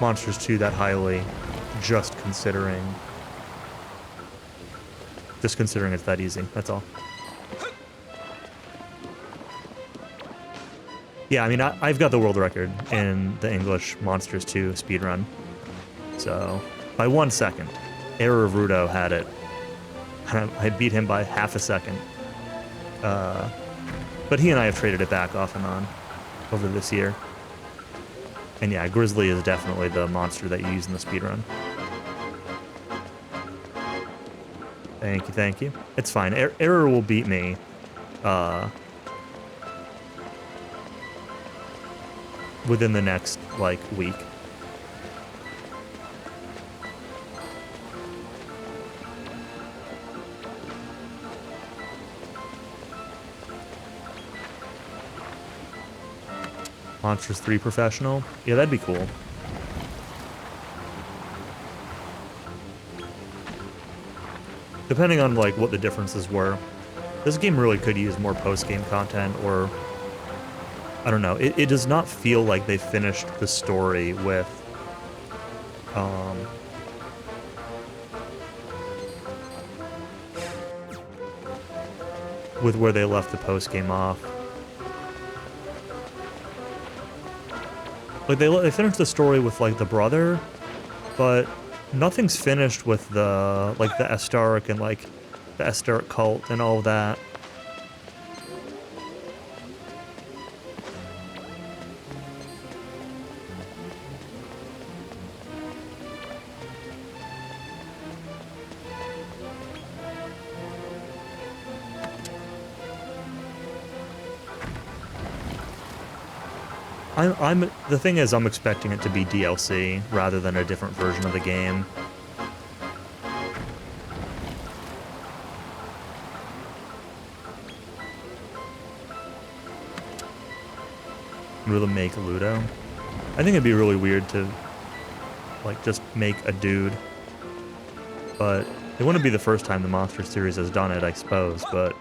Monsters 2 that highly, just considering it's that easy, that's all. Yeah, I mean, I've got the world record in the English Monsters 2 speedrun. So, by 1 second. Error of Rudo had it. I beat him by half a second. But he and I have traded it back off and on over this year. And yeah, Grizzly is definitely the monster that you use in the speedrun. Thank you, thank you. It's fine. Error will beat me. Within the next, like, week. Monsters 3 Professional? Yeah, that'd be cool. Depending on, like, what the differences were. This game really could use more post-game content, or... I don't know. It does not feel like they finished the story with... with where they left the post-game off. Like, they finished the story with, like, the brother, but nothing's finished with the, like, the Astaric and, like, the Astaric cult and all of that. The thing is, I'm expecting it to be DLC rather than a different version of the game. Really make Ludo? I think it'd be really weird to, like, just make a dude. But it wouldn't be the first time the Monster series has done it, I suppose, but...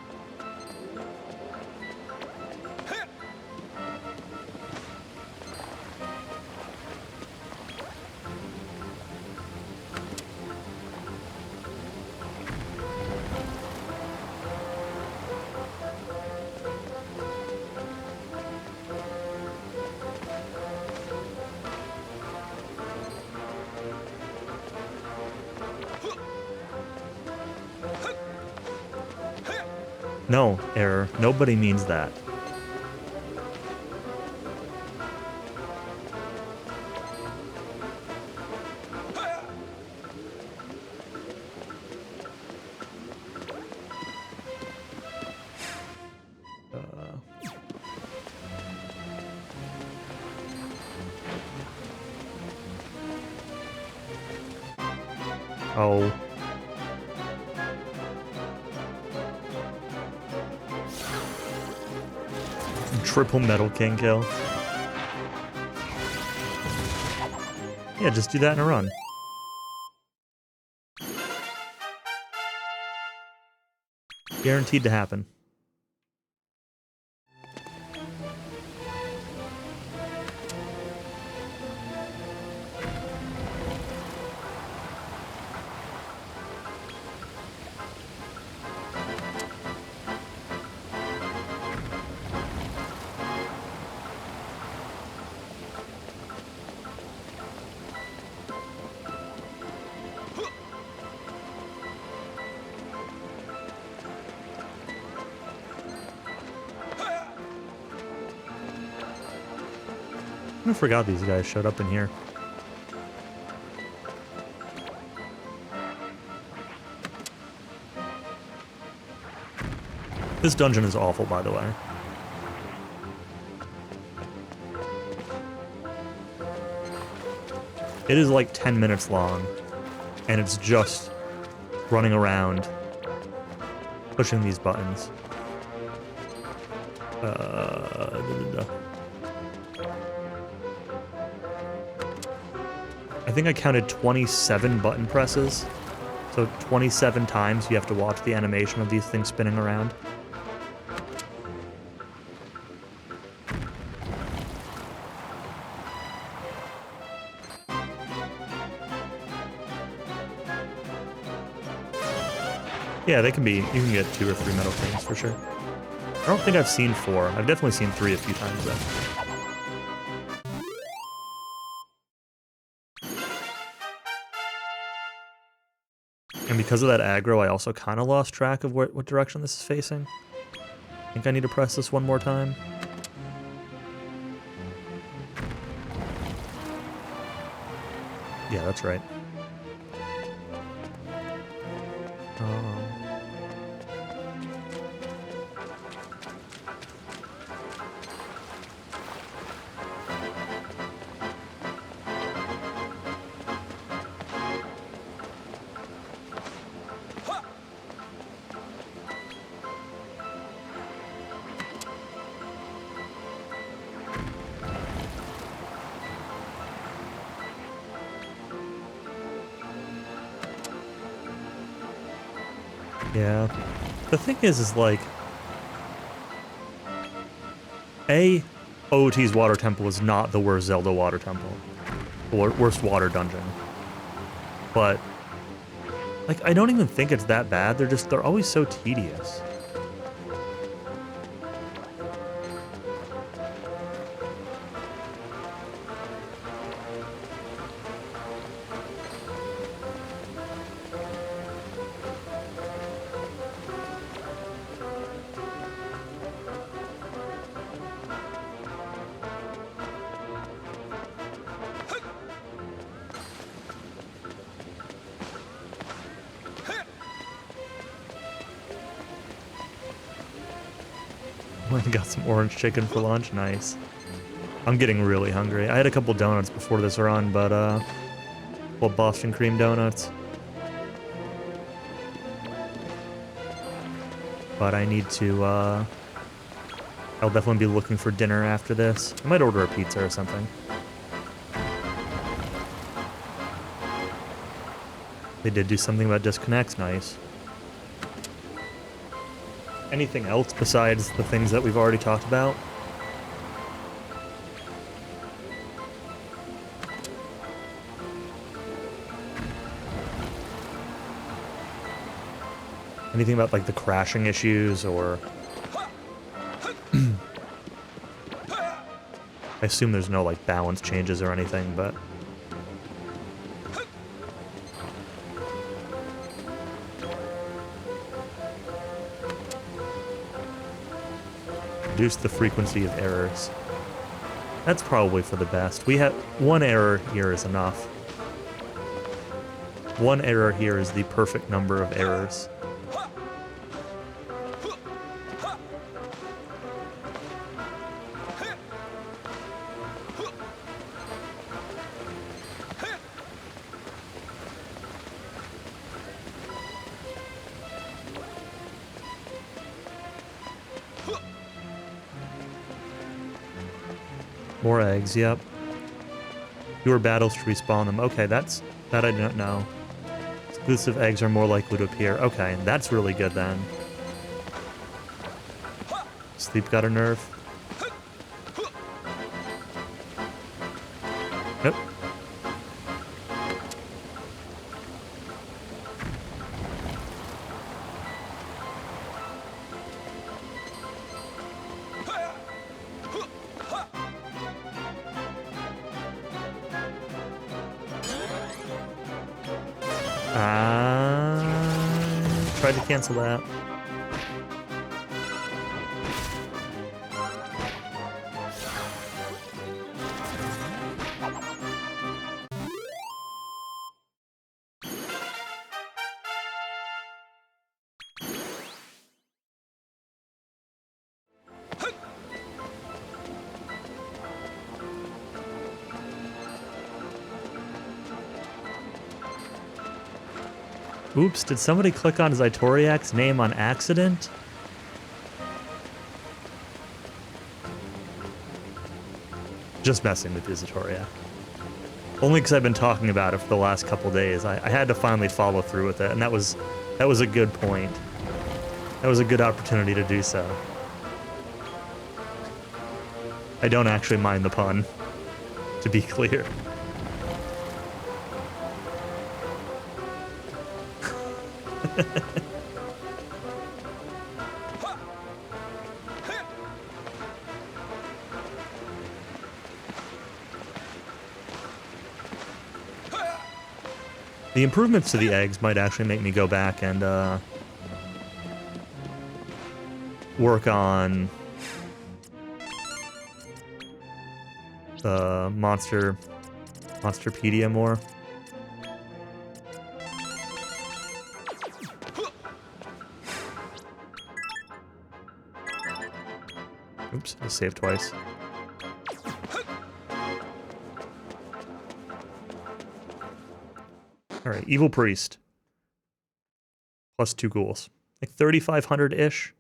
No, error. Nobody means that. Oh. Triple Metal King kill. Yeah, just do that in a run. Guaranteed to happen. I forgot these guys showed up in here. This dungeon is awful, by the way. It is like 10 minutes long, and it's just running around, pushing these buttons. I think I counted 27 button presses. So 27 times you have to watch the animation of these things spinning around. Yeah, they can be, you can get 2 or 3 metal things for sure. I don't think I've seen 4. I've definitely seen 3 a few times though. And because of that aggro, I also kind of lost track of what direction this is facing. I think I need to press this one more time. Yeah, that's right. Yeah. The thing is like, OOT's Water Temple is not the worst Zelda Water Temple. Or worst water dungeon. But, like, I don't even think it's that bad. They're always so tedious. Went and got some orange chicken for lunch. Nice. I'm getting really hungry. I had a couple donuts before this run, but, well, Boston cream donuts. But I need to, I'll definitely be looking for dinner after this. I might order a pizza or something. They did do something about disconnects. Nice. Anything else besides the things that we've already talked about? Anything about, like, the crashing issues, or... I assume there's no, like, balance changes or anything, but... Reduce the frequency of errors. That's probably for the best. We have... one error here is enough. One error here is the perfect number of errors. More eggs, yep. Fewer battles to respawn them. Okay, that I didn't know. Exclusive eggs are more likely to appear. Okay, that's really good then. Sleep got a nerf. Yep. Tried to cancel that. Oops, did somebody click on Zytoriak's name on accident? Just messing with you, Zytoriak. Only because I've been talking about it for the last couple days. I had to finally follow through with it, and that was a good point. That was a good opportunity to do so. I don't actually mind the pun, to be clear. The improvements to the eggs might actually make me go back and work on the Monsterpedia more. Oops, I saved twice. Alright, Evil Priest. Plus 2 ghouls. Like 3,500-ish?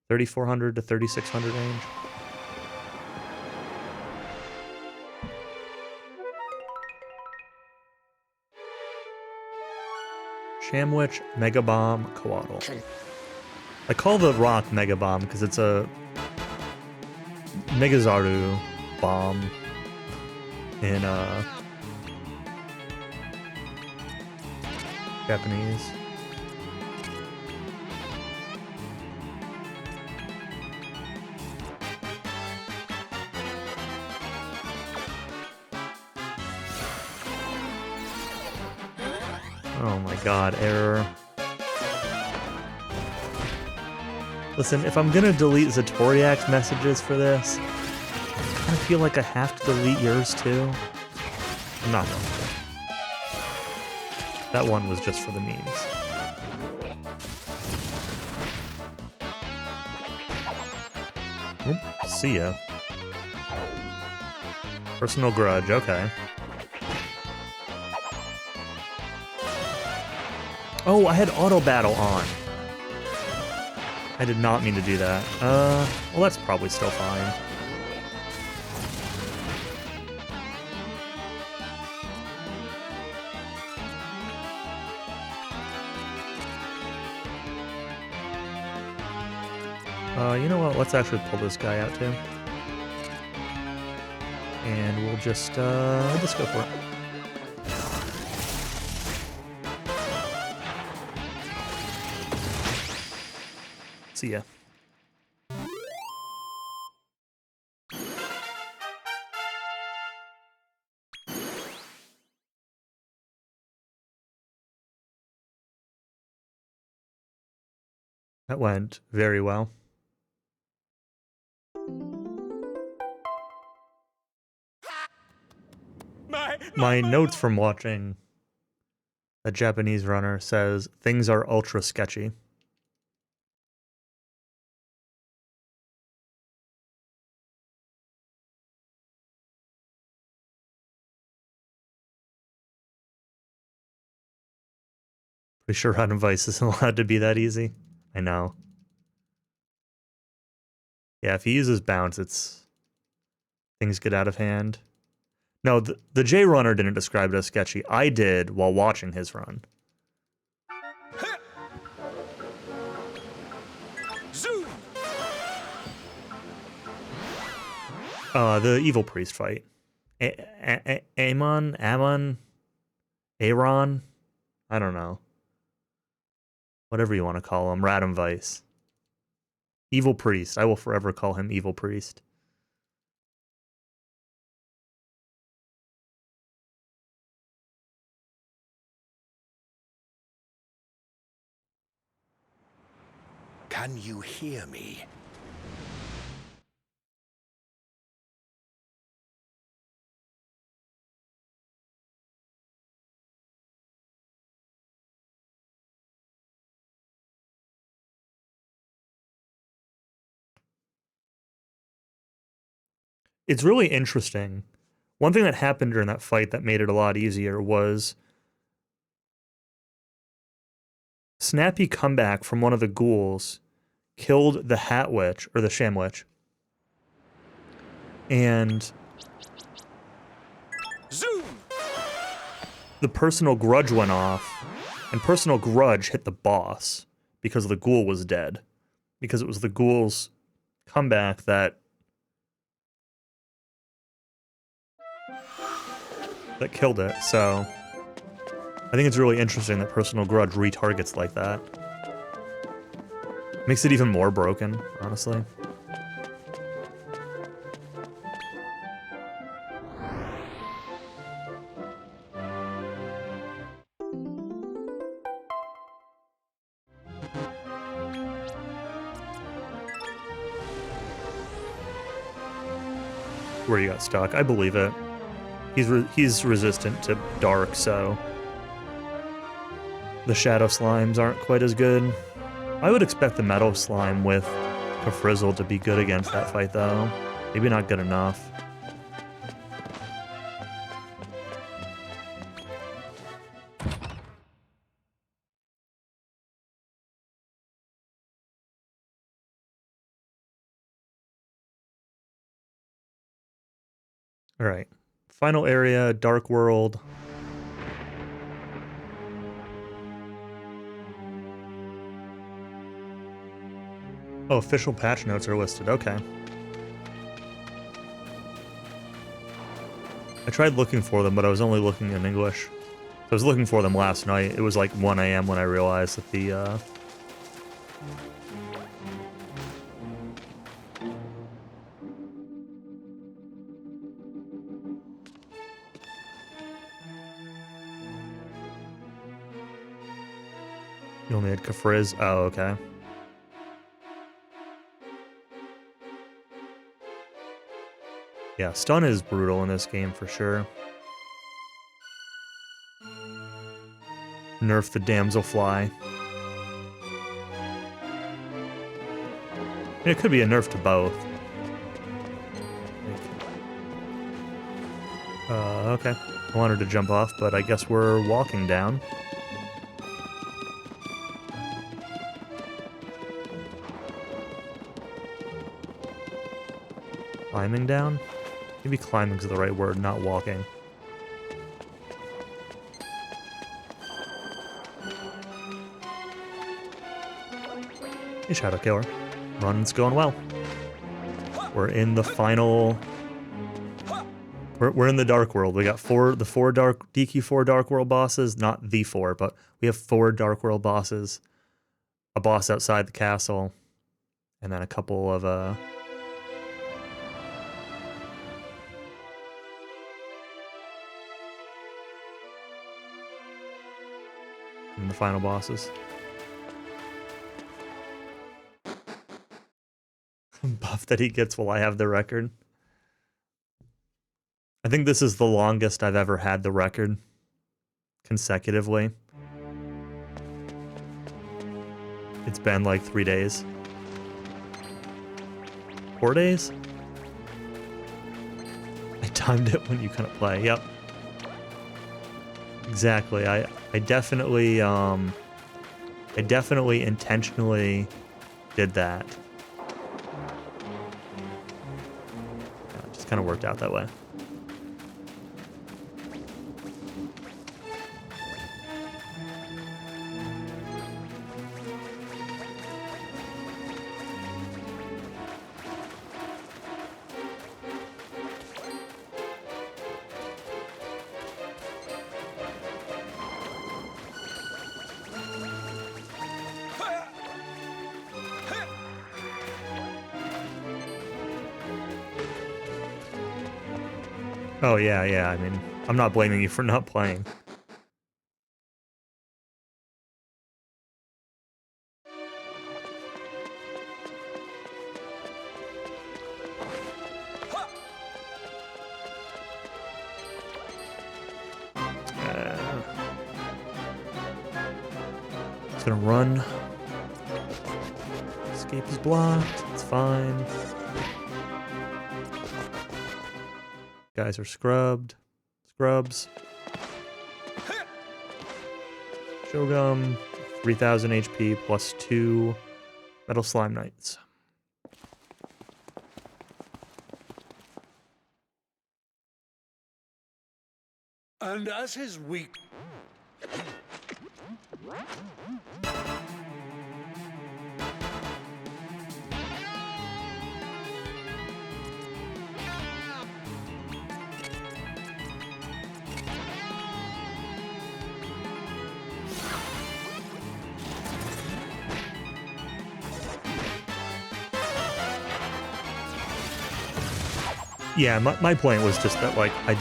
3,400 to 3,600 range. Shamwich, Mega Bomb, Coatl. I call the rock Mega Bomb because it's a Megazaru bomb in Japanese. Oh my god, error. Listen, if I'm gonna delete Zatoriak's messages for this, I feel like I have to delete yours too. I'm not going to. That one was just for the memes. Oop, see ya. Personal grudge, okay. Oh, I had auto battle on. I did not mean to do that. Well, that's probably still fine. You know what? Let's actually pull this guy out too. And we'll just go for it. See ya. That went very well. My notes from watching a Japanese runner says things are ultra sketchy. Pretty sure Run Vice isn't allowed to be that easy. I know. Yeah, if he uses bounce, things get out of hand. No, the J runner didn't describe it as sketchy. I did while watching his run. The evil priest fight. Amon? Aaron? I don't know. Whatever you want to call him. Radam Vice. Evil priest. I will forever call him evil priest. Can you hear me? It's really interesting. One thing that happened during that fight that made it a lot easier was snappy comeback from one of the ghouls killed the Hat Witch, or the Sham Witch. And Zoom! The personal grudge went off, and personal grudge hit the boss because the ghoul was dead. Because it was the ghoul's comeback that killed it. So I think it's really interesting that personal grudge retargets like that. Makes it even more broken, honestly. Where you got stuck, I believe it. He's resistant to dark, so the shadow slimes aren't quite as good. I would expect the metal slime with a frizzle to be good against that fight, though. Maybe not good enough. All right, final area, Dark World. Oh, official patch notes are listed. Okay. I tried looking for them, but I was only looking in English. I was looking for them last night. It was like 1 a.m. when I realized that the, you only had Kafriz. Oh, okay. Yeah, stun is brutal in this game for sure. Nerf the damselfly. It could be a nerf to both. Okay. I wanted to jump off, but I guess we're walking down. Climbing down? Maybe climbing's the right word, not walking. Hey, Shadow Killer. Run's going well. We're in the final... We're in the Dark World. We got the four DQ4 Dark World bosses. Not the 4, but we have 4 Dark World bosses. A boss outside the castle. And then a couple of, and the final bosses. Buff that he gets while I have the record. I think this is the longest I've ever had the record consecutively. It's been like 3 days. 4 days? I timed it when you couldn't play. Yep. Exactly. I definitely intentionally did that. It just kind of worked out that way. Oh, yeah. I mean, I'm not blaming you for not playing. It's gonna run. Escape is blocked. It's fine. Guys are scrubbed. Scrubs. Shogun, 3000 HP plus 2 Metal Slime Knights. And as his weak... Yeah, my point was just that, like, I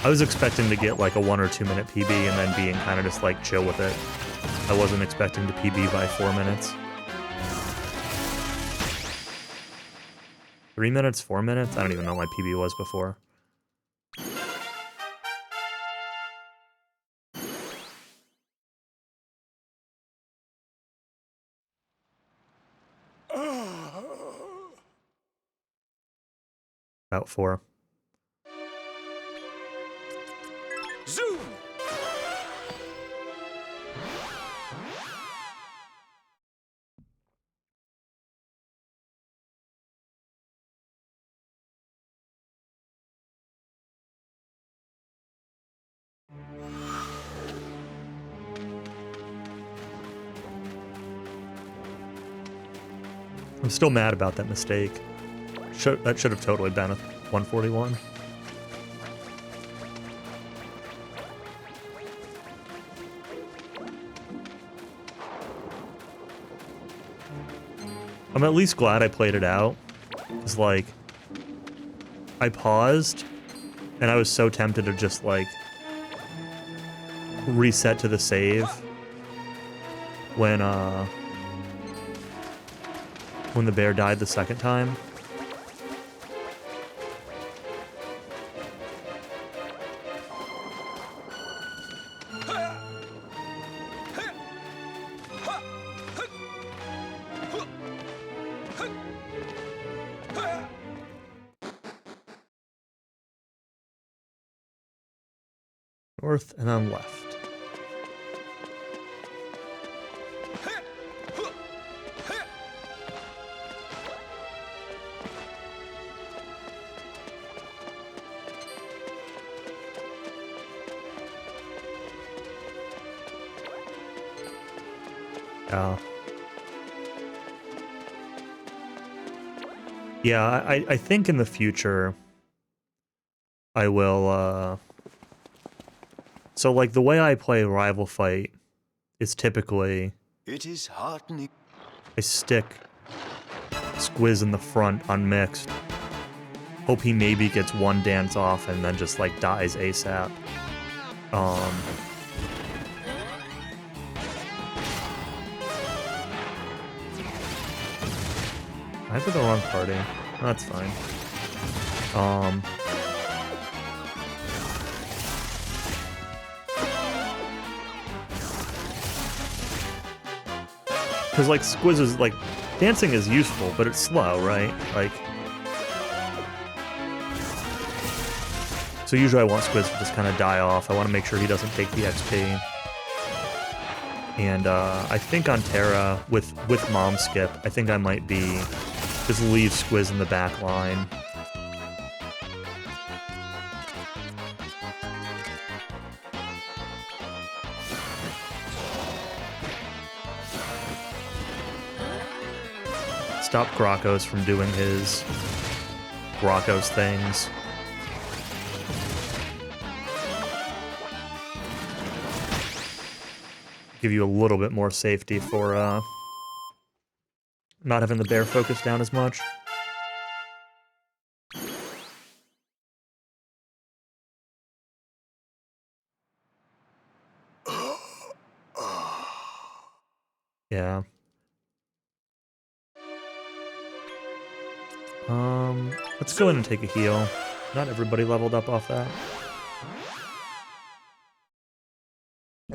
was expecting to get, like, a 1 or 2 minute PB and then being kind of just, like, chill with it. I wasn't expecting to PB by 4 minutes. 3 minutes, 4 minutes? I don't even know what my PB was before. About 4. Zoom! I'm still mad about that mistake. That should have totally been a 141. I'm at least glad I played it out. Because, like, I paused, and I was so tempted to just, like, reset to the save when the bear died the second time. North and then left. Yeah, I think in the future I will so like the way I play Rival Fight is typically It is heartening. I stick Squiz in the front on mixed. Hope he maybe gets one dance off and then just like dies ASAP. I put the wrong party. That's fine. Because, like, Squiz is, like, dancing is useful, but it's slow, right? Like, so usually I want Squiz to just kind of die off. I want to make sure he doesn't take the XP. And, I think on Terra, with Mom Skip, I think I might be just leave Squiz in the back line. Stop Grokos from doing his Grokos things. Give you a little bit more safety for not having the bear focus down as much. Yeah. Let's go ahead and take a heal. Not everybody leveled up off that.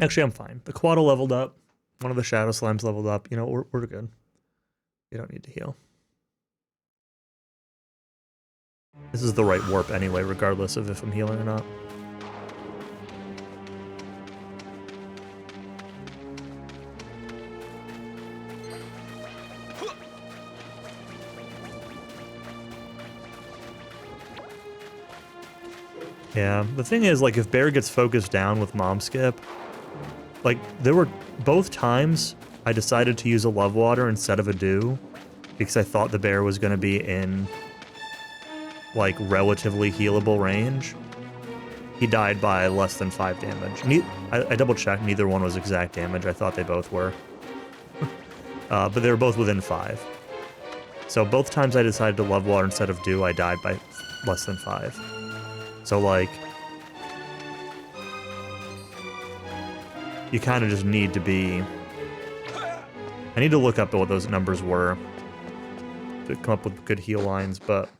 Actually, I'm fine. The Quaddle leveled up. One of the Shadow Slimes leveled up. You know, we're good. You don't need to heal. This is the right warp anyway, regardless of if I'm healing or not. Yeah, the thing is, like, if Bear gets focused down with Mom Skip, like, there were both times I decided to use a Love Water instead of a Dew, because I thought the Bear was going to be in, like, relatively healable range. He died by less than 5 damage. I double-checked, neither one was exact damage. I thought they both were. But they were both within 5. So both times I decided to Love Water instead of Dew, I died by less than 5. So, like, you kind of just need to be... I need to look up what those numbers were to come up with good heal lines, but...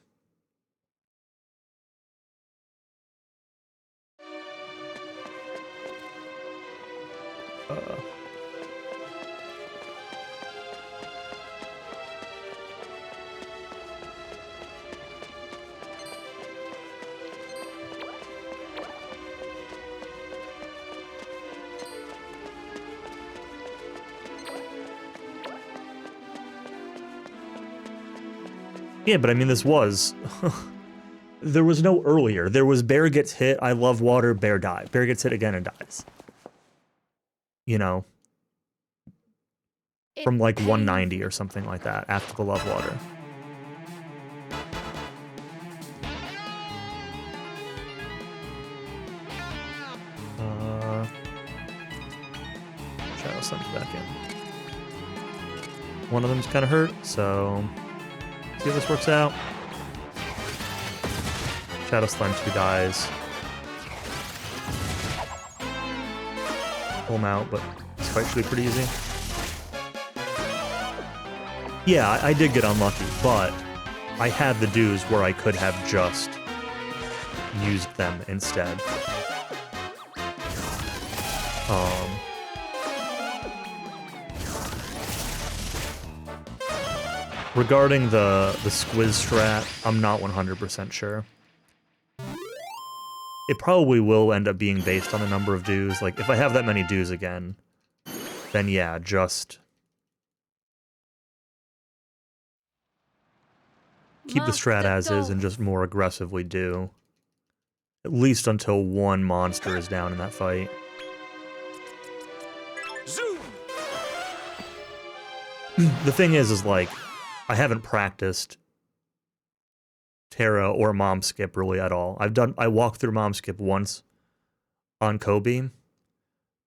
Yeah, but I mean, this was... There was no earlier. There was Bear gets hit, I Love Water, Bear die. Bear gets hit again and dies. You know? from like pains 190 or something like that after the love water. Shadow Slam's back in. One of them's kind of hurt, so see how this works out. Shadow Slam 2 dies. Pull him out, but this fight should be pretty easy. Yeah, I did get unlucky, but I had the dues where I could have just used them instead. Regarding the squiz strat, I'm not 100% sure. It probably will end up being based on the number of dues. Like, if I have that many dues again, then yeah, just keep the strat as is and just more aggressively do. At least until one monster is down in that fight. Zoom! The thing is like, I haven't practiced Terra or Mom Skip really at all. I walked through Mom Skip once on Kobe,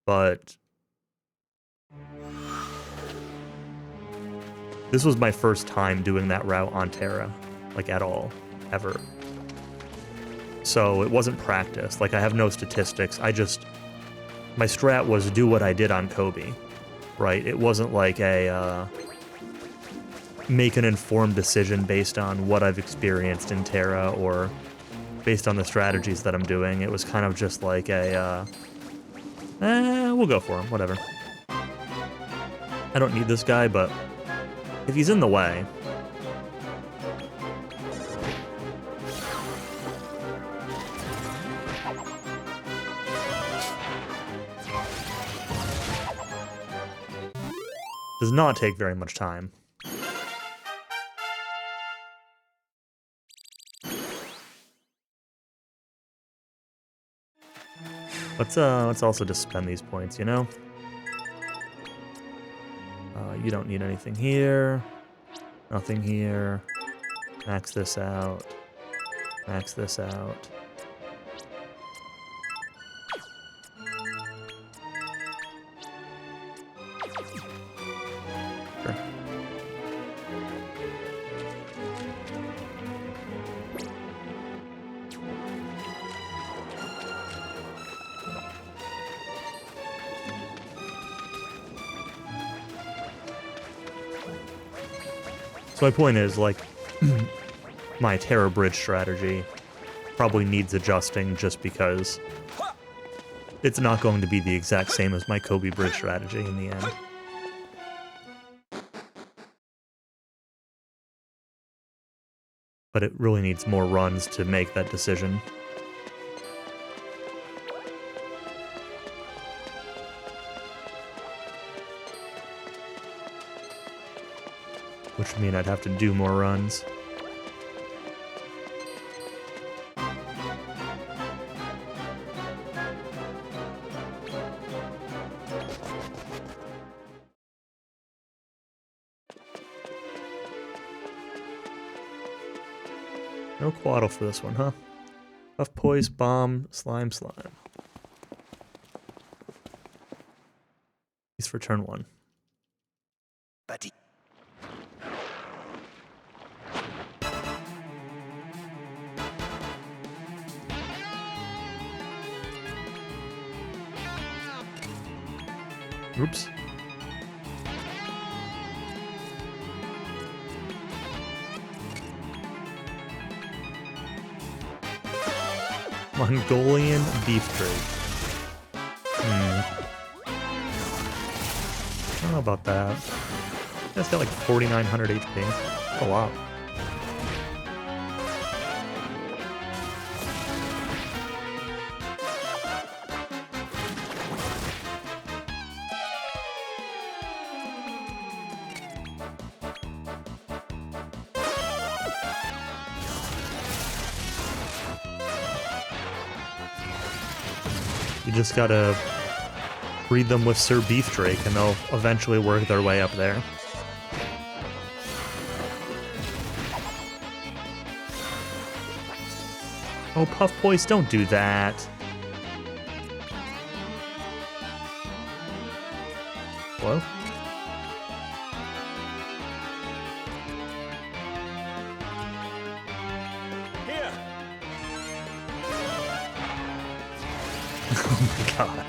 but this was my first time doing that route on Terra, like at all, ever. So it wasn't practice. Like, I have no statistics. My strat was do what I did on Kobe, right? It wasn't like a make an informed decision based on what I've experienced in Terra or based on the strategies that I'm doing. It was kind of just like a, we'll go for him, whatever. I don't need this guy, but if he's in the way... Does not take very much time. Let's also just spend these points, you know? You don't need anything here. Nothing here. Max this out. Max this out. Sure. So my point is, like, my Terra Bridge strategy probably needs adjusting just because it's not going to be the exact same as my Kobe Bridge strategy in the end. But it really needs more runs to make that decision. Which would mean I'd have to do more runs. No Quaddle for this one, huh? Puff, Poise, Bomb, Slime, Slime. He's for turn 1. Buddy. Oops. Mongolian beef drake. I don't know about that. That's got like 4,900 HP. That's a lot. You just gotta breed them with Sir Beef Drake, and they'll eventually work their way up there. Oh, Puff Boys, don't do that. Hello? Here. Oh my god.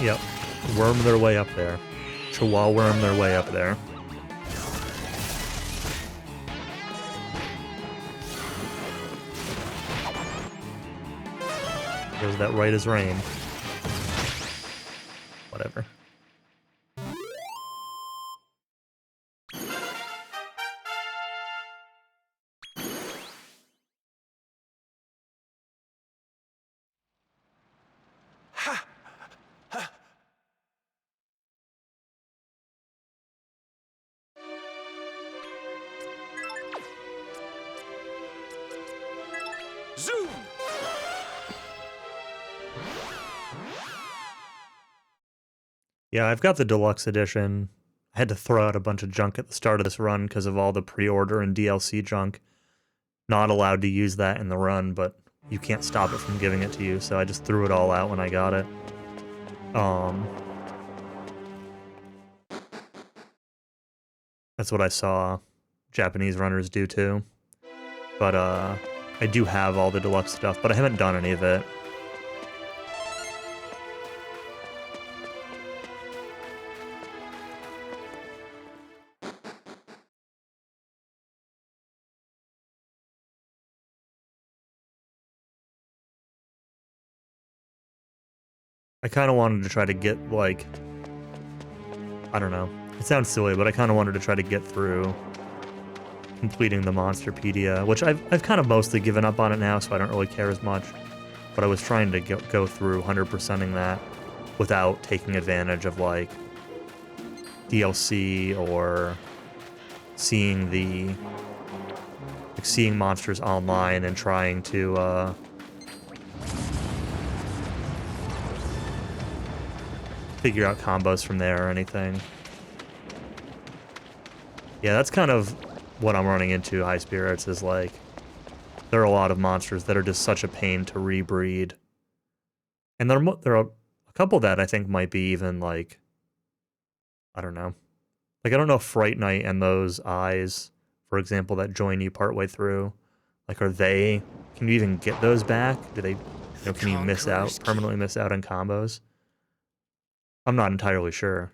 Yep. Worm their way up there. Chihuahua worm their way up there. There's that right as rain. Whatever. Zoom! Yeah, I've got the deluxe edition. I had to throw out a bunch of junk at the start of this run because of all the pre-order and DLC junk. Not allowed to use that in the run, but you can't stop it from giving it to you, so I just threw it all out when I got it. That's what I saw Japanese runners do too. But I do have all the deluxe stuff, but I haven't done any of it. I kind of wanted to try to get, like, I don't know. It sounds silly, but I kind of wanted to try to get through completing the Monsterpedia, which I've kind of mostly given up on it now, so I don't really care as much. But I was trying to go through 100%ing that without taking advantage of, like, DLC or seeing seeing monsters online and trying to, figure out combos from there or anything. Yeah, that's kind of what I'm running into, High Spirits, is like, there are a lot of monsters that are just such a pain to rebreed. And there are a couple that I think might be even, like, I don't know. Like, I don't know if Fright Night and those eyes, for example, that join you partway through, like, can you even get those back? Do they, can you permanently miss out on combos? I'm not entirely sure,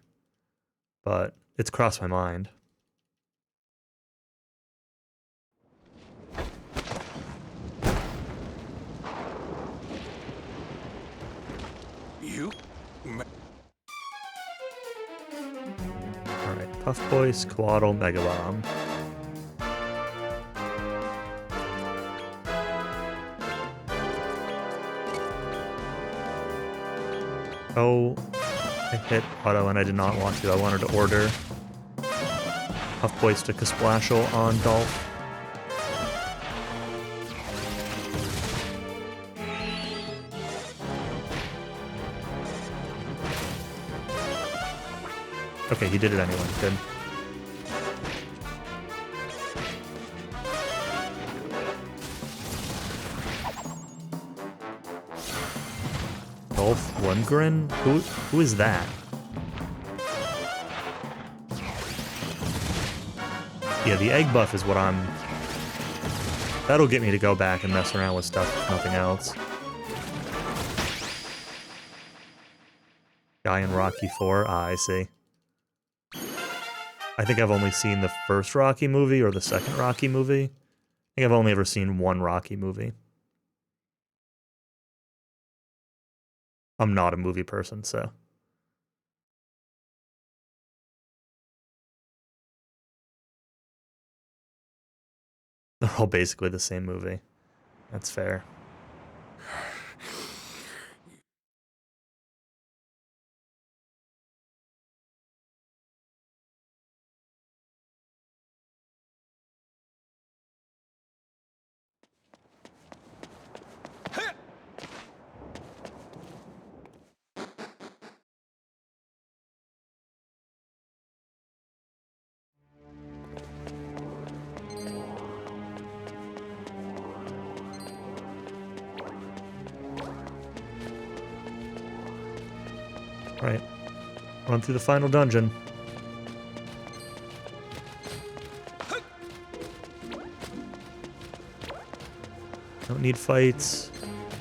but it's crossed my mind. You? Alright, Puff Boy, Squaddle, Mega Bomb. Oh, I hit auto and I did not want to. I wanted to order Puff Boy stick a Splashel on Dolph. Okay, he did it anyway. Good. Dolph Lundgren? Who is that? Yeah, the egg buff is what that'll get me to go back and mess around with stuff, if nothing else. Guy in Rocky 4? Ah, I see. I think I've only seen the first Rocky movie or the second Rocky movie. I think I've only ever seen one Rocky movie. I'm not a movie person, so. They're all basically the same movie. That's fair. Right. Run through the final dungeon. Don't need fights.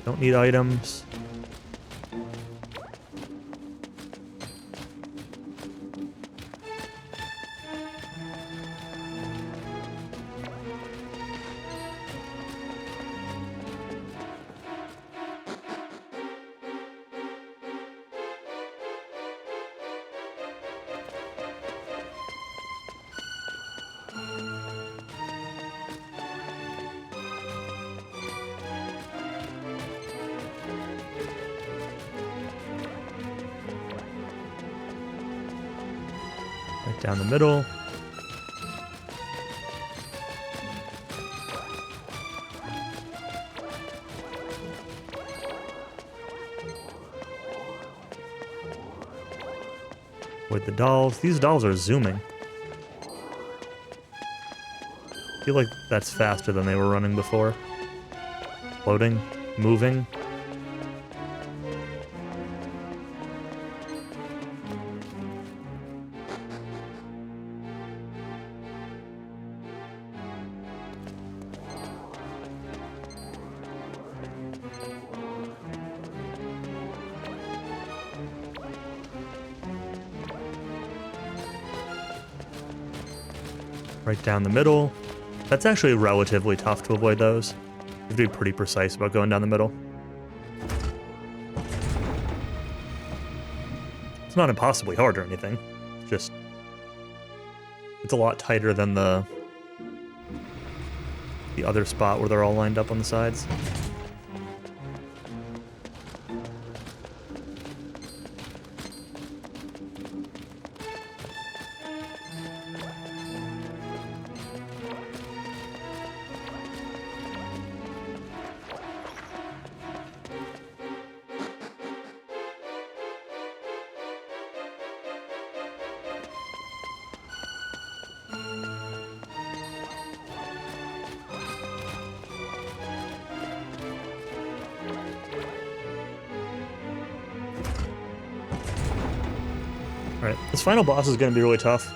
Don't need items. Right down the middle. With the dolls. These dolls are zooming. I feel like that's faster than they were running before. Floating, moving. Right down the middle. That's actually relatively tough to avoid those. You have to be pretty precise about going down the middle. It's not impossibly hard or anything. It's just... it's a lot tighter than the other spot where they're all lined up on the sides. Alright, this final boss is going to be really tough.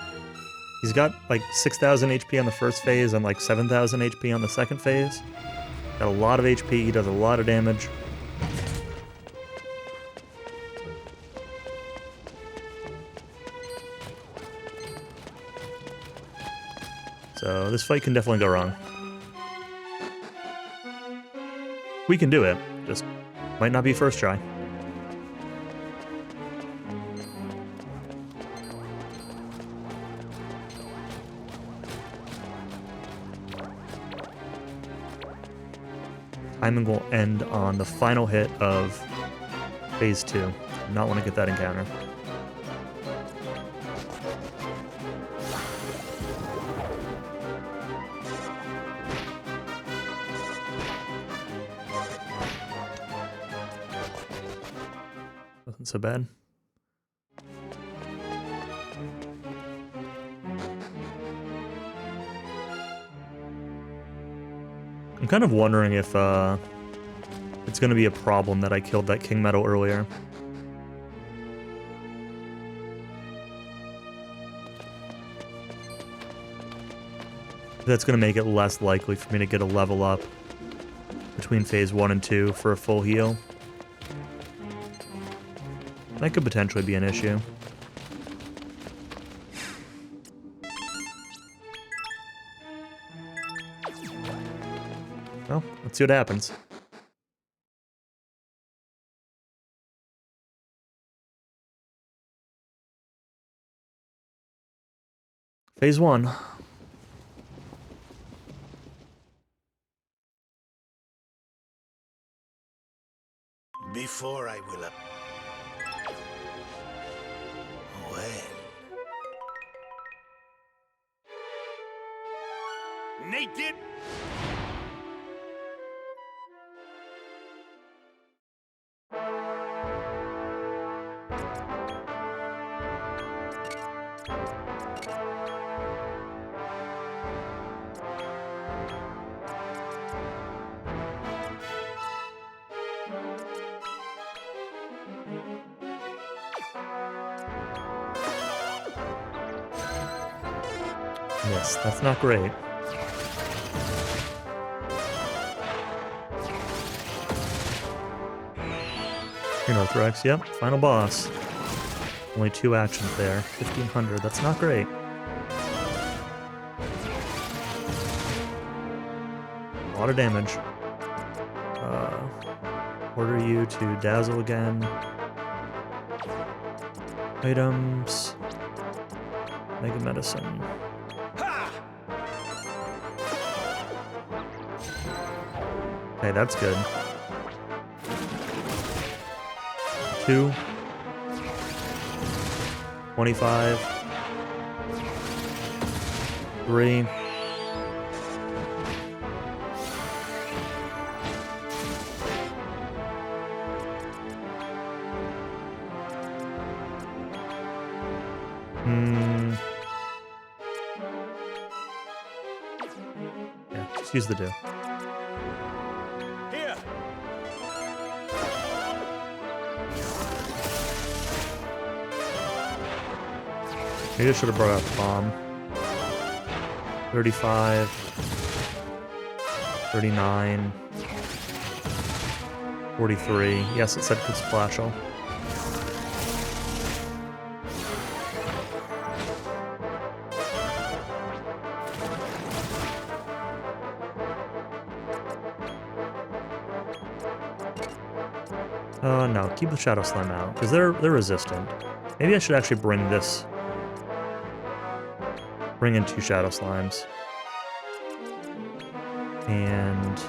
He's got like 6,000 HP on the first phase and like 7,000 HP on the second phase. Got a lot of HP, he does a lot of damage. So this fight can definitely go wrong. We can do it, just might not be first try. Timing will end on the final hit of phase 2. Do not want to get that encounter. Wasn't so bad. I'm kind of wondering if it's going to be a problem that I killed that King Metal earlier. That's going to make it less likely for me to get a level up between phase 1 and 2 for a full heal. That could potentially be an issue. Well, let's see what happens. Phase 1. Before I will... Well... Naked? Miss. That's not great. Here, Northrex. Yep, final boss. Only 2 actions there. 1500. That's not great. A lot of damage. Order you to dazzle again. Items. Mega medicine. Okay, that's good. 2. 25. 3. Yeah, just use the 2. Here. Maybe I should have brought out the bomb. 35. 39. 43. Yes, it said could splashel. No, keep the Shadow Slime out, because they're resistant. Maybe I should actually bring this. Bring in 2 Shadow Slimes. And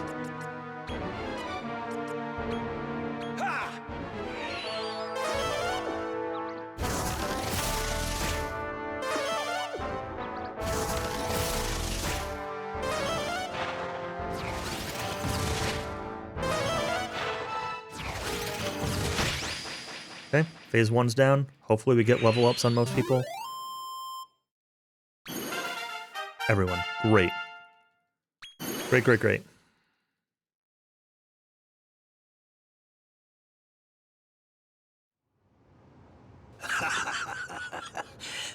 okay, phase 1's down. Hopefully we get level ups on most people. Everyone. Great. Great, great, great.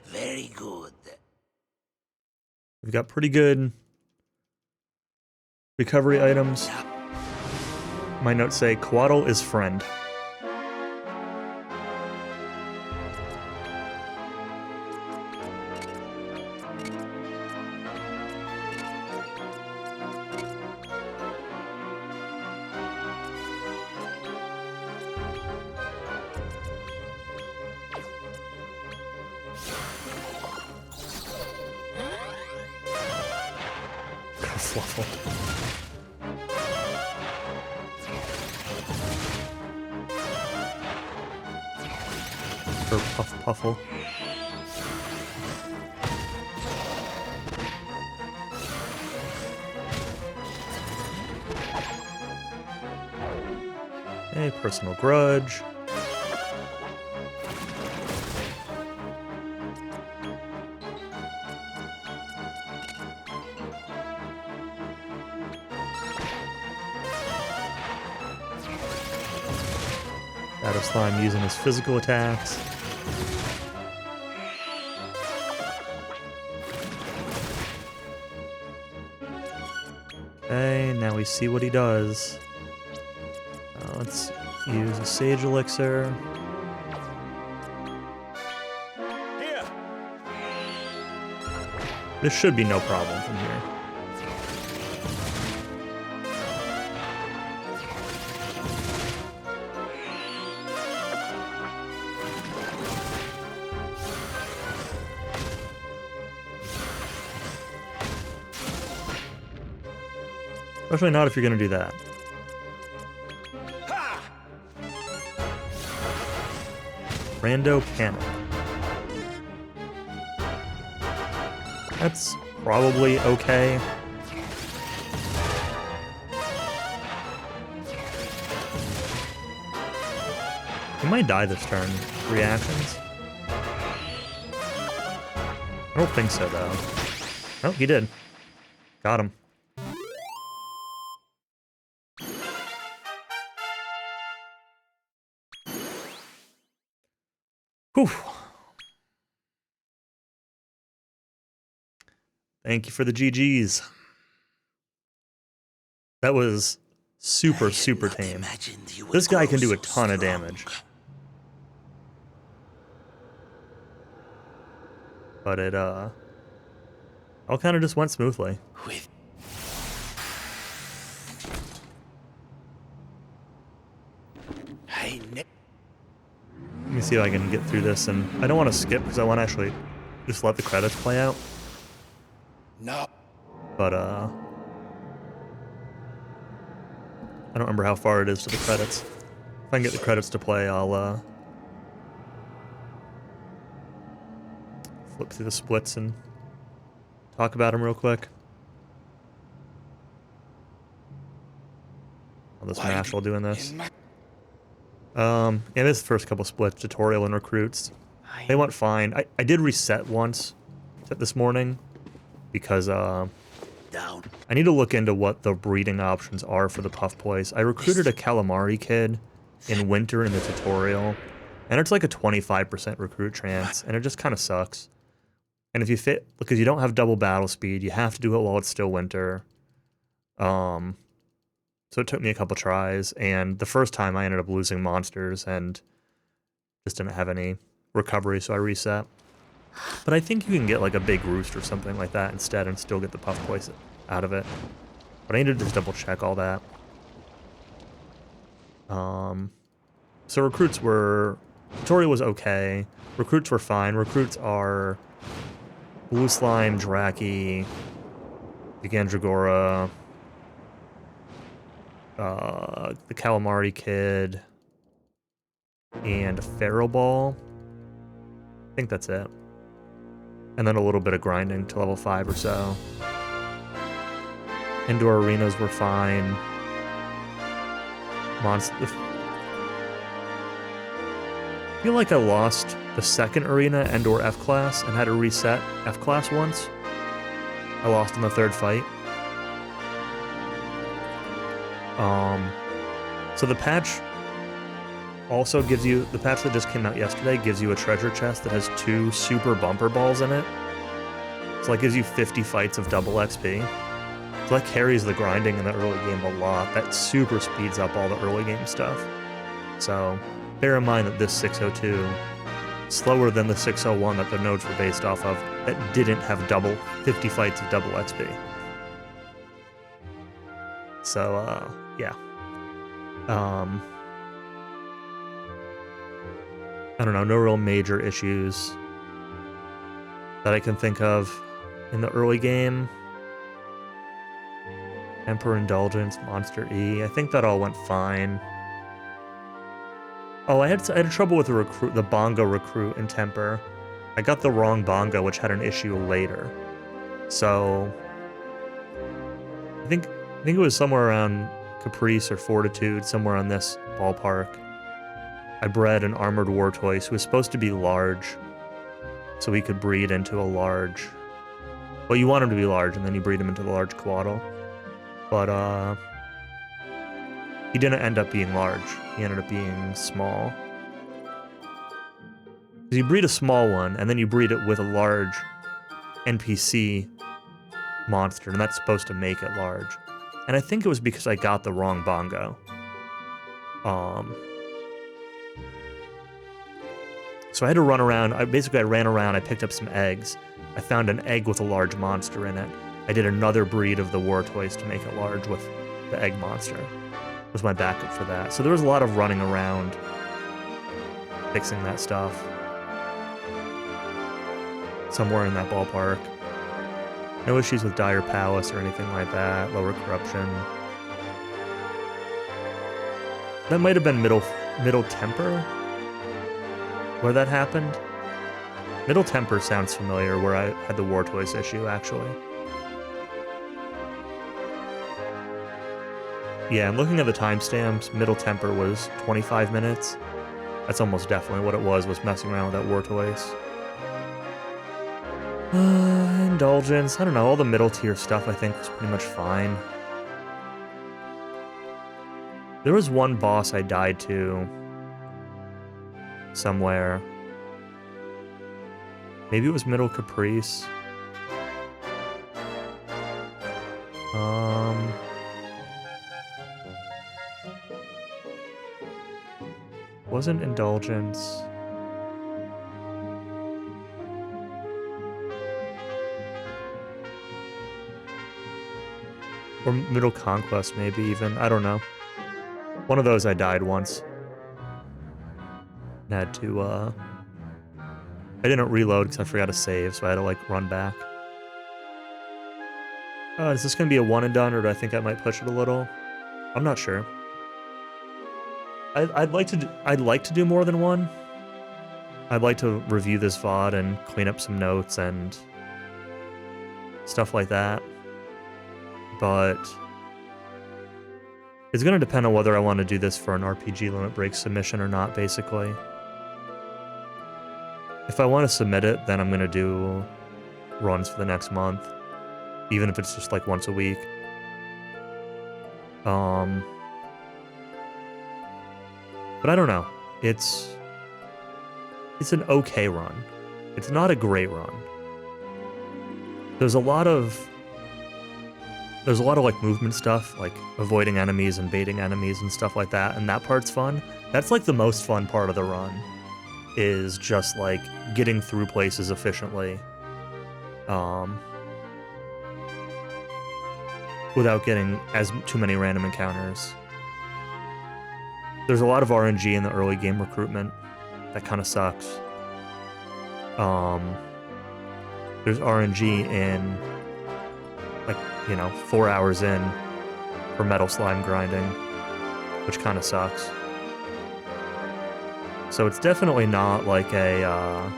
Very good. We've got pretty good recovery items. My notes say, Quaddle is friend. Fluffle. Or Puff Puffle. A personal grudge. Shadow Slime using his physical attacks. Okay, now we see what he does. Let's use a Sage Elixir. Here. This should be no problem from here. Especially not if you're gonna do that. Rando Panic. That's probably okay. He might die this turn. Reactions? I don't think so, though. Oh, he did. Got him. Whew. Thank you for the GGs. That was super, super tame. This guy can do a ton of damage. But it, all kind of just went smoothly. Let me see if I can get through this, and I don't want to skip because I want to actually just let the credits play out. No. But, I don't remember how far it is to the credits. If I can get the credits to play, I'll, flip through the splits and talk about them real quick. I'll just mash while doing this. Yeah, this first couple splits, tutorial and recruits. They went fine. I did reset once this morning because I need to look into what the breeding options are for the puff boys. I recruited a calamari kid in winter in the tutorial, and it's like a 25% recruit chance, and it just kind of sucks. And if you fit, because you don't have double battle speed, you have to do it while it's still winter. So it took me a couple tries, and the first time I ended up losing monsters and just didn't have any recovery, so I reset. But I think you can get like a big roost or something like that instead and still get the puff boys out of it. But I need to just double check all that. So recruits were... Tutorial was okay. Recruits were fine. Recruits are... Blue Slime, Draki, Gigandragora, the Calamari Kid, and a Feral Ball. I think that's it. And then a little bit of grinding to level 5 or so. Indoor arenas were fine. I feel like I lost the second arena and/or F-Class and had to reset F-Class once. I lost in the third fight. So the patch also gives you, the patch that just came out yesterday gives you a treasure chest that has 2 super bumper balls in it. So that gives you 50 fights of double XP. So that carries the grinding in the early game a lot. That super speeds up all the early game stuff. So bear in mind that this 602 slower than the 601 that the nodes were based off of that didn't have 50 fights of double XP. So, yeah. I don't know, no real major issues that I can think of in the early game. Emperor Indulgence, Monster E, I think that all went fine. Oh, I had trouble with the Bongo recruit in Temper. I got the wrong Bongo, which had an issue later. So I think it was somewhere around Caprice or Fortitude, somewhere on this ballpark. I bred an Armored Wartortoise who was supposed to be large, so he could breed into a large... Well, you want him to be large, and then you breed him into the large Quaddle. But, he didn't end up being large. He ended up being small. So you breed a small one, and then you breed it with a large NPC monster, and that's supposed to make it large. And I think it was because I got the wrong Bongo. So I had to run around. I ran around, I picked up some eggs. I found an egg with a large monster in it. I did another breed of the Wartortoise to make it large with the egg monster. Was my backup for that. So there was a lot of running around, fixing that stuff. Somewhere in that ballpark. No issues with Dire Palace or anything like that. Lower corruption. That might have been Middle Temper, where that happened. Middle Temper sounds familiar, where I had the Wartortoise issue, actually. Yeah, and looking at the timestamps, Middle Temper was 25 minutes. That's almost definitely what it was messing around with that Wartortoise. Indulgence, I don't know, all the middle tier stuff I think was pretty much fine. There was one boss I died to somewhere. Maybe it was Middle Caprice. Um, wasn't Indulgence. Or Middle Conquest, maybe even. I don't know. One of those I died once. And had to, I didn't reload because I forgot to save, so I had to, like, run back. Is this gonna be a one and done, or do I think I might push it a little? I'm not sure. I'd like to do more than one. I'd like to review this VOD and clean up some notes and stuff like that. But it's going to depend on whether I want to do this for an RPG limit break submission or not, basically. If I want to submit it, then I'm going to do runs for the next month, even if it's just like once a week. But I don't know. It's an okay run. It's not a great run. There's a lot of like movement stuff, like avoiding enemies and baiting enemies and stuff like that, and that part's fun. That's like the most fun part of the run, is just like getting through places efficiently, without getting too many random encounters. There's a lot of RNG in the early game recruitment. That kind of sucks. There's RNG in, like, 4 hours in for metal slime grinding, which kind of sucks. So it's definitely not like a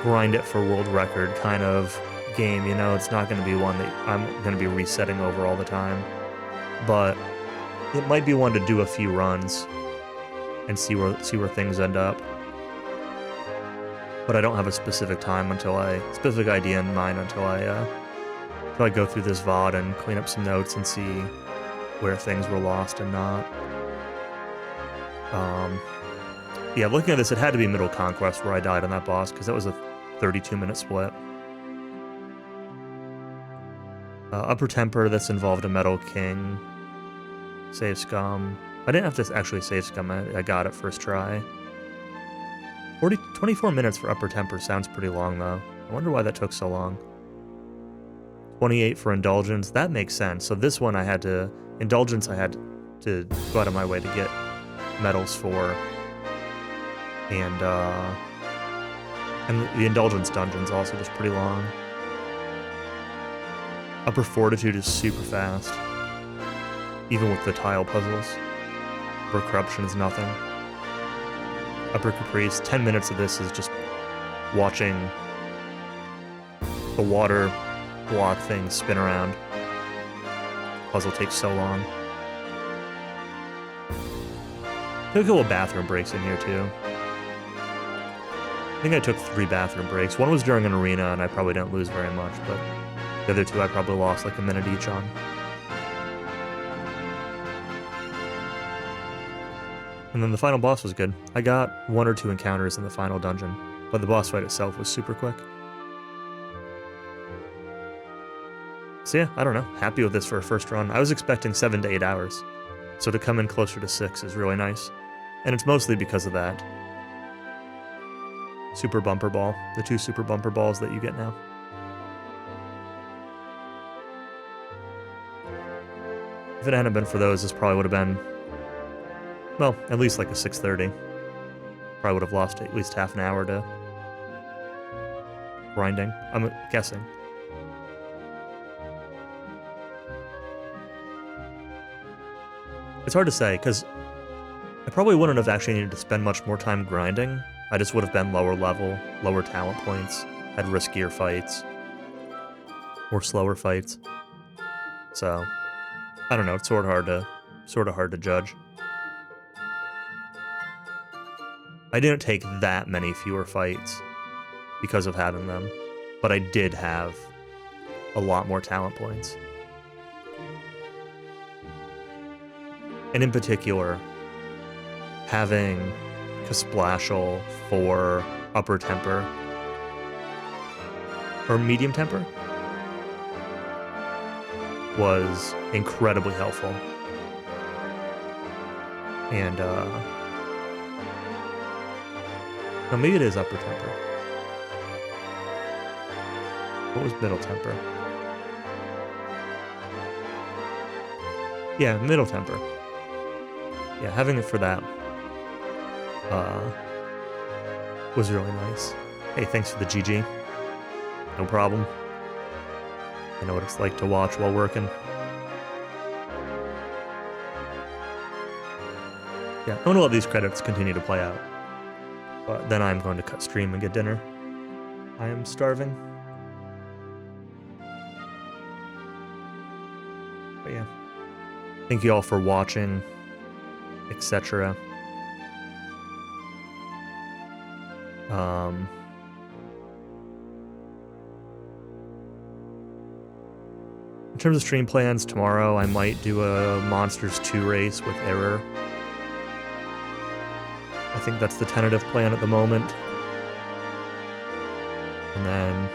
grind it for world record kind of game, It's not going to be one that I'm going to be resetting over all the time. But it might be one to do a few runs and see where things end up. But I don't have a specific idea in mind until I go through this VOD and clean up some notes and see where things were lost and not. Yeah, looking at this, it had to be Middle Conquest where I died on that boss, because that was a 32-minute split. Upper Temper, that's involved a Metal King. Save Scum. I didn't have to actually save Scum, I got it first try. 24 minutes for Upper Temper sounds pretty long, though. I wonder why that took so long. 28 for Indulgence, that makes sense. So this one Indulgence I had to go out of my way to get medals for. And the Indulgence dungeon's also just pretty long. Upper Fortitude is super fast, even with the tile puzzles. Upper Corruption is nothing. Upper Caprice, 10 minutes of this is just watching the water block thing spin around. Puzzle takes so long. Took a couple of bathroom breaks in here too. I think I took 3 bathroom breaks. One was during an arena and I probably didn't lose very much, but the other 2 I probably lost like a minute each on. And then the final boss was good. I got 1 or 2 encounters in the final dungeon, but the boss fight itself was super quick. So yeah, I don't know. Happy with this for a first run. I was expecting 7 to 8 hours, so to come in closer to 6 is really nice. And it's mostly because of that. Super Bumper Ball. The 2 Super Bumper Balls that you get now. If it hadn't been for those, this probably would have been, well, at least like a 6:30. Probably would have lost at least half an hour to grinding, I'm guessing. It's hard to say, because I probably wouldn't have actually needed to spend much more time grinding. I just would have been lower level, lower talent points, had riskier fights, or slower fights. So, I don't know, it's sort of hard to judge. I didn't take that many fewer fights because of having them, but I did have a lot more talent points. And in particular, having Kasplashel for Upper Temper, or Medium Temper? was incredibly helpful. And, no, maybe it is upper temper. What was middle temper? Yeah, middle temper. Yeah, having it for that was really nice. Hey, thanks for the GG. No problem. I know what it's like to watch while working. Yeah, I'm gonna let these credits continue to play out. But then I'm going to cut stream and get dinner. I am starving. But yeah. Thank you all for watching, etc. In terms of stream plans, tomorrow I might do a Monsters 2 race with Error. I think that's the tentative plan at the moment. And then,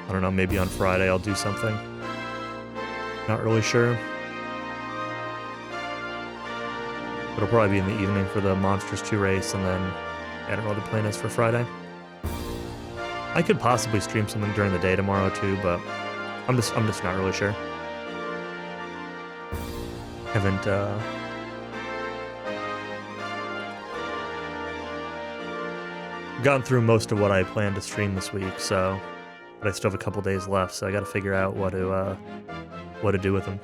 I don't know, maybe on Friday I'll do something. Not really sure. It'll probably be in the evening for the Monsters 2 race, and then I don't know what the plan is for Friday. I could possibly stream something during the day tomorrow too, but I'm just not really sure. Haven't gotten through most of what I planned to stream this week, so but I still have a couple days left, so I got to figure out what to do with them.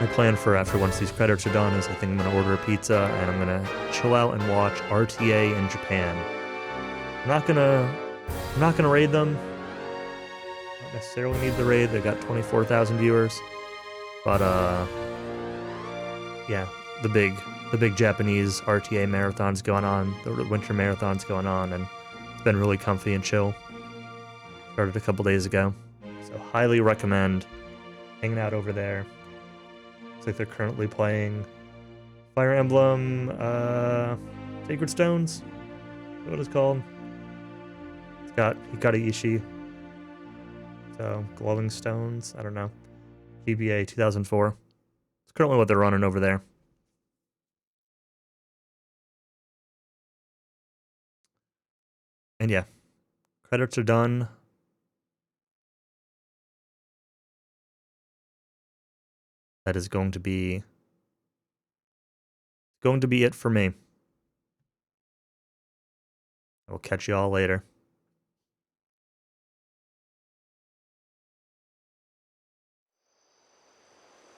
My plan for after once these credits are done is I think I'm going to order a pizza and I'm going to chill out and watch RTA in Japan. I'm not gonna raid them. Don't necessarily need the raid. They got 24,000 viewers, but yeah, the big Japanese RTA marathon's going on. The winter marathon's going on, and it's been really comfy and chill. Started a couple days ago, so highly recommend hanging out over there. Looks like they're currently playing Fire Emblem Sacred Stones. Is that what it's called? It's got Hikari Ishi. So Glowing Stones. I don't know. GBA 2004. It's currently what they're running over there. And yeah, credits are done. That is going to be it for me. I will catch you all later.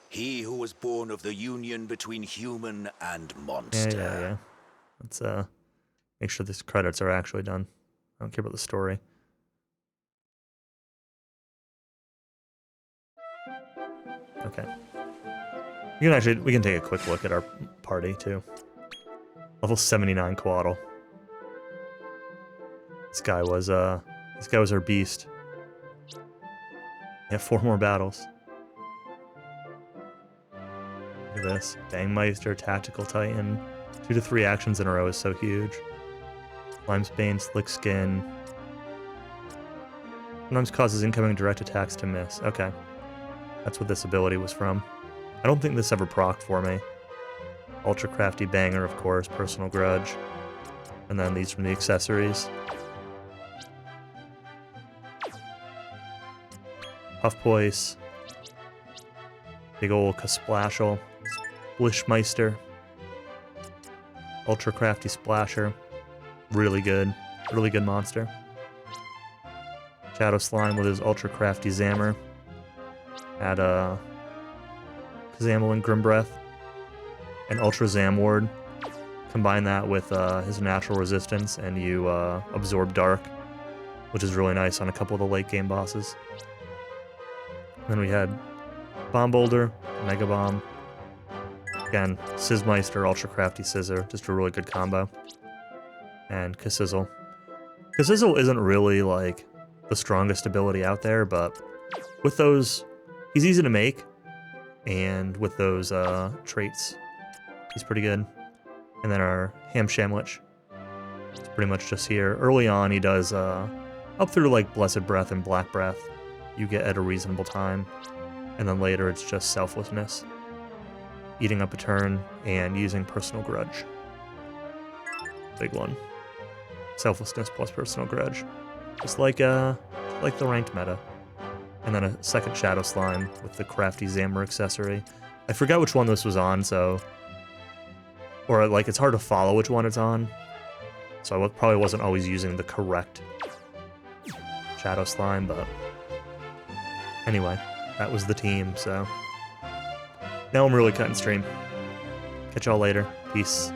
He who was born of the union between human and monster. Yeah. Let's make sure these credits are actually done. I don't care about the story. Okay. We can take a quick look at our party too. Level 79 Quaddle. This guy was our beast. Yeah, 4 more battles. Look at this. Bangmeister, Tactical Titan. 2 to 3 actions in a row is so huge. Limesbane, Slick Skin. Sometimes causes incoming direct attacks to miss. Okay. That's what this ability was from. I don't think this ever procced for me. Ultra Crafty Banger, of course. Personal Grudge. And then these from the accessories. Puff Poise. Big ol' Kasplashel. Splishmeister. Ultra Crafty Splasher. Really good monster. Shadow Slime with his Ultra Crafty Zammer. Add Kazamel and Grimbreath. And Ultra Zamward. Combine that with his natural resistance and you absorb Dark, which is really nice on a couple of the late game bosses. And then we had Bomb Boulder, Mega Bomb. Again, Sizzmeister, Ultra Crafty Scissor, just a really good combo. And Kassizzle. Kassizzle isn't really, like, the strongest ability out there, but with those, he's easy to make, and with those traits, he's pretty good. And then our Ham Shamwich, it's pretty much just here. Early on, he does up through like Blessed Breath and Black Breath, you get at a reasonable time. And then later, it's just Selflessness, eating up a turn, and using Personal Grudge. Big one. Selflessness plus Personal Grudge. Just like the ranked meta. And then a second Shadow Slime with the Crafty Zammer accessory. I forgot which one this was on, so... Or, like, it's hard to follow which one it's on. So I probably wasn't always using the correct Shadow Slime, but... Anyway, that was the team, so... Now I'm really cutting stream. Catch y'all later. Peace.